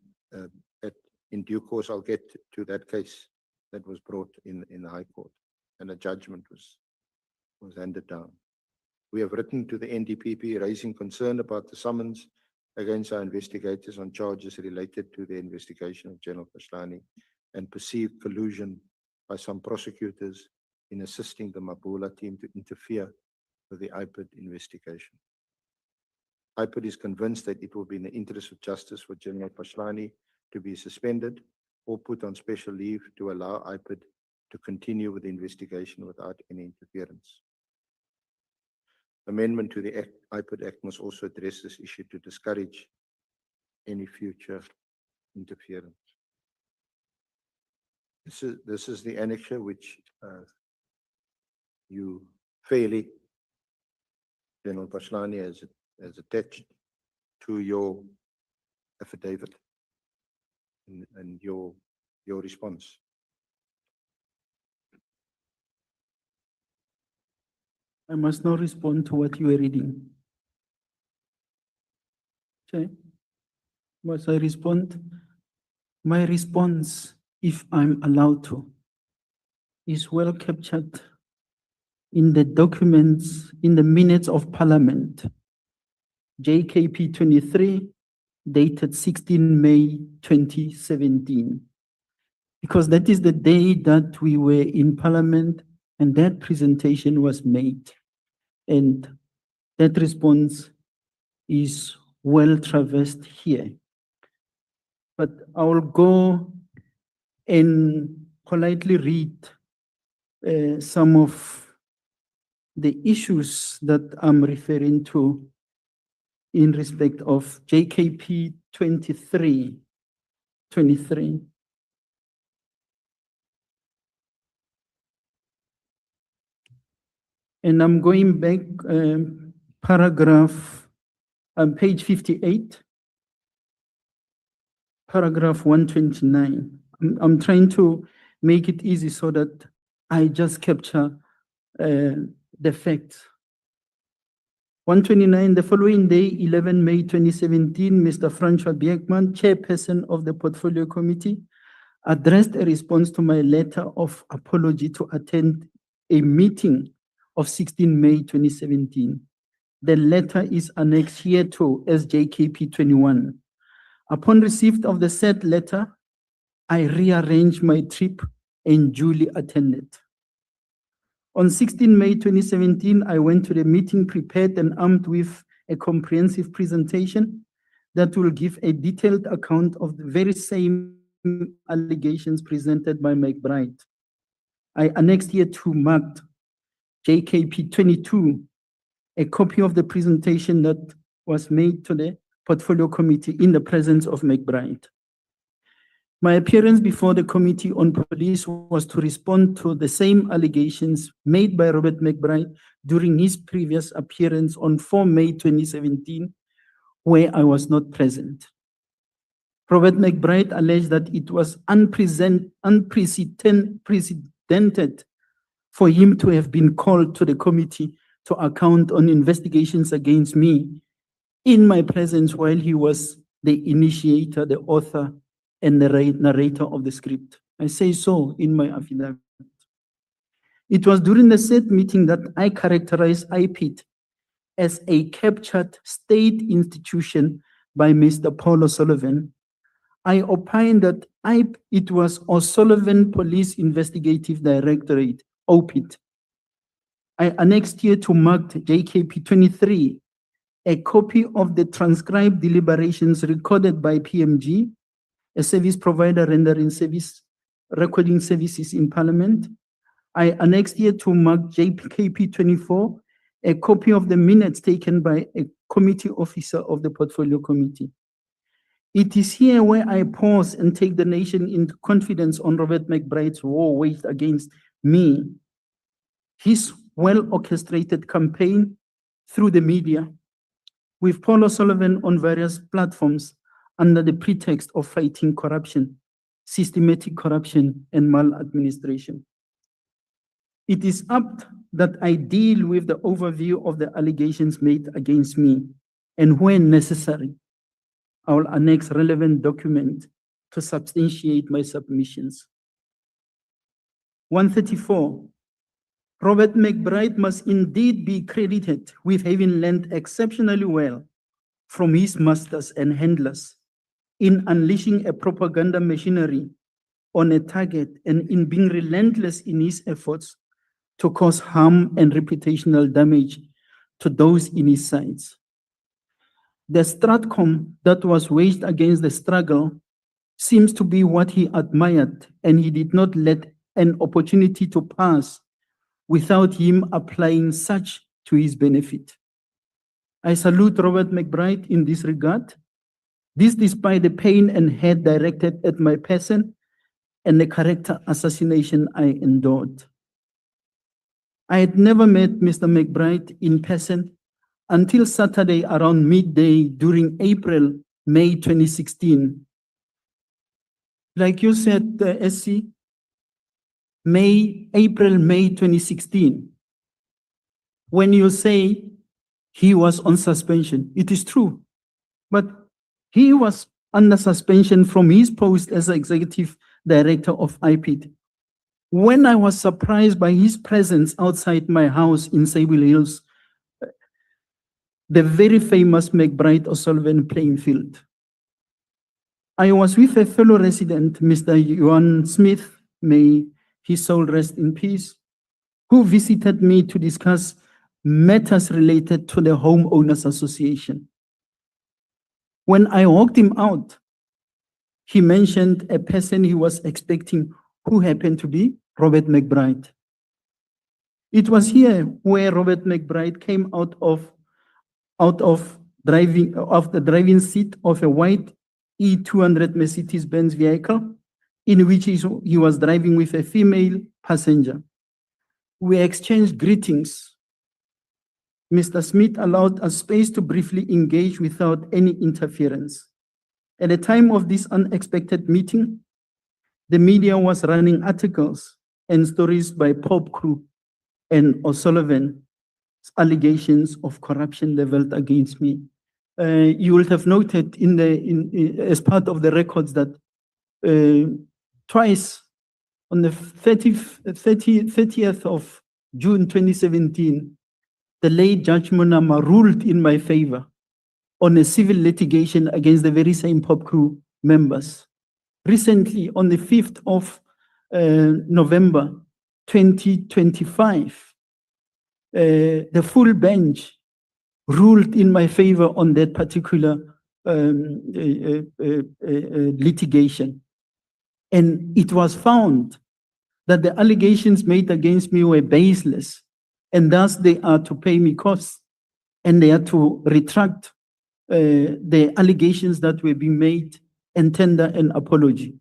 in due course, I'll get to that case that was brought in the High Court, and a judgment was handed down. We have written to the NDPP raising concern about the summons against our investigators on charges related to the investigation of General Phahlane and perceived collusion by some prosecutors in assisting the Mabula team to interfere with the IPID investigation. IPID is convinced that it will be in the interest of justice for General Phahlane to be suspended or put on special leave to allow IPID to continue with the investigation without any interference. Amendment to the IPID Act must also address this issue to discourage any future interference. This is the annexure which you fairly, General Phahlane, has attached to your affidavit and your response. I must now respond to what you are reading. Okay. Must I respond? My response, if I'm allowed to, is well captured in the documents, in the minutes of Parliament, JKP 23, dated 16 May 2017. Because that is the day that we were in Parliament and that presentation was made. And that response is well traversed here. But I will go and politely read some of the issues that I'm referring to in respect of JKP 23. And I'm going back, paragraph, page 58, paragraph 129. I'm trying to make it easy so that I just capture the facts. 129, the following day, 11 May 2017, Mr. Francois Biekman, chairperson of the Portfolio Committee, addressed a response to my letter of apology to attend a meeting of 16 May 2017. The letter is annexed here to SJKP 21. Upon receipt of the said letter, I rearranged my trip and duly attended. On 16 May 2017, I went to the meeting prepared and armed with a comprehensive presentation that will give a detailed account of the very same allegations presented by McBride. I annexed here to marked JKP 22, a copy of the presentation that was made to the Portfolio Committee in the presence of McBride. My appearance before the Committee on Police was to respond to the same allegations made by Robert McBride during his previous appearance on 4 May 2017, where I was not present. Robert McBride alleged that it was unprecedented for him to have been called to the committee to account on investigations against me in my presence while he was the initiator, the author, and the narrator of the script. I say so in my affidavit. It was during the said meeting that I characterized IPID as a captured state institution by Mr. Paul O'Sullivan. I opined that it was O'Sullivan Police Investigative Directorate, OPID. I annexed here to marked JKP 23 a copy of the transcribed deliberations recorded by PMG, a service provider rendering recording services in Parliament. I annexed here to mark JKP 24 a copy of the minutes taken by a committee officer of the Portfolio Committee. It is here where I pause and take the nation into confidence on Robert McBride's war waged against me, his well-orchestrated campaign through the media, with Paul O'Sullivan on various platforms under the pretext of fighting corruption, systematic corruption, and maladministration. It is apt that I deal with the overview of the allegations made against me, and when necessary, I will annex relevant documents to substantiate my submissions. 134. Robert McBride must indeed be credited with having learned exceptionally well from his masters and handlers in unleashing a propaganda machinery on a target and in being relentless in his efforts to cause harm and reputational damage to those in his sides. The stratcom that was waged against the struggle seems to be what he admired, and he did not let an opportunity to pass without him applying such to his benefit. I salute Robert McBride in this regard, this despite the pain and hate directed at my person and the character assassination I endured. I had never met Mr. McBride in person until Saturday around midday during April-May 2016. Like you said, SC, April-May 2016, when you say he was on suspension, it is true, but he was under suspension from his post as executive director of IPID. When I was surprised by his presence outside my house in Sable Hills, the very famous McBride O'Sullivan playing field. I was with a fellow resident, Mr. Yuan Smith, may his soul rest in peace, who visited me to discuss matters related to the Homeowners Association. When I walked him out, he mentioned a person he was expecting who happened to be Robert McBride. It was here where Robert McBride came out of the driving seat of a white E200 Mercedes-Benz vehicle in which he was driving with a female passenger. We exchanged greetings. Mr. Smith allowed us space to briefly engage without any interference. At the time of this unexpected meeting, the media was running articles and stories by Pop Crew and O'Sullivan allegations of corruption leveled against me. You will have noted as part of the records that twice on the 30th of June 2017, the late Judge Monama ruled in my favor on a civil litigation against the very same Pop Crew members. Recently, on the 5th of November 2025, the full bench ruled in my favor on that particular litigation. And it was found that the allegations made against me were baseless, and thus they are to pay me costs, and they are to retract the allegations that were being made and tender an apology.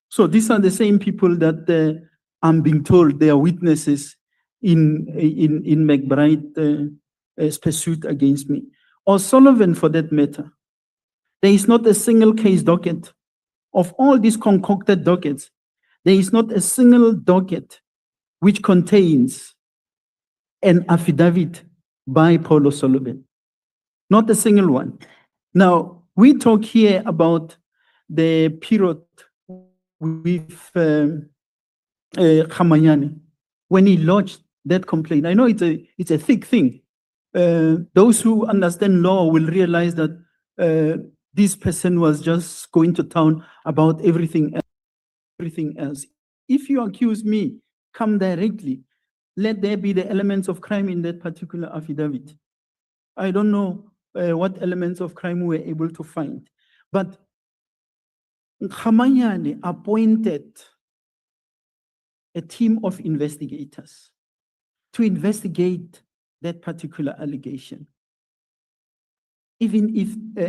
So these are the same people that I'm being told they are witnesses in McBride's pursuit against me. Or Sullivan, for that matter. There is not a single case docket. Of all these concocted dockets, there is not a single docket which contains an affidavit by Paul O'Sullivan. Not a single one. Now, we talk here about the period with Khamanyane. when he lodged that complaint. I know it's a thick thing. Those who understand law will realize that this person was just going to town about everything else. If you accuse me, come directly. Let there be the elements of crime in that particular affidavit. I don't know what elements of crime we were able to find, but Khamanyane appointed a team of investigators to investigate that particular allegation. Even if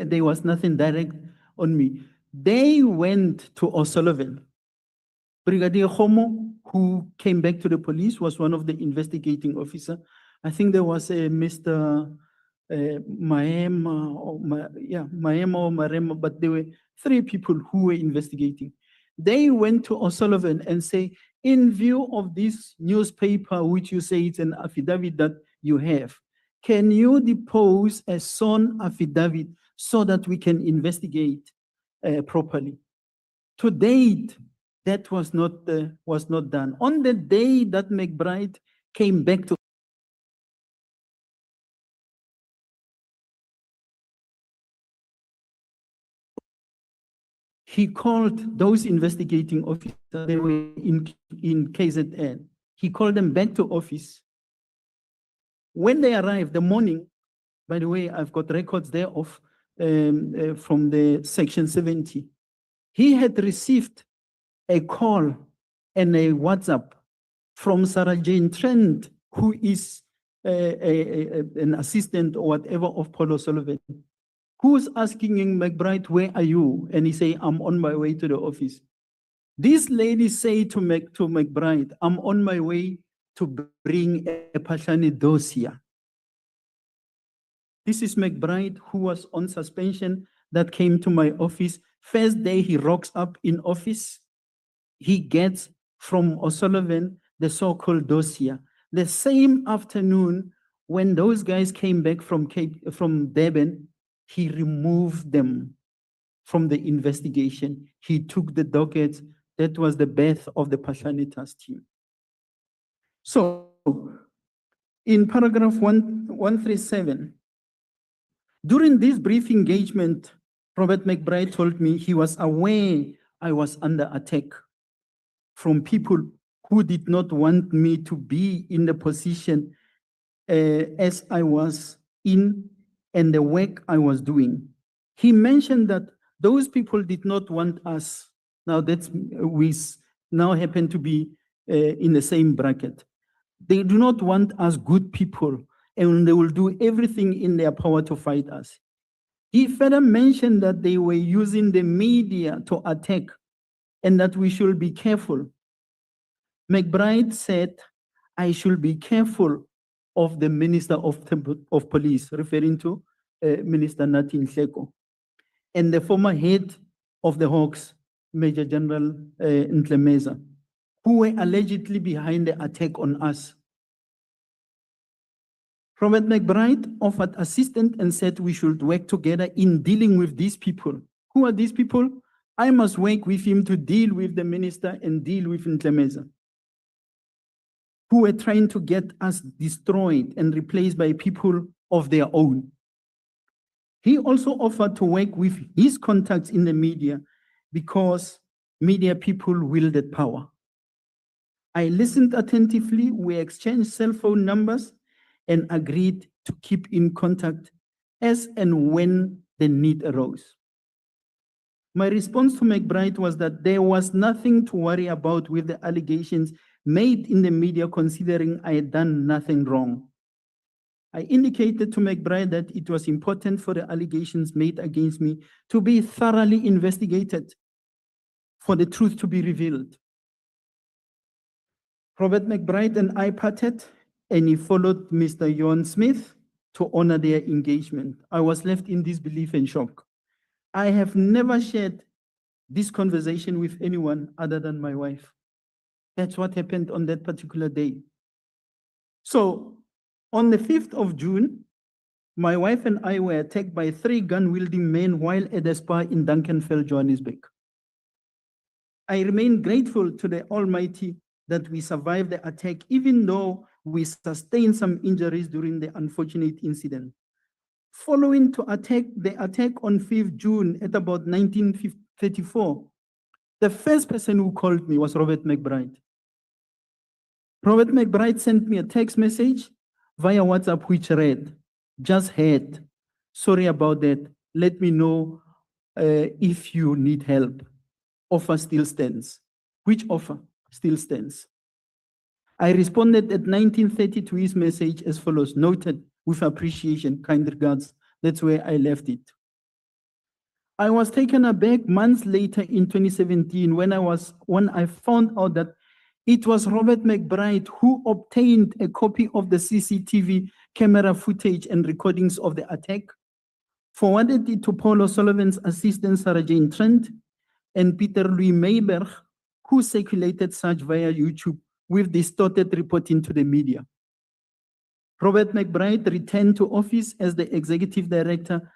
there was nothing direct on me, they went to O'Sullivan. Brigadier Khomo, who came back to the police, was one of the investigating officers. I think there was a Mr. Maema or Marema, but there were 3 people who were investigating. They went to O'Sullivan and say, in view of this newspaper, which you say it's an affidavit that you have, can you depose a sworn affidavit so that we can investigate properly? To date, that was not done. On the day that McBride came back to he called those investigating officers, they were in KZN. He called them back to office. When they arrived, the morning, by the way, I've got records there of from the section 70. He had received a call and a WhatsApp from Sarah Jane Trent, who is an assistant or whatever of Paul O'Sullivan, who's asking him, McBride, where are you? And he say, I'm on my way to the office. This lady say to McBride, I'm on my way to bring a Phahlane dossier. This is McBride, who was on suspension, that came to my office. First day he rocks up in office, he gets from O'Sullivan the so-called dossier. The same afternoon, when those guys came back from Durban, he removed them from the investigation. He took the dockets. That was the birth of the Phahlane task team. So, in paragraph 137, during this brief engagement, Robert McBride told me he was aware I was under attack from people who did not want me to be in the position as I was in and the work I was doing. He mentioned that those people did not want us. Now we now happen to be in the same bracket. They do not want us good people, and they will do everything in their power to fight us. He further mentioned that they were using the media to attack and that we should be careful. McBride said, I should be careful of the Minister of Police, referring to Minister Nathi Nhleko, and the former head of the Hawks, Major General Ntlemeza, who were allegedly behind the attack on us. Robert McBride offered assistance and said we should work together in dealing with these people. Who are these people? I must work with him to deal with the minister and deal with Ntlemeza, who were trying to get us destroyed and replaced by people of their own. He also offered to work with his contacts in the media because media people wielded power. I listened attentively, we exchanged cell phone numbers and agreed to keep in contact as and when the need arose. My response to McBride was that there was nothing to worry about with the allegations made in the media, considering I had done nothing wrong. I indicated to McBride that it was important for the allegations made against me to be thoroughly investigated, for the truth to be revealed. Robert McBride and I parted, and he followed Mr. John Smith to honor their engagement. I was left in disbelief and shock. I have never shared this conversation with anyone other than my wife. That's what happened on that particular day. So, on the 5th of June, my wife and I were attacked by 3 gun-wielding men while at a spa in Duncanville, Johannesburg. I remain grateful to the Almighty that we survived the attack, even though we sustained some injuries during the unfortunate incident. Following the attack on 5th June at about 1934, the first person who called me was Robert McBride. Robert McBride sent me a text message via WhatsApp which read, "Just heard, sorry about that, let me know if you need help. Offer still stands." Which offer still stands? I responded at 19:30 to his message as follows: "Noted, with appreciation, kind regards." That's where I left it. I was taken aback months later in 2017 when I found out that it was Robert McBride who obtained a copy of the CCTV camera footage and recordings of the attack, forwarded it to Paul O'Sullivan's assistant Sarah Jane Trent and Peter Louis Mayberg, who circulated such via YouTube with distorted reporting to the media. Robert McBride returned to office as the executive director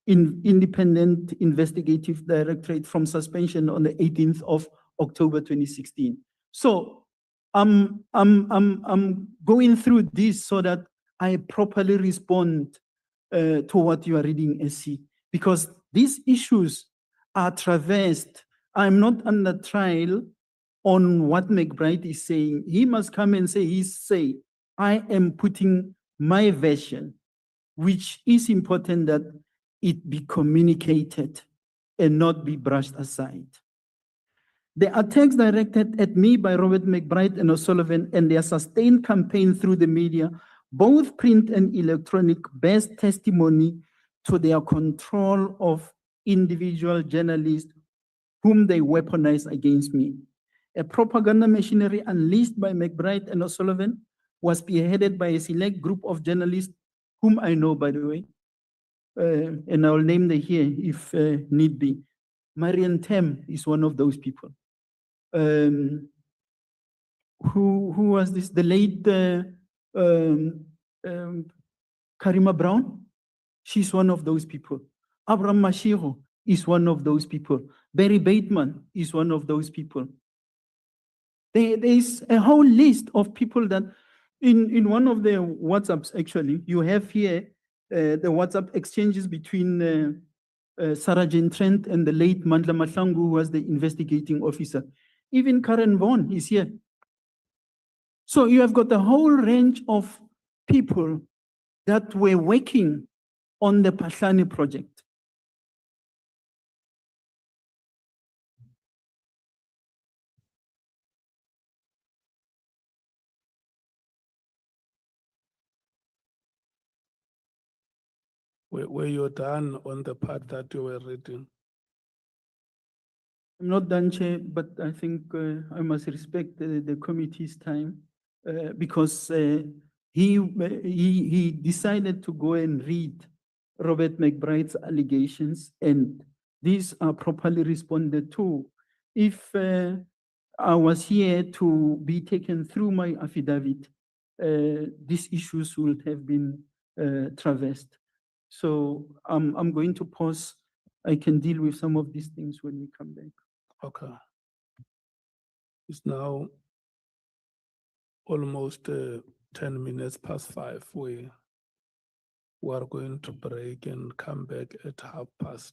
in Independent Investigative Directorate from suspension on the 18th of October 2016. So I'm going through this so that I properly respond to what you are reading, SC, because these issues are traversed. I'm not under trial on what McBride is saying. He must come and say, I am putting my version, which is important that it be communicated and not be brushed aside. The attacks directed at me by Robert McBride and O'Sullivan and their sustained campaign through the media, both print and electronic, bears testimony to their control of individual journalists whom they weaponized against me. A propaganda machinery unleashed by McBride and O'Sullivan was spearheaded by a select group of journalists whom I know, by the way, and I'll name them here if need be. Marian Tem is one of those people. Who was this? The late Karima Brown? She's one of those people. Abraham Mashiro is one of those people. Barry Bateman is one of those people. There's a whole list of people that in one of the WhatsApps, actually, you have here the WhatsApp exchanges between Sarah Jane Trent and the late Mandla Mahlangu, who was the investigating officer. Even Karen Vaughan is here. So you have got a whole range of people that were working on the Phahlane project. Were you done on the part that you were reading? I'm not done, Chair, but I think I must respect the committee's time because he decided to go and read Robert McBride's allegations, and these are properly responded to. If I was here to be taken through my affidavit, these issues would have been traversed. So I'm going to pause. I can deal with some of these things when we come back. Okay. It's now almost 10 minutes past 5. We are going to break and come back at 5:30.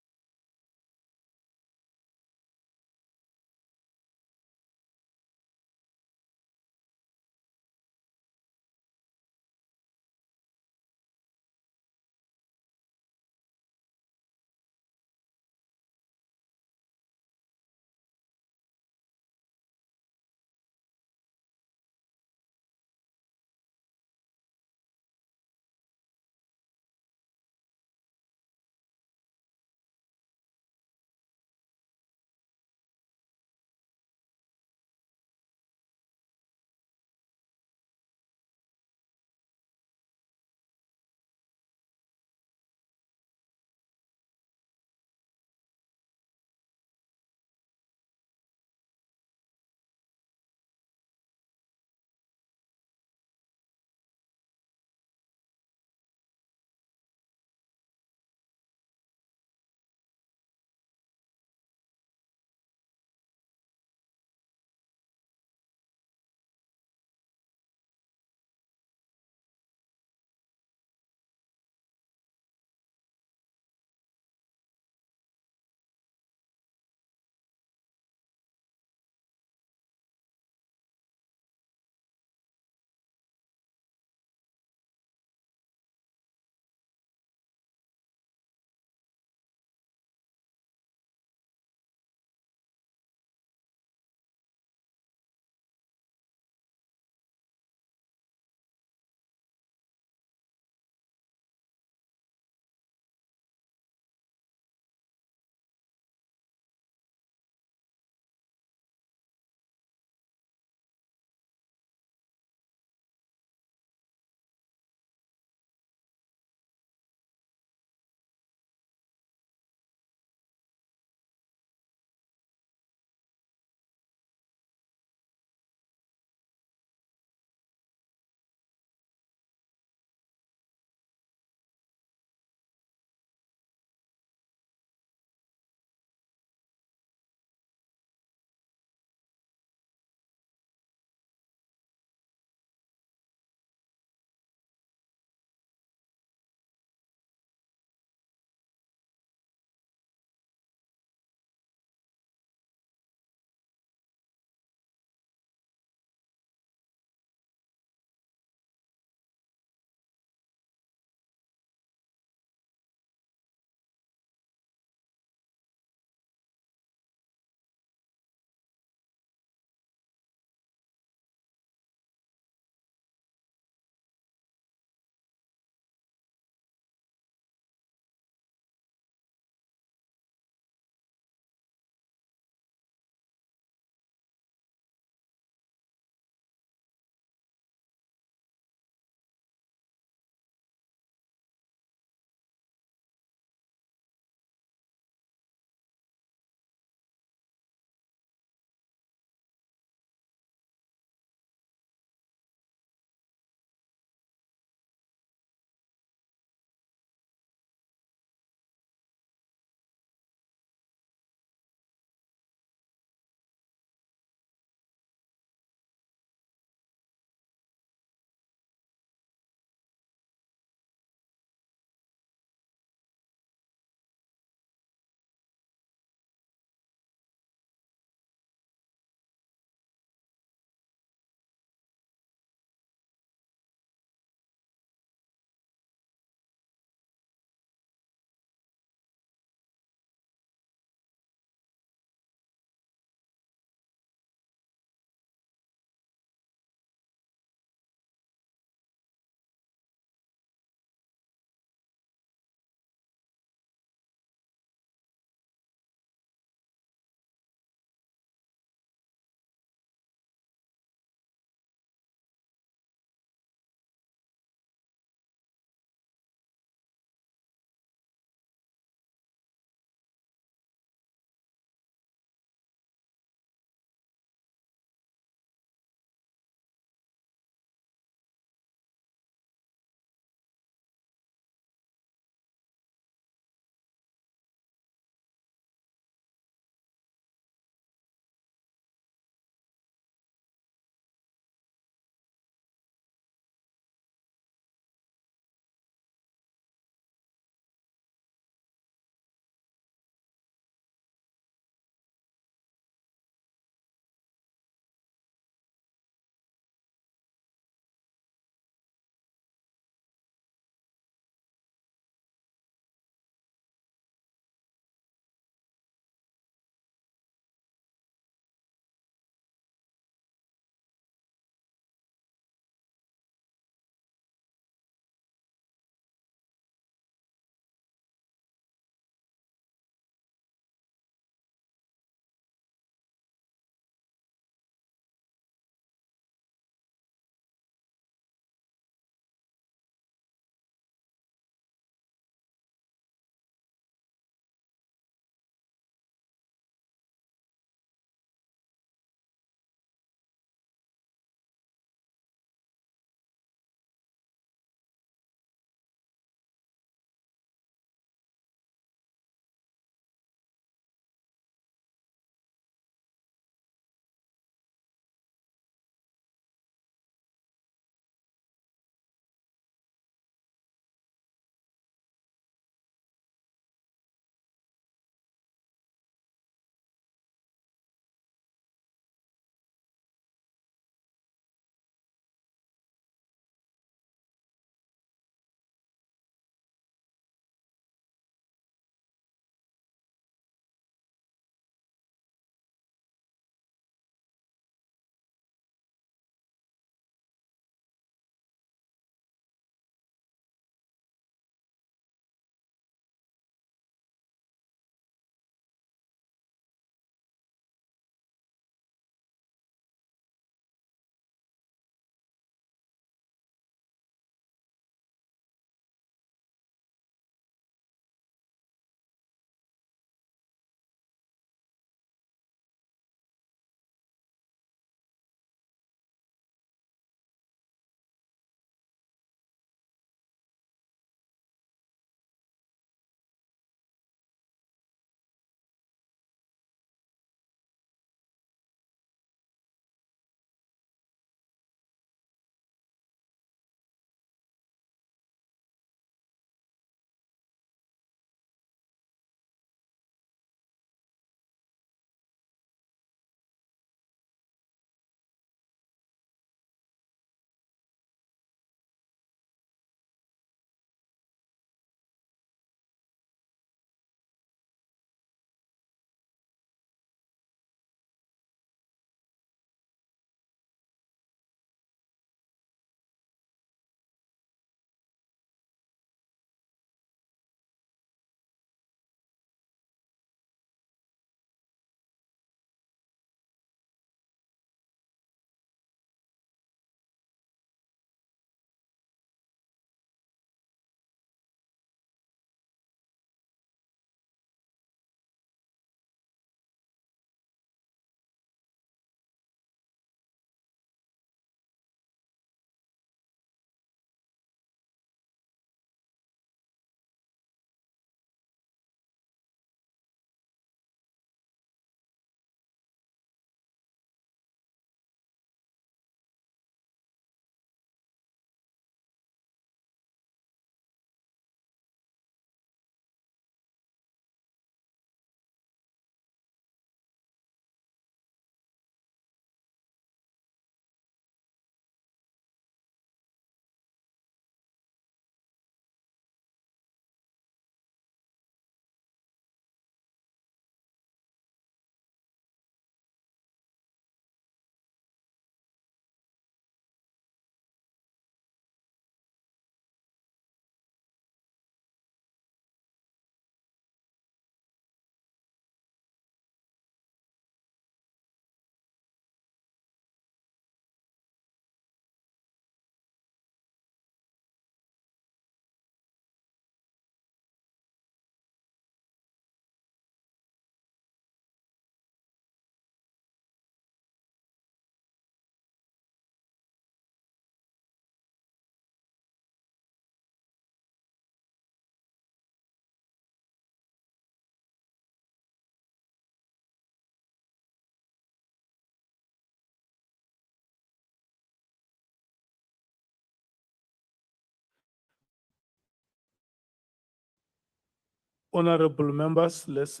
Honorable members, let's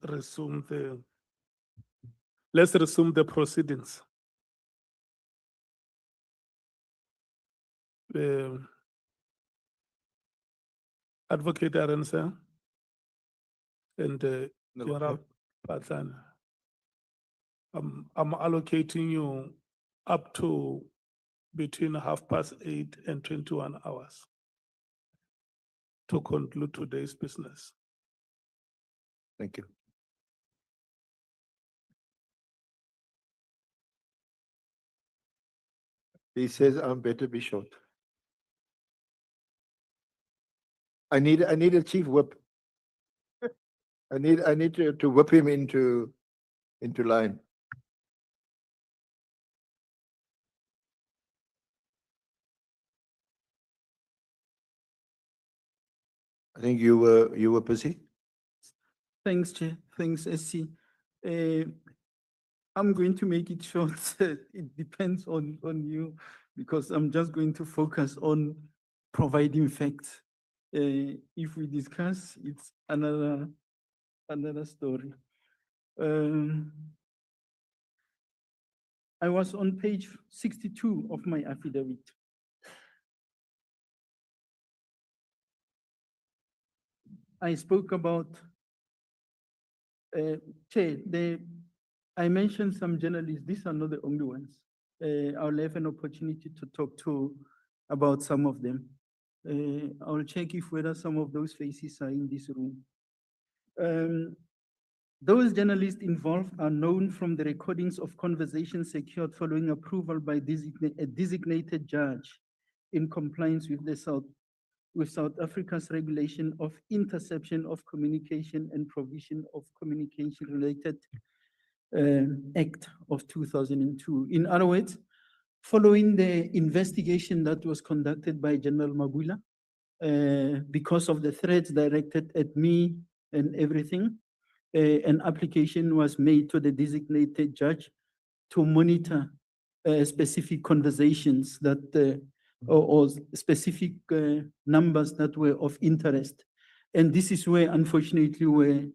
resume the proceedings. Advocate Arensa and General Phahlane. I'm allocating you up to between 8:30 and 21 hours to conclude today's business. Thank you. He says I'm better be short. I need a chief whip. I need to whip him into line. I think you were busy. Thanks, Chair. Thanks, SC. I'm going to make it short. It depends on you because I'm just going to focus on providing facts. If we discuss, it's another story. I was on page 62 of my affidavit. I spoke about, Chair, I mentioned some journalists. These are not the only ones. I'll have an opportunity to talk about some of them. I'll check if whether some of those faces are in this room. Those journalists involved are known from the recordings of conversations secured following approval by a designated judge in compliance with South Africa's regulation of interception of communication and provision of communication related Act of 2002. In other words, following the investigation that was conducted by General Mabula, because of the threats directed at me and everything, an application was made to the designated judge to monitor specific conversations that or specific numbers that were of interest. And this is where, unfortunately, where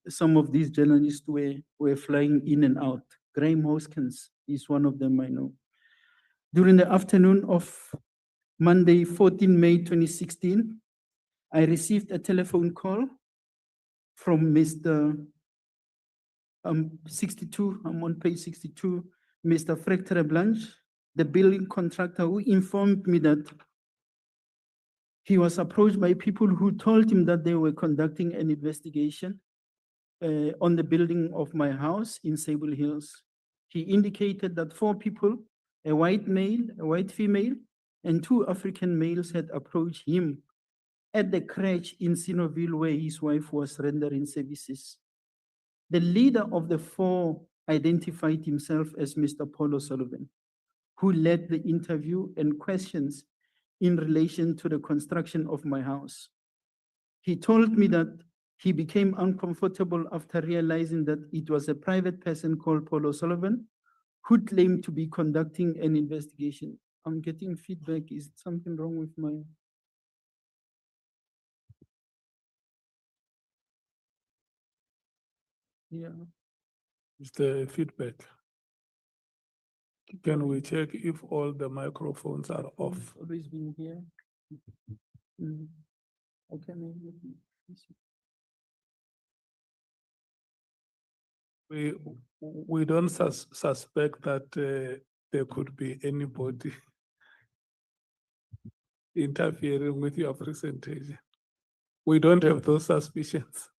some of these journalists were flying in and out. Graham Hoskins is one of them I know. During the afternoon of Monday, 14 May 2016, I received a telephone call from Mr. 62, I'm on page 62, Mr. Frectere Blanche, the building contractor, who informed me that he was approached by people who told him that they were conducting an investigation on the building of my house in Sable Hills. He indicated that 4 people, a white male, a white female, and 2 African males had approached him at the crèche in Sinoville where his wife was rendering services. The leader of the 4 identified himself as Mr. Paul O'Sullivan, who led the interview and questions in relation to the construction of my house. He told me that he became uncomfortable after realizing that it was a private person called Paul O'Sullivan who claimed to be conducting an investigation. I'm getting feedback. Is something wrong with my... Yeah. Is the feedback? Can we check if all the microphones are off? Always been here. Okay, maybe. We don't suspect that there could be anybody interfering with your presentation. We don't have those suspicions.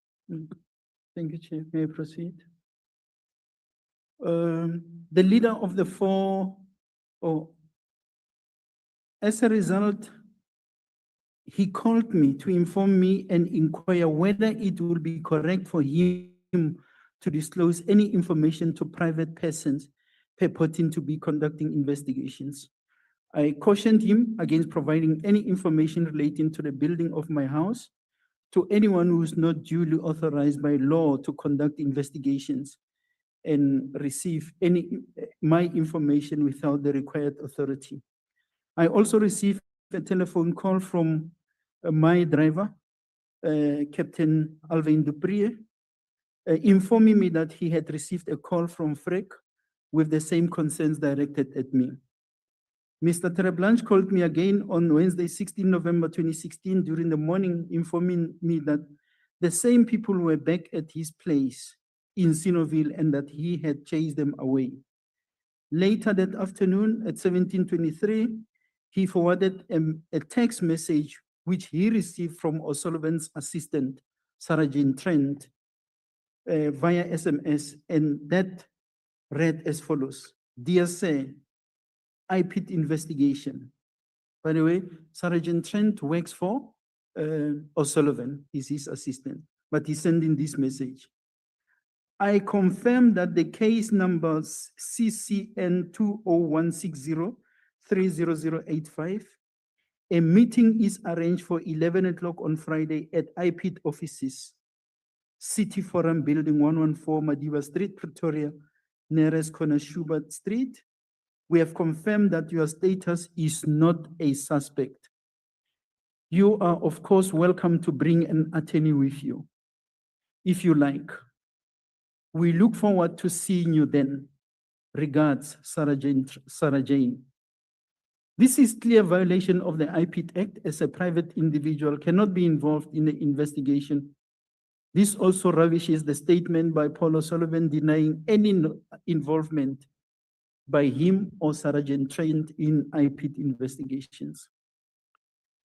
Thank you, Chair. May I proceed? The leader of the 4, as a result, he called me to inform me and inquire whether it would be correct for him to disclose any information to private persons purporting to be conducting investigations. I cautioned him against providing any information relating to the building of my house to anyone who is not duly authorized by law to conduct investigations and receive my information without the required authority. I also received a telephone call from my driver, Captain Alvin Dupree, informing me that he had received a call from Frick with the same concerns directed at me. Mr. Tereblanche called me again on Wednesday, 16 November 2016 during the morning, informing me that the same people were back at his place in Sinoville and that he had chased them away. Later that afternoon at 17:23, he forwarded a text message which he received from O'Sullivan's assistant, Sarah Jane Trent, via SMS, and that read as follows: Dear Sir, IPID investigation. By the way, Sergeant Trent works for O'Sullivan, is his assistant, but he's sending this message. I confirm that the case numbers CCN 20160-30085, a meeting is arranged for 11 o'clock on Friday at IPID offices, City Forum Building 114 Madiba Street, Pretoria, nearest corner Schubert Street. We have confirmed that your status is not a suspect. You are, of course, welcome to bring an attorney with you, if you like. We look forward to seeing you then. Regards, Sarah Jane. This is clear violation of the IPID Act, as a private individual cannot be involved in the investigation. This also ravishes the statement by Paul O'Sullivan denying any involvement by him or Sergeant Trent in IPID investigations.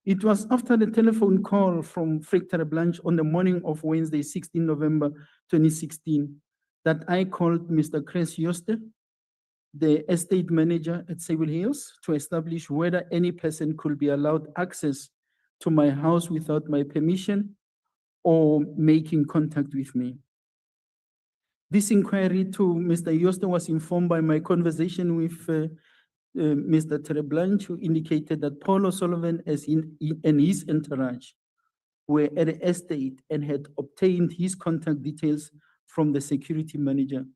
It was after the telephone call from Frick Tereblanche on the morning of Wednesday, 16 November 2016, that I called Mr. Chris Yoste, the estate manager at Sable Hills, to establish whether any person could be allowed access to my house without my permission or making contact with me. This inquiry to Mr. Yoste was informed by my conversation with Mr. Tereblanche, who indicated that Paul O'Sullivan and his entourage were at the estate and had obtained his contact details from the security manager,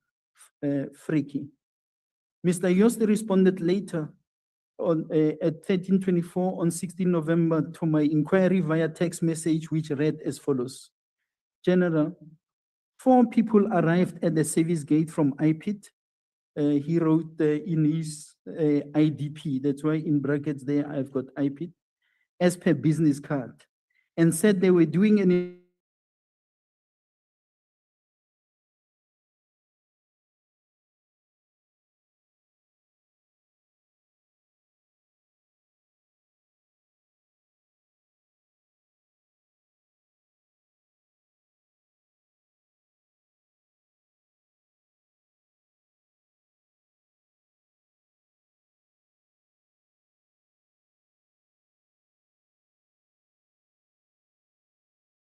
Freaky. Mr. Yoste responded later on at 13:24 on 16 November to my inquiry via text message, which read as follows: General, 4 people arrived at the service gate from IPID. He wrote in his IDP, that's why in brackets there I've got IPID, as per business card, and said they were doing an